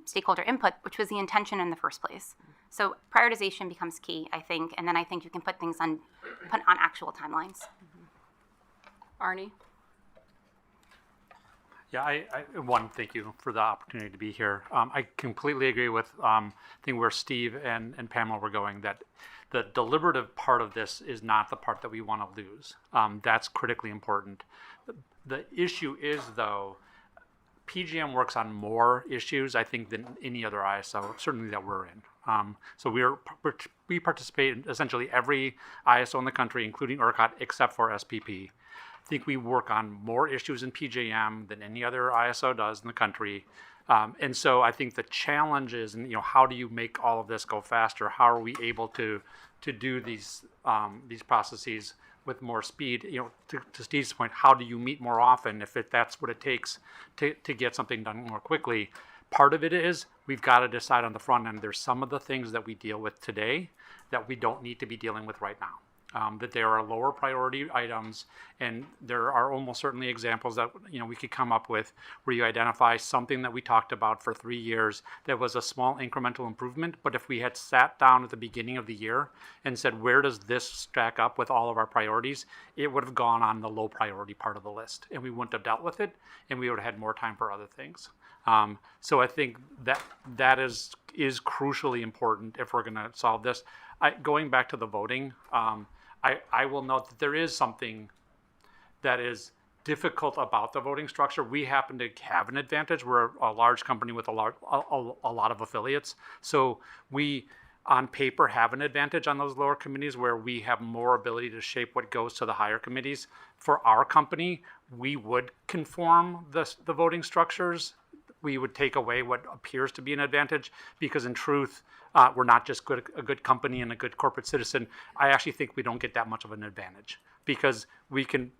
stakeholder input, which was the intention in the first place. So prioritization becomes key, I think, and then I think you can put things on actual timelines. Arnie? Yeah, I thank you for the opportunity to be here. I completely agree with I think where Steve and Pamela were going, that the deliberative part of this is not the part that we want to lose. That's critically important. The issue is, though, PJM works on more issues, I think, than any other ISO, certainly that we're in. So we participate in essentially every ISO in the country, including ERCOT, except for SPP. I think we work on more issues in PJM than any other ISO does in the country. And so I think the challenge is, and how do you make all of this go faster? How are we able to do these processes with more speed? To Steve's point, how do you meet more often if that's what it takes to get something done more quickly? Part of it is we've got to decide on the front end. There's some of the things that we deal with today that we don't need to be dealing with right now. That there are lower priority items, and there are almost certainly examples that we could come up with where you identify something that we talked about for 3 years that was a small incremental improvement, but if we had sat down at the beginning of the year and said, where does this stack up with all of our priorities, it would have gone on the low priority part of the list, and we wouldn't have dealt with it, and we would have had more time for other things. So I think that is crucially important if we're going to solve this. Going back to the voting, I will note that there is something that is difficult about the voting structure. We happen to have an advantage. We're a large company with a lot of affiliates. So we, on paper, have an advantage on those lower committees where we have more ability to shape what goes to the higher committees. For our company, we would conform the voting structures. We would take away what appears to be an advantage because in truth, we're not just a good company and a good corporate citizen. I actually think we don't get that much of an advantage because we can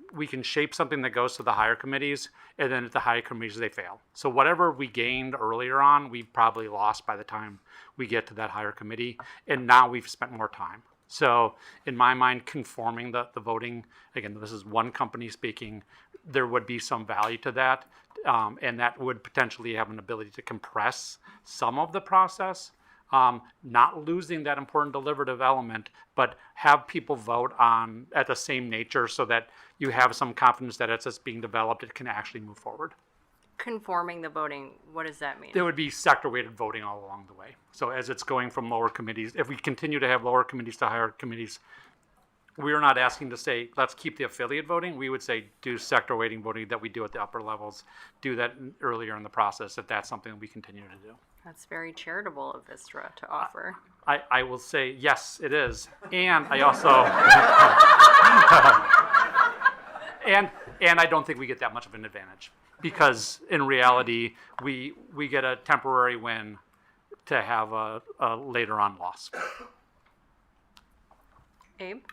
shape something that goes to the higher committees, and then at the higher committees they fail. So whatever we gained earlier on, we probably lost by the time we get to that higher committee, and now we've spent more time. So in my mind, conforming the voting, again, this is one company speaking, there would be some value to that, and that would potentially have an ability to compress some of the process, not losing that important deliberative element, but have people vote on at the same nature so that you have some confidence that as it's being developed, it can actually move forward. Conforming the voting, what does that mean? There would be sector-weighted voting all along the way. So as it's going from lower committees, if we continue to have lower committees to higher committees, we're not asking to say, let's keep the affiliate voting. We would say, do sector weighting voting that we do at the upper levels, do that earlier in the process if that's something we continue to do. That's very charitable of Vistra to offer. I will say, yes, it is. And I also, and I don't think we get that much of an advantage because in reality, we get a temporary win to have a later on loss. Abe?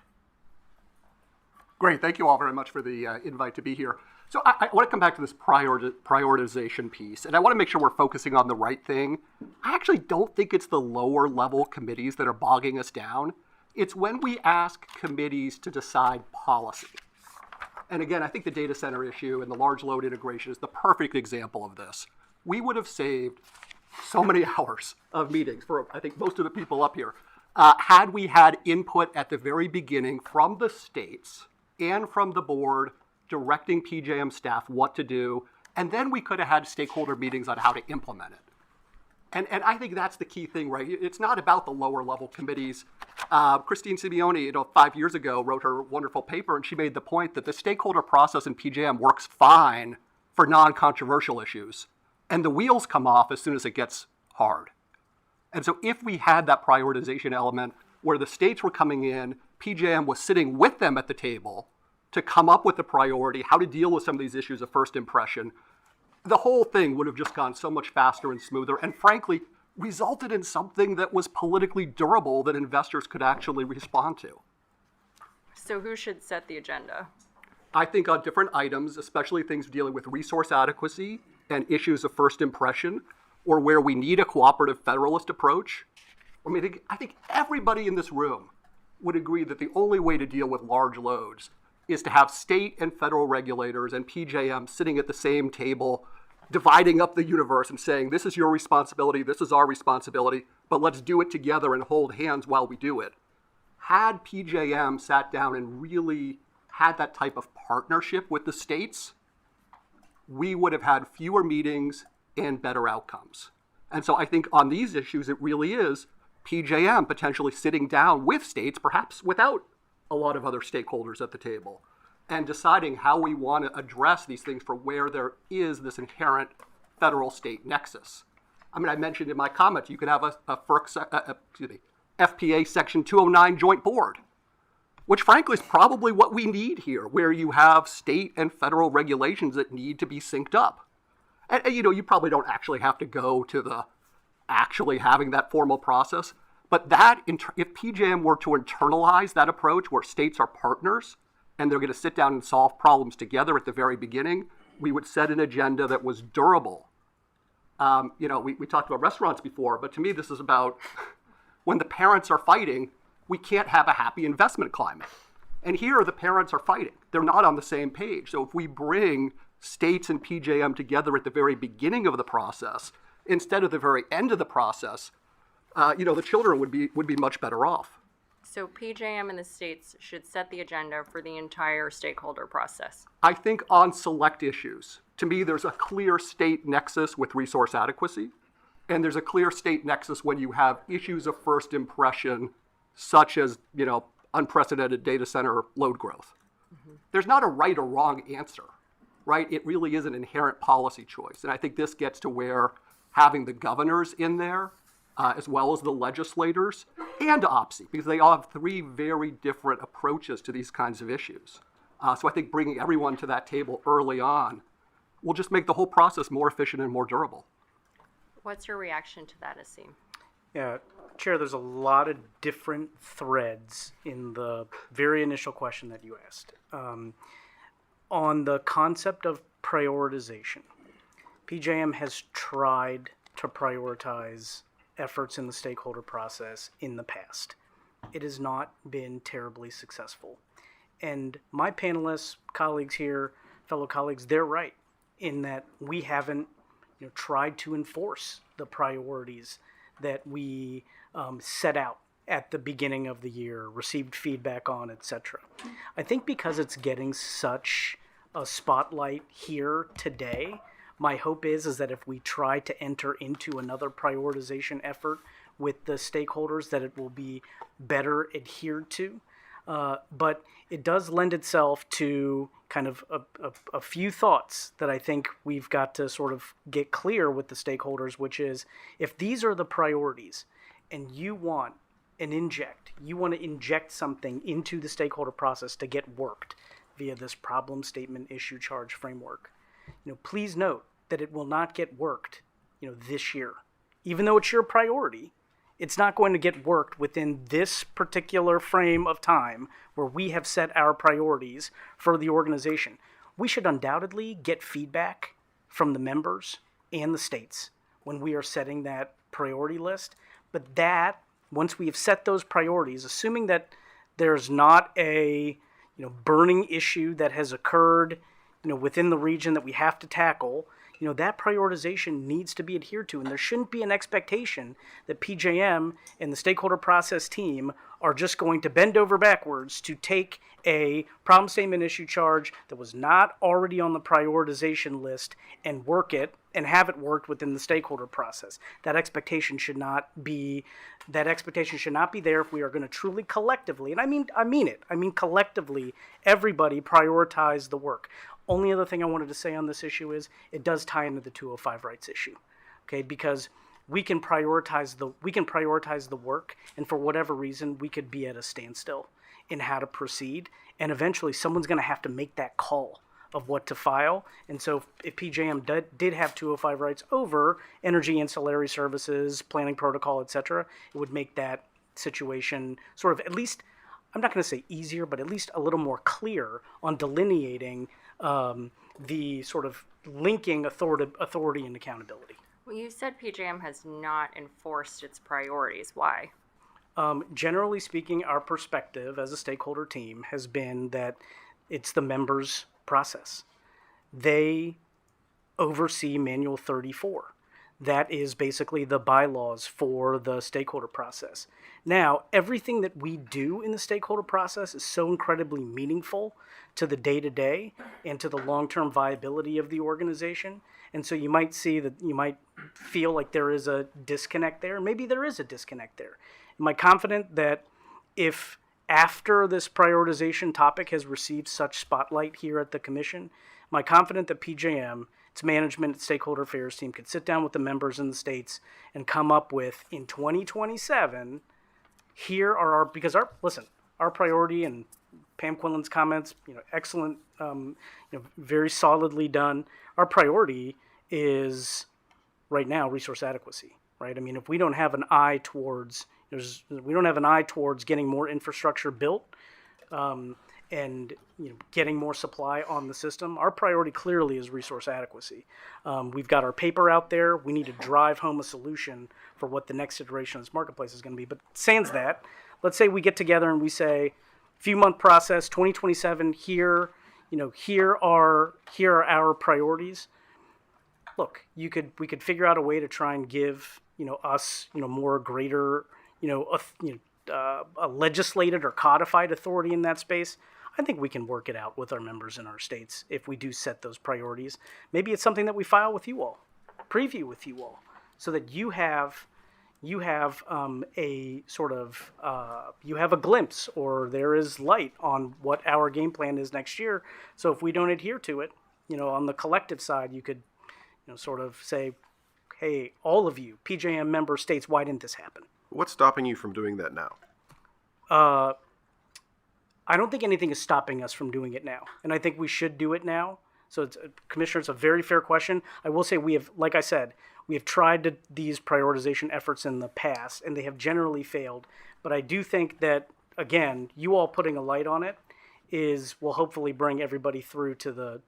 Great, thank you all very much for the invite to be here. So I want to come back to this prioritization piece, and I want to make sure we're focusing on the right thing. I actually don't think it's the lower level committees that are bogging us down. It's when we ask committees to decide policy. And again, I think the data center issue and the large load integration is the perfect example of this. We would have saved so many hours of meetings for, I think, most of the people up here, had we had input at the very beginning from the states and from the board directing PJM staff what to do, and then we could have had stakeholder meetings on how to implement it. And I think that's the key thing, right? It's not about the lower level committees. Christine Simeone, 5 years ago, wrote her wonderful paper, and she made the point that the stakeholder process in PJM works fine for non-controversial issues, and the wheels come off as soon as it gets hard. And so if we had that prioritization element where the states were coming in, PJM was sitting with them at the table to come up with the priority, how to deal with some of these issues of first impression, the whole thing would have just gone so much faster and smoother, and frankly, resulted in something that was politically durable that investors could actually respond to. So who should set the agenda? I think on different items, especially things dealing with resource adequacy and issues of first impression, or where we need a cooperative federalist approach. I think everybody in this room would agree that the only way to deal with large loads is to have state and federal regulators and PJM sitting at the same table, dividing up the universe and saying, this is your responsibility, this is our responsibility, but let's do it together and hold hands while we do it. Had PJM sat down and really had that type of partnership with the states, we would have had fewer meetings and better outcomes. And so I think on these issues, it really is PJM potentially sitting down with states, perhaps without a lot of other stakeholders at the table, and deciding how we want to address these things for where there is this inherent federal-state nexus. I mean, I mentioned in my comments, you could have a FPA Section 209 joint board, which frankly is probably what we need here, where you have state and federal regulations that need to be synced up. And you probably don't actually have to go to the actually having that formal process, but if PJM were to internalize that approach where states are partners and they're going to sit down and solve problems together at the very beginning, we would set an agenda that was durable. We talked about restaurants before, but to me this is about when the parents are fighting, we can't have a happy investment climate. And here the parents are fighting. They're not on the same page. So if we bring states and PJM together at the very beginning of the process, instead of the very end of the process, the children would be much better off. So PJM and the states should set the agenda for the entire stakeholder process. I think on select issues, to me, there's a clear state nexus with resource adequacy, and there's a clear state nexus when you have issues of first impression, such as, unprecedented data center load growth. Mm-hmm. There's not a right or wrong answer, right? It really is an inherent policy choice. And I think this gets to where having the governors in there, as well as the legislators and OPSI, because they all have three very different approaches to these kinds of issues. So I think bringing everyone to that table early on will just make the whole process more efficient and more durable. What's your reaction to that, Asim? Yeah, Chair, there's a lot of different threads in the very initial question that you asked. On the concept of prioritization, PJM has tried to prioritize efforts in the stakeholder process in the past. It has not been terribly successful. And my panelists, colleagues here, fellow colleagues, they're right in that we haven't tried to enforce the priorities that we set out at the beginning of the year, received feedback on, etc. I think because it's getting such a spotlight here today, my hope is that if we try to enter into another prioritization effort with the stakeholders, that it will be better adhered to. But it does lend itself to kind of a few thoughts that I think we've got to sort of get clear with the stakeholders, which is if these are the priorities and you want to inject something into the stakeholder process to get worked via this problem statement issue charge framework, please note that it will not get worked, this year. Even though it's your priority, it's not going to get worked within this particular frame of time where we have set our priorities for the organization. We should undoubtedly get feedback from the members and the states when we are setting that priority list. But that, once we have set those priorities, assuming that there's not a burning issue that has occurred within the region that we have to tackle, that prioritization needs to be adhered to. And there shouldn't be an expectation that PJM and the stakeholder process team are just going to bend over backwards to take a problem statement issue charge that was not already on the prioritization list and work it and have it worked within the stakeholder process. That expectation should not be there if we are going to truly collectively, and I mean collectively, everybody prioritize the work. Only other thing I wanted to say on this issue is it does tie into the 205 rights issue, okay? Because we can prioritize the work, and for whatever reason, we could be at a standstill in how to proceed, and eventually someone's going to have to make that call of what to file. And so if PJM did have 205 rights over energy ancillary services, planning protocol, etc., it would make that situation sort of at least, I'm not going to say easier, but at least a little more clear on delineating the sort of linking authority and accountability. Well, you said PJM has not enforced its priorities. Why? Generally speaking, our perspective as a stakeholder team has been that it's the members' process. They oversee Manual 34. That is basically the bylaws for the stakeholder process. Now, everything that we do in the stakeholder process is so incredibly meaningful to the day-to-day and to the long-term viability of the organization. And so you might feel like there is a disconnect there. Maybe there is a disconnect there. Am I confident that if after this prioritization topic has received such spotlight here at the Commission, am I confident that PJM, its management, its stakeholder affairs team could sit down with the members in the states and come up with, in 2027, here are our, because our priority, and Pam Quinlan's comments, excellent, very solidly done. Our priority is right now resource adequacy, right? I mean, if we don't have an eye towards getting more infrastructure built, and getting more supply on the system, our priority clearly is resource adequacy. We've got our paper out there. We need to drive home a solution for what the next iteration of this marketplace is going to be. But sans that, let's say we get together and we say, few month process, 2027. Here are our priorities. Look, we could figure out a way to try and give us more greater a legislated or codified authority in that space. I think we can work it out with our members in our states if we do set those priorities. Maybe it's something that we file with you all, preview with you all, so that you have a sort of you have a glimpse, or there is light on what our game plan is next year. So if we don't adhere to it, on the collective side, you could sort of say, hey, all of you PJM member states, why didn't this happen? What's stopping you from doing that now? I don't think anything is stopping us from doing it now, and I think we should do it now. So, Commissioner, it's a very fair question. I will say like I said, we have tried these prioritization efforts in the past, and they have generally failed. But I do think that, again, you all putting a light on it will hopefully bring everybody through to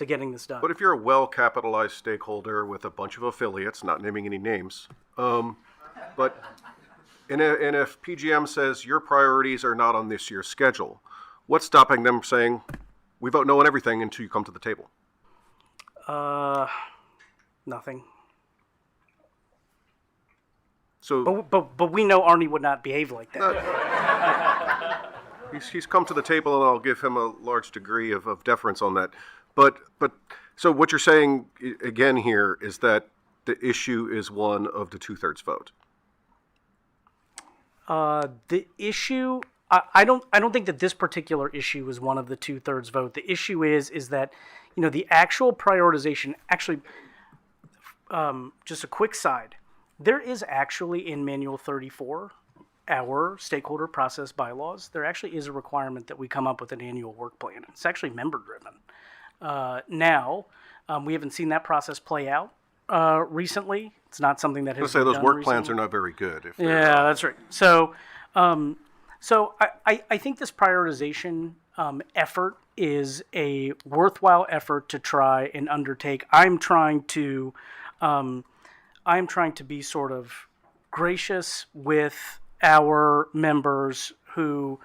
getting this done. But if you're a well-capitalized stakeholder with a bunch of affiliates, not naming any names, and if PJM says your priorities are not on this year's schedule, what's stopping them saying, we vote no on everything until you come to the table? Nothing. So, but we know Arnie would not behave like that. He's come to the table, and I'll give him a large degree of deference on that. But so what you're saying again here is that the issue is one of the 2/3 vote. The issue, I don't think that this particular issue is one of the 2/3 vote. The issue is that, the actual prioritization, actually, just a quick side, there is actually in Manual 34, our stakeholder process bylaws, there actually is a requirement that we come up with an annual work plan. It's actually member driven. Now, we haven't seen that process play out recently. It's not something that has been those done work recently. plans are not very good. Yeah, that's right. So I think this prioritization effort is a worthwhile effort to try and undertake. I'm trying to be sort of gracious with our members who,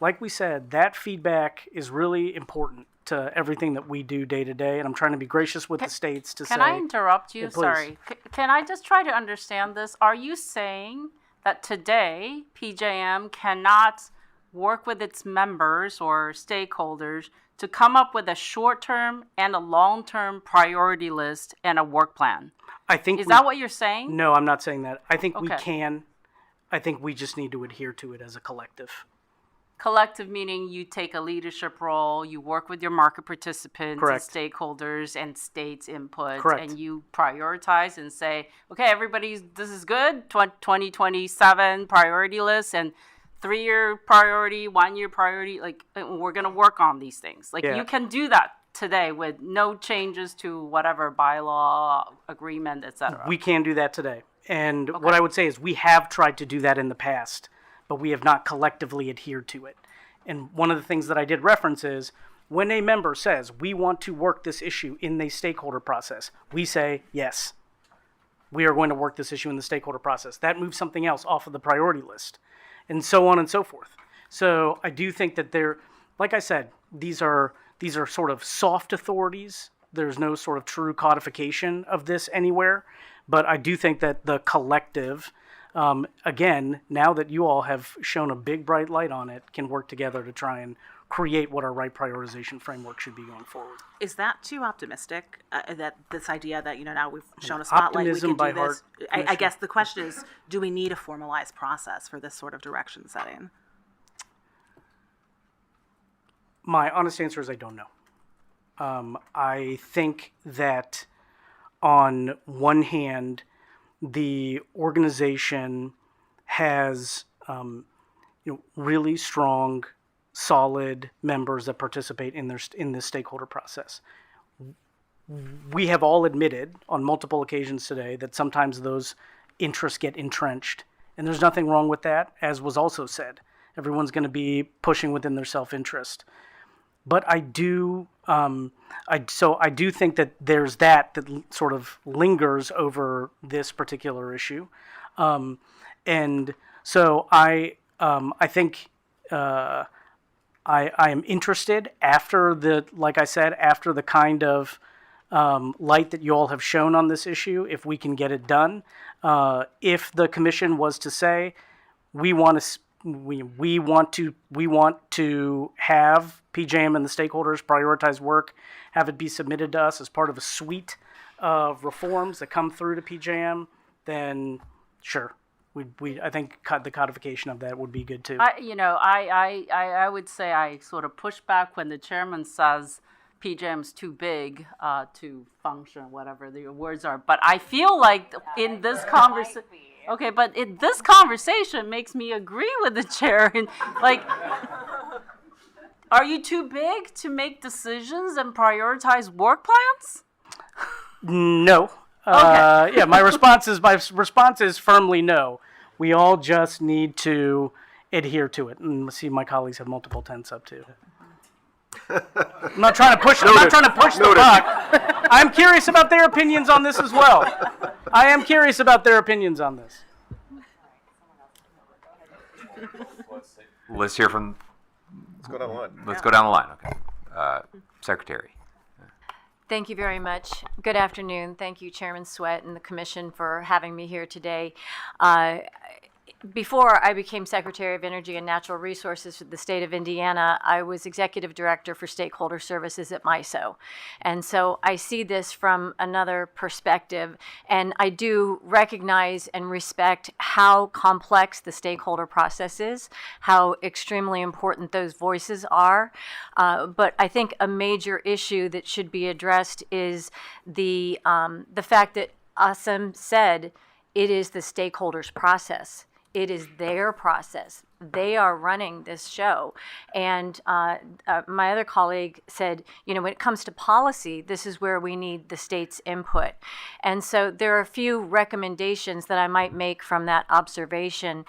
like we said, that feedback is really important to everything that we do day to day, and I'm trying to be gracious with the states to say... Can I interrupt you? Yeah, please. Sorry. Can I just try to understand this? Are you saying that today PJM cannot work with its members or stakeholders to come up with a short-term and a long-term priority list and a work plan? Is that what you're saying? No, I'm not saying that. I think we Okay. can. I think we just need to adhere to it as a collective. Collective meaning you take a leadership role, you work with your market participants Correct. and stakeholders and states input, Correct. and you prioritize and say, okay, this is good, 2027 priority list and 3-year priority, 1-year priority, we're going to work on these things. Yeah. You can do that today with no changes to whatever bylaw, agreement, etc. We can do that today. And what I would say is we have tried to do that in the past, but we have not collectively adhered to it. And one of the things that I did reference is when a member says, we want to work this issue in the stakeholder process, we say, yes, we are going to work this issue in the stakeholder process. That moves something else off of the priority list, and so on and so forth. So I do think that like I said, these are sort of soft authorities. There's no sort of true codification of this anywhere. But I do think that the collective, again, now that you all have shown a big bright light on it, can work together to try and create what our right prioritization framework should be going forward. Is that too optimistic? That this idea that now we've shown a spotlight, Optimism we by can do this. heart, I guess the question is, do we need a formalized process for this sort of direction setting? My honest answer is I don't know. I think that on one hand, the organization has really strong, solid members that participate in this stakeholder process. We have all admitted on multiple occasions today that sometimes those interests get entrenched, and there's nothing wrong with that, as was also said. Everyone's going to be pushing within their self-interest. But I do think that there's that sort of lingers over this particular issue, and so I think I am interested after the kind of light that you all have shown on this issue, if we can get it done. If the commission was to say we want to have PJM and the stakeholders prioritize work, have it be submitted to us as part of a suite of reforms that come through to PJM, then sure, I think the codification of that would be good too. I would say I sort of push back when the chairman says PJM's too big to function, whatever the words are. But I feel like in this conversation, okay, but this conversation makes me agree with the chair. And like, are you too big to make decisions and prioritize work plans? No. Okay. Yeah, my response is firmly no. We all just need to adhere to it. And see, my colleagues have multiple tents up too. I'm not trying to push the buck. I'm curious about their opinions on this as well. I am curious about their opinions on this. Let's hear from. Let's go down the line. Let's go down the line. Okay, Secretary. Thank you very much. Good afternoon. Thank you, Chairman Sweat and the Commission, for having me here today. Before I became Secretary of Energy and Natural Resources for the state of Indiana, I was Executive Director for Stakeholder Services at MISO. And so I see this from another perspective, and I do recognize and respect how complex the stakeholder process is, how extremely important those voices are. But I think a major issue that should be addressed is the fact that Assem said it is the stakeholders' process. It is their process. They are running this show. And my other colleague said, when it comes to policy, this is where we need the state's input. And so there are a few recommendations that I might make from that observation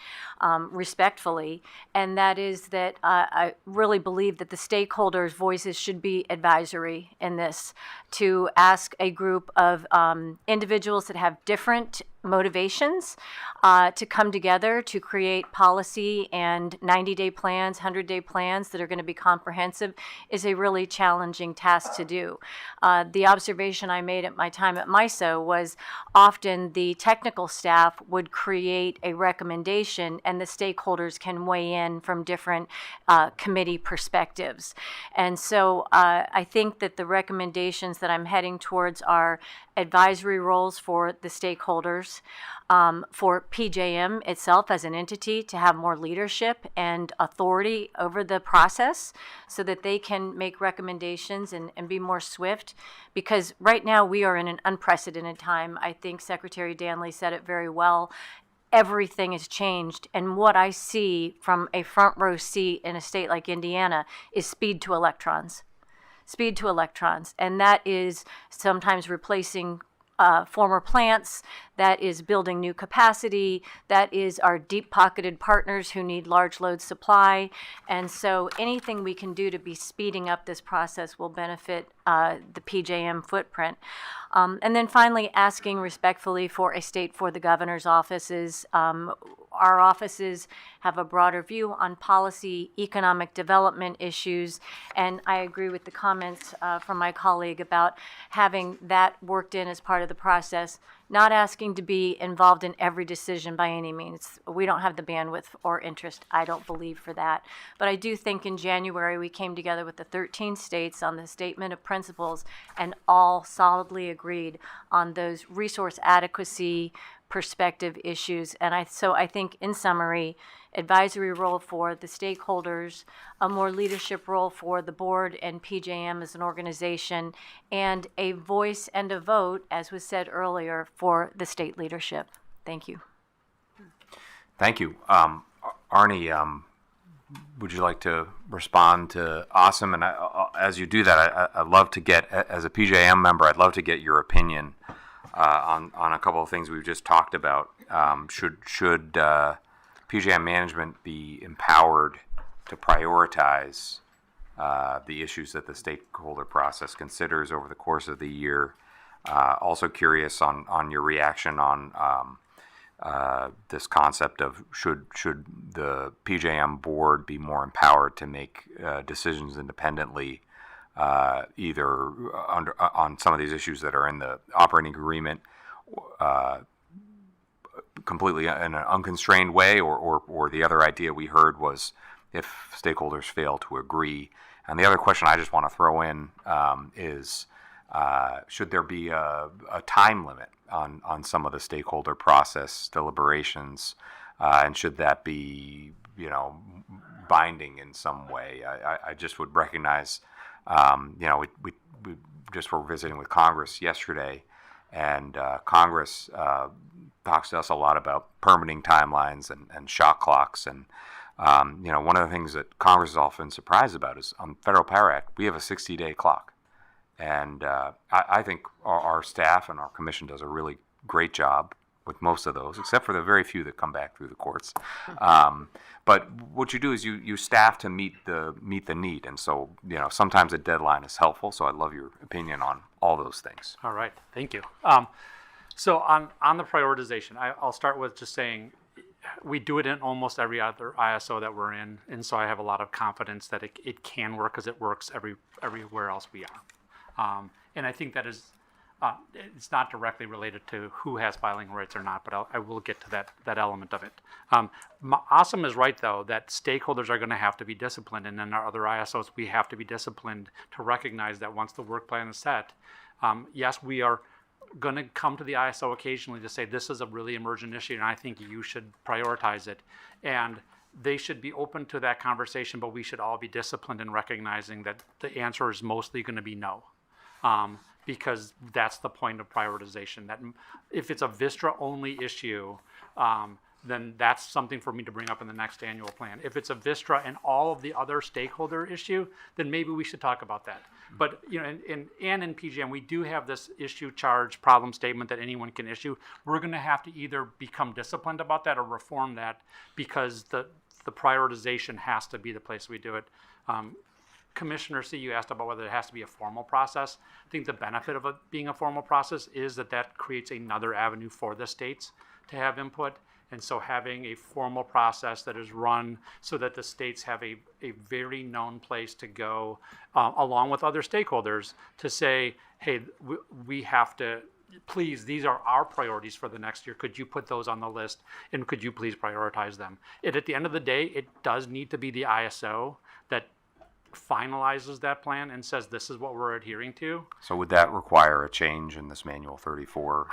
respectfully. And that is that I really believe that the stakeholders' voices should be advisory in this, to ask a group of individuals that have different motivations to come together to create policy and 90-day plans, 100-day plans that are going to be comprehensive is a really challenging task to do. The observation I made at my time at MISO was often the technical staff would create a recommendation and the stakeholders can weigh in from different committee perspectives. And so I think that the recommendations that I'm heading towards are advisory roles for the stakeholders, for PJM itself as an entity to have more leadership and authority over the process so that they can make recommendations and be more swift. Because right now we are in an unprecedented time. I think Secretary Danley said it very well. Everything has changed. And what I see from a front row seat in a state like Indiana is speed to electrons. Speed to electrons. And that is sometimes replacing former plants, that is building new capacity, that is our deep-pocketed partners who need large load supply. And so anything we can do to be speeding up this process will benefit the PJM footprint. And then finally, asking respectfully for a state for the governor's offices. Our offices have a broader view on policy, economic development issues, and I agree with the comments from my colleague about having that worked in as part of the process, not asking to be involved in every decision by any means. We don't have the bandwidth or interest, I don't believe, for that. But I do think in January we came together with the 13 states on the Statement of Principles and all solidly agreed on those resource adequacy, perspective issues. And I think in summary, advisory role for the stakeholders, a more leadership role for the board and PJM as an organization, and a voice and a vote, as was said earlier, for the state leadership. Thank you. Thank you. Arnie, would you like to respond to Asim? And as you do that, I'd love to get, as a PJM member, I'd love to get your opinion on a couple of things we've just talked about. Should PJM management be empowered to prioritize the issues that the stakeholder process considers over the course of the year? Also curious on your reaction on this concept of should the PJM board be more empowered to make decisions independently, either on some of these issues that are in the operating agreement, completely in an unconstrained way, or the other idea we heard was if stakeholders fail to agree. And the other question I just want to throw in is should there be a time limit on some of the stakeholder process deliberations, and should that be binding in some way? I just would recognize we just were visiting with Congress yesterday, and Congress talks to us a lot about permitting timelines and shot clocks. And, one of the things that Congress is often surprised about is on Federal Power Act, we have a 60-day clock. And I think our staff and our commission does a really great job with most of those, except for the very few that come back through the courts. But what you do is you staff to meet the need, and so sometimes a deadline is helpful. So I'd love your opinion on all those things. All right, thank you. So on the prioritization, I'll start with just saying we do it in almost every other ISO that we're in, and so I have a lot of confidence that it can work because it works everywhere else we are. And I think that is it's not directly related to who has filing rights or not, but I will get to that element of it. Asim is right, though, that stakeholders are going to have to be disciplined, and in our other ISOs, we have to be disciplined to recognize that once the work plan is set, yes, we are going to come to the ISO occasionally to say this is a really emergent issue, and I think you should prioritize it. And they should be open to that conversation, but we should all be disciplined in recognizing that the answer is mostly going to be no. Because that's the point of prioritization. That if it's a Vistra-only issue, then that's something for me to bring up in the next annual plan. If it's a Vistra and all of the other stakeholder issue, then maybe we should talk about that. But in PJM, we do have this issue charge problem statement that anyone can issue. We're going to have to either become disciplined about that or reform that, because the prioritization has to be the place we do it. Commissioner C, you asked about whether it has to be a formal process. I think the benefit of it being a formal process is that creates another avenue for the states to have input. And so having a formal process that is run so that the states have a very known place to go, along with other stakeholders, to say, hey, we have to, please, these are our priorities for the next year. Could you put those on the list, and could you please prioritize them? At the end of the day, it does need to be the ISO that finalizes that plan and says this is what we're adhering to. So would that require a change in this manual 34?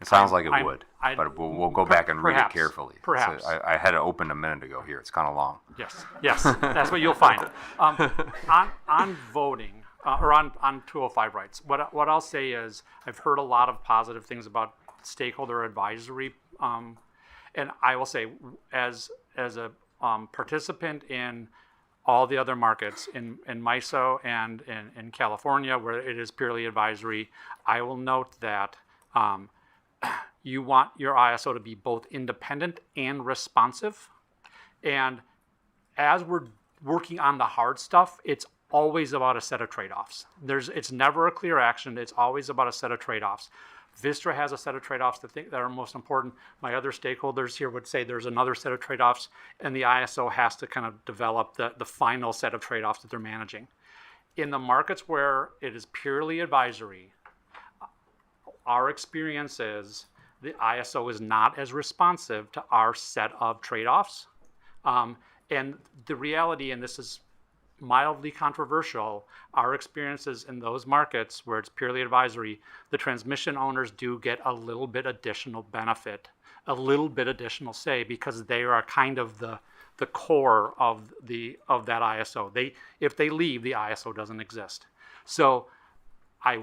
It sounds like it would, but we'll go back and read it carefully. Perhaps. So I had it open a minute ago here. It's kind of long. Yes, that's what you'll find. On voting, or on 205 rights, what I'll say is I've heard a lot of positive things about stakeholder advisory, and I will say as a participant in all the other markets in MISO and in California, where it is purely advisory, I will note that you want your ISO to be both independent and responsive. And as we're working on the hard stuff, it's always about a set of trade-offs. It's never a clear action. It's always about a set of trade-offs. Vistra has a set of trade-offs that are most important. My other stakeholders here would say there's another set of trade-offs, and the ISO has to kind of develop the final set of trade-offs that they're managing. In the markets where it is purely advisory, our experience is the ISO is not as responsive to our set of trade-offs. And the reality, and this is mildly controversial, our experiences in those markets where it's purely advisory, the transmission owners do get a little bit additional benefit, a little bit additional say, because they are kind of the core of that ISO. If they leave, the ISO doesn't exist. So I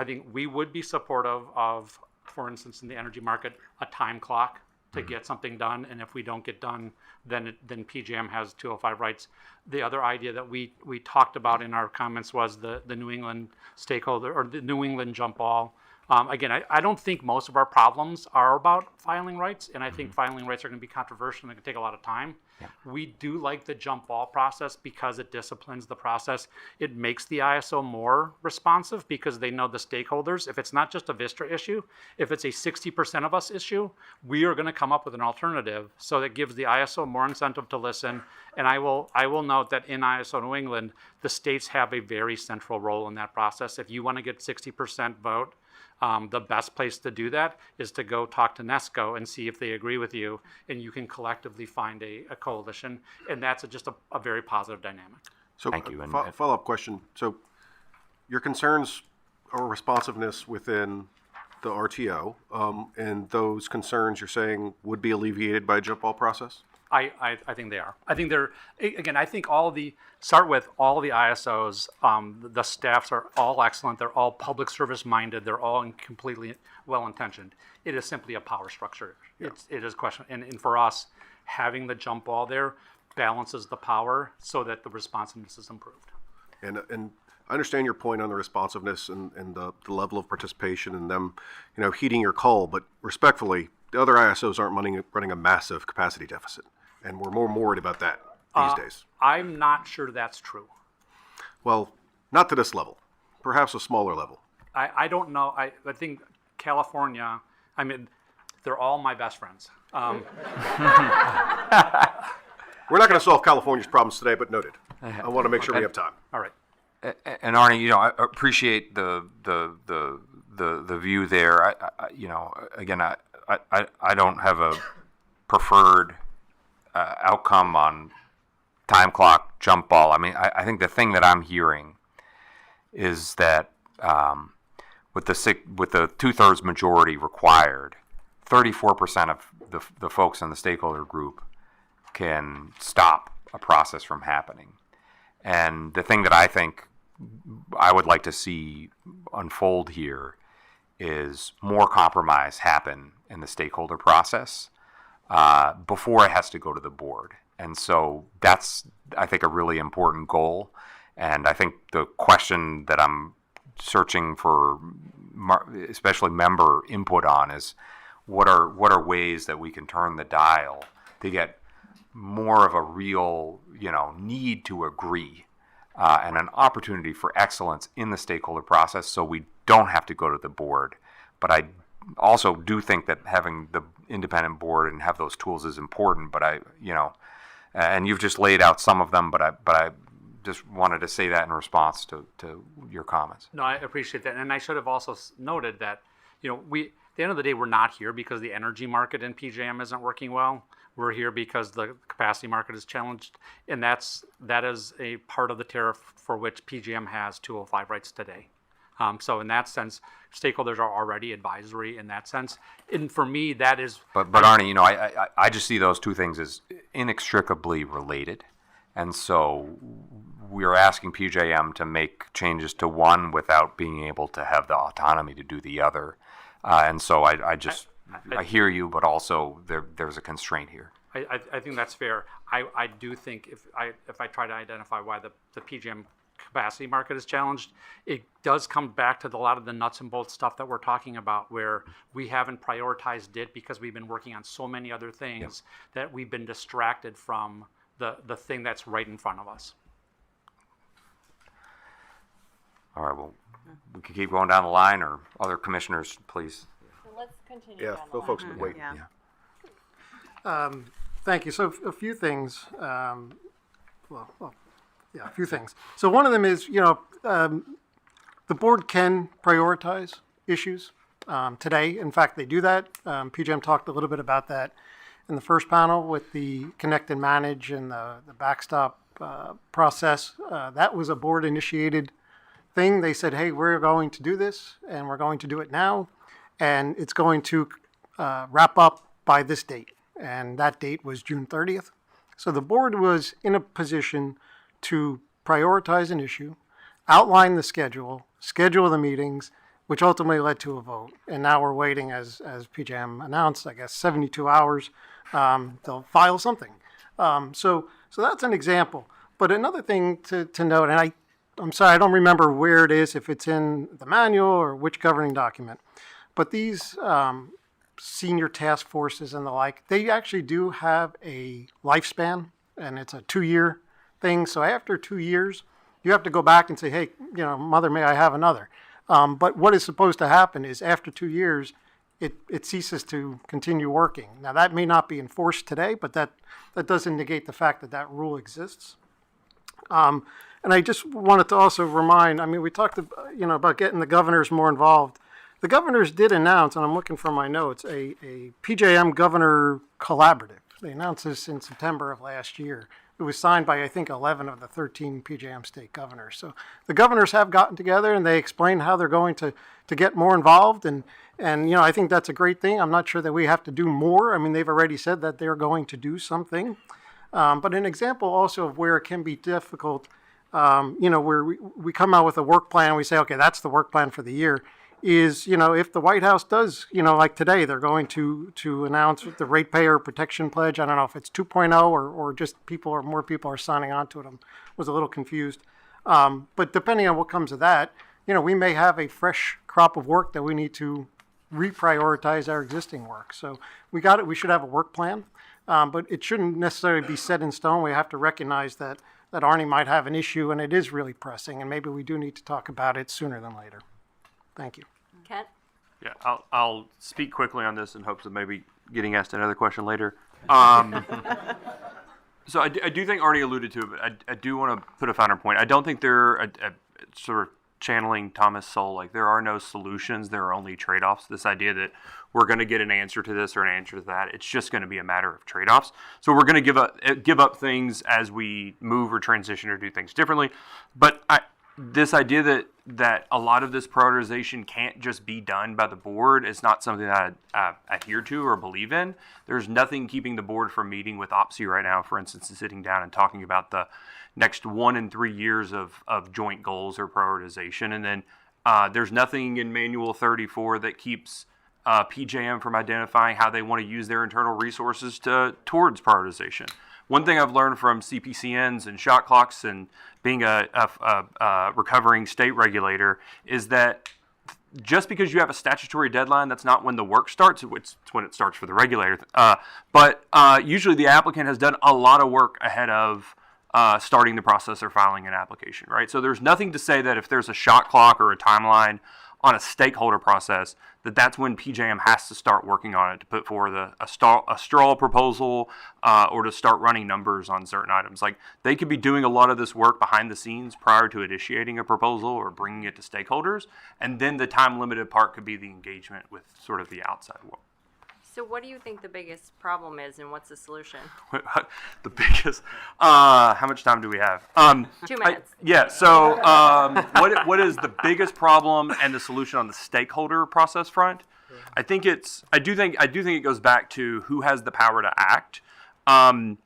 think we would be supportive of, for instance, in the energy market, a time clock to get something done, and if we don't get done, then PJM has 205 rights. The other idea that we talked about in our comments was the New England stakeholder, or the New England jump ball. Again, I don't think most of our problems are about filing rights, and I think filing rights are going to be controversial and it can take a lot of time. We do like the jump ball process because it disciplines the process. It makes the ISO more responsive because they know the stakeholders. If it's not just a Vistra issue, if it's a 60% of us issue, we are going to come up with an alternative. So that gives the ISO more incentive to listen. And I will note that in ISO New England, the states have a very central role in that process. If you want to get 60% vote, the best place to do that is to go talk to NESCO and see if they agree with you, and you can collectively find a coalition, and that's just a very positive dynamic. So, Thank you. Follow-up question. So, your concerns or responsiveness within the RTO, and those concerns you're saying would be alleviated by a jump ball process? I think they are. I think they're, again, I think all the ISOs, the staffs are all excellent. They're all public service minded. They're all completely well-intentioned. It is simply a power structure. Yeah. It is a question. And for us, having the jump ball there balances the power so that the responsiveness is improved. And I understand your point on the responsiveness and the level of participation and them, heeding your call, but respectfully, the other ISOs aren't running a massive capacity deficit. And we're more worried about that these days. I'm not sure that's true. Well, not to this level. Perhaps a smaller level. I don't know. I think California, they're all my best friends. We're not going to solve California's problems today, but noted. I want to make sure we have time. All right. And Arnie, I appreciate the view there. Again, I don't have a preferred outcome on time clock, jump ball. I think the thing that I'm hearing is that with the 2/3 majority required, 34% of the folks in the stakeholder group can stop a process from happening. And the thing that I think I would like to see unfold here is more compromise happen in the stakeholder process before it has to go to the board. And so that's, I think, a really important goal. And I think the question that I'm searching for, especially member input on, is what are ways that we can turn the dial to get more of a real, need to agree and an opportunity for excellence in the stakeholder process, so we don't have to go to the board. But I also do think that having the independent board and have those tools is important. But and you've just laid out some of them. But I just wanted to say that in response to your comments. No, I appreciate that, and I should have also noted that at the end of the day, we're not here because the energy market in PJM isn't working well. We're here because the capacity market is challenged, and that is a part of the tariff for which PJM has 205 rights today. So in that sense, stakeholders are already advisory in that sense. And for me, that is... But Arnie, I just see those two things as inextricably related. And so we're asking PJM to make changes to one without being able to have the autonomy to do the other. And so I hear you, but also there's a constraint here. I think that's fair. I do think if I try to identify why the PJM capacity market is challenged, it does come back to a lot of the nuts and bolts stuff that we're talking about, where we haven't prioritized it because we've been working on so many other things that we've been distracted from the thing that's right in front of us. All right, well, we can keep going down the line, or other commissioners, please. So let's continue. Yeah, those folks can wait. Thank you. So a few things. A few things. So one of them is, the board can prioritize issues today. In fact, they do that. PJM talked a little bit about that in the first panel with the connect and manage and the backstop process. That was a board-initiated thing. They said, hey, we're going to do this, and we're going to do it now, and it's going to wrap up by this date. And that date was June 30th. So the board was in a position to prioritize an issue, outline the schedule the meetings, which ultimately led to a vote. And now we're waiting, as PJM announced, I guess 72 hours, they'll file something. So that's an example. But another thing to note, and I'm sorry, I don't remember where it is, if it's in the manual or which governing document, but these senior task forces and the like, they actually do have a lifespan, and it's a 2-year thing. So after 2 years, you have to go back and say, hey, mother, may I have another? But what is supposed to happen is after 2 years, it ceases to continue working. Now, that may not be enforced today, but that doesn't negate the fact that that rule exists. And I just wanted to also remind, we talked about getting the governors more involved. The governors did announce, and I'm looking for my notes, a PJM governor collaborative. They announced this in September of last year. It was signed by, I think, 11 of the 13 PJM state governors. So the governors have gotten together and they explained how they're going to get more involved. And I think that's a great thing. I'm not sure that we have to do more. They've already said that they're going to do something. But an example also of where it can be difficult, where we come out with a work plan, we say, okay, that's the work plan for the year, is, if the White House does, like today, they're going to announce the ratepayer protection pledge. I don't know if it's 2.0 or just more people are signing on to it. I was a little confused. But depending on what comes of that, we may have a fresh crop of work that we need to reprioritize our existing work. So we should have a work plan, but it shouldn't necessarily be set in stone. We have to recognize that Arnie might have an issue and it is really pressing, and maybe we do need to talk about it sooner than later. Thank you. Kent? Yeah, I'll speak quickly on this in hopes of maybe getting asked another question later. So I do think Arnie alluded to it, but I do want to put a finer point. I don't think they're sort of channeling Thomas Sowell, like there are no solutions, there are only trade-offs. This idea that we're going to get an answer to this or an answer to that, it's just going to be a matter of trade-offs. So we're going to give up things as we move or transition or do things differently. But this idea that a lot of this prioritization can't just be done by the board is not something that I adhere to or believe in. There's nothing keeping the board from meeting with OPSI right now, for instance, and sitting down and talking about the next 1 and 3 years of joint goals or prioritization. And then there's nothing in Manual 34 that keeps PJM from identifying how they want to use their internal resources towards prioritization. One thing I've learned from CPCNs and shot clocks and being a recovering state regulator is that just because you have a statutory deadline, that's not when the work starts. It's when it starts for the regulator. But usually the applicant has done a lot of work ahead of starting the process or filing an application, right? So there's nothing to say that if there's a shot clock or a timeline on a stakeholder process, that's when PJM has to start working on it to put forward a straw proposal or to start running numbers on certain items. Like they could be doing a lot of this work behind the scenes prior to initiating a proposal or bringing it to stakeholders, and then the time-limited part could be the engagement with sort of the outside world. So what do you think the biggest problem is, and what's the solution? The biggest, how much time do we have? 2 minutes. So what is the biggest problem and the solution on the stakeholder process front? I do think it goes back to who has the power to act. I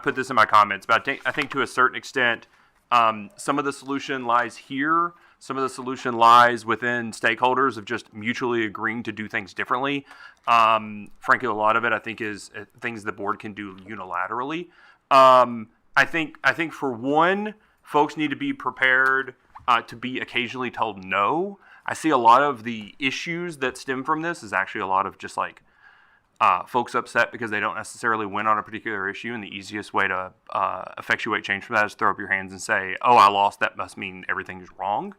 put this in my comments, but I think to a certain extent, some of the solution lies here. Some of the solution lies within stakeholders of just mutually agreeing to do things differently. Frankly, a lot of it, I think, is things the board can do unilaterally. I think for one, folks need to be prepared to be occasionally told no. I see a lot of the issues that stem from this is actually a lot of just like folks upset because they don't necessarily win on a particular issue, and the easiest way to effectuate change from that is throw up your hands and say, oh, I lost, that must mean everything is wrong.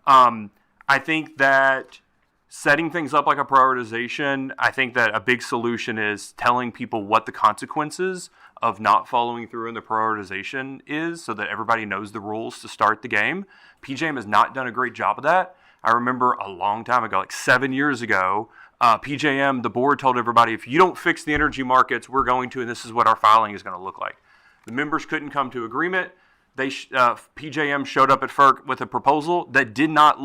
I think that setting things up like a prioritization, I think that a big solution is telling people what the consequences of not following through in the prioritization is so that everybody knows the rules to start the game. PJM has not done a great job of that. I remember a long time ago, like 7 years ago, PJM, the board told everybody, if you don't fix the energy markets, we're going to, and this is what our filing is going to look like. The members couldn't come to agreement. PJM showed up at FERC with a proposal that did not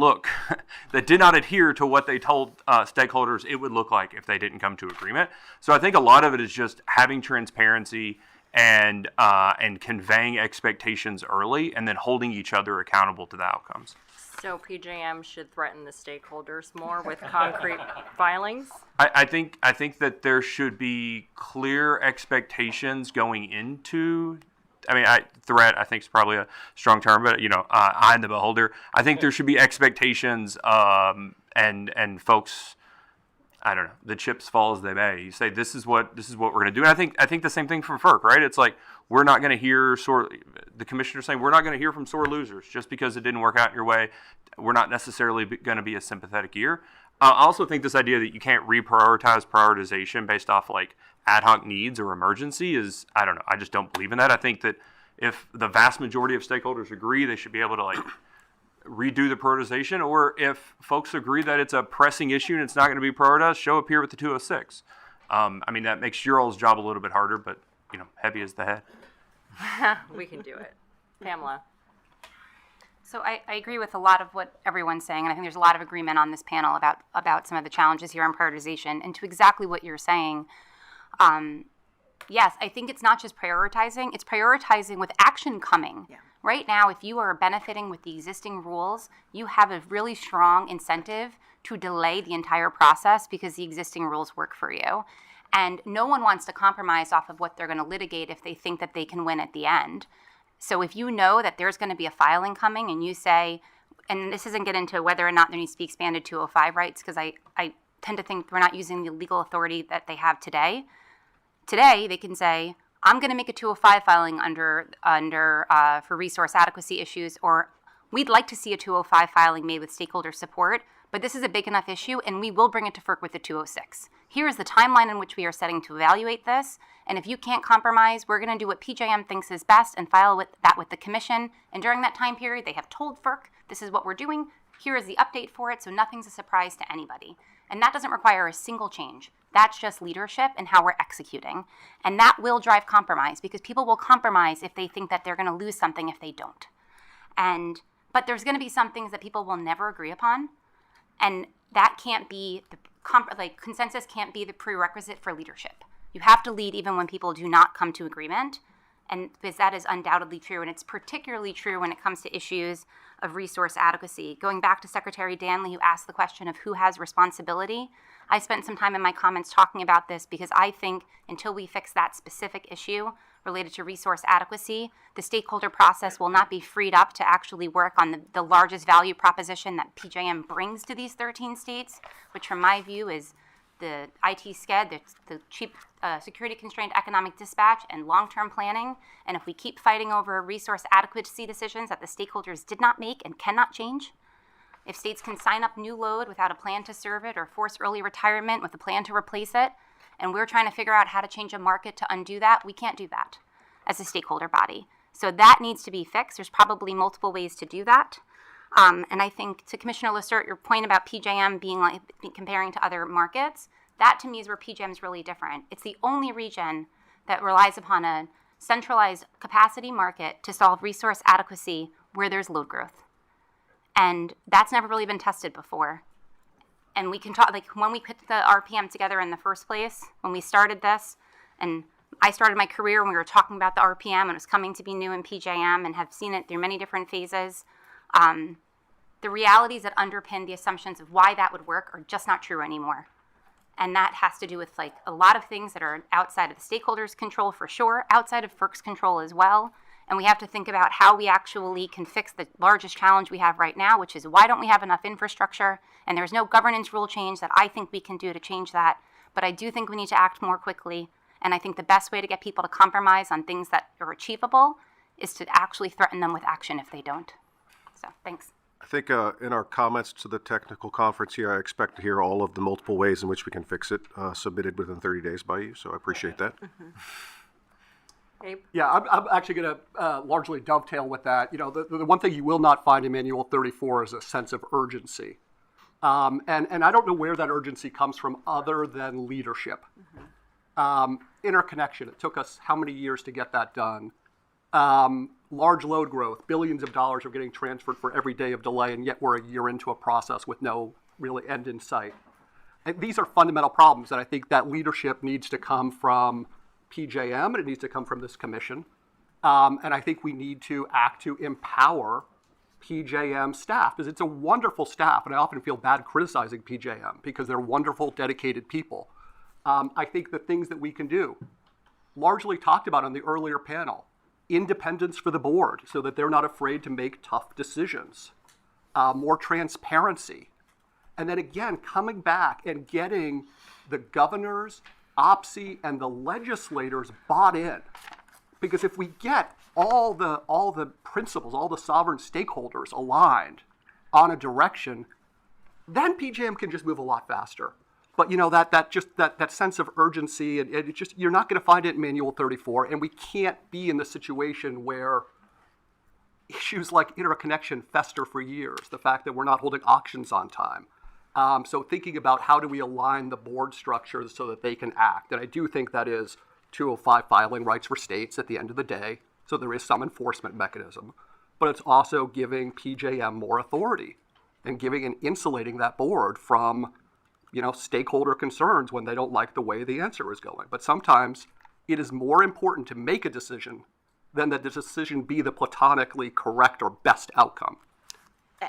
adhere to what they told stakeholders it would look like if they didn't come to agreement. So I think a lot of it is just having transparency and conveying expectations early, and then holding each other accountable to the outcomes. So PJM should threaten the stakeholders more with concrete filings? I think that there should be clear expectations going into. I mean, threat, I think, is probably a strong term, but eye in the beholder. I think there should be expectations, and folks. I don't know. The chips fall as they may. You say this is what we're going to do, and I think the same thing from FERC, right? It's like we're not going to hear the commissioner saying we're not going to hear from sore losers just because it didn't work out your way. We're not necessarily going to be a sympathetic ear. I also think this idea that you can't reprioritize prioritization based off like ad hoc needs or emergency is, I don't know. I just don't believe in that. I think that if the vast majority of stakeholders agree, they should be able to like redo the prioritization, or if folks agree that it's a pressing issue and it's not going to be prioritized, show up here with the 206. I mean, that makes your all's job a little bit harder, but heavy is the head. We can do it. Pamela. So I agree with a lot of what everyone's saying, and I think there's a lot of agreement on this panel about some of the challenges here on prioritization. And to exactly what you're saying, yes, I think it's not just prioritizing, it's prioritizing with action coming. Yeah. Right now, if you are benefiting with the existing rules, you have a really strong incentive to delay the entire process because the existing rules work for you. And no one wants to compromise off of what they're going to litigate if they think that they can win at the end. So if you know that there's going to be a filing coming and you say, and this doesn't get into whether or not there needs to be expanded 205 rights, because I tend to think we're not using the legal authority that they have today. Today, they can say, I'm going to make a 205 filing for resource adequacy issues, or we'd like to see a 205 filing made with stakeholder support, but this is a big enough issue, and we will bring it to FERC with the 206. Here is the timeline in which we are setting to evaluate this, and if you can't compromise, we're going to do what PJM thinks is best and file that with the Commission, and during that time period, they have told FERC, this is what we're doing, here is the update for it, so nothing's a surprise to anybody. And that doesn't require a single change. That's just leadership and how we're executing. And that will drive compromise, because people will compromise if they think that they're going to lose something if they don't. But there's going to be some things that people will never agree upon, and that can't be consensus can't be the prerequisite for leadership. You have to lead even when people do not come to agreement, and because that is undoubtedly true, and it's particularly true when it comes to issues of resource adequacy. Going back to Secretary Danley, who asked the question of who has responsibility, I spent some time in my comments talking about this because I think until we fix that specific issue related to resource adequacy, the stakeholder process will not be freed up to actually work on the largest value proposition that PJM brings to these 13 states, which from my view is the IT SCED, the cheap security-constrained economic dispatch, and long-term planning. And if we keep fighting over resource adequacy decisions that the stakeholders did not make and cannot change, if states can sign up new load without a plan to serve it or force early retirement with a plan to replace it, and we're trying to figure out how to change a market to undo that, we can't do that as a stakeholder body. So that needs to be fixed. There's probably multiple ways to do that. And I think to Commissioner Lissert, your point about PJM being like comparing to other markets, that to me is where PJM is really different. It's the only region that relies upon a centralized capacity market to solve resource adequacy where there's load growth. And that's never really been tested before. And we can talk, like when we put the RPM together in the first place, when we started this, and I started my career when we were talking about the RPM and it was coming to be new in PJM and have seen it through many different phases. The realities that underpin the assumptions of why that would work are just not true anymore. And that has to do with like a lot of things that are outside of the stakeholders' control for sure, outside of FERC's control as well. And we have to think about how we actually can fix the largest challenge we have right now, which is why don't we have enough infrastructure? And there's no governance rule change that I think we can do to change that. But I do think we need to act more quickly. And I think the best way to get people to compromise on things that are achievable is to actually threaten them with action if they don't. So, thanks. I think in our comments to the technical conference here, I expect to hear all of the multiple ways in which we can fix it submitted within 30 days by you, so I appreciate that. Abe? Yeah, I'm actually going to largely dovetail with that. You know, the one thing you will not find in Manual 34 is a sense of urgency. And I don't know where that urgency comes from other than leadership. Interconnection, it took us how many years to get that done? Large load growth, billions of dollars are getting transferred for every day of delay, and yet we're a year into a process with no really end in sight. And these are fundamental problems, and I think that leadership needs to come from PJM, and it needs to come from this commission. And I think we need to act to empower PJM staff, because it's a wonderful staff, and I often feel bad criticizing PJM because they're wonderful, dedicated people. I think the things that we can do, largely talked about on the earlier panel, independence for the board so that they're not afraid to make tough decisions, more transparency, and then again, coming back and getting the governors, OPSI, and the legislators bought in. Because if we get all the principles, all the sovereign stakeholders aligned on a direction, then PJM can just move a lot faster. But that sense of urgency, and it just, you're not going to find it in Manual 34, and we can't be in the situation where issues like interconnection fester for years. The fact that we're not holding auctions on time. So thinking about how do we align the board structures so that they can act, and I do think that is 205 filing rights for states at the end of the day. So there is some enforcement mechanism, but it's also giving PJM more authority and giving and insulating that board from stakeholder concerns when they don't like the way the answer is going. But sometimes it is more important to make a decision than that the decision be the platonically correct or best outcome.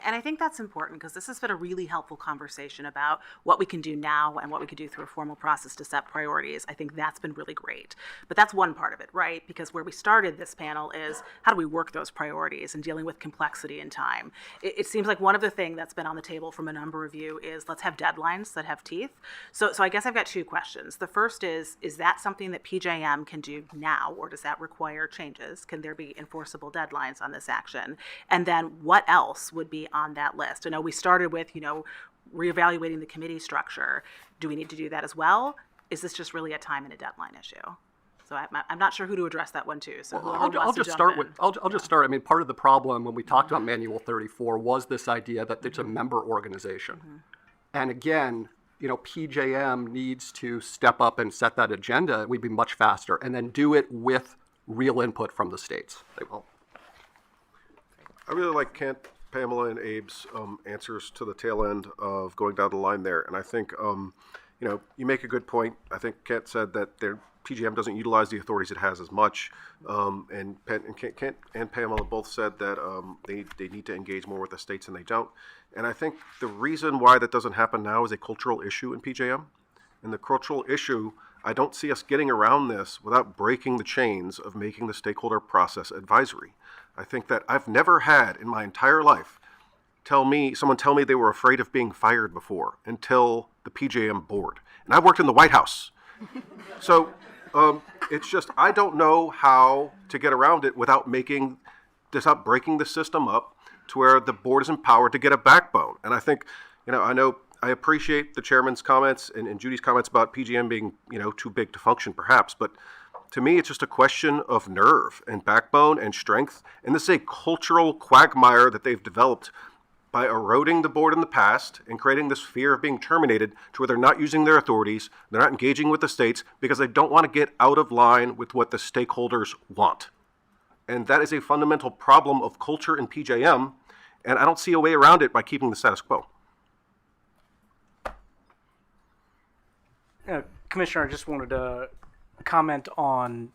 And I think that's important because this has been a really helpful conversation about what we can do now and what we can do through a formal process to set priorities. I think that's been really great. But that's one part of it, right? Because where we started this panel is how do we work those priorities and dealing with complexity and time. It seems like one of the things that's been on the table from a number of you is let's have deadlines that have teeth. So I guess I've got two questions. The first is that something that PJM can do now, or does that require changes? Can there be enforceable deadlines on this action? And then what else would be on that list? I know we started with, reevaluating the committee structure. Do we need to do that as well? Is this just really a time and a deadline issue? So I'm not sure who to address that one to. So I'll just start. I mean, part of the problem when we talked about Manual 34 was this idea that it's a member organization. Mm-hmm. And again, PJM needs to step up and set that agenda. We'd be much faster, and then do it with real input from the states. They will. I really like Kent, Pamela, and Abe's answers to the tail end of going down the line there. And I think, you make a good point. I think Kent said that PJM doesn't utilize the authorities it has as much. And Kent and Pamela both said that they need to engage more with the states, and they don't. And I think the reason why that doesn't happen now is a cultural issue in PJM. And the cultural issue, I don't see us getting around this without breaking the chains of making the stakeholder process advisory. I think that I've never had in my entire life someone tell me they were afraid of being fired before until the PJM board. And I worked in the White House. So it's just, I don't know how to get around it without breaking the system up to where the board is empowered to get a backbone. And I think, I appreciate the chairman's comments and Judy's comments about PJM being, too big to function perhaps, but to me, it's just a question of nerve and backbone and strength. And this is a cultural quagmire that they've developed by eroding the board in the past and creating this fear of being terminated to where they're not using their authorities, they're not engaging with the states because they don't want to get out of line with what the stakeholders want. And that is a fundamental problem of culture in PJM, and I don't see a way around it by keeping the status quo. Commissioner, I just wanted to comment on,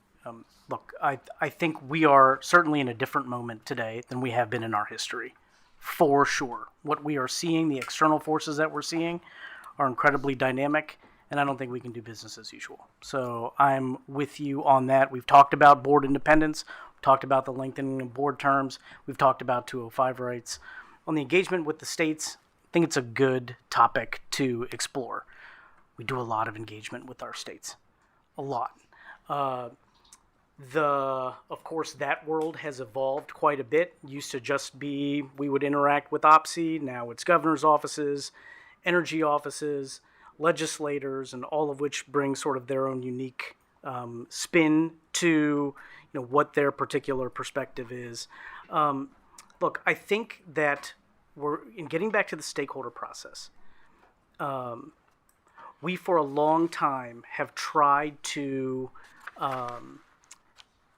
look, I think we are certainly in a different moment today than we have been in our history, for sure. What we are seeing, the external forces that we're seeing are incredibly dynamic, and I don't think we can do business as usual. So I'm with you on that. We've talked about board independence, we've talked about the lengthening of board terms, we've talked about 205 rights. On the engagement with the states, I think it's a good topic to explore. We do a lot of engagement with our states. A lot. Of course, that world has evolved quite a bit. Used to just be, we would interact with OPSI, now it's governor's offices, energy offices, legislators, and all of which bring sort of their own unique spin to what their particular perspective is. Look, I think that in getting back to the stakeholder process, we for a long time have tried to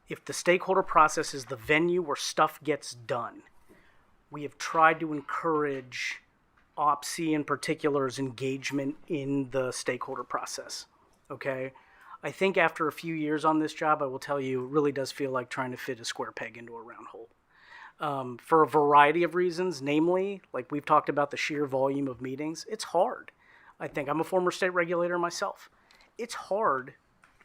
if the stakeholder process is the venue where stuff gets done, we have tried to encourage OPC in particular's engagement in the stakeholder process, okay? I think after a few years on this job, I will tell you, it really does feel like trying to fit a square peg into a round hole. For a variety of reasons, namely, like we've talked about the sheer volume of meetings, it's hard. I think I'm a former state regulator myself. It's hard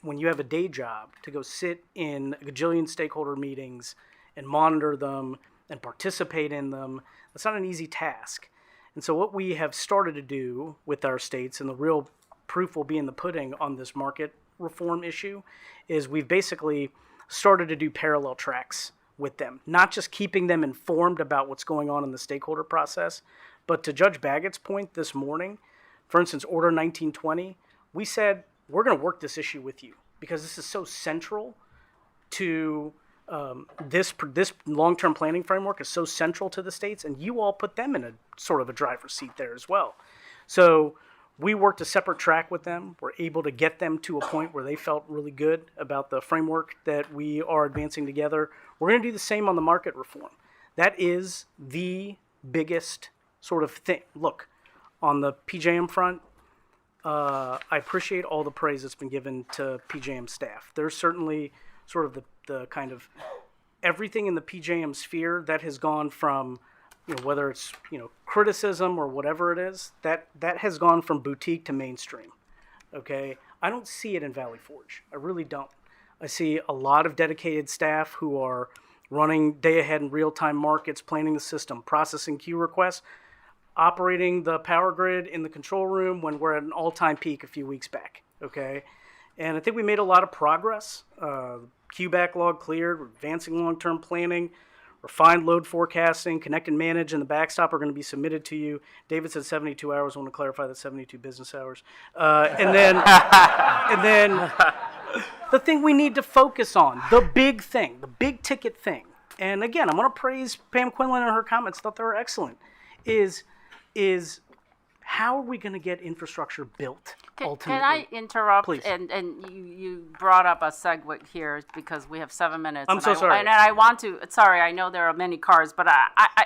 when you have a day job to go sit in a gajillion stakeholder meetings and monitor them and participate in them. That's not an easy task. And so what we have started to do with our states, and the real proof will be in the pudding on this market reform issue, is we've basically started to do parallel tracks with them, not just keeping them informed about what's going on in the stakeholder process, but to Judge Baggett's point this morning, for instance, Order 1920, we said, we're going to work this issue with you because this is so central to this long-term planning framework is so central to the states, and you all put them in a sort of a driver's seat there as well. So we worked a separate track with them. We're able to get them to a point where they felt really good about the framework that we are advancing together. We're going to do the same on the market reform. That is the biggest sort of thing. Look, on the PJM front, I appreciate all the praise that's been given to PJM staff. There's certainly sort of the kind of everything in the PJM sphere that has gone from, whether it's, criticism or whatever it is, that has gone from boutique to mainstream, okay? I don't see it in Valley Forge. I really don't. I see a lot of dedicated staff who are running day-ahead and real-time markets, planning the system, processing queue requests, operating the power grid in the control room when we're at an all-time peak a few weeks back, okay? And I think we made a lot of progress. Queue backlog cleared, we're advancing long-term planning, refined load forecasting, connect and manage, and the backstop are going to be submitted to you. David said 72 hours. I want to clarify that 72 business hours. And then the thing we need to focus on, the big thing, the big ticket thing, and again, I want to praise Pam Quinlan and her comments, thought they were excellent, is how are we going to get infrastructure built ultimately? Can I interrupt? Please. And you brought up a segue here because we have 7 minutes. I'm so sorry. And I want to, sorry, I know there are many cars, but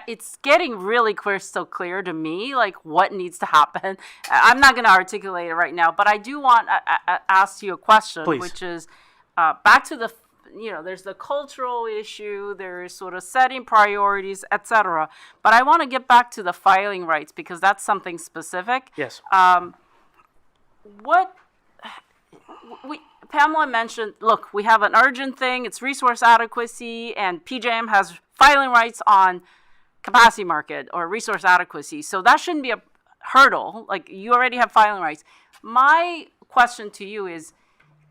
it's getting really crystal clear to me, like what needs to happen. I'm not going to articulate it right now, but I do want to ask you a question, Please. Which is back to the, there's the cultural issue, there is sort of setting priorities, etc. But I want to get back to the filing rights because that's something specific. Yes. Pamela mentioned, look, we have an urgent thing, it's resource adequacy, and PJM has filing rights on capacity market or resource adequacy. So that shouldn't be a hurdle. Like, you already have filing rights. My question to you is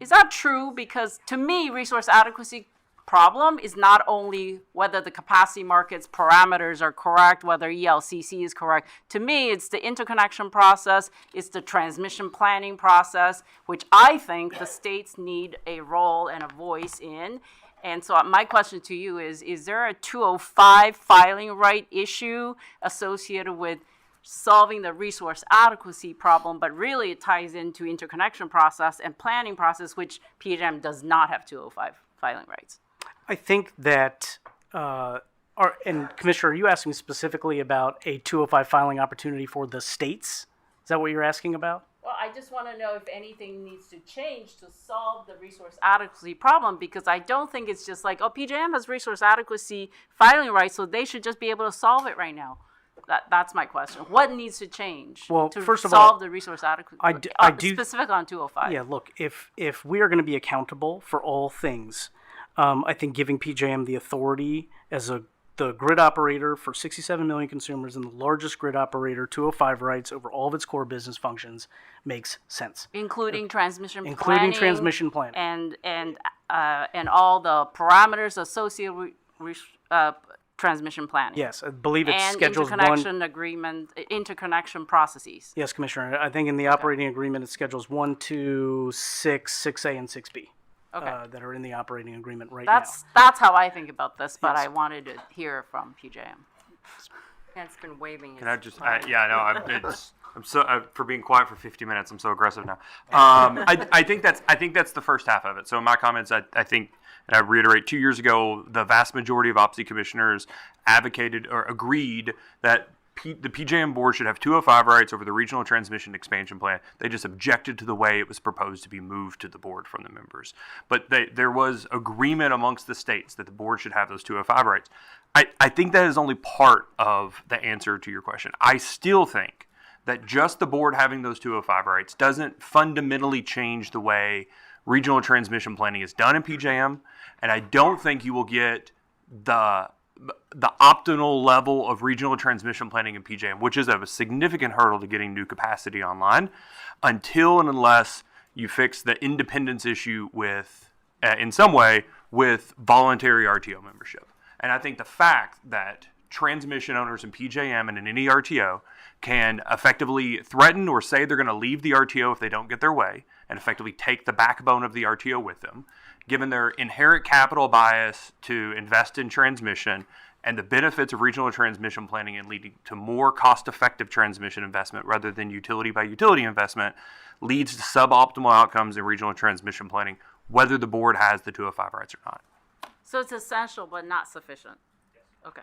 that true? Because to me, resource adequacy problem is not only whether the capacity market's parameters are correct, whether ELCC is correct. To me, it's the interconnection process, it's the transmission planning process, which I think the states need a role and a voice in. And so my question to you is there a 205 filing right issue associated with solving the resource adequacy problem, but really it ties into interconnection process and planning process, which PJM does not have 205 filing rights? I think that, and Commissioner, are you asking specifically about a 205 filing opportunity for the states? Is that what you're asking about? Well, I just want to know if anything needs to change to solve the resource adequacy problem, because I don't think it's just like, PJM has resource adequacy filing rights, so they should just be able to solve it right now. That's my question. What needs to change to first of solve all, the resource adequacy? I do specific on 205. Yeah, look, if we are going to be accountable for all things, I think giving PJM the authority as the grid operator for 67 million consumers and the largest grid operator, 205 rights over all of its core business functions makes sense. Including transmission planning. Including transmission planning. And all the parameters associated with transmission planning. Yes, I believe it's and schedules interconnection processes. Yes, Commissioner. I think in the operating agreement, it schedules 1, 2, 6, 6A, and 6B. That are in the operating agreement now. That's how I think about this, but Yes. I wanted to hear from PJM. Kent's been waving his Can I just? phone. Yeah, no. I'm so for being quiet for 50 minutes. I'm so aggressive now. I think that's the first half of it. So in my comments, I think, and I reiterate, 2 years ago, the vast majority of OPSI commissioners advocated or agreed that the PJM board should have 205 rights over the regional transmission expansion plan. They just objected to the way it was proposed to be moved to the board from the members. But there was agreement amongst the states that the board should have those 205 rights. I think that is only part of the answer to your question. I still think that just the board having those 205 rights doesn't fundamentally change the way regional transmission planning is done in PJM, and I don't think you will get the optimal level of regional transmission planning in PJM, which is a significant hurdle to getting new capacity online, until and unless you fix the independence issue with, in some way, with voluntary RTO membership. And I think the fact that transmission owners in PJM and in any RTO can effectively threaten or say they're going to leave the RTO if they don't get their way, and effectively take the backbone of the RTO with them, given their inherent capital bias to invest in transmission and the benefits of regional transmission planning and leading to more cost-effective transmission investment rather than utility-by-utility investment, leads to suboptimal outcomes in regional transmission planning, whether the board has the 205 rights or not. So it's essential but not sufficient. Okay.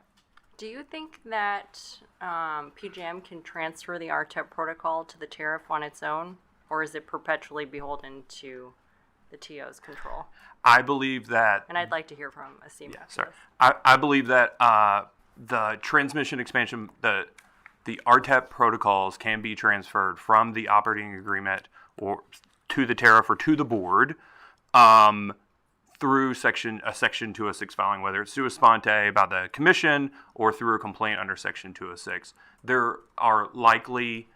Do you think that PJM can transfer the RTEP protocol to the tariff on its own, or is it perpetually beholden to the TO's control? I believe that... And I'd like to hear from Asim. Yeah, sorry. I believe that the transmission expansion, the RTEP protocols can be transferred from the operating agreement or to the tariff or to the board through Section 206 filing, whether it's sua sponte by the commission or through a complaint under Section 206. There are likely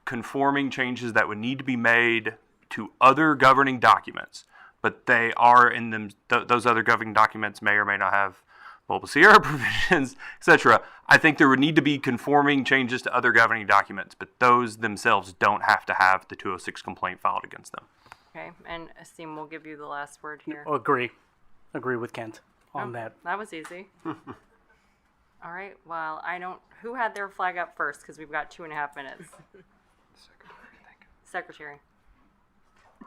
conforming changes that would need to be made to other governing documents, but they are in them. Those other governing documents may or may not have mobile Sierra provisions, etc. I think there would need to be conforming changes to other governing documents, but those themselves don't have to have the 206 complaint filed against them. Okay, and Asim will give you the last word here. Agree with Kent on that. That was easy. All right, well, who had their flag up first, because we've got 2.5 minutes. Secretary.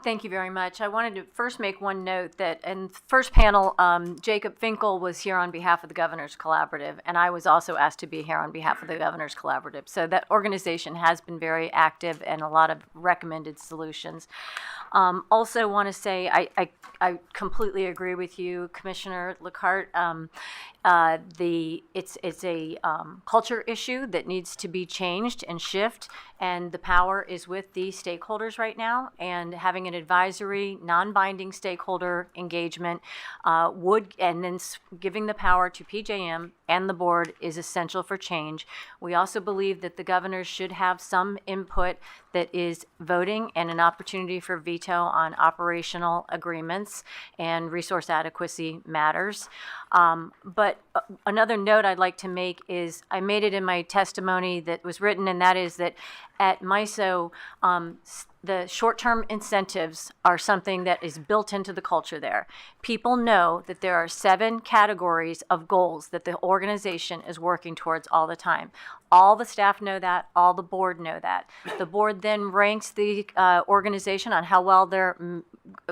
Thank you very much. I wanted to first make one note that in the first panel, Jacob Finkel was here on behalf of the Governor's Collaborative, and I was also asked to be here on behalf of the Governor's Collaborative. So that organization has been very active and a lot of recommended solutions. Also want to say I completely agree with you, Commissioner Lockhart. It's a culture issue that needs to be changed and shift, and the power is with the stakeholders right now, and having an advisory, non-binding stakeholder engagement and then giving the power to PJM and the board is essential for change. We also believe that the governors should have some input that is voting and an opportunity for veto on operational agreements and resource adequacy matters. But another note I'd like to make is I made it in my testimony that was written, and that is that at MISO, the short-term incentives are something that is built into the culture there. People know that there are 7 categories of goals that the organization is working towards all the time. All the staff know that, all the board know that. The board then ranks the organization on how well they're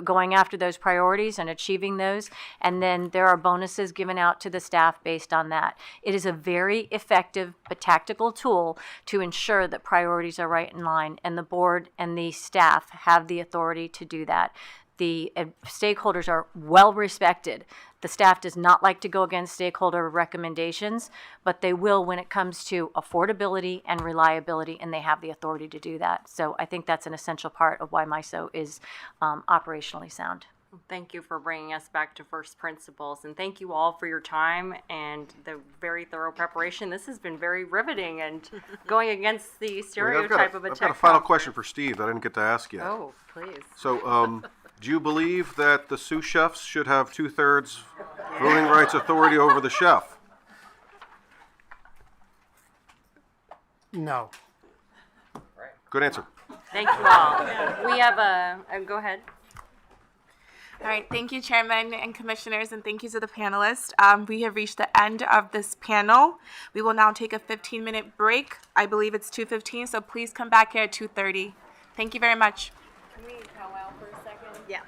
going after those priorities and achieving those, and then there are bonuses given out to the staff based on that. It is a very effective but tactical tool to ensure that priorities are right in line, and the board and the staff have the authority to do that. The stakeholders are well respected. The staff does not like to go against stakeholder recommendations, but they will when it comes to affordability and reliability, and they have the authority to do that. So I think that's an essential part of why MISO is operationally sound. Thank you for bringing us back to first principles, and thank you all for your time and the very thorough preparation. This has been very riveting and going against the stereotype of a tech. I've got a final question for Steve that I didn't get to ask yet. Oh, please. So, do you believe that the sous chefs should have 2/3 voting rights authority over the chef? No. Good answer. Thank you all. We have go ahead. All right, thank you, Chairman and Commissioners, and thank you to the panelists. We have reached the end of this panel. We will now take a 15-minute break. I believe it's 2:15, so please come back here at 2:30. Thank you very much. Can we powwow for a second? Yeah.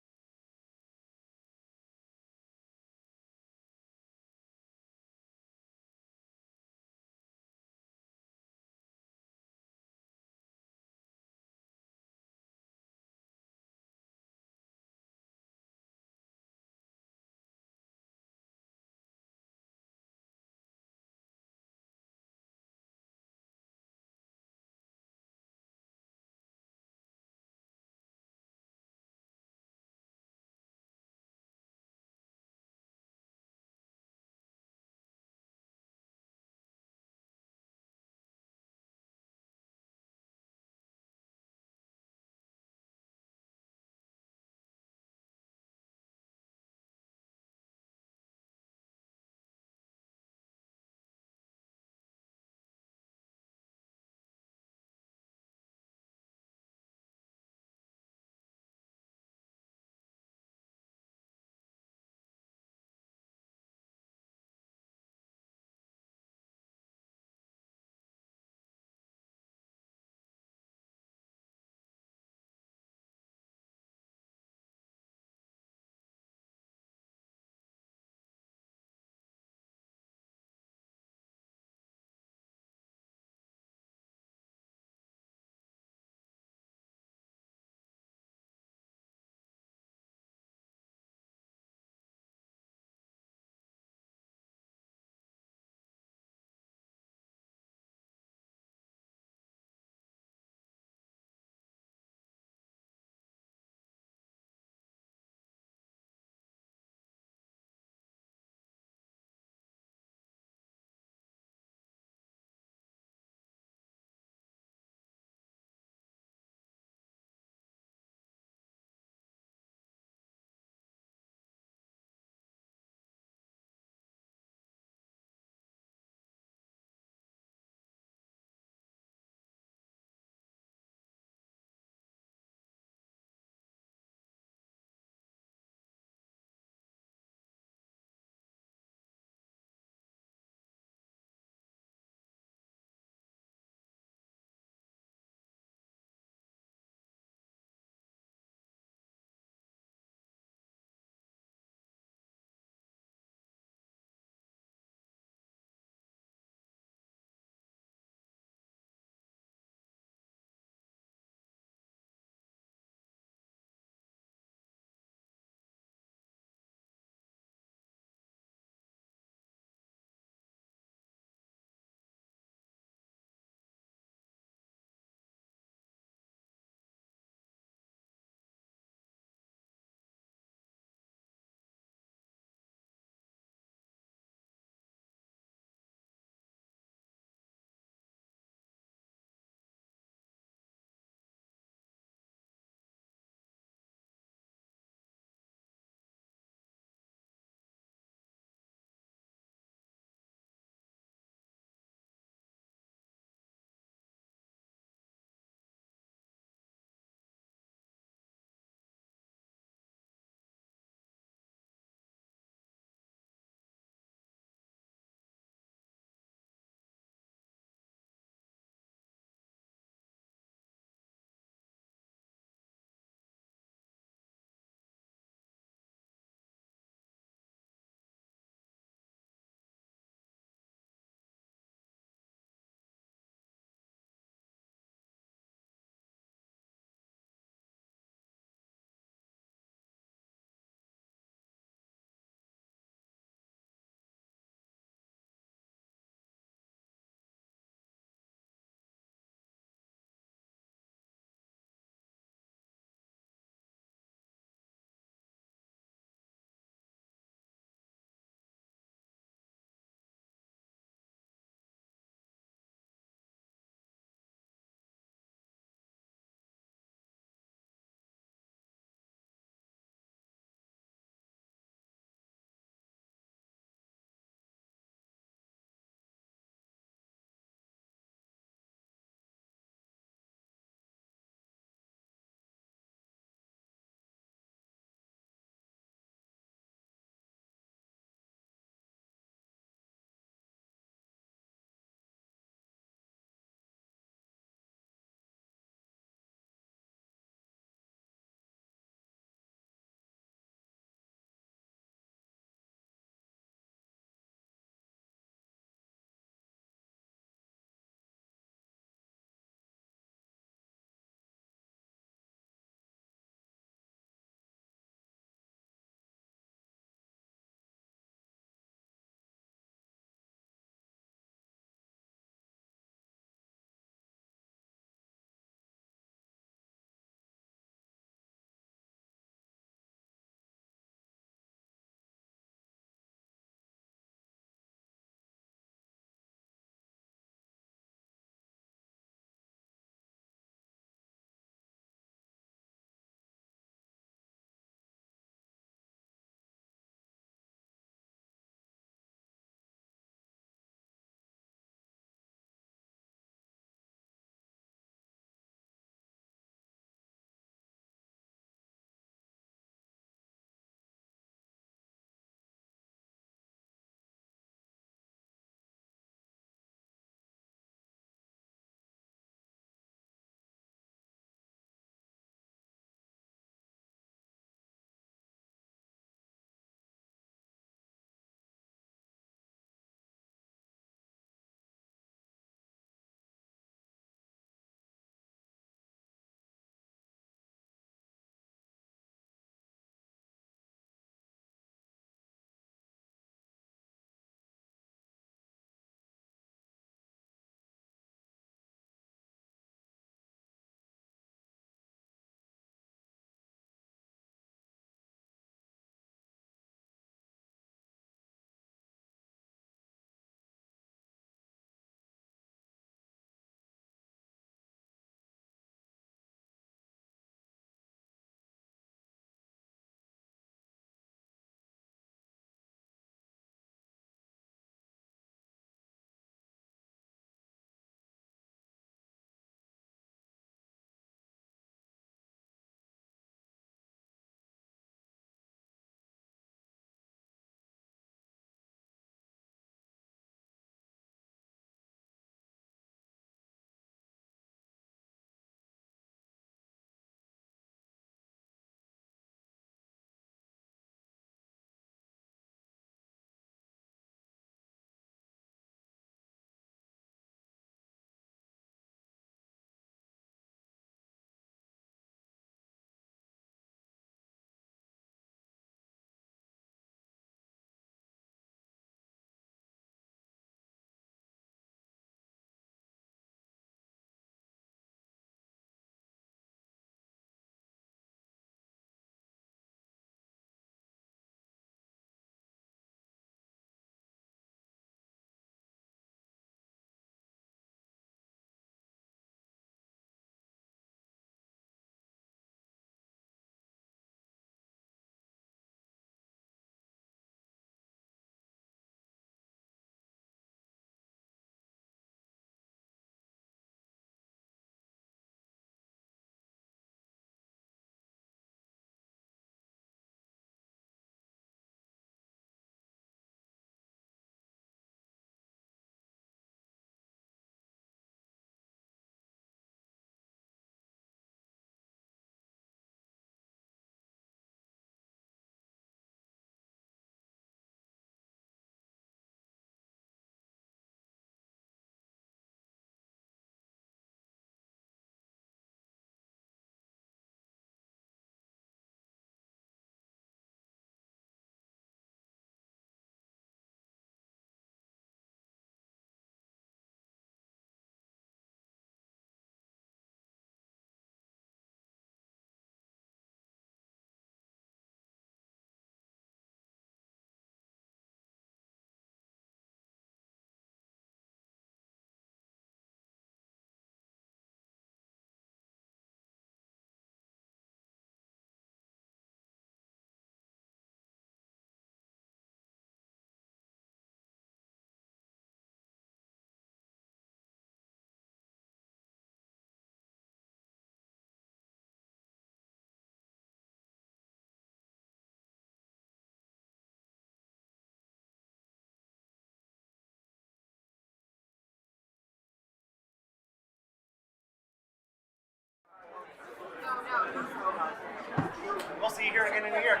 you here again in a year.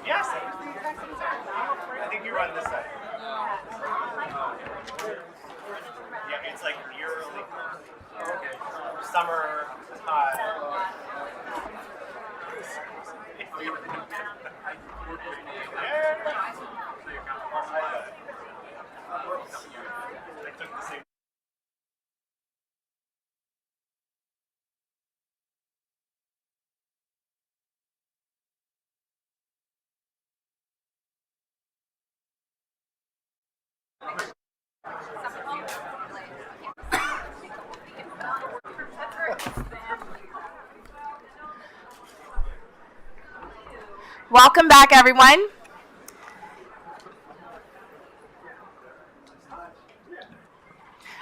Yes. I think you run this side. Yeah, it's like yearly. Summer. Welcome back, everyone.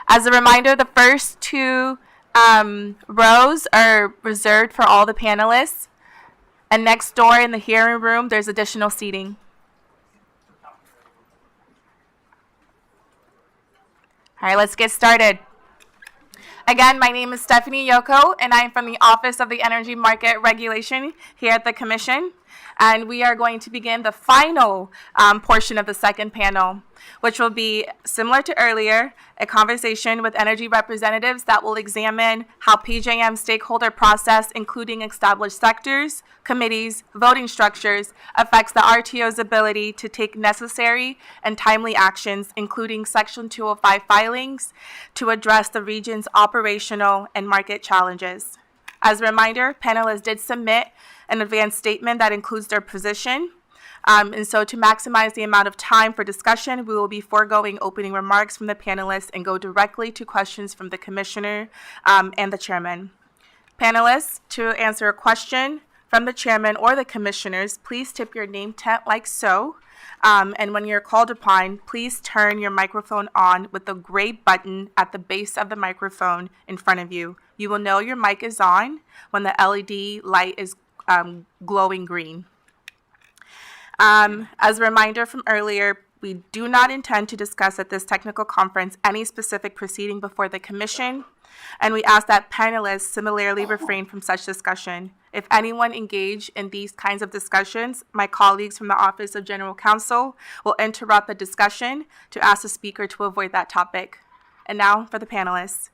As a reminder, the first two rows are reserved for all the panelists. And next door in the hearing room, there's additional seating. All right, let's get started. Again, my name is Stephanie Yoko, and I'm from the Office of the Energy Market Regulation here at the Commission. And we are going to begin the final portion of the second panel, which will be similar to earlier, a conversation with energy representatives that will examine how PJM stakeholder process, including established sectors, committees, voting structures, affects the RTO's ability to take necessary and timely actions, including Section 205 filings, to address the region's operational and market challenges. As a reminder, panelists did submit an advanced statement that includes their position. And so to maximize the amount of time for discussion, we will be foregoing opening remarks from the panelists and go directly to questions from the commissioner and the chairman. Panelists, to answer a question from the chairman or the commissioners, please tip your name tent like so. And when you're called upon, please turn your microphone on with the gray button at the base of the microphone in front of you. You will know your mic is on when the LED light is glowing green. As a reminder from earlier, we do not intend to discuss at this technical conference any specific proceeding before the Commission, and we ask that panelists similarly refrain from such discussion. If anyone engage in these kinds of discussions, my colleagues from the Office of General Counsel will interrupt the discussion to ask the speaker to avoid that topic. And now for the panelists.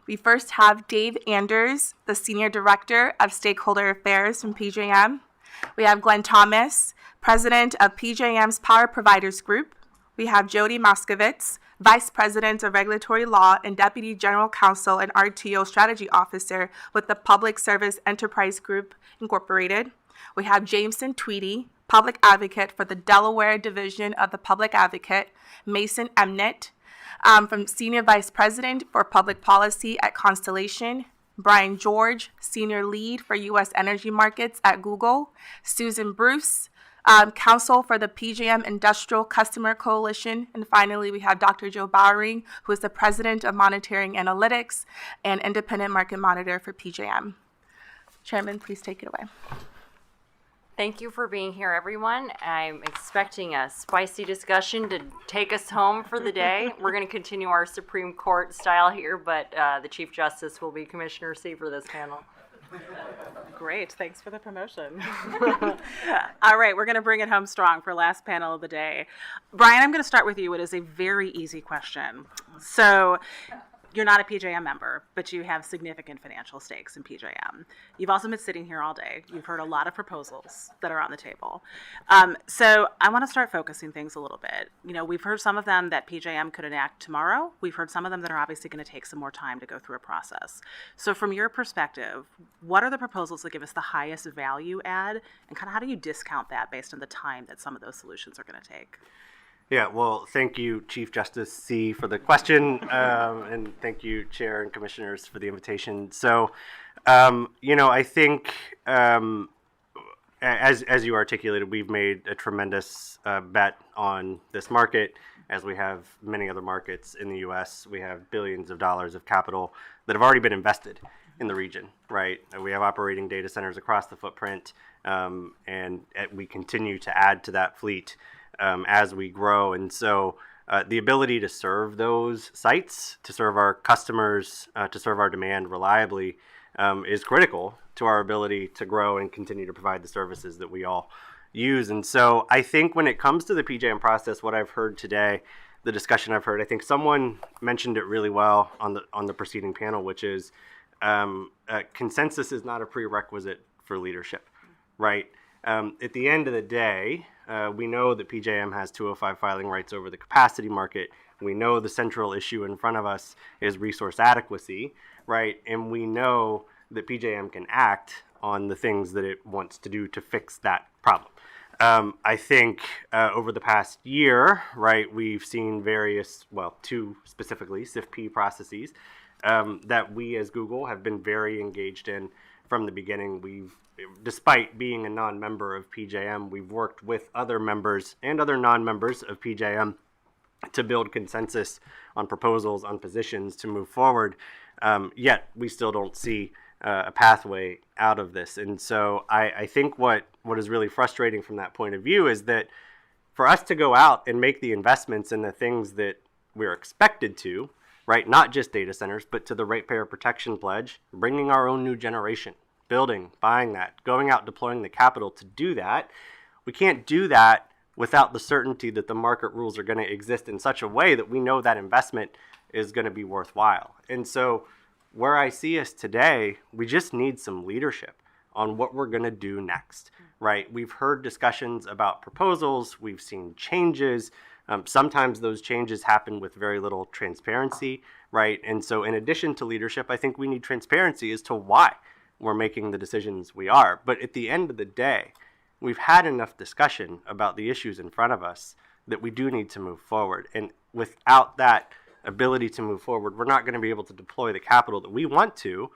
We first have Dave Anders, the Senior Director of Stakeholder Affairs from PJM. We have Glenn Thomas, President of PJM's Power Providers Group. We have Jody Moskowitz, Vice President of Regulatory Law and Deputy General Counsel and RTO Strategy Officer with the Public Service Enterprise Group, Incorporated. We have Jameson Tweedy, Public Advocate for the Delaware Division of the Public Advocate, Mason Emnett, from Senior Vice President for Public Policy at Constellation, Brian George, Senior Lead for U.S. Energy Markets at Google, Susan Bruce, Counsel for the PJM Industrial Customer Coalition, and finally we have Dr. Joe Bowering, who is the President of Monitoring Analytics and Independent Market Monitor for PJM. Chairman, please take it away. Thank you for being here, everyone. I'm expecting a spicy discussion to take us home for the day. We're going to continue our Supreme Court style here, but the Chief Justice will be Commissioner C for this panel. Great, thanks for the promotion. All right, we're going to bring it home strong for last panel of the day. Brian, I'm going to start with you. It is a very easy question. So, you're not a PJM member, but you have significant financial stakes in PJM. You've also been sitting here all day. You've heard a lot of proposals that are on the table. So I want to start focusing things a little bit. You know, we've heard some of them that PJM could enact tomorrow. We've heard some of them that are obviously going to take some more time to go through a process. So from your perspective, what are the proposals that give us the highest value add, and kind of how do you discount that based on the time that some of those solutions are going to take? Yeah, well, thank you, Chief Justice C, for the question, and thank you, Chair and Commissioners, for the invitation. So, I think, as you articulated, we've made a tremendous bet on this market, as we have many other markets in the U.S. We have billions of dollars of capital that have already been invested in the region, right? We have operating data centers across the footprint, and we continue to add to that fleet as we grow. And so the ability to serve those sites, to serve our customers, to serve our demand reliably is critical to our ability to grow and continue to provide the services that we all use. And so I think when it comes to the PJM process, what I've heard today, the discussion I've heard, I think someone mentioned it really well on the preceding panel, which is consensus is not a prerequisite for leadership, right? At the end of the day, we know that PJM has 205 filing rights over the capacity market. We know the central issue in front of us is resource adequacy, right? And we know that PJM can act on the things that it wants to do to fix that problem. I think over the past year, right, we've seen various, well, two specifically, SIFP processes that we as Google have been very engaged in from the beginning. Despite being a non-member of PJM, we've worked with other members and other non-members of PJM to build consensus on proposals, on positions to move forward. Yet we still don't see a pathway out of this. And so I think what is really frustrating from that point of view is that for us to go out and make the investments in the things that we're expected to, right, not just data centers, but to the ratepayer protection pledge, bringing our own new generation, building, buying that, going out, deploying the capital to do that, we can't do that without the certainty that the market rules are going to exist in such a way that we know that investment is going to be worthwhile. And so where I see us today, we just need some leadership on what we're going to do next, right? We've heard discussions about proposals. We've seen changes. Sometimes those changes happen with very little transparency, right? And so in addition to leadership, I think we need transparency as to why we're making the decisions we are. But at the end of the day, we've had enough discussion about the issues in front of us that we do need to move forward. And without that ability to move forward, we're not going to be able to deploy the capital that we want to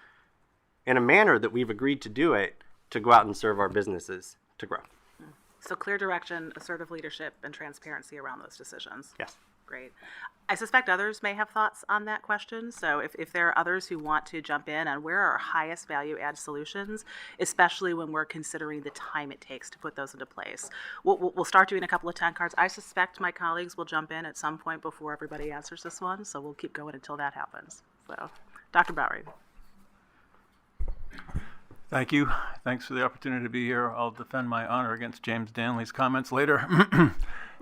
in a manner that we've agreed to do it to go out and serve our businesses to grow. So clear direction, assertive leadership, and transparency around those decisions. Yes. Great. I suspect others may have thoughts on that question. So if there are others who want to jump in on where are our highest value add solutions, especially when we're considering the time it takes to put those into place. We'll start doing a couple of 10 cards. I suspect my colleagues will jump in at some point before everybody answers this one. So we'll keep going until that happens. So Dr. Bowery. Thank you. Thanks for the opportunity to be here. I'll defend my honor against James Danley's comments later.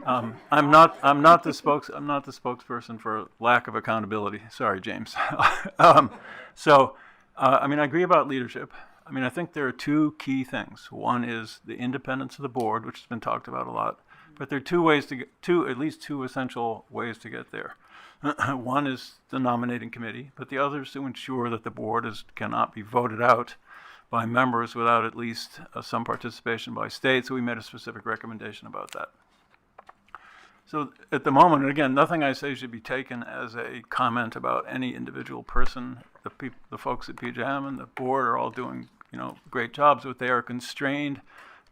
I'm not the spokesperson for lack of accountability. Sorry, James. I agree about leadership. I think there are two key things. One is the independence of the board, which has been talked about a lot. But there are at least two essential ways to get there. One is the nominating committee, but the other is to ensure that the board cannot be voted out by members without at least some participation by states. So we made a specific recommendation about that. So at the moment, and again, nothing I say should be taken as a comment about any individual person. The folks at PJM and the board are all doing great jobs, but they are constrained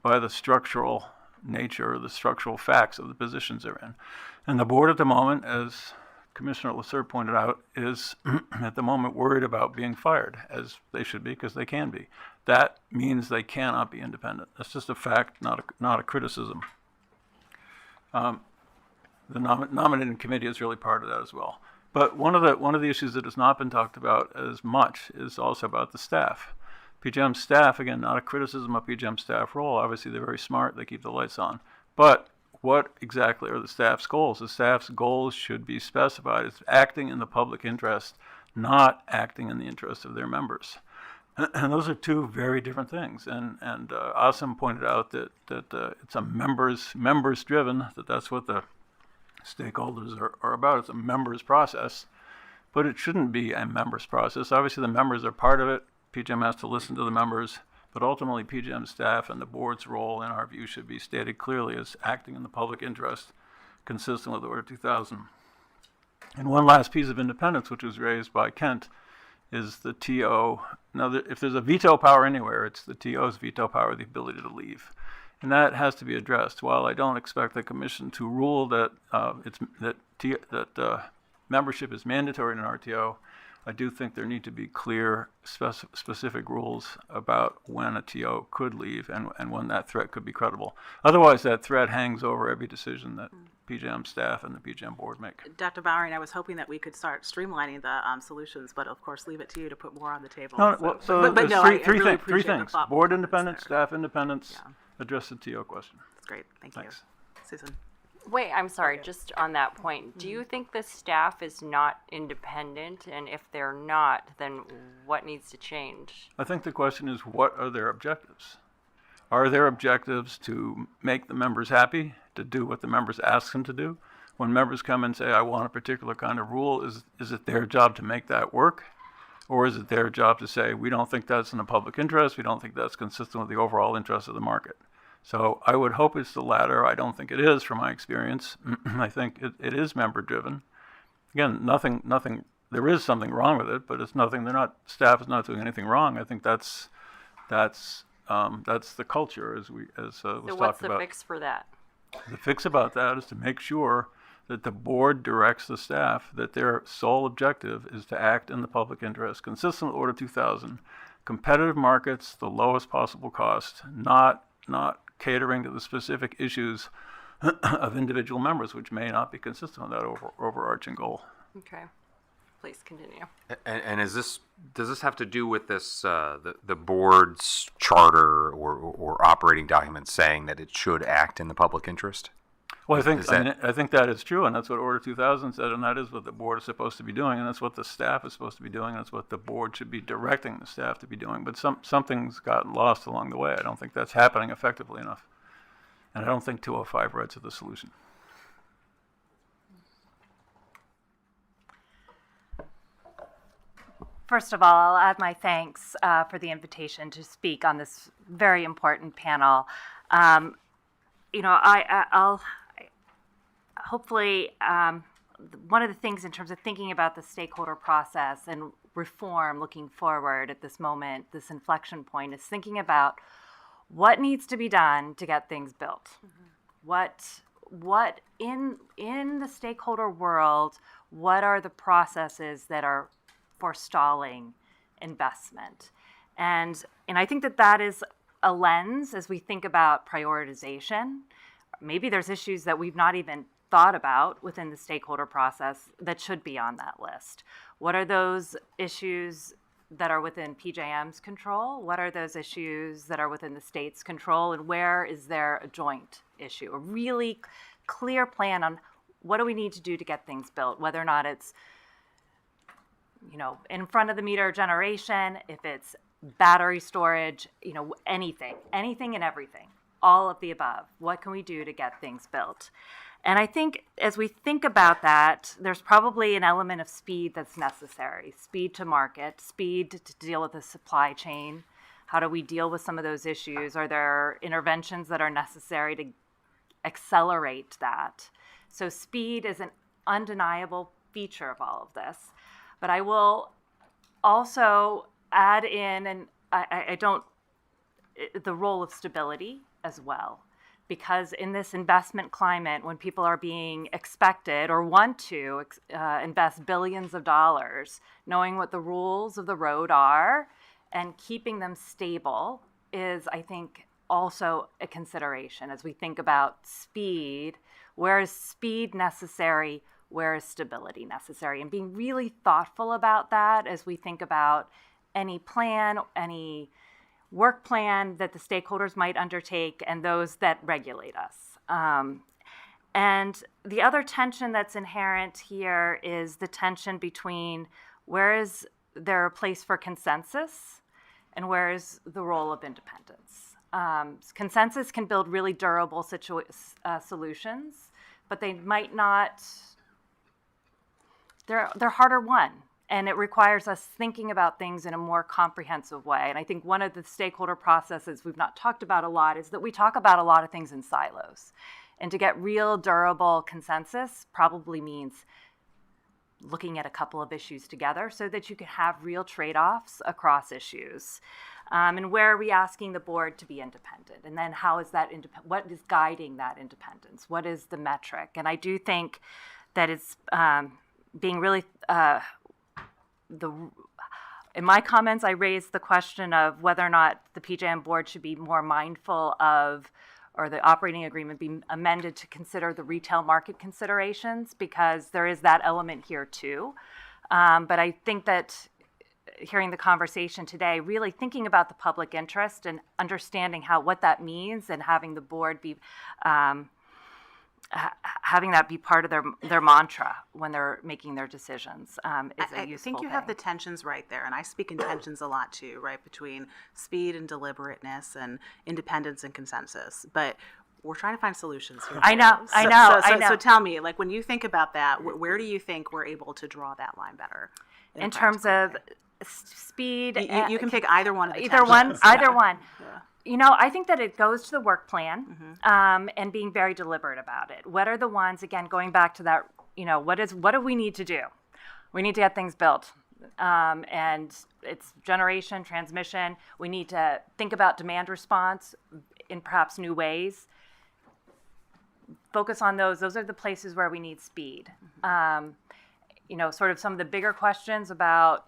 by the structural nature, the structural facts of the positions they're in. And the board at the moment, as Commissioner Lasser pointed out, is at the moment worried about being fired, as they should be, because they can be. That means they cannot be independent. That's just a fact, not a criticism. The nominating committee is really part of that as well. But one of the issues that has not been talked about as much is also about the staff. PJM staff, again, not a criticism of PJM staff role. Obviously, they're very smart. They keep the lights on. But what exactly are the staff's goals? The staff's goals should be specified as acting in the public interest, not acting in the interest of their members. And those are two very different things. And Asim pointed out that it's a members driven, that's what the stakeholders are about. It's a members process, but it shouldn't be a members process. Obviously, the members are part of it. PJM has to listen to the members. But ultimately, PJM staff and the board's role, in our view, should be stated clearly as acting in the public interest, consistent with Order 2000. And one last piece of independence, which was raised by Kent, is the TO. Now, if there's a veto power anywhere, it's the TO's veto power, the ability to leave. And that has to be addressed. While I don't expect the Commission to rule that membership is mandatory in an RTO, I do think there need to be clear, specific rules about when a TO could leave and when that threat could be credible. Otherwise, that threat hangs over every decision that PJM staff and the PJM board make. Dr. Bowering, I was hoping that we could start streamlining the solutions, but of course, leave it to you to put more on the table. No, well, so but there's no, three really things. Board independence, staff independence, address the TO question. That's great. Thank you. Susan. Wait, I'm sorry, just on that point, do you think the staff is not independent? And if they're not, then what needs to change? I think the question is, what are their objectives? Are their objectives to make the members happy, to do what the members ask them to do? When members come and say, I want a particular kind of rule, is it their job to make that work? Or is it their job to say, we don't think that's in the public interest, we don't think that's consistent with the overall interest of the market? So I would hope it's the latter. I don't think it is, from my experience. I think it is member-driven. Again, there is something wrong with it, but it's nothing, staff is not doing anything wrong. I think that's the culture, as was talked about. So what's the fix for that? The fix about that is to make sure that the board directs the staff that their sole objective is to act in the public interest, consistent with Order 2000, competitive markets, the lowest possible cost, not catering to the specific issues of individual members, which may not be consistent with that overarching goal. Okay, please continue. And does this have to do with this the board's charter or operating document saying that it should act in the public interest? Well, I think that is true, and that's what Order 2000 said, and that is what the board is supposed to be doing, and that's what the staff is supposed to be doing, and that's what the board should be directing the staff to be doing. But something's gotten lost along the way. I don't think that's happening effectively enough, and I don't think 205 rights are the solution. First of all, I'll add my thanks for the invitation to speak on this very important panel. I'll hopefully, one of the things in terms of thinking about the stakeholder process and reform looking forward at this moment, this inflection point, is thinking about what needs to be done to get things built. What in the stakeholder world, what are the processes that are forestalling investment? And I think that is a lens as we think about prioritization. Maybe there's issues that we've not even thought about within the stakeholder process that should be on that list. What are those issues that are within PJM's control? What are those issues that are within the state's control? And where is there a joint issue? A really clear plan on what do we need to do to get things built, whether or not it's in front of the meter generation, if it's battery storage, anything and everything, all of the above. What can we do to get things built? And I think as we think about that, there's probably an element of speed that's necessary. Speed to market, speed to deal with the supply chain. How do we deal with some of those issues? Are there interventions that are necessary to accelerate that? So speed is an undeniable feature of all of this. But I will also add in, and the role of stability as well. Because in this investment climate, when people are being expected or want to invest billions of dollars, knowing what the rules of the road are and keeping them stable is, I think, also a consideration as we think about speed. Where is speed necessary? Where is stability necessary? And being really thoughtful about that as we think about any plan, any work plan that the stakeholders might undertake and those that regulate us. And the other tension that's inherent here is the tension between where is there a place for consensus and where is the role of independence. Consensus can build really durable solutions, but they might not, they're harder won. And it requires us thinking about things in a more comprehensive way. And I think one of the stakeholder processes we've not talked about a lot is that we talk about a lot of things in silos. And to get real durable consensus probably means looking at a couple of issues together so that you can have real trade-offs across issues. And where are we asking the board to be independent? And then how is that what is guiding that independence? What is the metric? And I do think that it's being really in my comments, I raised the question of whether or not the PJM board should be more mindful of, or the operating agreement be amended to consider the retail market considerations, because there is that element here too. But I think that hearing the conversation today, really thinking about the public interest and understanding what that means, and having the board be having that be part of their mantra when they're making their decisions is a useful I think you have the tensions right there, and I speak in tensions a lot too, right, between speed and deliberateness and independence and consensus. But we're trying to find solutions here. I know. So tell me, like, when you think about that, where do you think we're able to draw that line better? In terms of speed, you can pick either one of the either one. Yeah. You know, I think that it goes to the work plan, and being very deliberate about it. What are the ones, again, going back to that, what do we need to do? We need to get things built. And it's generation, transmission. We need to think about demand response in perhaps new ways. Focus on those. Those are the places where we need speed. Sort of some of the bigger questions about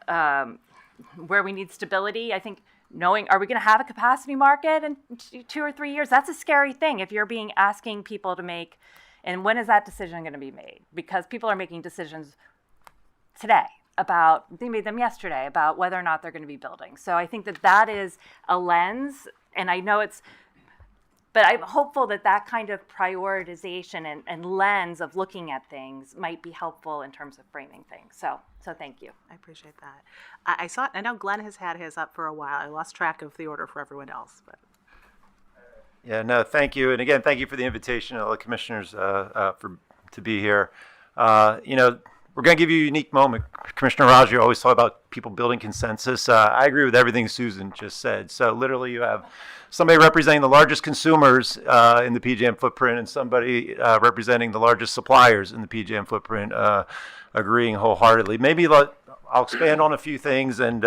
where we need stability. I think knowing, are we going to have a capacity market in 2 or 3 years? That's a scary thing if you're asking people to make, and when is that decision going to be made? Because people are making decisions today they made them yesterday about whether or not they're going to be building. So I think that is a lens, and I know but I'm hopeful that kind of prioritization and lens of looking at things might be helpful in terms of framing things. So thank you. I appreciate that. I know Glenn has had his up for a while. I lost track of the order for everyone else, but. Yeah, no, thank you. And again, thank you for the invitation, all the commissioners, to be here. We're going to give you a unique moment. Commissioner Raj, you always talk about people building consensus. I agree with everything Susan just said. So literally you have somebody representing the largest consumers in the PJM footprint and somebody representing the largest suppliers in the PJM footprint agreeing wholeheartedly. Maybe I'll expand on a few things, and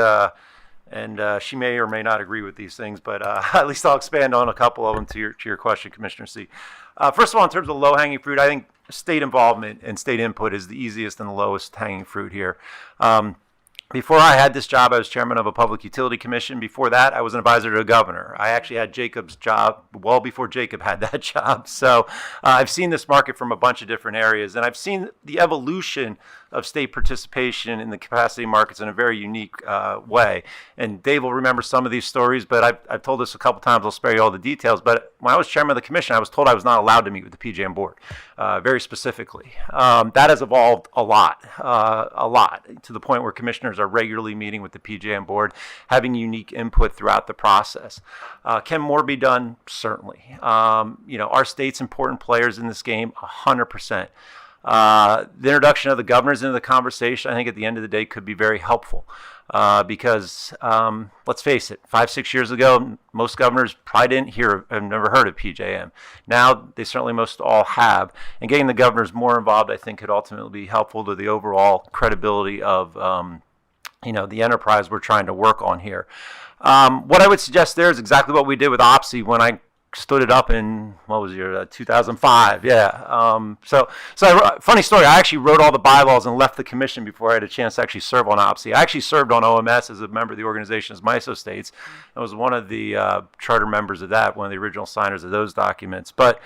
she may or may not agree with these things, but at least I'll expand on a couple of them to your question, Commissioner C. First of all, in terms of low-hanging fruit, I think state involvement and state input is the easiest and the lowest hanging fruit here. Before I had this job, I was chairman of a public utility commission. Before that, I was an advisor to the governor. I actually had Jacob's job well before Jacob had that job. So I've seen this market from a bunch of different areas, and I've seen the evolution of state participation in the capacity markets in a very unique way. And Dave will remember some of these stories, but I've told this a couple times. I'll spare you all the details. But when I was chairman of the commission, I was told I was not allowed to meet with the PJM board, very specifically. That has evolved a lot, to the point where commissioners are regularly meeting with the PJM board, having unique input throughout the process. Can more be done? Certainly. Our state's important players in this game, 100%. The introduction of the governors into the conversation, I think at the end of the day, could be very helpful because let's face it, 5-6 years ago, most governors probably have never heard of PJM. Now they certainly most all have, and getting the governors more involved, I think, could ultimately be helpful to the overall credibility of the enterprise we're trying to work on here. What I would suggest there is exactly what we did with OPSI when I stood it up in, 2005. Yeah. Funny story. I actually wrote all the bylaws and left the commission before I had a chance to actually serve on OPSI. I actually served on OMS as a member of the organization as MISO states. I was one of the charter members of that, one of the original signers of those documents. But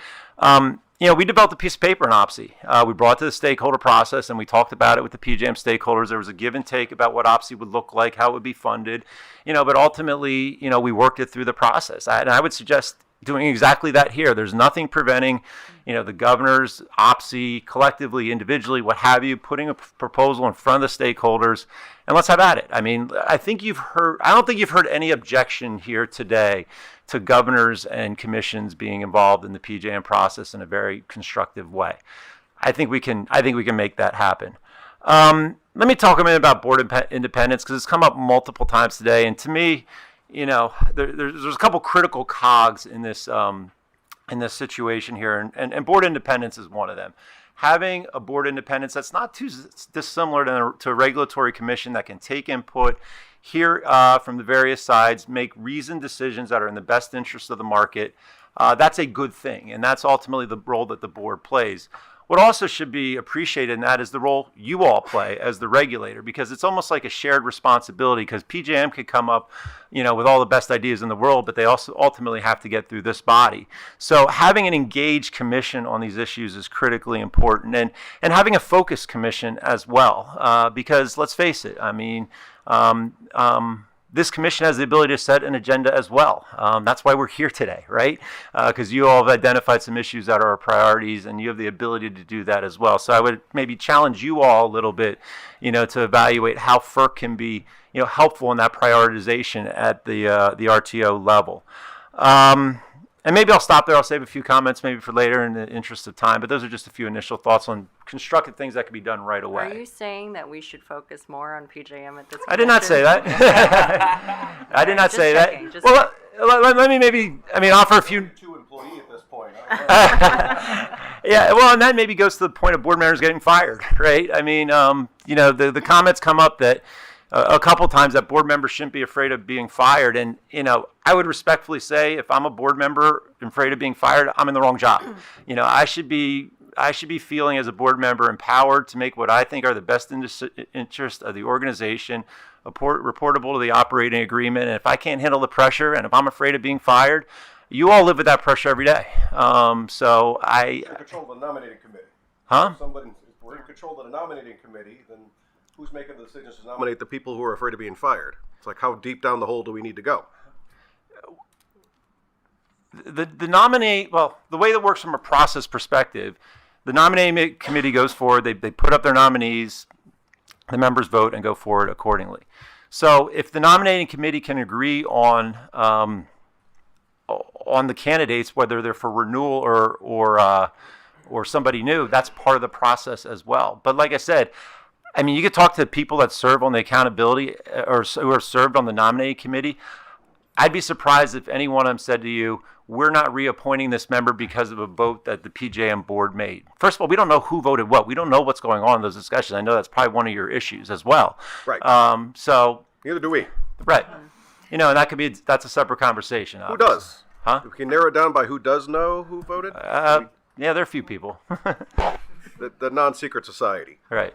we developed a piece of paper in OPSI. We brought it to the stakeholder process, and we talked about it with the PJM stakeholders. There was a give and take about what OPSI would look like, how it would be funded, but ultimately, we worked it through the process. And I would suggest doing exactly that here. There's nothing preventing, the governors, OPSI, collectively, individually, what have you, putting a proposal in front of the stakeholders, and let's have at it. I mean, I don't think you've heard any objection here today to governors and commissions being involved in the PJM process in a very constructive way. I think we can make that happen. Let me talk a minute about board independence, because it's come up multiple times today, and to me, there's a couple critical cogs in this situation here, and board independence is one of them. Having a board independence that's not too dissimilar to a regulatory commission that can take input, hear from the various sides, make reasoned decisions that are in the best interest of the market, that's a good thing, and that's ultimately the role that the board plays. what also should be appreciated in that is the role you all play as the regulator, because it's almost like a shared responsibility, because PJM could come up, with all the best ideas in the world, but they also ultimately have to get through this body. So having an engaged commission on these issues is critically important, and having a focused commission as well, because let's face it, this commission has the ability to set an agenda as well. That's why we're here today, right? Because you all have identified some issues that are our priorities, and you have the ability to do that as well. So I would maybe challenge you all a little bit, to evaluate how FERC can be, helpful in that prioritization at the RTO level. And maybe I'll stop there. I'll save a few comments maybe for later in the interest of time, but those are just a few initial thoughts on constructive things that can be done right away. Are you saying that we should focus more on PJM at this point? I did not say that. I did not say that. Well, let me maybe, offer a few. Employee at this point. Yeah, well, and that maybe goes to the point of board members getting fired, right? The comments come up that a couple times that board members shouldn't be afraid of being fired. And, I would respectfully say if I'm a board member afraid of being fired, I'm in the wrong job. I should be feeling as a board member empowered to make what I think are the best interest of the organization, reportable to the operating agreement. And if I can't handle the pressure, and if I'm afraid of being fired, you all live with that pressure every day. So I control the nominating committee. Huh? If we're in control of the nominating committee, then who's making the decisions to nominate the people who are afraid of being fired? It's like, how deep down the hole do we need to go? The way that works from a process perspective, the nominating committee goes forward, they put up their nominees, the members vote and go forward accordingly. So if the nominating committee can agree on the candidates, whether they're for renewal or somebody new, that's part of the process as well. But like I said, you could talk to people that serve on the accountability or who are served on the nominating committee. I'd be surprised if any one of them said to you, we're not reappointing this member because of a vote that the PJM board made. First of all, we don't know who voted what. We don't know what's going on in those discussions. I know that's probably one of your issues as well. Right. So neither do we. Right. And that's a separate conversation. Who obviously. does? Huh? We can narrow it down by who does know who voted? Yeah, there are a few people. the non-secret society. Right.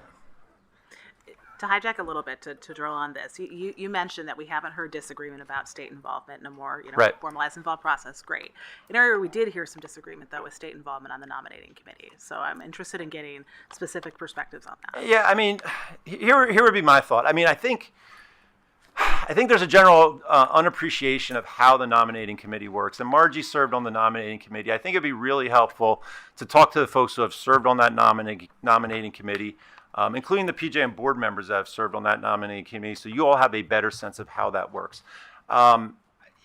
To hijack a little bit, to draw on this, you mentioned that we haven't heard disagreement about state involvement in a more right. formalized involved process. Great. An area where we did hear some disagreement, though, was state involvement on the nominating committee. So I'm interested in getting specific perspectives on that. Yeah, here would be my thought. I think there's a general unappreciation of how the nominating committee works. And Margie served on the nominating committee. I think it'd be really helpful to talk to the folks who have served on that nominating committee, including the PJM board members that have served on that nominating committee, so you all have a better sense of how that works.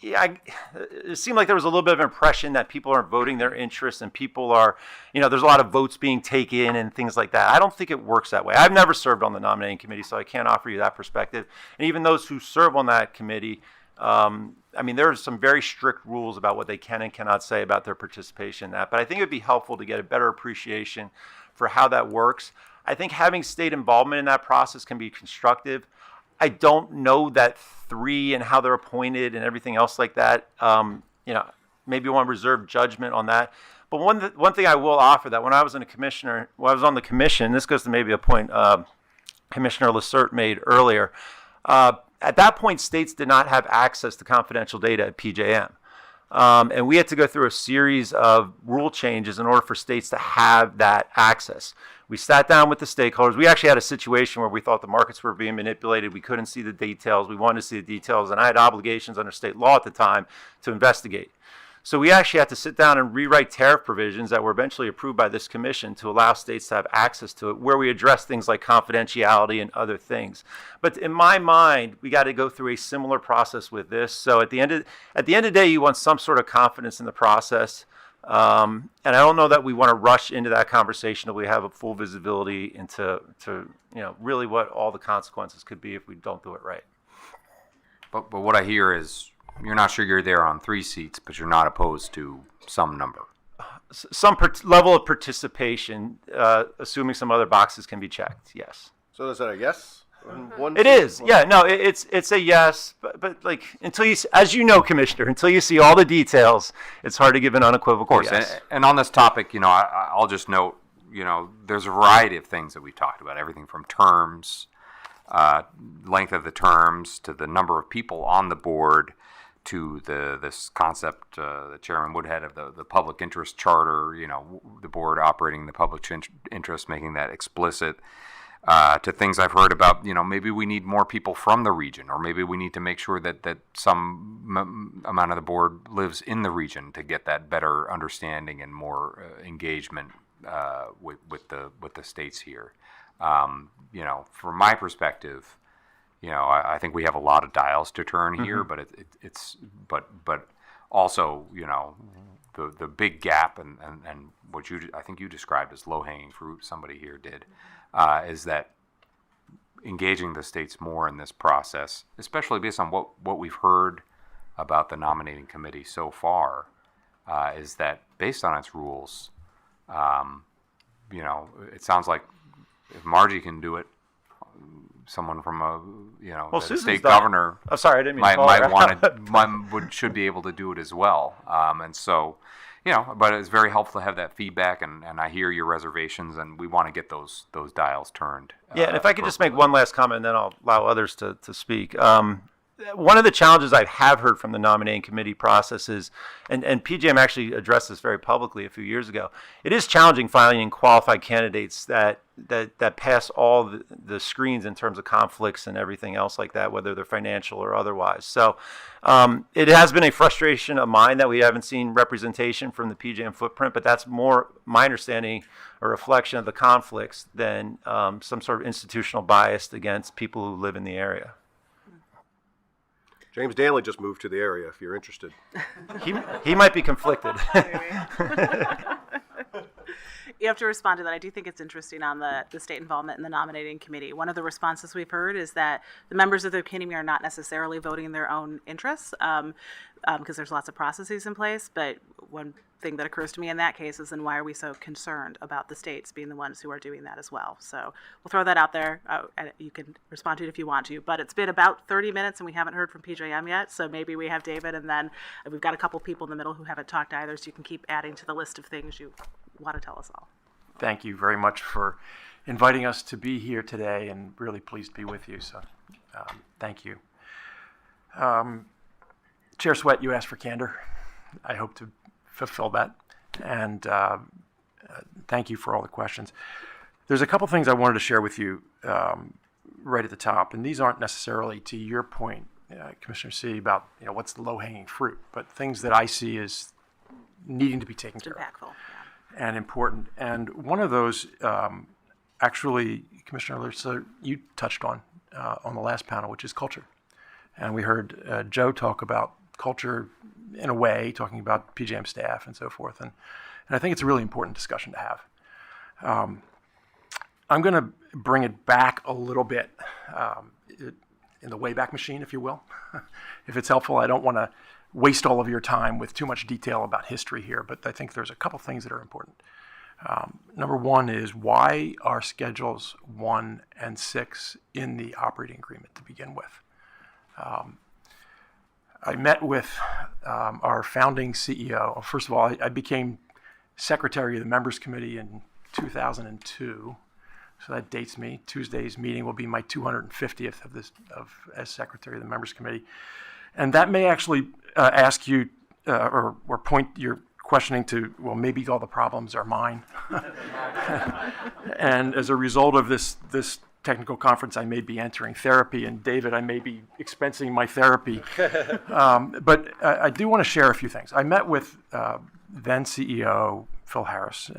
It seemed like there was a little bit of impression that people aren't voting their interests and people are, there's a lot of votes being taken and things like that. I don't think it works that way. I've never served on the nominating committee, so I can't offer you that perspective. And even those who serve on that committee, there are some very strict rules about what they can and cannot say about their participation in that. But I think it would be helpful to get a better appreciation for how that works. I think having state involvement in that process can be constructive. I don't know that 3 and how they're appointed and everything else like that. Maybe want to reserve judgment on that. But one thing I will offer that when I was on the commission, this goes to maybe a point Commissioner Lacerte made earlier. At that point, states did not have access to confidential data at PJM. And we had to go through a series of rule changes in order for states to have that access. We sat down with the stakeholders. We actually had a situation where we thought the markets were being manipulated. We couldn't see the details. We wanted to see the details, and I had obligations under state law at the time to investigate. So we actually had to sit down and rewrite tariff provisions that were eventually approved by this commission to allow states to have access to it, where we address things like confidentiality and other things. But in my mind, we got to go through a similar process with this. So at the end of the day, you want some sort of confidence in the process. And I don't know that we want to rush into that conversation until we have a full visibility into really what all the consequences could be if we don't do it right. But what I hear is you're not sure you're there on 3 seats, but you're not opposed to some number. Some level of participation, assuming some other boxes can be checked. Yes. So is that a yes? It is. Yeah. No. It's a yes. But like until you, as you know, Commissioner, until you see all the details, it's hard to give an unequivocal yes. And on this topic, I'll just note, there's a variety of things that we've talked about, everything from terms, length of the terms, to the number of people on the board, to this concept, the Chairman Woodhead of the public interest charter, the board operating in the public interest, making that explicit, to things I've heard about, maybe we need more people from the region, or maybe we need to make sure that some amount of the board lives in the region to get that better understanding and more engagement with the states here. From my perspective, I think we have a lot of dials to turn here, but but also, the big gap and what I think you described as low-hanging fruit, somebody here did, is that engaging the states more in this process, especially based on what we've heard about the nominating committee so far, is that based on its rules, it sounds like if Margie can do it, someone from the state governor I'm sorry, I didn't mean might to call her want to should be able to do it as well. And so, but it's very helpful to have that feedback, and I hear your reservations, and we want to get those dials turned. Yeah, and if I could just make one last comment, and then I'll allow others to speak. One of the challenges I have heard from the nominating committee process is, and PJM actually addressed this very publicly a few years ago, it is challenging finding qualified candidates that pass all the screens in terms of conflicts and everything else like that, whether they're financial or otherwise. So it has been a frustration of mine that we haven't seen representation from the PJM footprint, but that's more my understanding, a reflection of the conflicts than some sort of institutional bias against people who live in the area. James Danley just moved to the area, if you're interested. He might be conflicted. You have to respond to that. I do think it's interesting on the state involvement in the nominating committee. One of the responses we've heard is that the members of the committee are not necessarily voting in their own interests, because there's lots of processes in place. But one thing that occurs to me in that case is, then why are we so concerned about the states being the ones who are doing that as well? So we'll throw that out there. And you can respond to it if you want to. But it's been about 30 minutes and we haven't heard from PJM yet. So maybe we have David, and then we've got a couple people in the middle who haven't talked either. So you can keep adding to the list of things you want to tell us all. Thank you very much for inviting us to be here today, and really pleased to be with you. So thank you. Chair Sweat, you asked for candor. I hope to fulfill that. And thank you for all the questions. There's a couple things I wanted to share with you right at the top, and these aren't necessarily to your point, Commissioner C, about what's the low-hanging fruit, but things that I see as needing to be taken care of. Impactful. And important. And one of those, actually, Commissioner L.L.C, you touched on the last panel, which is culture. And we heard Joe talk about culture in a way, talking about PJM staff and so forth. And I think it's a really important discussion to have. I'm going to bring it back a little bit in the Wayback Machine, if you will, if it's helpful. I don't want to waste all of your time with too much detail about history here, but I think there's a couple things that are important. Number one is, why are schedules 1 and 6 in the operating agreement to begin with? I met with our founding CEO. First of all, I became secretary of the members committee in 2002, so that dates me. Tuesday's meeting will be my 250th as secretary of the members committee. And that may actually ask you or point your questioning to, well, maybe all the problems are mine. And as a result of this technical conference, I may be entering therapy, and David, I may be expensing my therapy. But I do want to share a few things. I met with then CEO Phil Harris,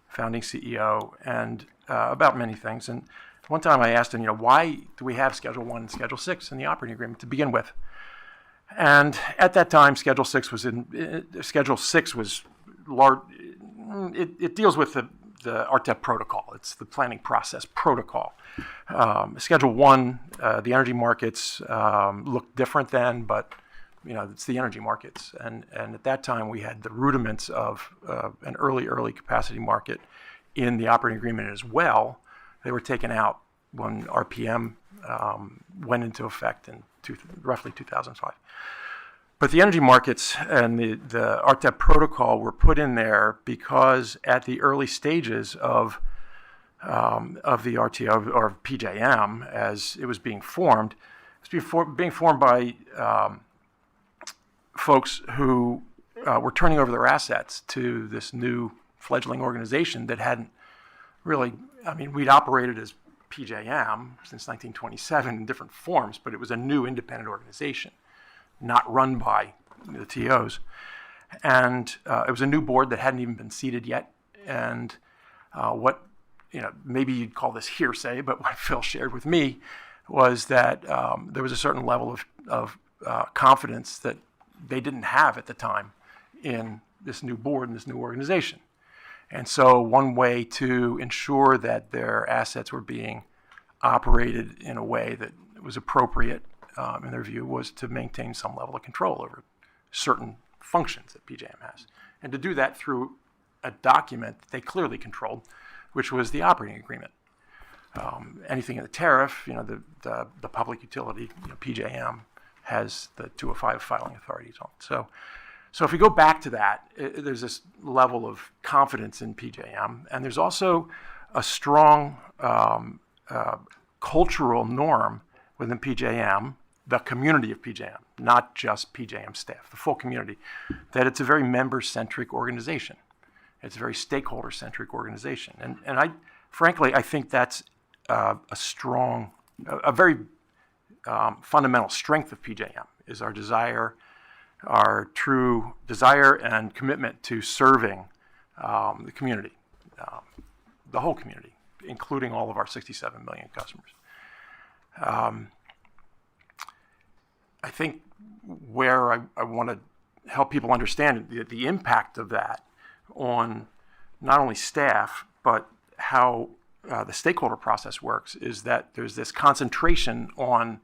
founding CEO, and about many things. And one time I asked him, why do we have Schedule 1 and Schedule 6 in the operating agreement to begin with? And at that time, Schedule 6 was large. It deals with the RTEP protocol. It's the planning process protocol. Schedule 1, the energy markets looked different then, but it's the energy markets. And at that time, we had the rudiments of an early capacity market in the operating agreement as well. They were taken out when RPM went into effect in roughly 2005. But the energy markets and the RTEP protocol were put in there because at the early stages of the RTO or PJM, as it was being formed, being formed by folks who were turning over their assets to this new fledgling organization that hadn't really, I mean, we'd operated as PJM since 1927 in different forms, but it was a new independent organization, not run by the TOs. And it was a new board that hadn't even been seated yet. And what, maybe you'd call this hearsay, but what Phil shared with me was that there was a certain level of confidence that they didn't have at the time in this new board and this new organization. And so one way to ensure that their assets were being operated in a way that was appropriate in their view was to maintain some level of control over certain functions that PJM has. And to do that through a document that they clearly controlled, which was the operating agreement. Anything in the tariff, the public utility, PJM has the 205 filing authorities on. So if we go back to that, there's this level of confidence in PJM, and there's also a strong cultural norm within PJM, the community of PJM, not just PJM staff, the full community, that it's a very member-centric organization. It's a very stakeholder-centric organization. And I, frankly, I think that's a very fundamental strength of PJM is our true desire and commitment to serving the community, the whole community, including all of our 67 million customers. I think where I want to help people understand the impact of that on not only staff, but how the stakeholder process works is that there's this concentration on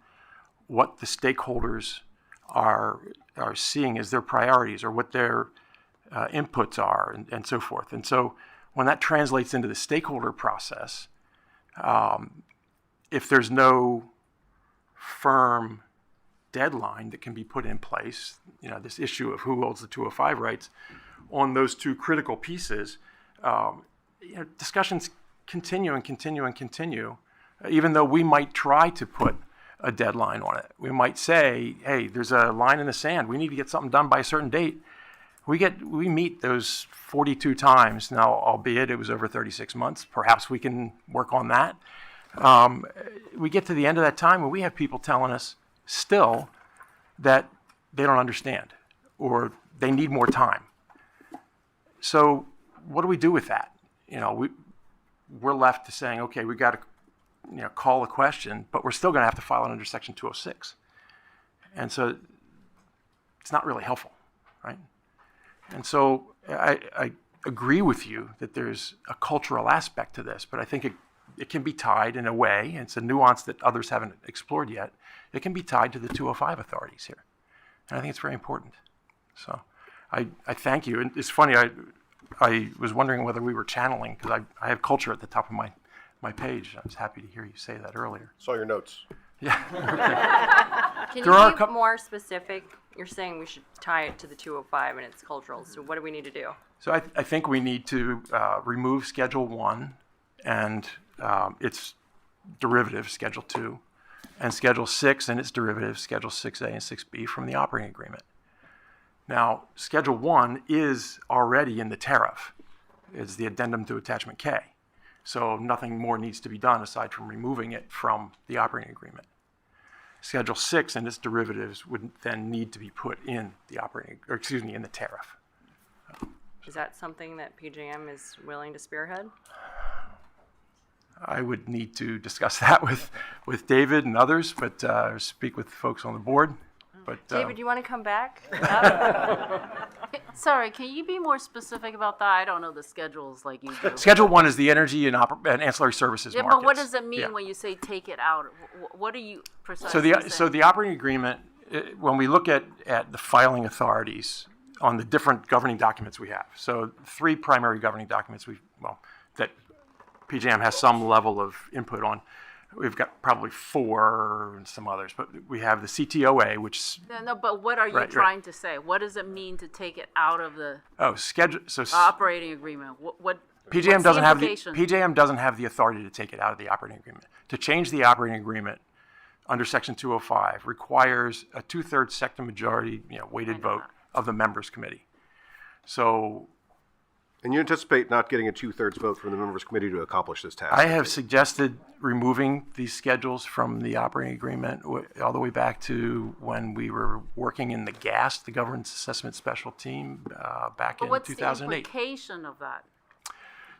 what the stakeholders are seeing as their priorities or what their inputs are and so forth. And so when that translates into the stakeholder process, if there's no firm deadline that can be put in place, this issue of who holds the 205 rights on those two critical pieces, discussions continue and continue and continue, even though we might try to put a deadline on it. We might say, hey, there's a line in the sand. We need to get something done by a certain date. We meet those 42 times. Now, albeit it was over 36 months, perhaps we can work on that. We get to the end of that time and we have people telling us still that they don't understand or they need more time. So what do we do with that? We're left to saying, okay, we got to call a question, but we're still going to have to file it under Section 206. And so it's not really helpful, right? And so I agree with you that there's a cultural aspect to this, but I think it can be tied in a way, and it's a nuance that others haven't explored yet, it can be tied to the 205 authorities here. And I think it's very important. So I thank you. And it's funny, I was wondering whether we were channeling, because I have culture at the top of my page. I was happy to hear you say that earlier. Saw your notes. Yeah. Can you be more specific? You're saying we should tie it to the 205 and it's cultural. So what do we need to do? So I think we need to remove Schedule 1 and its derivative, Schedule 2, and Schedule 6 and its derivative, Schedule 6A and 6B from the operating agreement. Now, Schedule 1 is already in the tariff. It's the addendum to Attachment K. So nothing more needs to be done aside from removing it from the operating agreement. Schedule 6 and its derivatives would then need to be put in the in the tariff. Is that something that PJM is willing to spearhead? I would need to discuss that with David and others, but speak with folks on the board. But David, you want to come back? Sorry, can you be more specific about that? I don't know the schedules like you do. Schedule 1 is the energy and ancillary services markets. But what does it mean when you say take it out? What are you precisely saying? So the operating agreement, when we look at the filing authorities on the different governing documents we have, so 3 primary governing documents that PJM has some level of input on. We've got probably 4 and some others, but we have the CTOA, which No, but what are you Right, right. trying to say? What does it mean to take it out of the schedule. So operating agreement? What PJM what's doesn't have the implication? PJM doesn't have the authority to take it out of the operating agreement. To change the operating agreement under Section 205 requires a 2/3 sector majority, weighted vote of the members committee. So. And you anticipate not getting a 2/3 vote from the members committee to accomplish this task? I have suggested removing these schedules from the operating agreement all the way back to when we were working in the GAST, the Governance Assessment Special Team, back But in what's 2008. the implication of that?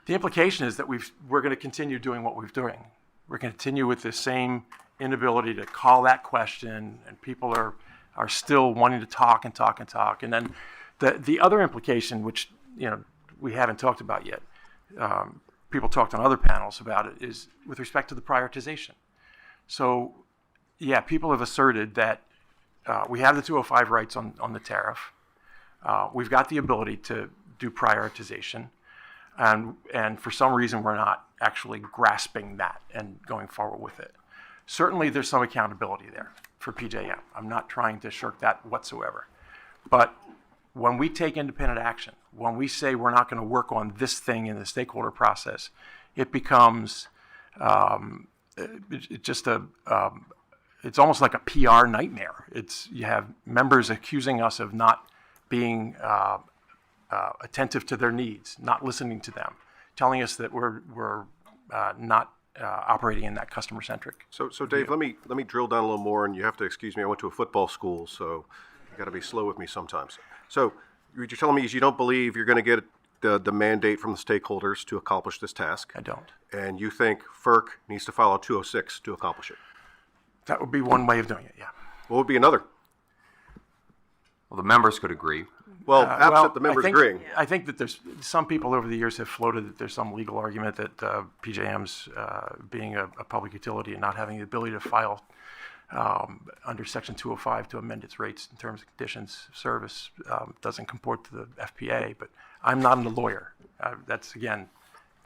The implication is that we're going to continue doing what we're doing. We're going to continue with the same inability to call that question, and people are still wanting to talk and talk and talk. And then the other implication, which we haven't talked about yet, people talked on other panels about it, is with respect to the prioritization. So, yeah, people have asserted that we have the 205 rights on the tariff. We've got the ability to do prioritization. And for some reason, we're not actually grasping that and going forward with it. Certainly, there's some accountability there for PJM. I'm not trying to shirk that whatsoever. But when we take independent action, when we say we're not going to work on this thing in the stakeholder process, it becomes it's almost like a PR nightmare. You have members accusing us of not being attentive to their needs, not listening to them, telling us that we're not operating in that customer-centric. So Dave, let me drill down a little more, and you have to excuse me. I went to a football school, so you got to be slow with me sometimes. So what you're telling me is you don't believe you're going to get the mandate from the stakeholders to accomplish this task. I don't. And you think FERC needs to file a 206 to accomplish it. That would be one way of doing it, yeah. What would be another? Well, the members could agree. Well, absent the members agreeing. I think that there's some people over the years have floated that there's some legal argument that PJM's being a public utility and not having the ability to file under Section 205 to amend its rates and terms and conditions of service doesn't comport to the FPA. But I'm not a lawyer. That's, again,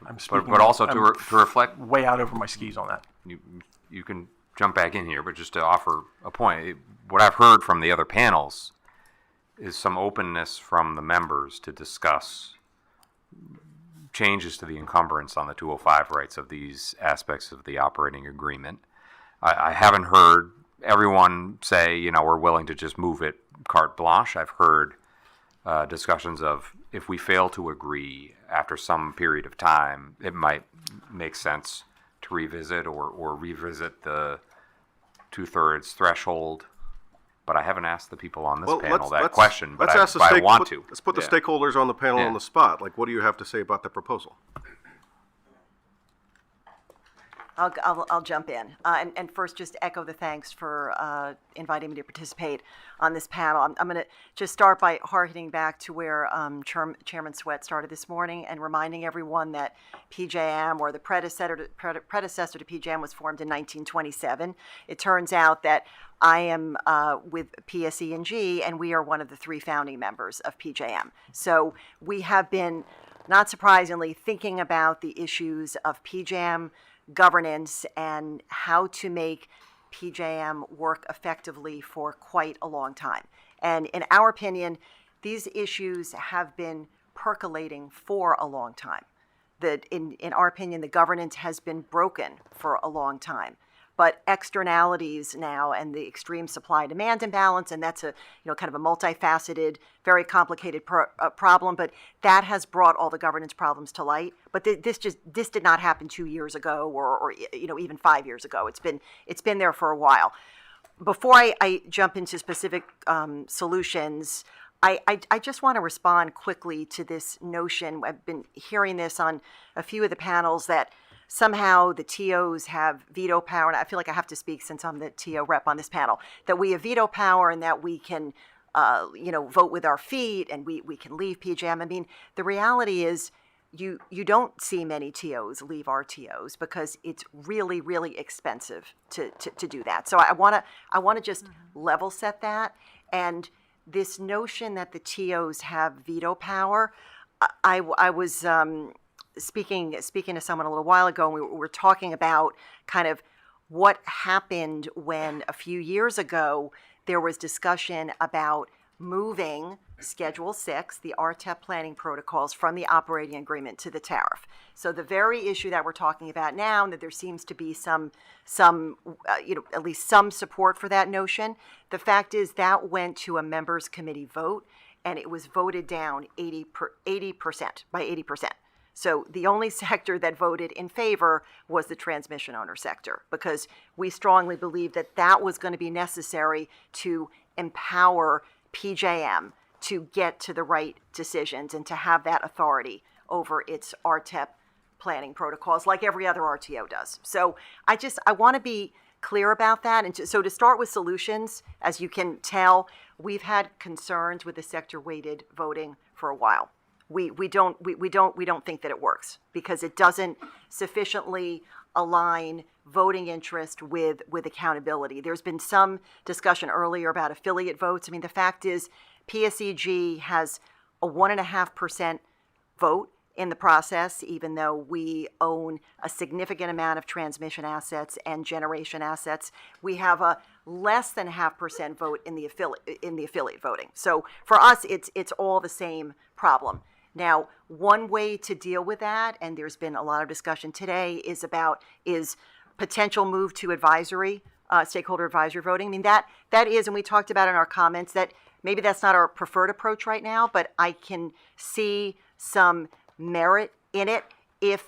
I'm speaking. But also to reflect. Way out over my skis on that. You can jump back in here, but just to offer a point, what I've heard from the other panels is some openness from the members to discuss changes to the encumbrance on the 205 rights of these aspects of the operating agreement. I haven't heard everyone say, we're willing to just move it carte blanche. I've heard discussions of if we fail to agree after some period of time, it might make sense to revisit or revisit the 2/3 threshold. But I haven't asked the people on this panel that question, but I want to. Let's put the stakeholders on the panel on the spot. Like, what do you have to say about the proposal? I'll jump in. And first, just echo the thanks for inviting me to participate on this panel. I'm going to just start by harkening back to where Chairman Sweat started this morning and reminding everyone that PJM, or the predecessor to PJM, was formed in 1927. It turns out that I am with PSE&G, and we are one of the 3 founding members of PJM. So we have been, not surprisingly, thinking about the issues of PJM governance and how to make PJM work effectively for quite a long time. And in our opinion, these issues have been percolating for a long time. That in our opinion, the governance has been broken for a long time. But externalities now and the extreme supply-demand imbalance, and that's a kind of a multifaceted, very complicated problem. But that has brought all the governance problems to light. But this did not happen 2 years ago, or even 5 years ago. It's been there for a while. Before I jump into specific solutions, I just want to respond quickly to this notion. I've been hearing this on a few of the panels that somehow the TOs have veto power, and I feel like I have to speak since I'm the TO rep on this panel, that we have veto power and that we can, vote with our feet and we can leave PJM. I mean, the reality is you don't see many TOs leave our TOs because it's really, really expensive to do that. So I want to just level set that. And this notion that the TOs have veto power, I was speaking to someone a little while ago, and we were talking about kind of what happened when a few years ago there was discussion about moving Schedule 6, the RTEP planning protocols, from the operating agreement to the tariff. So the very issue that we're talking about now, and that there seems to be some at least some support for that notion, the fact is that went to a members committee vote, and it was voted down 80% by 80%. So the only sector that voted in favor was the transmission owner sector, because we strongly believe that that was going to be necessary to empower PJM to get to the right decisions and to have that authority over its RTEP planning protocols like every other RTO does. So I want to be clear about that. And so to start with solutions, as you can tell, we've had concerns with the sector weighted voting for a while. We don't think that it works because it doesn't sufficiently align voting interest with accountability. There's been some discussion earlier about affiliate votes. I mean, the fact is PSEG has a 1.5% vote in the process, even though we own a significant amount of transmission assets and generation assets. We have a less than 0.5% vote in the affiliate voting. So for us, it's all the same problem. Now, one way to deal with that, and there's been a lot of discussion today, is potential move to advisory, stakeholder advisory voting. I mean, that is, and we talked about in our comments, that maybe that's not our preferred approach right now, but I can see some merit in it if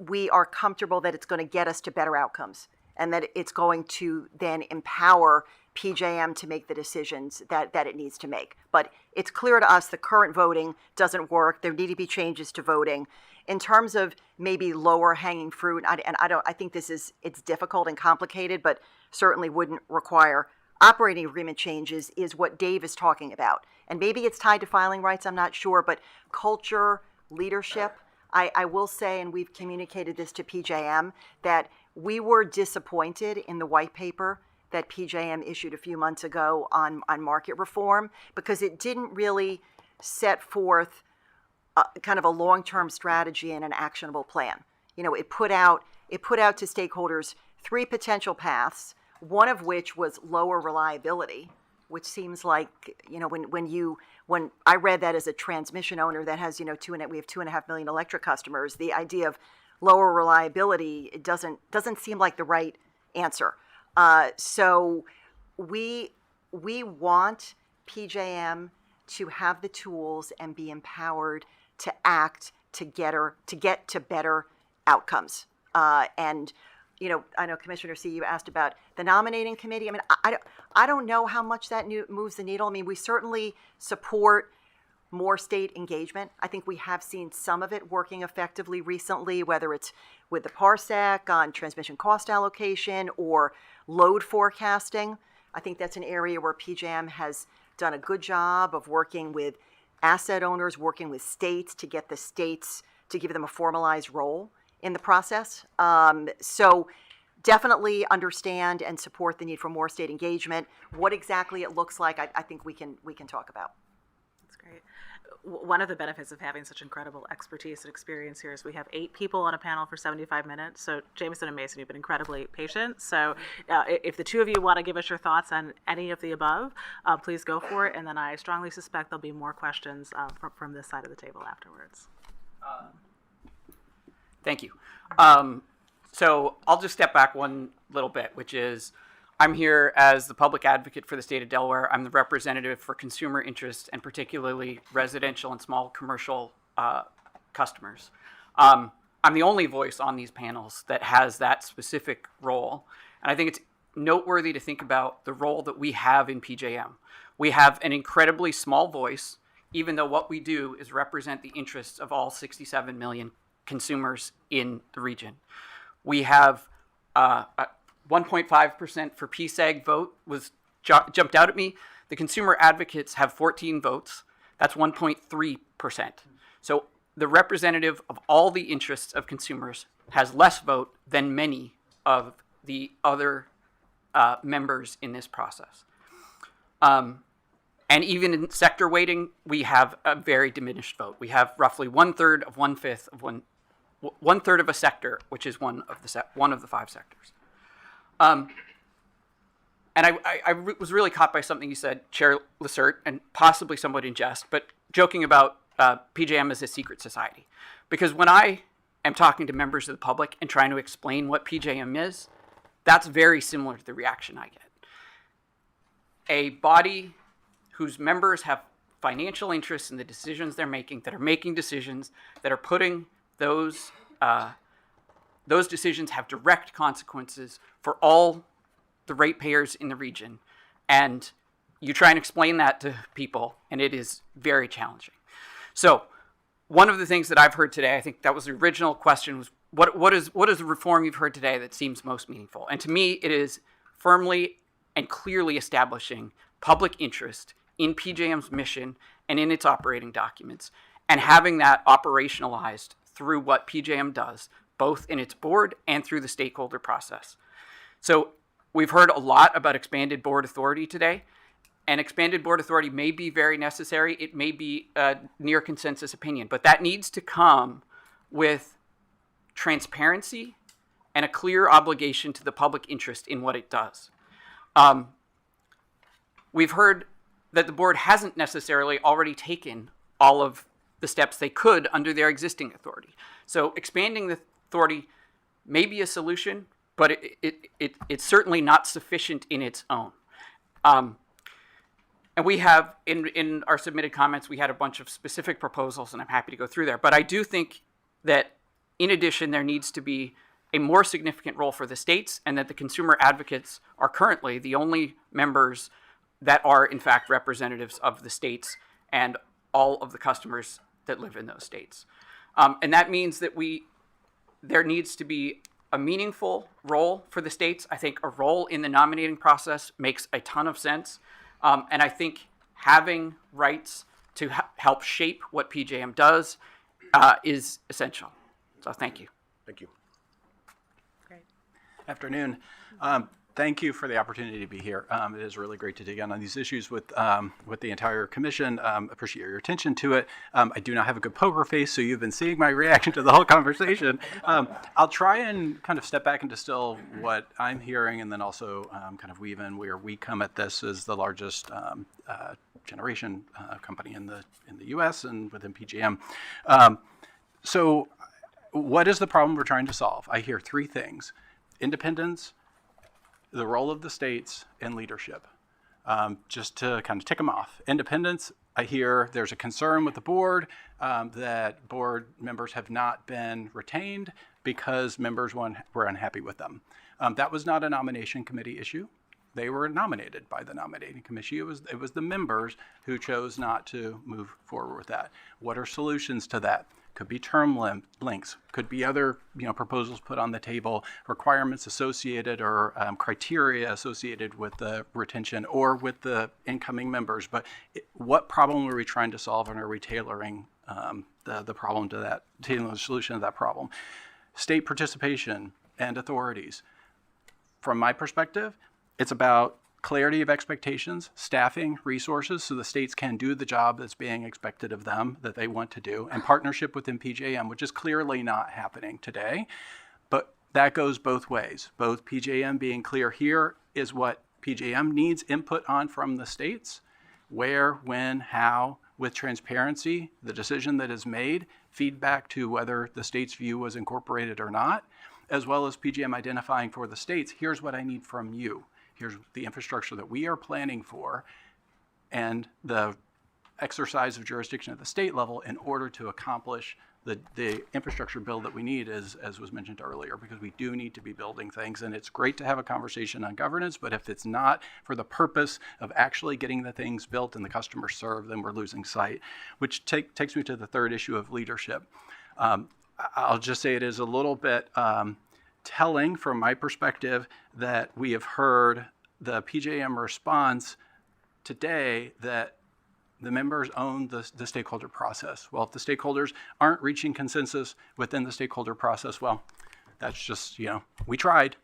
we are comfortable that it's going to get us to better outcomes and that it's going to then empower PJM to make the decisions that it needs to make. But it's clear to us the current voting doesn't work. There need to be changes to voting. In terms of maybe lower hanging fruit, I think it's difficult and complicated, but certainly wouldn't require operating agreement changes, is what Dave is talking about. And maybe it's tied to filing rights, I'm not sure, but culture, leadership, I will say, and we've communicated this to PJM, that we were disappointed in the white paper that PJM issued a few months ago on market reform, because it didn't really set forth kind of a long-term strategy and an actionable plan. You know, it put out to stakeholders 3 potential paths, one of which was lower reliability, which seems like, you know, when I read that as a transmission owner that has, you know, we have 2.5 million electric customers, the idea of lower reliability, it doesn't seem like the right answer. So we want PJM to have the tools and be empowered to act to get to better outcomes. And you know, I know Commissioner C, you asked about the nominating committee. I mean, I don't know how much that moves the needle. I mean, we certainly support more state engagement. I think we have seen some of it working effectively recently, whether it's with the PARSEC on transmission cost allocation or load forecasting. I think that's an area where PJM has done a good job of working with asset owners, working with states to get the states to give them a formalized role in the process. So definitely understand and support the need for more state engagement. What exactly it looks like, I think we can talk about. That's great. One of the benefits of having such incredible expertise and experience here is we have 8 people on a panel for 75 minutes. So Jameson and Mason, you've been incredibly patient. So if the two of you want to give us your thoughts on any of the above, please go for it. And then I strongly suspect there'll be more questions from this side of the table afterwards. Thank you. So I'll just step back one little bit, which is I'm here as the public advocate for the state of Delaware. I'm the representative for consumer interests and particularly residential and small commercial customers. I'm the only voice on these panels that has that specific role. And I think it's noteworthy to think about the role that we have in PJM. We have an incredibly small voice, even though what we do is represent the interests of all 67 million consumers in the region. We have 1.5% for PSEG vote was jumped out at me. The consumer advocates have 14 votes. That's 1.3%. So the representative of all the interests of consumers has less vote than many of the other members in this process. And even in sector weighting, we have a very diminished vote. We have roughly 1/3 of 1/5 of one third of a sector, which is one of the 5 sectors. And I was really caught by something you said, Chair Lissert, and possibly somewhat in jest, but joking about PJM as a secret society. Because when I am talking to members of the public and trying to explain what PJM is, that's very similar to the reaction I get. A body whose members have financial interests in the decisions they're making, that are making decisions, that are putting those decisions have direct consequences for all the ratepayers in the region. And you try and explain that to people, and it is very challenging. So one of the things that I've heard today, I think that was the original question, was what is the reform you've heard today that seems most meaningful? And to me, it is firmly and clearly establishing public interest in PJM's mission and in its operating documents, and having that operationalized through what PJM does, both in its board and through the stakeholder process. So we've heard a lot about expanded board authority today, and expanded board authority may be very necessary. It may be a near consensus opinion, but that needs to come with transparency and a clear obligation to the public interest in what it does. We've heard that the board hasn't necessarily already taken all of the steps they could under their existing authority. So expanding the authority may be a solution, but it's certainly not sufficient in its own. And we have, in our submitted comments, we had a bunch of specific proposals, and I'm happy to go through there. But I do think that, in addition, there needs to be a more significant role for the states, and that the consumer advocates are currently the only members that are, in fact, representatives of the states and all of the customers that live in those states. And that means that there needs to be a meaningful role for the states. I think a role in the nominating process makes a ton of sense. And I think having rights to help shape what PJM does is essential. So thank you. Thank you. Great. Afternoon. Thank you for the opportunity to be here. It is really great to dig in on these issues with the entire commission. Appreciate your attention to it. I do not have a good poker face, so you've been seeing my reaction to the whole conversation. I'll try and kind of step back and distill what I'm hearing, and then also kind of weave in where we come at this as the largest generation company in the U.S. and within PJM. So what is the problem we're trying to solve? I hear three things: independence, the role of the states, and leadership. Just to kind of tick them off. Independence, I hear there's a concern with the board that board members have not been retained because members were unhappy with them. That was not a nomination committee issue. They were nominated by the nominating committee. It was the members who chose not to move forward with that. What are solutions to that? Could be term lengths, could be other proposals put on the table, requirements associated or criteria associated with the retention or with the incoming members. But what problem are we trying to solve, and are we tailoring the problem to that, tailoring the solution to that problem? State participation and authorities. From my perspective, it's about clarity of expectations, staffing, resources, so the states can do the job that's being expected of them that they want to do, and partnership within PJM, which is clearly not happening today. But that goes both ways. Both PJM being clear here is what PJM needs input on from the states, where, when, how, with transparency, the decision that is made, feedback to whether the state's view was incorporated or not, as well as PJM identifying for the states, here's what I need from you. Here's the infrastructure that we are planning for, and the exercise of jurisdiction at the state level in order to accomplish the infrastructure build that we need, as was mentioned earlier, because we do need to be building things. And it's great to have a conversation on governance, but if it's not for the purpose of actually getting the things built and the customer served, then we're losing sight, which takes me to the third issue of leadership. I'll just say it is a little bit telling from my perspective that we have heard the PJM response today that the members own the stakeholder process. Well, if the stakeholders aren't reaching consensus within the stakeholder process, well, that's just, we tried.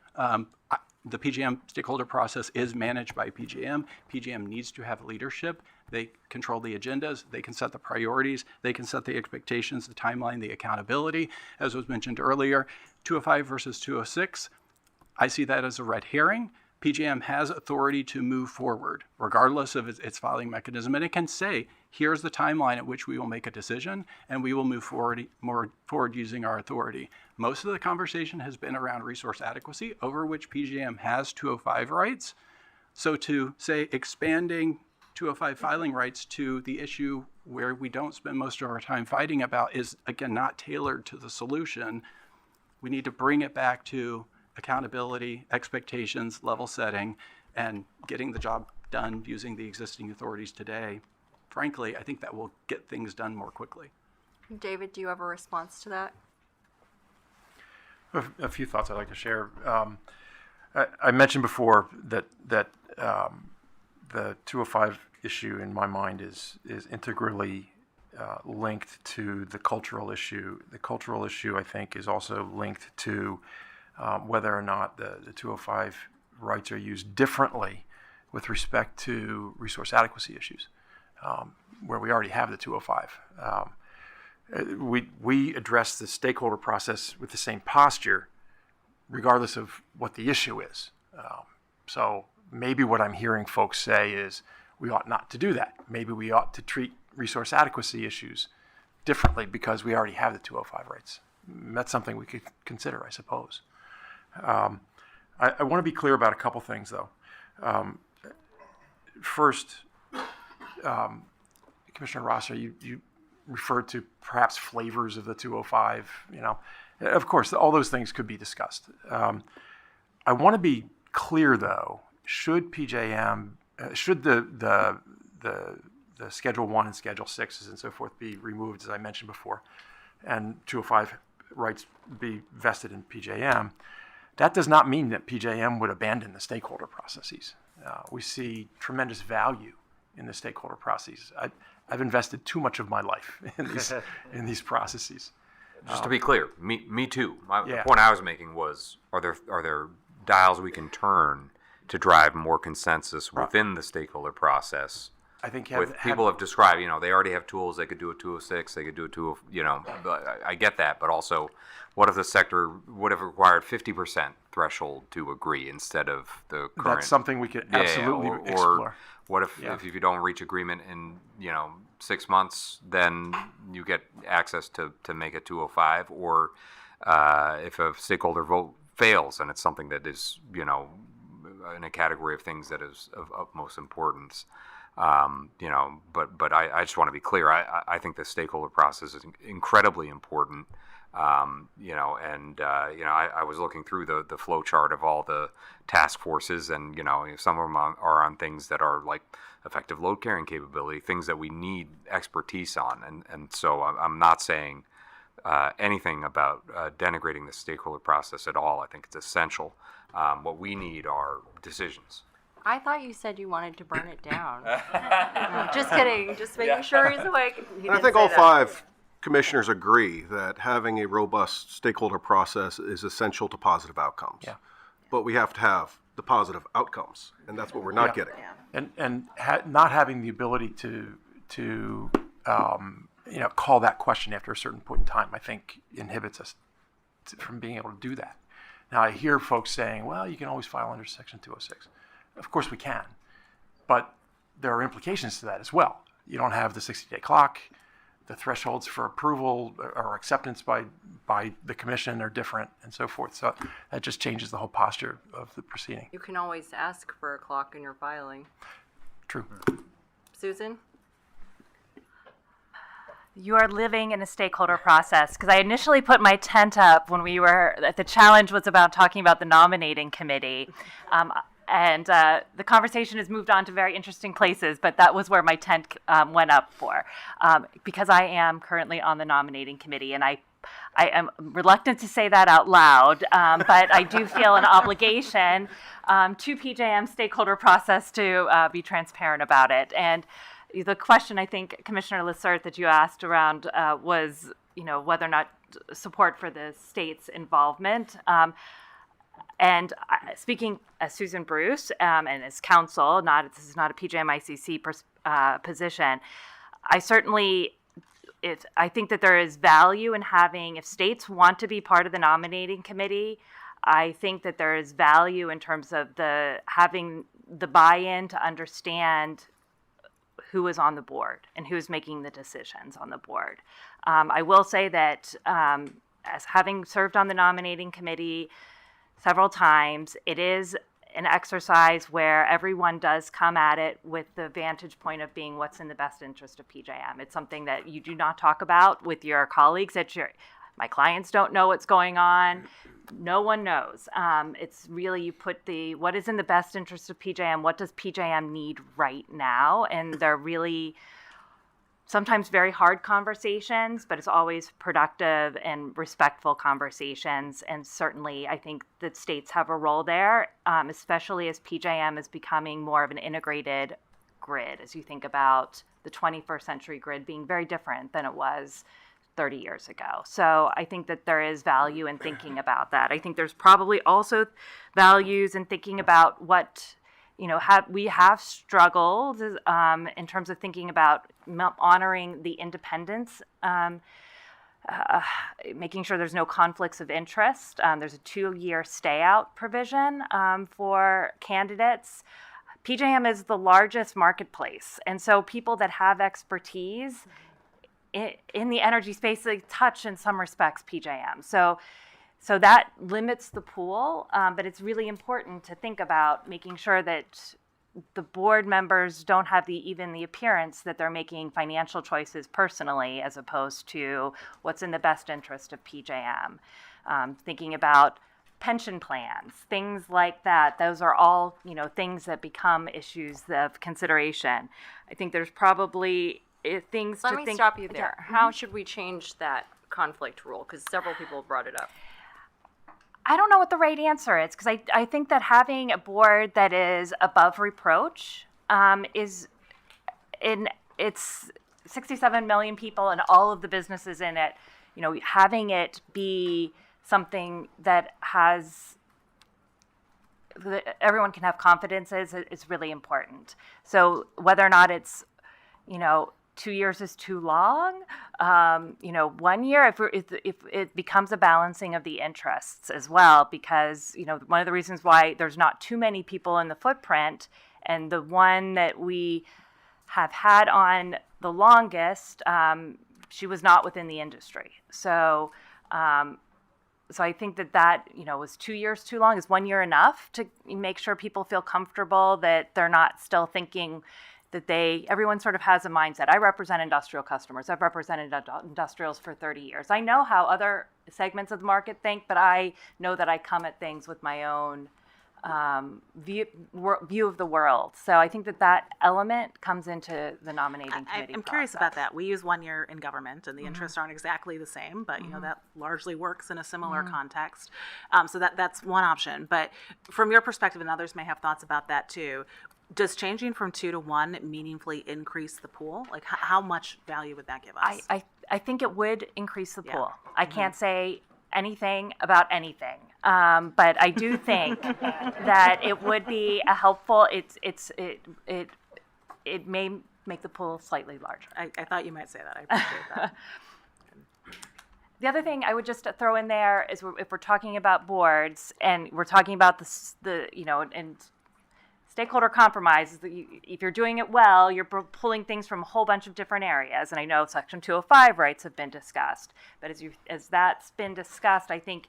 The PJM stakeholder process is managed by PJM. PJM needs to have leadership. They control the agendas. They can set the priorities. They can set the expectations, the timeline, the accountability. As was mentioned earlier, 205 versus 206. I see that as a red herring. PJM has authority to move forward, regardless of its filing mechanism, and it can say, here's the timeline at which we will make a decision, and we will move forward using our authority. Most of the conversation has been around resource adequacy, over which PJM has 205 rights. So to say expanding 205 filing rights to the issue where we don't spend most of our time fighting about is, again, not tailored to the solution. We need to bring it back to accountability, expectations, level setting, and getting the job done using the existing authorities today. Frankly, I think that will get things done more quickly. David, do you have a response to that? A few thoughts I'd like to share. I mentioned before that the 205 issue in my mind is integrally linked to the cultural issue. The cultural issue, I think, is also linked to whether or not the 205 rights are used differently with respect to resource adequacy issues, where we already have the 205. We address the stakeholder process with the same posture, regardless of what the issue is. So maybe what I'm hearing folks say is we ought not to do that. Maybe we ought to treat resource adequacy issues differently because we already have the 205 rights. That's something we could consider, I suppose. I want to be clear about a couple things, though. First, Commissioner Rosser, you referred to perhaps flavors of the 205. Of course, all those things could be discussed. I want to be clear, though. Should PJM, should the Schedule 1 and Schedule 6s and so forth be removed, as I mentioned before, and 205 rights be vested in PJM, that does not mean that PJM would abandon the stakeholder processes. We see tremendous value in the stakeholder processes. I've invested too much of my life in these processes. Just to be clear, me too. The Yeah. point I was making was, are there dials we can turn to drive more consensus within the stakeholder process? I think people have described, they already have tools. They could do a 206. They could do a 20, I get that, but also, what if the sector would have required 50% threshold to agree instead of the current? That's something we could absolutely explore. Or what if you don't reach agreement in 6 months, then you get access to make a 205, or if a stakeholder vote fails and it's something that is in a category of things that is of utmost importance. But I just want to be clear. I think the stakeholder process is incredibly important. I was looking through the flow chart of all the task forces, and some of them are on things that are like effective load carrying capability, things that we need expertise on, and so I'm not saying anything about denigrating the stakeholder process at all. I think it's essential. What we need are decisions. I thought you said you wanted to burn it down. No, just kidding. Just making sure he's awake. He I didn't think say all that. 5 commissioners agree that having a robust stakeholder process is essential to positive outcomes. Yeah. But we have to have the positive outcomes, and that's what we're not getting. And not having the ability to call that question after a certain point in time, I think inhibits us from being able to do that. Now, I hear folks saying, well, you can always file under Section 206. Of course we can, but there are implications to that as well. You don't have the 60-day clock. The thresholds for approval or acceptance by the commission are different, and so forth. So that just changes the whole posture of the proceeding. You can always ask for a clock in your filing. True. Susan? You are living in a stakeholder process, because I initially put my tent up when the challenge was about talking about the nominating committee. And the conversation has moved on to very interesting places, but that was where my tent went up for, because I am currently on the nominating committee, and I am reluctant to say that out loud, but I do feel an obligation to PJM stakeholder process to be transparent about it. And the question, I think, Commissioner Lissert, that you asked around was, whether or not support for the state's involvement. And speaking as Susan Bruce and as counsel, this is not a PJM ICC position, I think that there is value in having, if states want to be part of the nominating committee, I think that there is value in terms of having the buy-in to understand who is on the board and who's making the decisions on the board. I will say that as having served on the nominating committee several times, it is an exercise where everyone does come at it with the vantage point of being what's in the best interest of PJM. It's something that you do not talk about with your colleagues. My clients don't know what's going on. No one knows. It's really, you put what is in the best interest of PJM, what does PJM need right now? And they're really sometimes very hard conversations, but it's always productive and respectful conversations. And certainly I think that states have a role there, especially as PJM is becoming more of an integrated grid, as you think about the 21st century grid being very different than it was 30 years ago. So I think that there is value in thinking about that. I think there's probably also values in thinking about what, we have struggled in terms of thinking about honoring the independence, making sure there's no conflicts of interest. There's a 2-year stay-out provision for candidates. PJM is the largest marketplace, and so people that have expertise in the energy space, they touch in some respects PJM. So that limits the pool, but it's really important to think about making sure that the board members don't have even the appearance that they're making financial choices personally, as opposed to what's in the best interest of PJM. Thinking about pension plans, things like that. Those are all, things that become issues of consideration. I think there's probably things to think. Let me stop you there. How should we change that conflict rule? Because several people brought it up. I don't know what the right answer is, because I think that having a board that is above reproach it's 67 million people and all of the businesses in it, having it be something that everyone can have confidence is really important. So whether or not it's, 2 years is too long, 1 year, if it becomes a balancing of the interests as well, because, one of the reasons why there's not too many people in the footprint, and the one that we have had on the longest, she was not within the industry. So I think that was 2 years too long. Is 1 year enough to make sure people feel comfortable that they're not still thinking that everyone sort of has a mindset. I represent industrial customers. I've represented industrials for 30 years. I know how other segments of the market think, but I know that I come at things with my own view of the world. So I think that element comes into the nominating committee I'm curious about that. We use 1 year in government, and the interests aren't exactly the same, but that largely works in a similar context. So that's one option. But from your perspective, and others may have thoughts about that too, does changing from 2 to 1 meaningfully increase the pool? Like, how much value would that give us? I think it would increase the pool. I can't say anything about anything, but I do think that it would be a helpful. It may make the pool slightly larger. I thought you might say that. I appreciate that. The other thing I would just throw in there is, if we're talking about boards and we're talking about and stakeholder compromise, is that if you're doing it well, you're pulling things from a whole bunch of different areas. And I know Section 205 rights have been discussed, but as that's been discussed, I think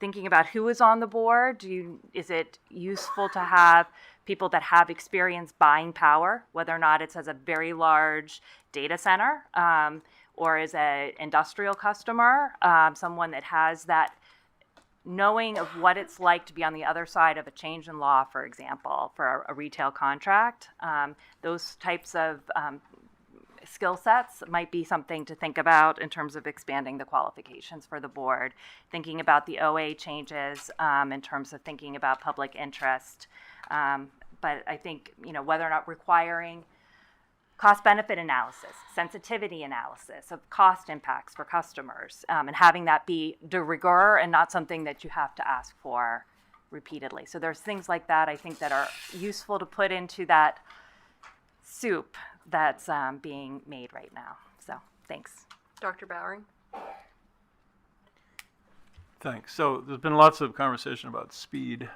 thinking about who is on the board, is it useful to have people that have experience buying power, whether or not it's as a very large data center or as an industrial customer, someone that has that knowing of what it's like to be on the other side of a change in law, for example, for a retail contract. Those types of skill sets might be something to think about in terms of expanding the qualifications for the board, thinking about the OA changes in terms of thinking about public interest. But I think, whether or not requiring cost-benefit analysis, sensitivity analysis of cost impacts for customers, and having that be de rigueur and not something that you have to ask for repeatedly. So there's things like that, I think, that are useful to put into that soup that's being made right now. So thanks. Dr. Bowering? Thanks. So there's been lots of conversation about speed.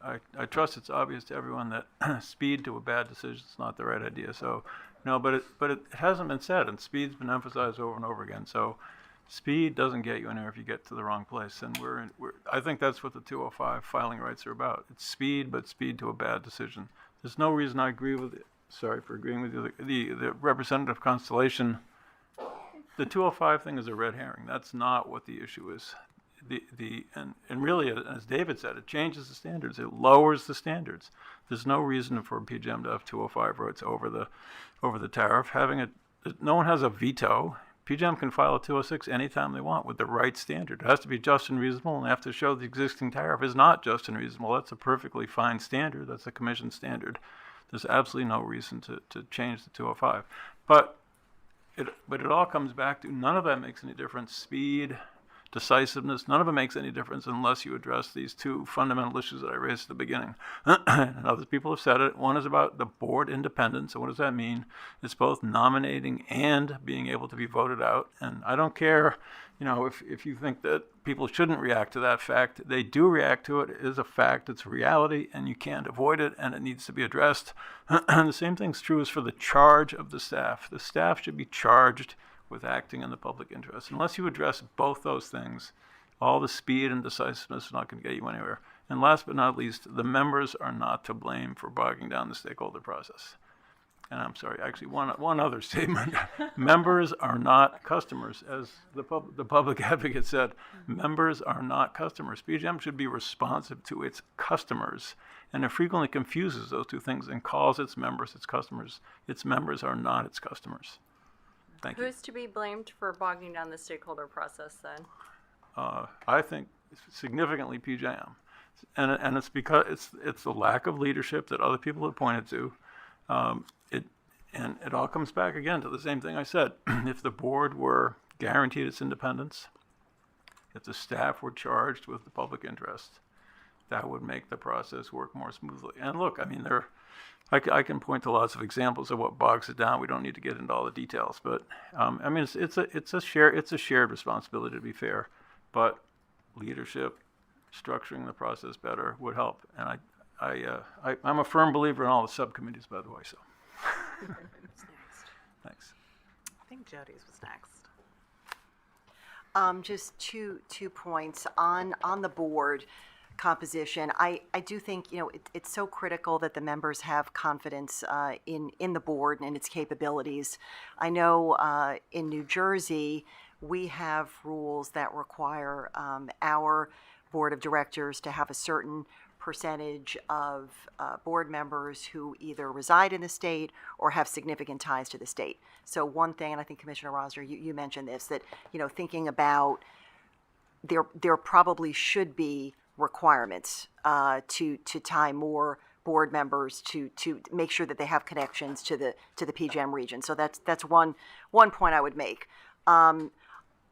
I trust it's obvious to everyone that speed to a bad decision is not the right idea. So, no, but it hasn't been said, and speed's been emphasized over and over again. So, speed doesn't get you anywhere if you get to the wrong place, and I think that's what the 205 filing rights are about. It's speed, but speed to a bad decision. There's no reason I agree with it. Sorry for agreeing with you. The representative Constellation, the 205 thing is a red herring. That's not what the issue is. And really, as David said, it changes the standards. It lowers the standards. There's no reason for PJM to have 205 votes over the tariff. No one has a veto. PJM can file a 206 anytime they want with the right standard. It has to be just and reasonable, and they have to show the existing tariff is not just and reasonable. That's a perfectly fine standard. That's a commission standard. There's absolutely no reason to change the 205. But it all comes back to none of that makes any difference. Speed, decisiveness, none of it makes any difference unless you address these two fundamental issues that I raised at the beginning. And other people have said it. One is about the board independence. And what does that mean? It's both nominating and being able to be voted out. And I don't care, if you think that people shouldn't react to that fact. They do react to it. It is a fact. It's a reality, and you can't avoid it, and it needs to be addressed. And the same thing's true as for the charge of the staff. The staff should be charged with acting in the public interest. Unless you address both those things, all the speed and decisiveness is not going to get you anywhere. And last but not least, the members are not to blame for bogging down the stakeholder process. And I'm sorry, actually, one other statement. Members are not customers, as the public advocate said. Members are not customers. PJM should be responsive to its customers, and it frequently confuses those two things and calls its members its customers. Its members are not its customers. Thank you. Who's to be blamed for bogging down the stakeholder process then? I think significantly PJM, and it's because it's the lack of leadership that other people have pointed to. It all comes back again to the same thing I said. If the board were guaranteed its independence, if the staff were charged with the public interest, that would make the process work more smoothly. And look, I mean, I can point to lots of examples of what bogs it down. We don't need to get into all the details, but I mean, it's a shared responsibility, to be fair. But leadership, structuring the process better would help. And I'm a firm believer in all the subcommittees, by the way. So, thanks. I think Jody's was next. Just two points on the board composition. I do think it's so critical that the members have confidence in the board and its capabilities. I know in New Jersey we have rules that require our board of directors to have a certain percentage of board members who either reside in the state or have significant ties to the state. So one thing, and I think Commissioner Rosner, you mentioned this, that thinking about there probably should be requirements to tie more board members to make sure that they have connections to the PJM region. So that's one point I would make.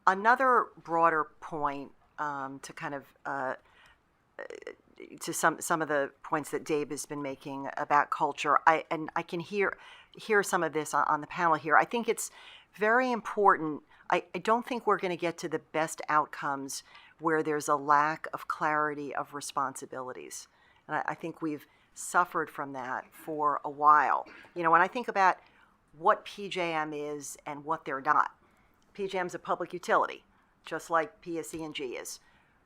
Another broader point to kind of to some of the points that Dave has been making about culture. I can hear some of this on the panel here. I think it's very important. I don't think we're going to get to the best outcomes where there's a lack of clarity of responsibilities. And I think we've suffered from that for a while. When I think about what PJM is and what they're not, PJM's a public utility, just like PSE&G is.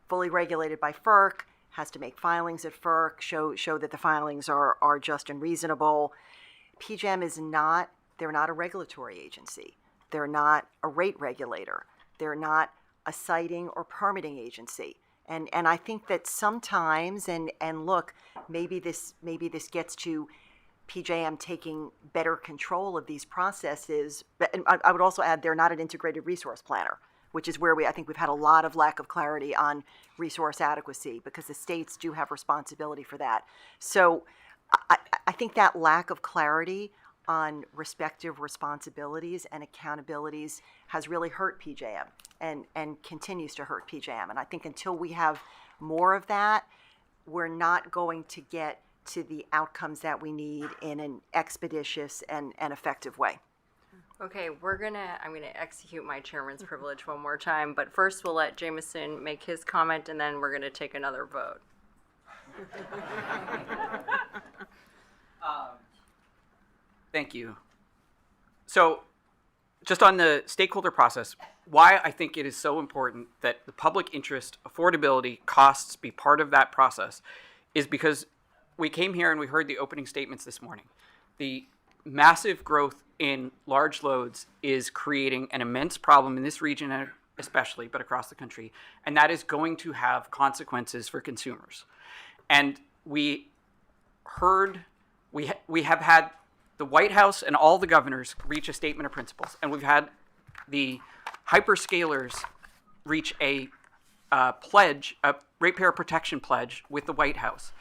Fully regulated by FERC, has to make filings at FERC, show that the filings are just and reasonable. PJM is not, they're not a regulatory agency. They're not a rate regulator. They're not a siting or permitting agency. And I think that sometimes, and look, maybe this gets to PJM taking better control of these processes, but and I would also add they're not an integrated resource planner, which is where I think we've had a lot of lack of clarity on resource adequacy because the states do have responsibility for that. So I think that lack of clarity on respective responsibilities and accountabilities has really hurt PJM and continues to hurt PJM. And I think until we have more of that, we're not going to get to the outcomes that we need in an expeditious and effective way. Okay, I'm gonna execute my chairman's privilege one more time, but first we'll let Jameson make his comment and then we're gonna take another vote. Thank you. So, just on the stakeholder process, why I think it is so important that the public interest, affordability, costs be part of that process is because we came here and we heard the opening statements this morning. The massive growth in large loads is creating an immense problem in this region especially, but across the country, and that is going to have consequences for consumers. And we have had the White House and all the governors reach a statement of principles, and we've had the hyperscalers reach a pledge, a ratepayer protection pledge with the White House.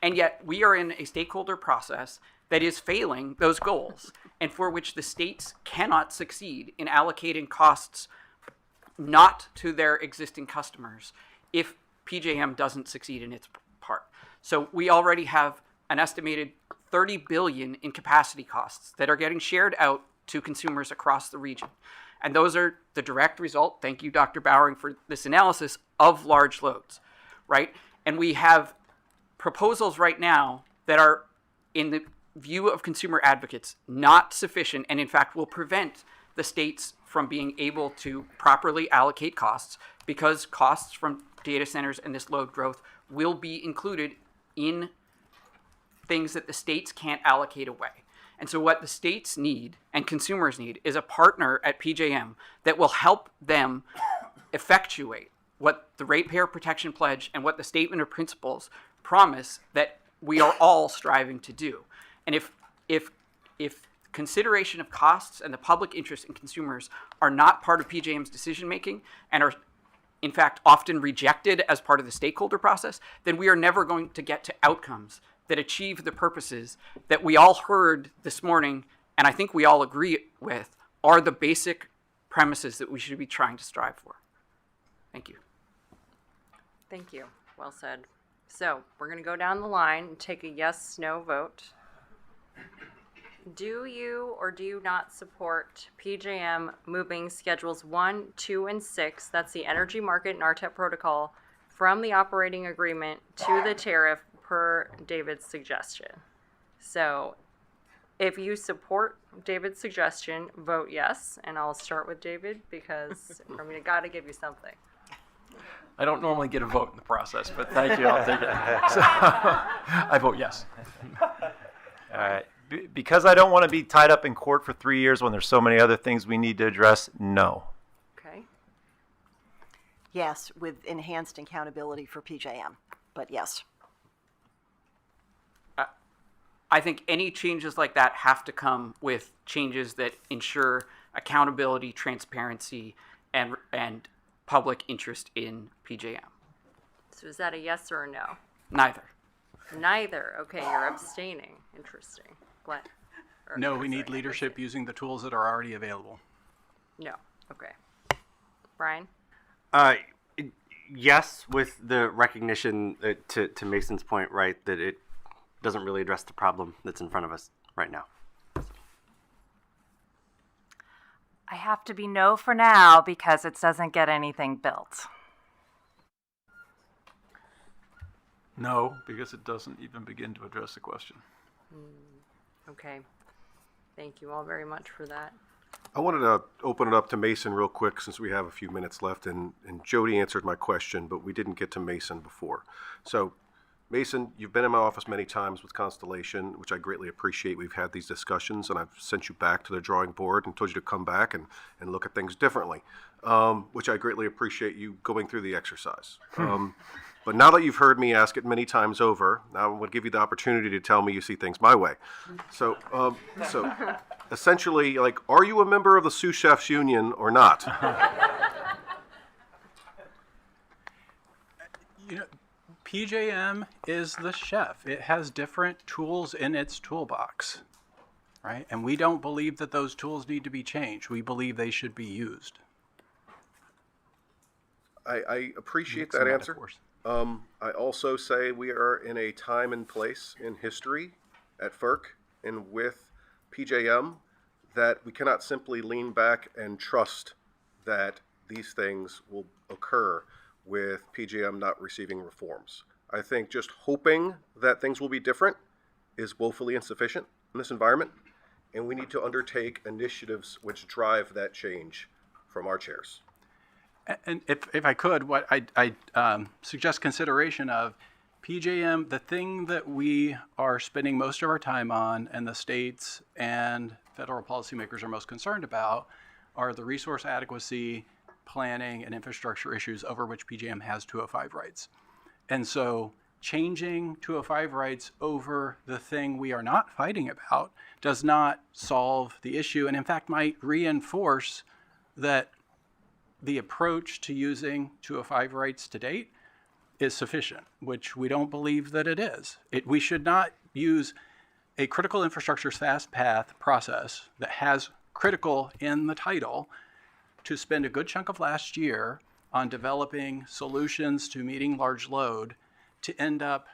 And yet we are in a stakeholder process that is failing those goals and for which the states cannot succeed in allocating costs not to their existing customers if PJM doesn't succeed in its part. So we already have an estimated $30 billion in capacity costs that are getting shared out to consumers across the region. And those are the direct result, thank you, Dr. Bowering, for this analysis, of large loads, right? And we have proposals right now that are, in the view of consumer advocates, not sufficient and in fact will prevent the states from being able to properly allocate costs because costs from data centers and this load growth will be included in things that the states can't allocate away. And so what the states need and consumers need is a partner at PJM that will help them effectuate what the Ratepayer Protection Pledge and what the Statement of Principles promise that we are all striving to do. And if consideration of costs and the public interest in consumers are not part of PJM's decision making and are in fact often rejected as part of the stakeholder process, then we are never going to get to outcomes that achieve the purposes that we all heard this morning, and I think we all agree with, are the basic premises that we should be trying to strive for. Thank you. Thank you. Well said. So we're going to go down the line and take a yes/no vote. Do you or do you not support PJM moving schedules 1, 2, and 6, that's the energy market and RTEP protocol, from the operating agreement to the tariff per David's suggestion? So if you support David's suggestion, vote yes. And I'll start with David because I got to give you something. I don't normally get a vote in the process, but thank you, I'll take it. So, I vote yes. All right. Because I don't want to be tied up in court for 3 years when there's so many other things we need to address, no. Okay. Yes, with enhanced accountability for PJM, but yes. I think any changes like that have to come with changes that ensure accountability, transparency, and public interest in PJM. So is that a yes or a no? Neither. Neither. Okay, you're abstaining. Interesting. What? No, we need leadership using the tools that are already available. No. Okay. Brian? Yes, with the recognition to Mason's point, right, that it doesn't really address the problem that's in front of us right now. I have to be no for now because it doesn't get anything built. No, because it doesn't even begin to address the question. Okay. Thank you all very much for that. I wanted to open it up to Mason real quick since we have a few minutes left, and Jody answered my question, but we didn't get to Mason before. So, Mason, you've been in my office many times with Constellation, which I greatly appreciate. We've had these discussions, and I've sent you back to the drawing board and told you to come back and look at things differently, which I greatly appreciate you going through the exercise. But now that you've heard me ask it many times over, now I'm going to give you the opportunity to tell me you see things my way. So essentially, like, are you a member of the sous chefs union or not? You know, PJM is the chef. It has different tools in its toolbox, right? And we don't believe that those tools need to be changed. We believe they should be used. I appreciate that answer. I also say we are in a time and place in history at FERC and with PJM that we cannot simply lean back and trust that these things will occur with PJM not receiving reforms. I think just hoping that things will be different is woefully insufficient in this environment, and we need to undertake initiatives which drive that change from our chairs. And if I could, what I suggest consideration of PJM, the thing that we are spending most of our time on and the states and federal policymakers are most concerned about are the resource adequacy, planning, and infrastructure issues over which PJM has 205 rights. And so changing 205 rights over the thing we are not fighting about does not solve the issue, and in fact might reinforce that the approach to using 205 rights to date is sufficient, which we don't believe that it is. We should not use a critical infrastructure fast path process that has critical in the title to spend a good chunk of last year on developing solutions to meeting large load to end up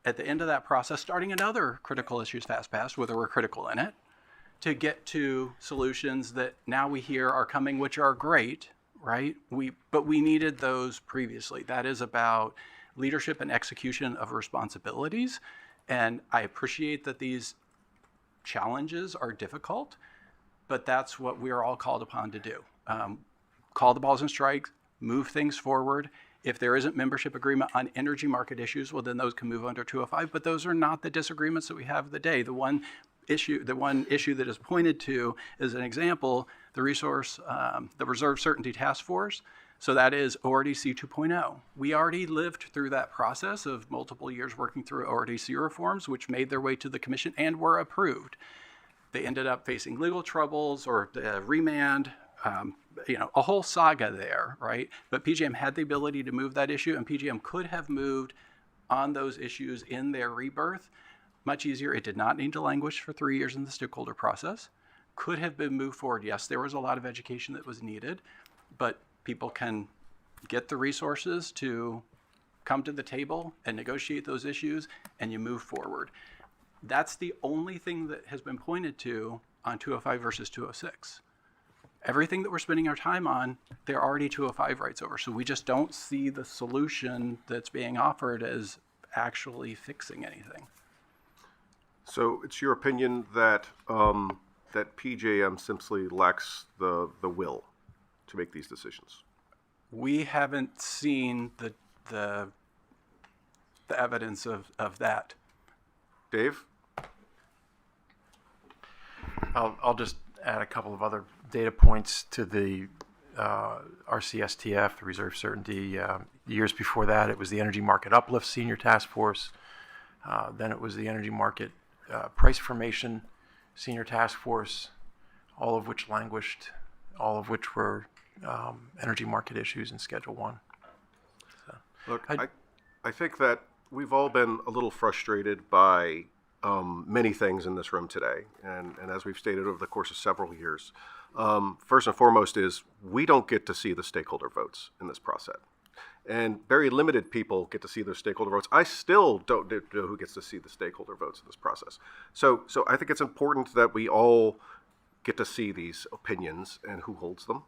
at the end of that process starting another critical issues fast path, whether we're critical in it, to get to solutions that now we hear are coming, which are great, right? But we needed those previously. That is about leadership and execution of responsibilities. And I appreciate that these challenges are difficult, but that's what we are all called upon to do. Call the balls and strikes, move things forward. If there isn't membership agreement on energy market issues, well, then those can move under 205, but those are not the disagreements that we have today. The one issue that is pointed to as an example, the Reserve Certainty Task Force. So that is ORDC 2.0. We already lived through that process of multiple years working through ORDC reforms, which made their way to the commission and were approved. They ended up facing legal troubles or remand, a whole saga there, right? But PJM had the ability to move that issue, and PJM could have moved on those issues in their rebirth much easier. It did not need to languish for 3 years in the stakeholder process. Could have been moved forward. Yes, there was a lot of education that was needed, but people can get the resources to come to the table and negotiate those issues, and you move forward. That's the only thing that has been pointed to on 205 versus 206. Everything that we're spending our time on, there are already 205 rights over. So we just don't see the solution that's being offered as actually fixing anything. So it's your opinion that that PJM simply lacks the will to make these decisions? We haven't seen the evidence of that. Dave? I'll just add a couple of other data points to the RCSTF, the Reserve Certainty. Years before that, it was the Energy Market Uplift Senior Task Force. Then it was the Energy Market Price Formation Senior Task Force, all of which languished, all of which were energy market issues in Schedule 1. So, look, I think that we've all been a little frustrated by many things in this room today, and as we've stated over the course of several years. First and foremost is we don't get to see the stakeholder votes in this process. And very limited people get to see those stakeholder votes. I still don't know who gets to see the stakeholder votes in this process. So I think it's important that we all get to see these opinions and who holds them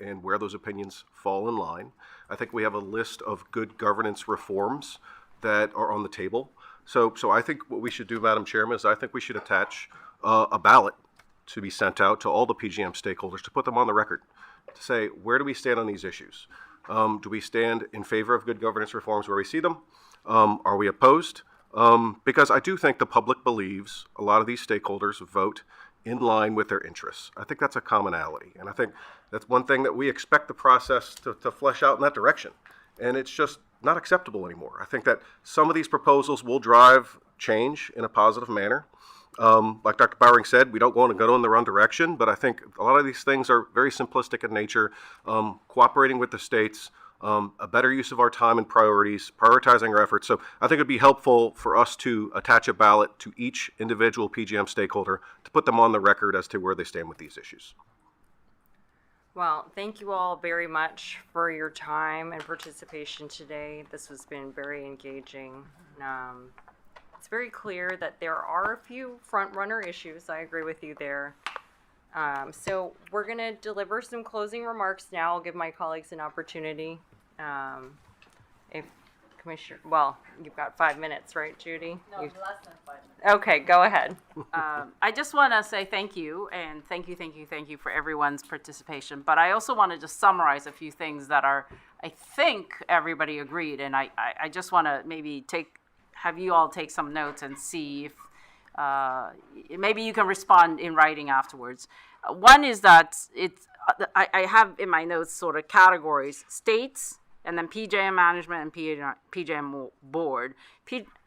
and where those opinions fall in line. I think we have a list of good governance reforms that are on the table. So I think what we should do, Madam Chairman, is I think we should attach a ballot to be sent out to all the PJM stakeholders to put them on the record, to say, where do we stand on these issues? Do we stand in favor of good governance reforms where we see them? Are we opposed? Because I do think the public believes a lot of these stakeholders vote in line with their interests. I think that's a commonality. And I think that's one thing that we expect the process to flesh out in that direction. And it's just not acceptable anymore. I think that some of these proposals will drive change in a positive manner. Like Dr. Bowering said, we don't want to go in the wrong direction, but I think a lot of these things are very simplistic in nature. Cooperating with the states, a better use of our time and priorities, prioritizing our efforts. So I think it'd be helpful for us to attach a ballot to each individual PJM stakeholder to put them on the record as to where they stand with these issues. Well, thank you all very much for your time and participation today. This has been very engaging. It's very clear that there are a few front runner issues. I agree with you there. So we're going to deliver some closing remarks now. I'll give my colleagues an opportunity. If Commissioner, well, you've got 5 minutes, right, Judy? No, You- less than 5 minutes. Okay, go ahead. I just want to say thank you, and thank you for everyone's participation. But I also want to just summarize a few things that are, I think everybody agreed, and I just want to maybe have you all take some notes and see if maybe you can respond in writing afterwards. One is that I have in my notes sort of categories: states, and then PJM management and PJM board.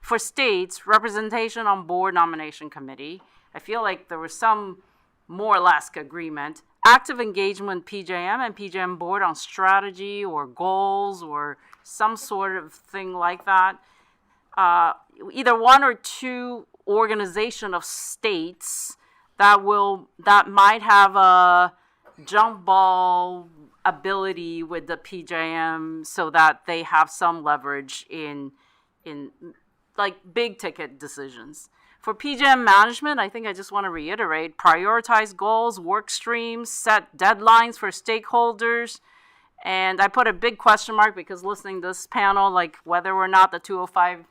For states, representation on board nomination committee. I feel like there was some more or less agreement. Active engagement PJM and PJM board on strategy or goals or some sort of thing like that. Either one or two organization of states that might have a jump ball ability with the PJM so that they have some leverage in like big ticket decisions. For PJM management, I think I just want to reiterate, prioritize goals, work streams, set deadlines for stakeholders. And I put a big question mark because listening to this panel, like whether or not the 205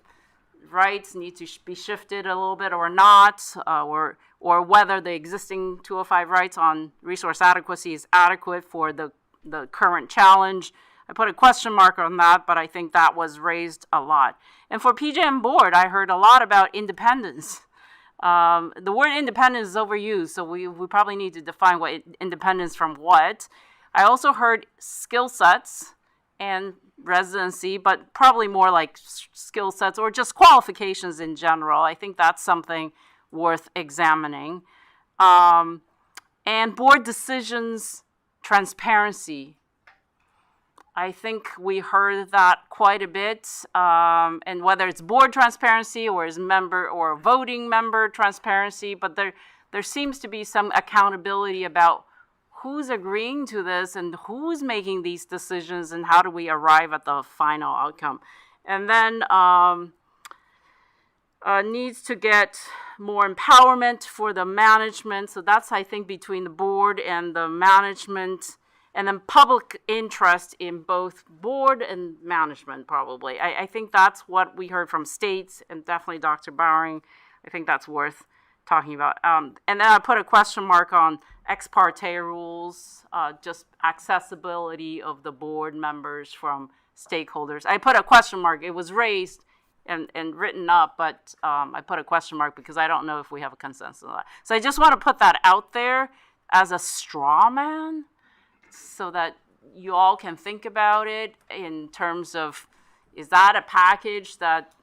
rights need to be shifted a little bit or not, or whether the existing 205 rights on resource adequacy is adequate for the current challenge. I put a question mark on that, but I think that was raised a lot. And for PJM board, I heard a lot about independence. The word independence is overused, so we probably need to define what independence from what. I also heard skill sets and residency, but probably more like skill sets or just qualifications in general. I think that's something worth examining. And board decisions, transparency. I think we heard that quite a bit, and whether it's board transparency or as member or voting member transparency, but there seems to be some accountability about who's agreeing to this and who's making these decisions and how do we arrive at the final outcome. And then needs to get more empowerment for the management. So that's, I think, between the board and the management. And then public interest in both board and management, probably. I think that's what we heard from states, and definitely Dr. Bowering. I think that's worth talking about. And then I put a question mark on ex parte rules, just accessibility of the board members from stakeholders. I put a question mark. It was raised and written up, but I put a question mark because I don't know if we have a consensus on that. So I just want to put that out there as a straw man, so that you all can think about it in terms of, is that a package that,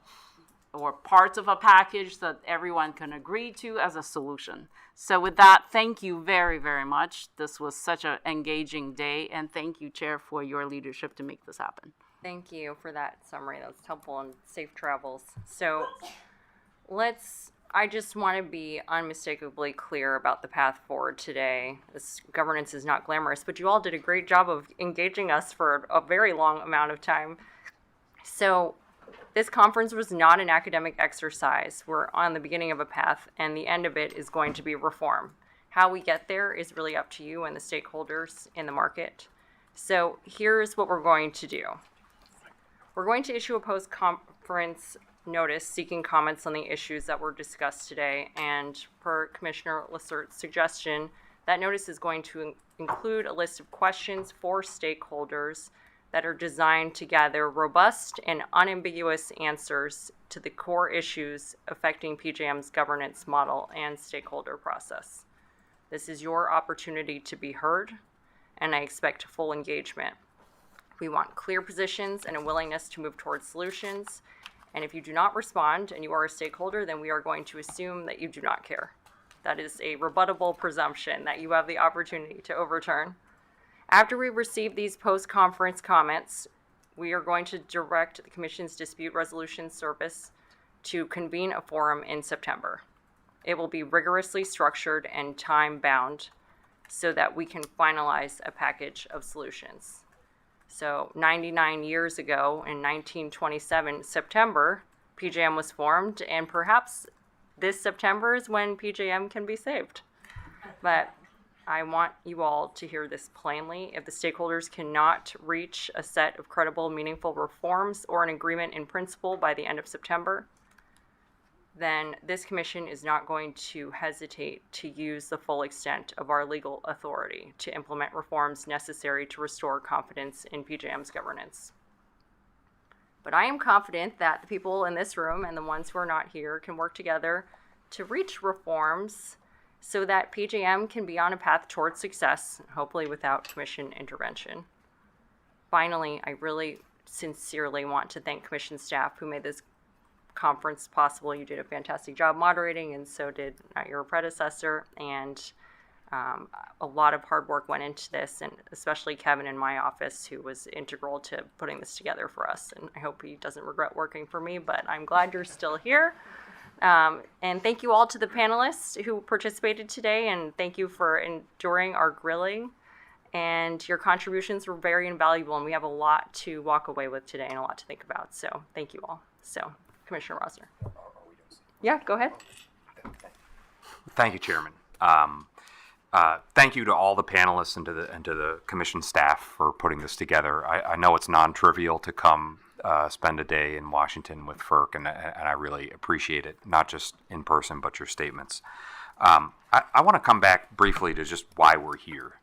or parts of a package that everyone can agree to as a solution? So with that, thank you very, very much. This was such an engaging day, and thank you, Chair, for your leadership to make this happen. Thank you for that summary. That's helpful, and safe travels. So I just want to be unmistakably clear about the path forward today. This governance is not glamorous, but you all did a great job of engaging us for a very long amount of time. So this conference was not an academic exercise. We're on the beginning of a path, and the end of it is going to be reform. How we get there is really up to you and the stakeholders in the market. So here's what we're going to do. We're going to issue a post-conference notice seeking comments on the issues that were discussed today, and per Commissioner Lassert's suggestion, that notice is going to include a list of questions for stakeholders that are designed to gather robust and unambiguous answers to the core issues affecting PJM's governance model and stakeholder process. This is your opportunity to be heard, and I expect full engagement. We want clear positions and a willingness to move towards solutions. And if you do not respond and you are a stakeholder, then we are going to assume that you do not care. That is a rebuttable presumption that you have the opportunity to overturn. After we receive these post-conference comments, we are going to direct the Commission's Dispute Resolution Service to convene a forum in September. It will be rigorously structured and time-bound so that we can finalize a package of solutions. So 99 years ago, in 1927, September, PJM was formed, and perhaps this September is when PJM can be saved. But I want you all to hear this plainly. If the stakeholders cannot reach a set of credible, meaningful reforms or an agreement in principle by the end of September, then this commission is not going to hesitate to use the full extent of our legal authority to implement reforms necessary to restore confidence in PJM's governance. But I am confident that the people in this room and the ones who are not here can work together to reach reforms so that PJM can be on a path towards success, hopefully without commission intervention. Finally, I really sincerely want to thank commission staff who made this conference possible. You did a fantastic job moderating, and so did your predecessor, and a lot of hard work went into this, and especially Kevin in my office, who was integral to putting this together for us. And I hope he doesn't regret working for me, but I'm glad you're still here. And thank you all to the panelists who participated today, and thank you for enduring our grilling. And your contributions were very invaluable, and we have a lot to walk away with today and a lot to think about. So thank you all. So, Commissioner Rosner. Yeah, go ahead. Thank you, Chairman. Thank you to all the panelists and to the commission staff for putting this together. I know it's non-trivial to come spend a day in Washington with FERC, and I really appreciate it, not just in person, but your statements. I want to come back briefly to just why we're here.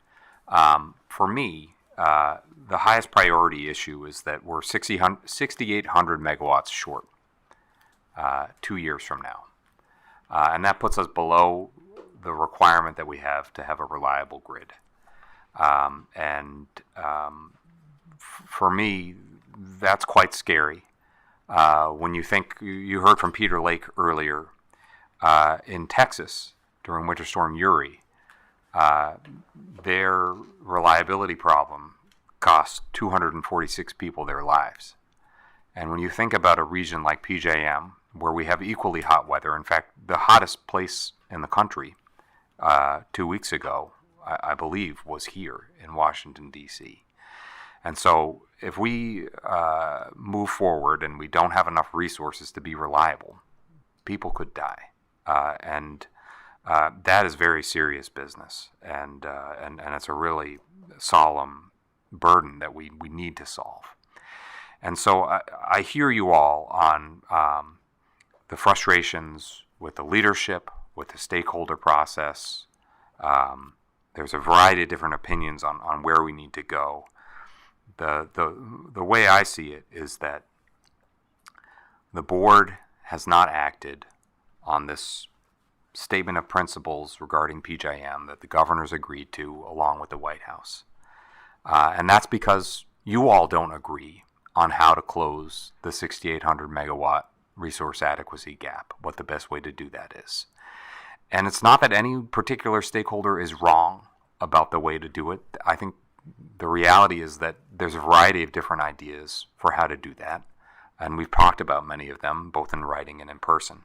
For me, the highest priority issue is that we're 6,800 megawatts short 2 years from now. And that puts us below the requirement that we have to have a reliable grid. For me, that's quite scary. When you think, you heard from Peter Lake earlier, in Texas during Winter Storm Uri, their reliability problem cost 246 people their lives. And when you think about a region like PJM, where we have equally hot weather, in fact, the hottest place in the country 2 weeks ago, I believe, was here in Washington, D.C. And so if we move forward and we don't have enough resources to be reliable, people could die. That is very serious business, and it's a really solemn burden that we need to solve. And so I hear you all on the frustrations with the leadership, with the stakeholder process. There's a variety of different opinions on where we need to go. The way I see it is that the board has not acted on this statement of principles regarding PJM that the governors agreed to along with the White House. And that's because you all don't agree on how to close the 6,800 megawatt resource adequacy gap, what the best way to do that is. And it's not that any particular stakeholder is wrong about the way to do it. I think the reality is that there's a variety of different ideas for how to do that. And we've talked about many of them, both in writing and in person.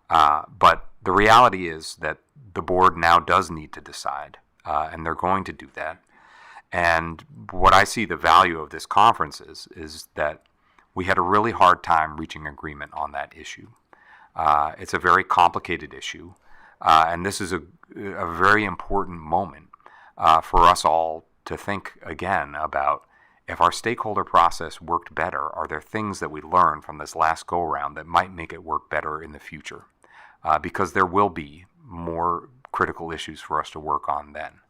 But the reality is that the board now does need to decide, and they're going to do that. And what I see the value of this conference is that we had a really hard time reaching agreement on that issue. It's a very complicated issue, and this is a very important moment for us all to think again about, if our stakeholder process worked better, are there things that we learned from this last go-around that might make it work better in the future? Because there will be more critical issues for us to work on then.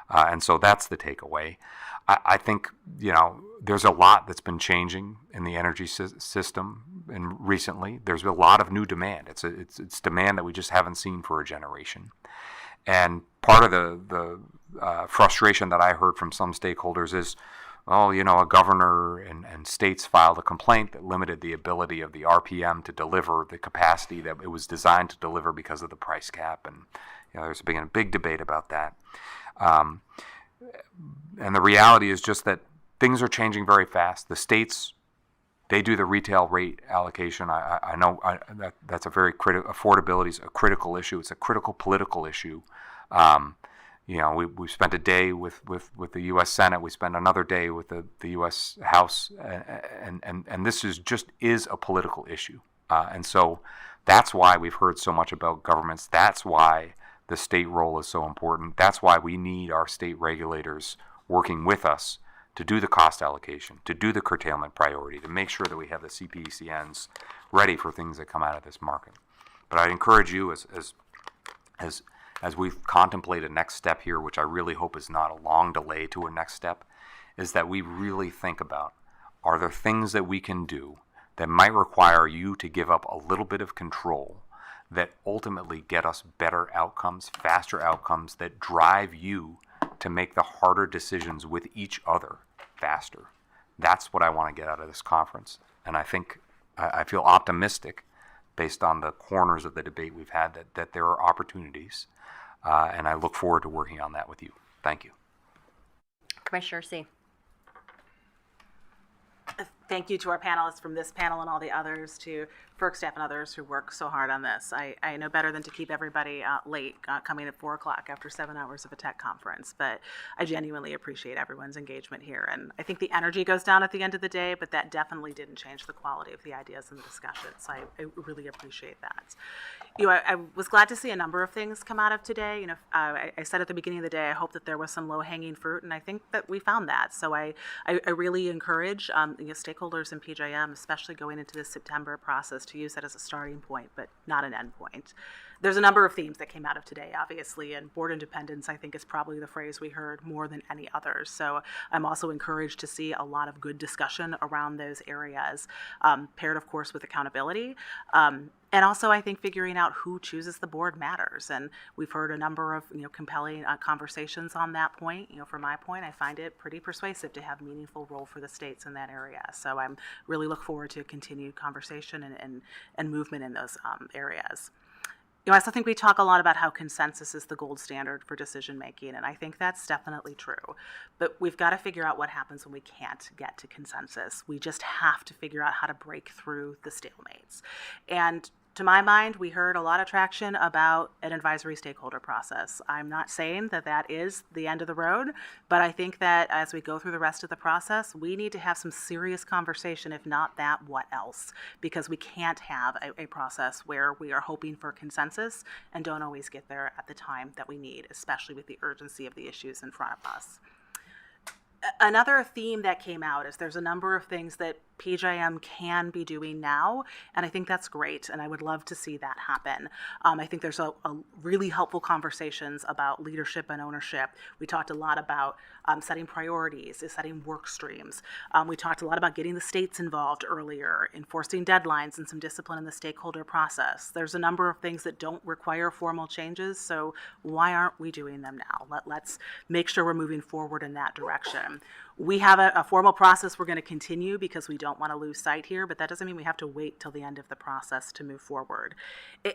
And so that's the takeaway. I think, there's a lot that's been changing in the energy system and recently. There's a lot of new demand. It's demand that we just haven't seen for a generation. And part of the frustration that I heard from some stakeholders is, a governor and states filed a complaint that limited the ability of the RPM to deliver the capacity that it was designed to deliver because of the price cap. And there's been a big debate about that. And the reality is just that things are changing very fast. The states, they do the retail rate allocation. I know that's a very affordability is a critical issue. It's a critical political issue. We spent a day with the U.S. Senate. We spent another day with the U.S. House, and this is a political issue. And so that's why we've heard so much about governments. That's why the state role is so important. That's why we need our state regulators working with us to do the cost allocation, to do the curtailment priority, to make sure that we have the CPCNs ready for things that come out of this market. But I'd encourage you as we contemplate a next step here, which I really hope is not a long delay to a next step, is that we really think about, are there things that we can do that might require you to give up a little bit of control that ultimately get us better outcomes, faster outcomes, that drive you to make the harder decisions with each other faster. That's what I want to get out of this conference. And I think, I feel optimistic based on the corners of the debate we've had that there are opportunities. And I look forward to working on that with you. Thank you. Commissioner C. Thank you to our panelists from this panel and all the others, to FERC staff and others who work so hard on this. I know better than to keep everybody late, coming at 4 o'clock after 7 hours of a tech conference, but I genuinely appreciate everyone's engagement here. And I think the energy goes down at the end of the day, but that definitely didn't change the quality of the ideas and the discussion. So I really appreciate that. I was glad to see a number of things come out of today. I said at the beginning of the day, I hope that there was some low-hanging fruit, and I think that we found that. So I really encourage stakeholders in PJM, especially going into the September process, to use that as a starting point, but not an end point. There's a number of themes that came out of today, obviously, and board independence, I think, is probably the phrase we heard more than any others. So I'm also encouraged to see a lot of good discussion around those areas, paired, of course, with accountability. And also, I think figuring out who chooses the board matters. And we've heard a number of compelling conversations on that point. From my point, I find it pretty persuasive to have a meaningful role for the states in that area. So I'm really look forward to continued conversation and movement in those areas. I also think we talk a lot about how consensus is the gold standard for decision making, and I think that's definitely true. But we've got to figure out what happens when we can't get to consensus. We just have to figure out how to break through the stalemates. And to my mind, we heard a lot of traction about an advisory stakeholder process. I'm not saying that that is the end of the road, but I think that as we go through the rest of the process, we need to have some serious conversation. If not that, what else? Because we can't have a process where we are hoping for consensus and don't always get there at the time that we need, especially with the urgency of the issues in front of us. Another theme that came out is there's a number of things that PJM can be doing now, and I think that's great, and I would love to see that happen. I think there's a really helpful conversations about leadership and ownership. We talked a lot about setting priorities, setting work streams. We talked a lot about getting the states involved earlier, enforcing deadlines, and some discipline in the stakeholder process. There's a number of things that don't require formal changes, so why aren't we doing them now? Let's make sure we're moving forward in that direction. We have a formal process we're going to continue because we don't want to lose sight here, but that doesn't mean we have to wait till the end of the process to move forward.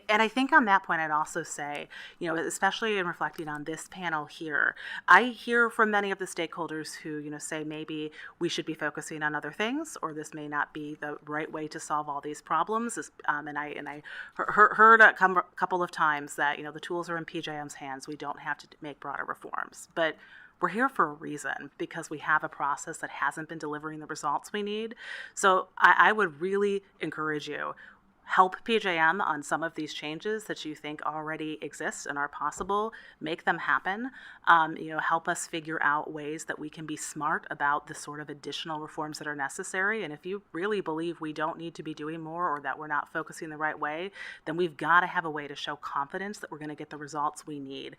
And I think on that point, I'd also say, especially in reflecting on this panel here, I hear from many of the stakeholders who, say maybe we should be focusing on other things, or this may not be the right way to solve all these problems. And I heard a couple of times that, the tools are in PJM's hands. We don't have to make broader reforms. But we're here for a reason, because we have a process that hasn't been delivering the results we need. So I would really encourage you, help PJM on some of these changes that you think already exist and are possible. Make them happen. Help us figure out ways that we can be smart about the sort of additional reforms that are necessary. And if you really believe we don't need to be doing more, or that we're not focusing the right way, then we've got to have a way to show confidence that we're going to get the results we need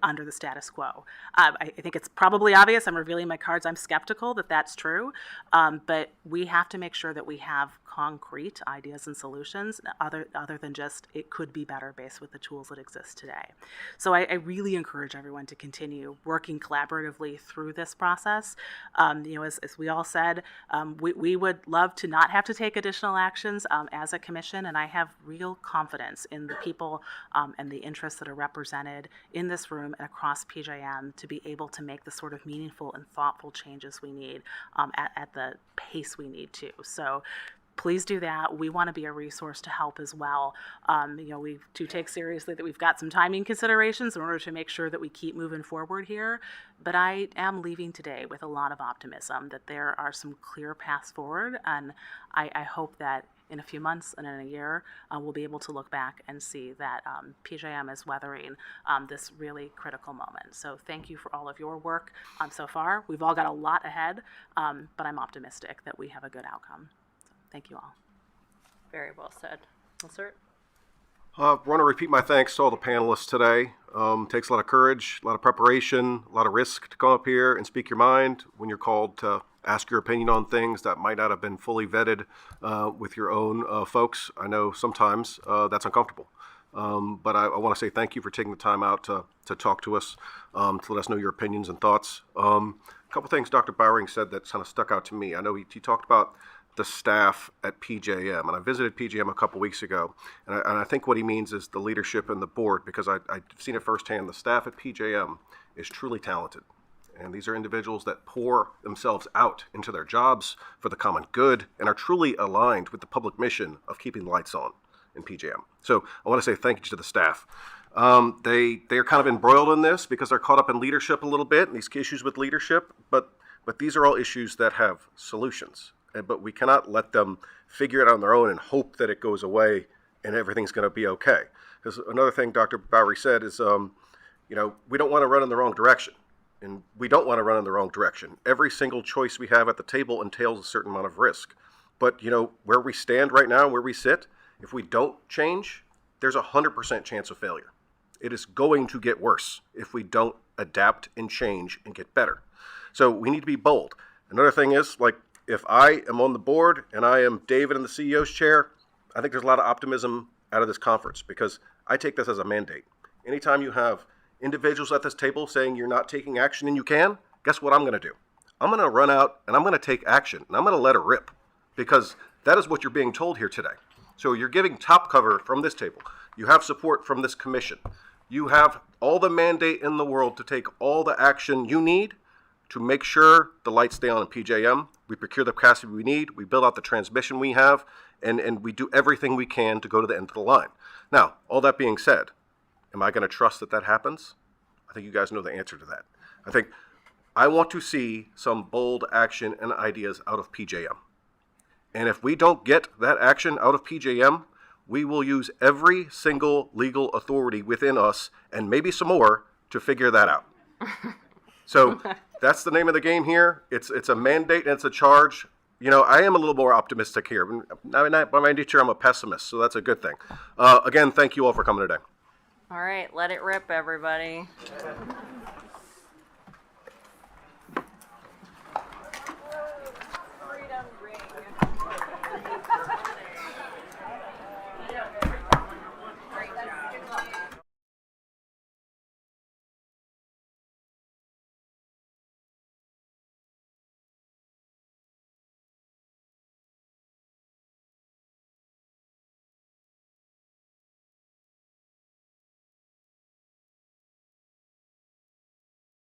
under the status quo. I think it's probably obvious. I'm revealing my cards. I'm skeptical that that's true. But we have to make sure that we have concrete ideas and solutions other than just it could be better based with the tools that exist today. So I really encourage everyone to continue working collaboratively through this process. As we all said, we would love to not have to take additional actions as a commission, and I have real confidence in the people and the interests that are represented in this room and across PJM to be able to make the sort of meaningful and thoughtful changes we need at the pace we need to. So please do that. We want to be a resource to help as well. We do take seriously that we've got some timing considerations in order to make sure that we keep moving forward here. But I am leaving today with a lot of optimism that there are some clear paths forward, and I hope that in a few months and in a year, we'll be able to look back and see that PJM is weathering this really critical moment. So thank you for all of your work so far. We've all got a lot ahead, but I'm optimistic that we have a good outcome. So thank you all. Very well said. Insert. I want to repeat my thanks to all the panelists today. Takes a lot of courage, a lot of preparation, a lot of risk to come up here and speak your mind when you're called to ask your opinion on things that might not have been fully vetted with your own folks. I know sometimes that's uncomfortable. But I want to say thank you for taking the time out to talk to us, to let us know your opinions and thoughts. A couple things Dr. Bowering said that kind of stuck out to me. I know he talked about the staff at PJM, and I visited PJM a couple weeks ago, and I think what he means is the leadership and the board, because I've seen it firsthand. The staff at PJM is truly talented, and these are individuals that pour themselves out into their jobs for the common good and are truly aligned with the public mission of keeping the lights on in PJM. So I want to say thank you to the staff. They are kind of embroiled in this because they're caught up in leadership a little bit, and these issues with leadership, but these are all issues that have solutions. But we cannot let them figure it out on their own and hope that it goes away and everything's going to be okay. Because another thing Dr. Bowery said is, we don't want to run in the wrong direction. And we don't want to run in the wrong direction. Every single choice we have at the table entails a certain amount of risk. But, where we stand right now, where we sit, if we don't change, there's a 100% chance of failure. It is going to get worse if we don't adapt and change and get better. So we need to be bold. Another thing is, if I am on the board and I am David in the CEO's chair, I think there's a lot of optimism out of this conference because I take this as a mandate. Anytime you have individuals at this table saying you're not taking action and you can, guess what I'm going to do? I'm going to run out and I'm going to take action and I'm going to let it rip because that is what you're being told here today. So you're giving top cover from this table. You have support from this commission. You have all the mandate in the world to take all the action you need to make sure the lights stay on in PJM. We procure the capacity we need, we build out the transmission we have, and we do everything we can to go to the end of the line. Now, all that being said, am I going to trust that happens? I think you guys know the answer to that. I think I want to see some bold action and ideas out of PJM. And if we don't get that action out of PJM, we will use every single legal authority within us, and maybe some more, to figure that out. So that's the name of the game here. It's a mandate and it's a charge. I am a little more optimistic here. By my nature, I'm a pessimist, so that's a good thing. Again, thank you all for coming today. All right, let it rip, everybody.